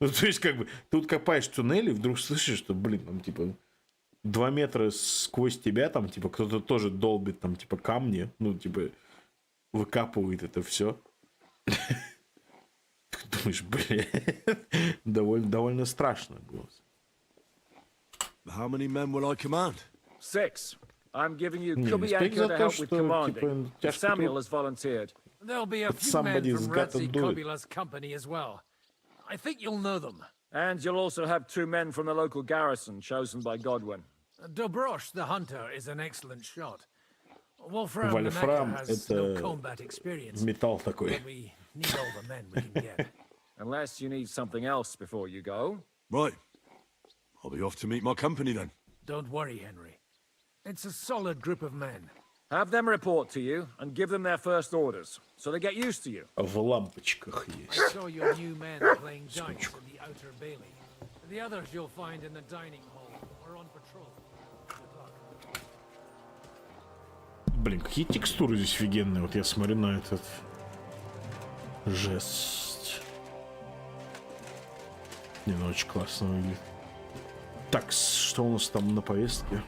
Ну, то есть, как бы, тут копаешь туннель, и вдруг слышишь, что, блин, там, типа, 2 метра сквозь тебя, там, типа, кто-то тоже долбит, там, типа, камни, ну, типа, выкапывает это все. Думаешь, блин, довольно страшно было. How many men will I command? 6. I'm giving you Не, Kubiak респект за to то, help with что, commanding. типа, тяжкий Samuel труд. has volunteered. There'll be a But few men somebody's from got to Radzi do it. Kobula's company as well. I think you'll know them. And you'll also have 2 men from the local garrison chosen by Godwin. Dobrosh, the hunter, is an excellent shot. Wolfram Вольфрам the has no это combat experience. металл такой. But we need all the men we can get. Unless you need something else before you go. Right. I'll be off to meet my company then. Don't worry, Henry. It's a solid group of men. Have them report to you and give them their first orders, so they get used to you. В лампочках I есть. saw your new men playing dice in the outer bailey. The others you'll find in the dining hall or on patrol. Good luck. Блин, какие текстуры здесь офигенные. Вот я смотрю на этот... Жесть. Не, ну очень классно выглядит. Так, что у нас там на повестке?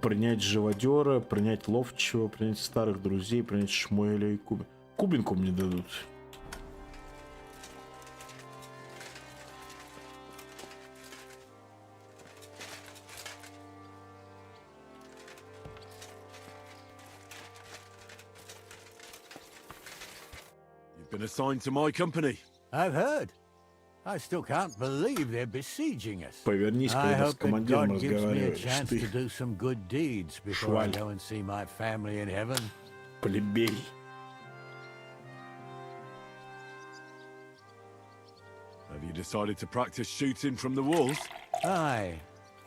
Принять живодера, принять ловчего, принять старых друзей, принять Шмуэля и Кубин. Кубинку мне дадут. You've been assigned to my company. I've heard. I still can't believe they're besieging us. Повернись, I когда с hope that командиром God gives me a разговариваешь. chance Ты to do some good deeds before I go and see my family in heaven. плебей. Have you decided to practice shooting from the walls? Aye.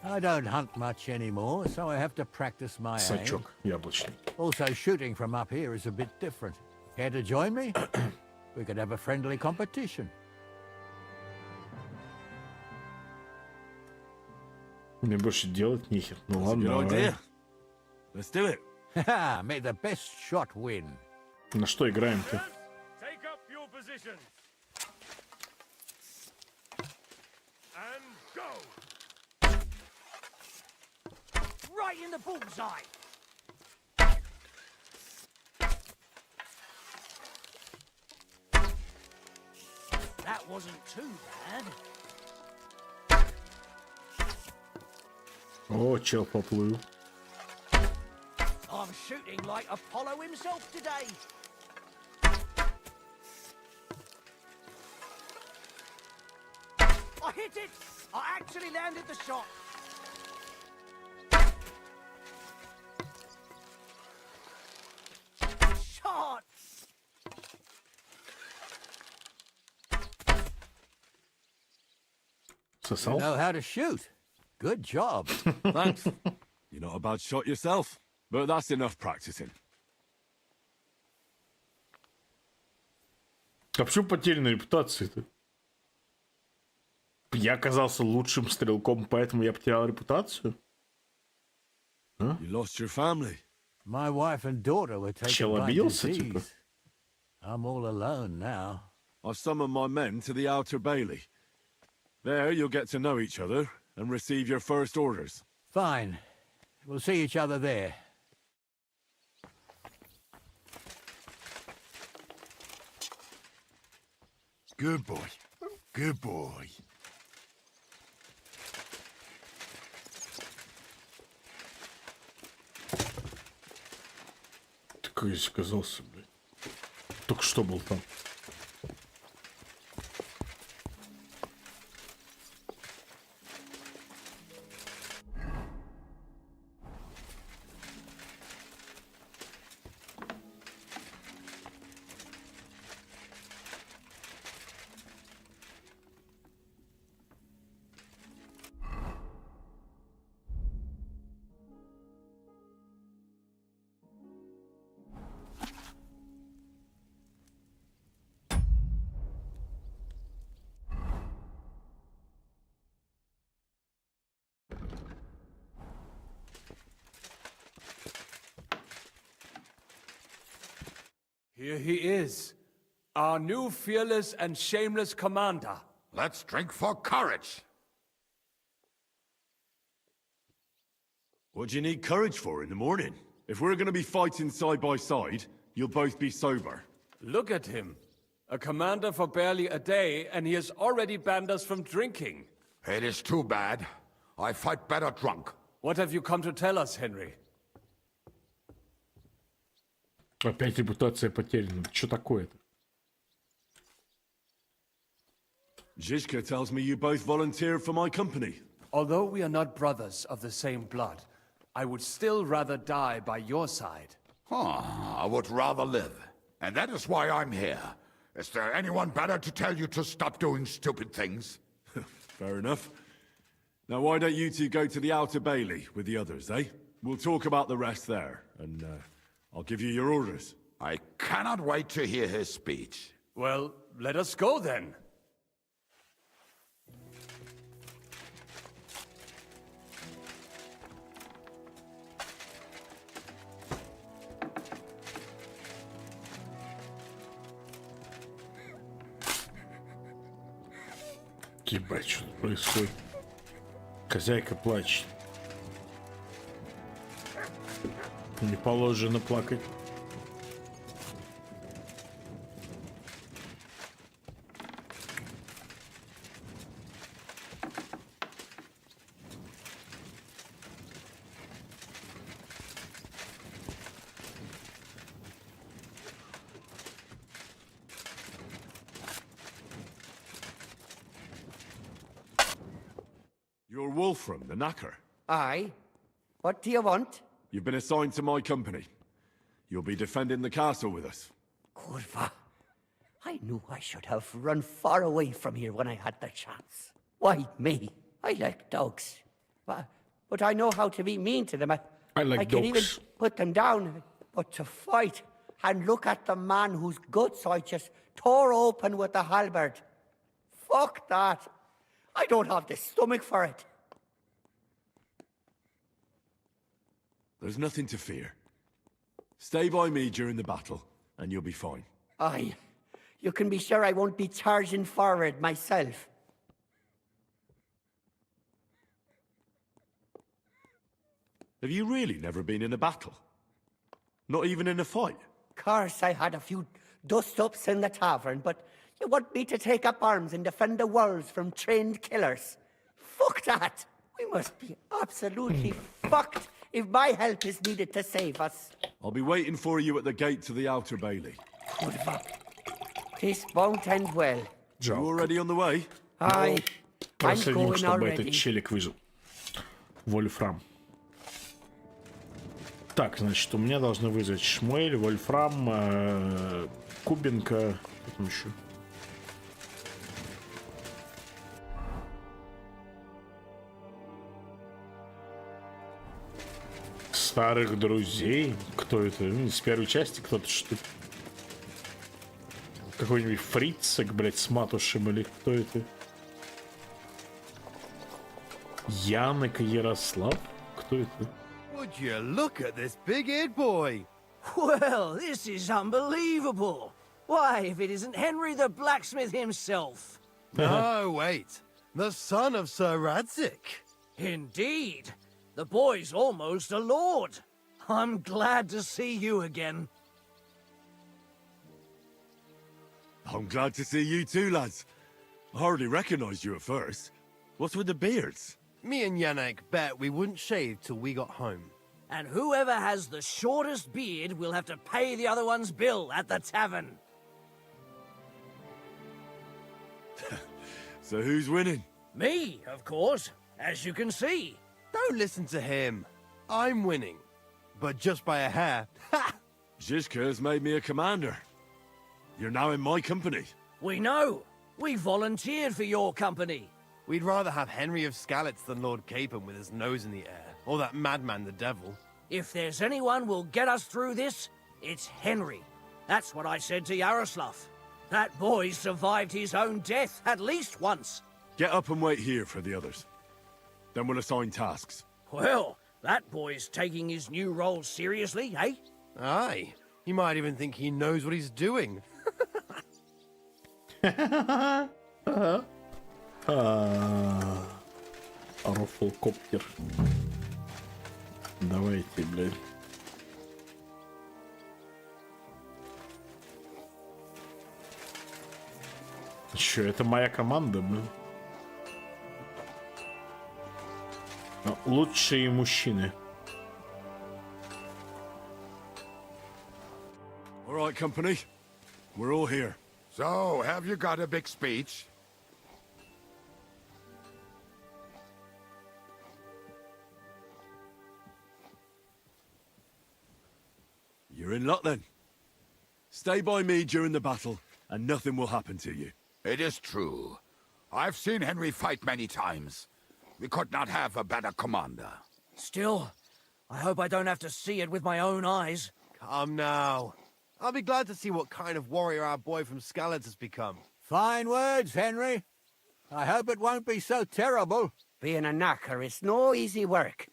I don't hunt much anymore, so I have to practice my aim. Сачок яблочный. Also, shooting from up here is a bit different. Care to join me? We could have a friendly competition. Мне больше делать нехер. Ну That's a ладно, good давай. idea. Let's do it. Haha, may the best shot win. На что играем-то? Take up your positions. And go. Right in the bullseye. That wasn't too bad. О, чел поплыл. I'm shooting like Apollo himself today. I hit it! I actually landed the shot. Shot! You know how to shoot. Good job. Thanks. You're not a bad shot yourself, but that's enough practicing. А почему потеряна репутация-то? Я оказался лучшим стрелком, поэтому я потерял репутацию? А? You lost your family. My wife and daughter were taken Чел by обиделся, типа? disease. I'm all alone now. I've summoned my men to the outer bailey. There you'll get to know each other and receive your first orders. Fine. We'll see each other there. Good boy. Good boy. Ты как здесь оказался, блядь? Только что был там. Here he is, our new fearless and shameless commander. Let's drink for courage. What do you need courage for in the morning? If we're going to be fighting side by side, you'll both be sober. Look at him. A commander for barely a day, and he has already banned us from drinking. It is too bad. I fight better drunk. What have you come to tell us, Henry? Опять репутация потеряна. Что такое-то? Zizka tells me you both volunteered for my company. Although we are not brothers of the same blood, I would still rather die by your side. I would rather live. And that is why I'm here. Is there anyone better to tell you to stop doing stupid things? Fair enough. Now why don't you two go to the Outer Bailey with the others, eh? We'll talk about the rest there, and I'll give you your orders. I cannot wait to hear his speech. Well, let us go then. Ебать, что тут происходит? Хозяйка плачет. Не положено плакать. You're Wolfram, the knacker. Aye. What do you want? You've been assigned to my company. You'll be defending the castle with us. Kurva. I knew I should have run far away from here when I had the chance. Why me? I like dogs. But I know how to be mean to them. I like I can dogs. even put them down. But to fight and look at the man whose guts I just tore open with the halberd. Fuck that. I don't have the stomach for it. There's nothing to fear. Stay by me during the battle, and you'll be fine. Aye. You can be sure I won't be charging forward myself. Have you really never been in a battle? Not even in a fight? Course, I had a few dust-ups in the tavern, but you want me to take up arms and defend the walls from trained killers? Fuck that! We must be absolutely fucked if my help is needed to save us. I'll be waiting for you at the gate to the Outer Bailey. Kurva. This won't end well. You already on the way? Aye. I'm Последним, going чтобы already. этот челик выжил. Вольфрам. Так, значит, у меня должны вызвать Шмуэль, Вольфрам, Кубинка. Что там еще? Старых друзей? Кто это? С первой части кто-то, что ли? Какой-нибудь фрицик, блядь, с матушем или кто это? Янок и Ярослав? Кто это? Would you look at this big-eared boy? Well, this is unbelievable. Why, if it isn't Henry the blacksmith himself. No, wait. The son of Sir Radzik. Indeed. The boy's almost a lord. I'm glad to see you again. I'm glad to see you too, lads. I hardly recognized you at first. What's with the beards? Me and Yannick bet we wouldn't shave till we got home. And whoever has the shortest beard will have to pay the other one's bill at the tavern. So who's winning? Me, of course, as you can see. Don't listen to him. I'm winning. But just by a hair. Ha! Zizka has made me a commander. You're now in my company. We know. We volunteered for your company. We'd rather have Henry of Skalitz than Lord Capon with his nose in the air. Or that madman, the devil. If there's anyone will get us through this, it's Henry. That's what I said to Yaroslav. That boy survived his own death at least once. Get up and wait here for the others. Then we'll assign tasks. Well, that boy's taking his new role seriously, eh? Aye. He might even think he knows what he's doing. Рофлкоптер. Давайте, блядь. Чё, это моя команда, блин? Лучшие мужчины. All right, company. We're all here. So, have you got a big speech? You're in luck then. Stay by me during the battle, and nothing will happen to you. It is true. I've seen Henry fight many times. We could not have a better commander. Still, I hope I don't have to see it with my own eyes. Come now. I'll be glad to see what kind of warrior our boy from Skalitz has become. Fine words, Henry. I hope it won't be so terrible. Being a knacker is no easy work.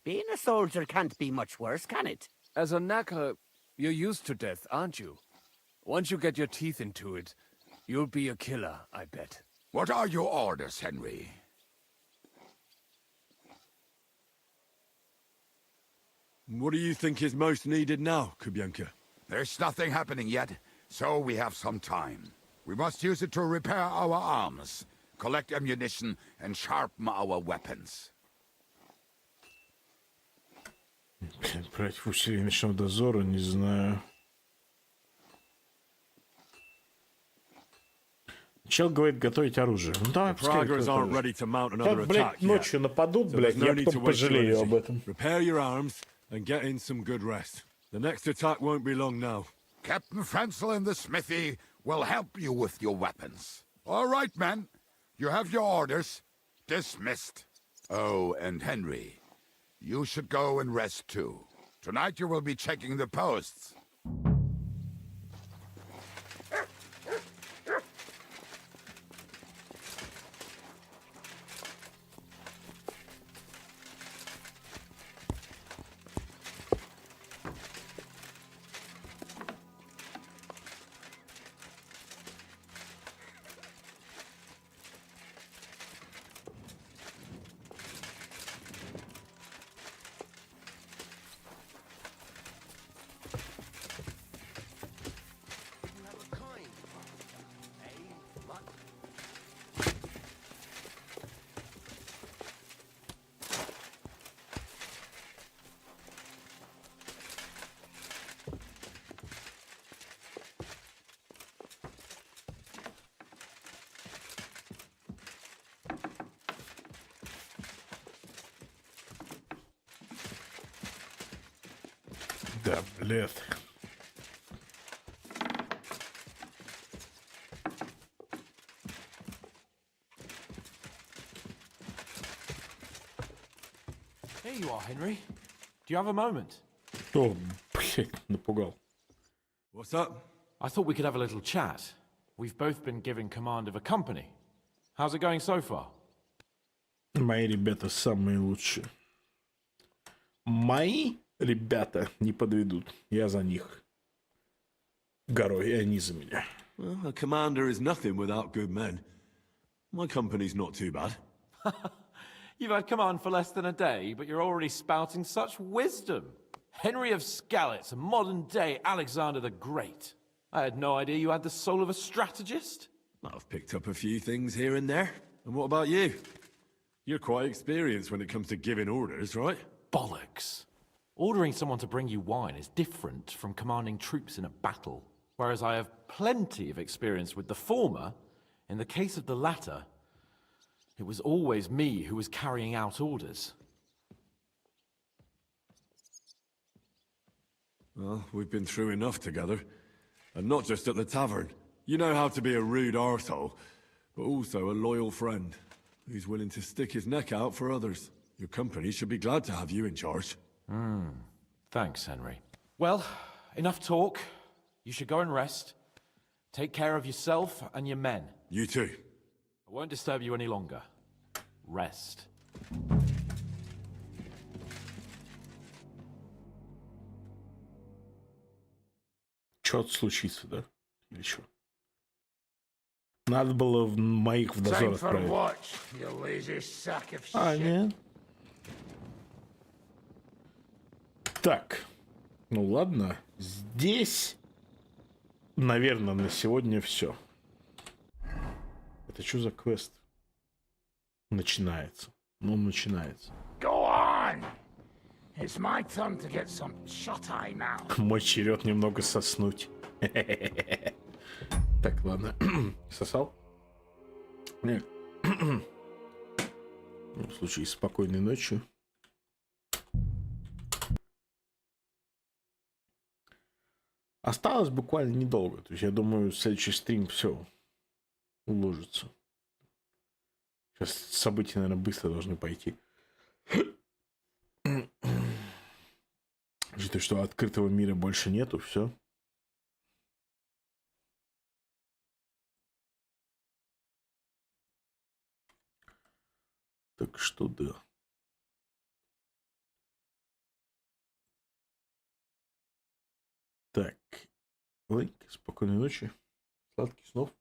Being a soldier can't be much worse, can it? As a knacker, you're used to death, aren't you? Once you get your teeth into it, you'll be a killer, I bet. What are your orders, Henry? What do you think is most needed now, Kubianka? There's nothing happening yet, so we have some time. We must use it to repair our arms, collect ammunition, and sharpen our weapons. Против усилий ночного дозора, не знаю. Чел говорит готовить оружие. Ну давай, пускай готовит оружие. Как, блядь, ночью нападут, блядь, я потом пожалею об этом. Repair your arms and get in some good rest. The next attack won't be long now. Captain Frenzel in the smithy will help you with your weapons. All right, men. You have your orders. Dismissed. Oh, and Henry, you should go and rest too. Tonight you will be checking the posts. Да, блядь. Here you are, Henry. Do you have a moment? О, блядь, напугал. What's up? I thought we could have a little chat. We've both been given command of a company. How's it going so far? Мои ребята самые лучшие. Мои ребята не подведут. Я за них. Горой, и они за меня. Well, a commander is nothing without good men. My company's not too bad. You've had command for less than a day, but you're already spouting such wisdom. Henry of Skalitz, a modern-day Alexander the Great. I had no idea you had the soul of a strategist. I've picked up a few things here and there. And what about you? You're quite experienced when it comes to giving orders, right? Bollocks. Ordering someone to bring you wine is different from commanding troops in a battle. Whereas I have plenty of experience with the former, in the case of the latter, it was always me who was carrying out orders. Well, we've been through enough together. And not just at the tavern. You know how to be a rude arsehole, but also a loyal friend who's willing to stick his neck out for others. Your company should be glad to have you in charge. Thanks, Henry. Well, enough talk. You should go and rest. Take care of yourself and your men. You too. I won't disturb you any longer. Rest. Что-то случится, да? Или что? Надо было моих в дозор отправить. А, нет. Так. Ну ладно. Здесь, наверное, на сегодня все. Это что за квест? Начинается. Ну, начинается. Go on! It's my turn to get some shut-eye now. Мой черед немного соснуть. Так, ладно. Сосал? Нет. В случае спокойной ночи. Осталось буквально недолго. То есть я думаю, следующий стрим все уложится. Сейчас события, наверное, быстро должны пойти. Учитывая, что открытого мира больше нету, все. Так что да. Так. Ладненько, спокойной ночи. Сладких снов.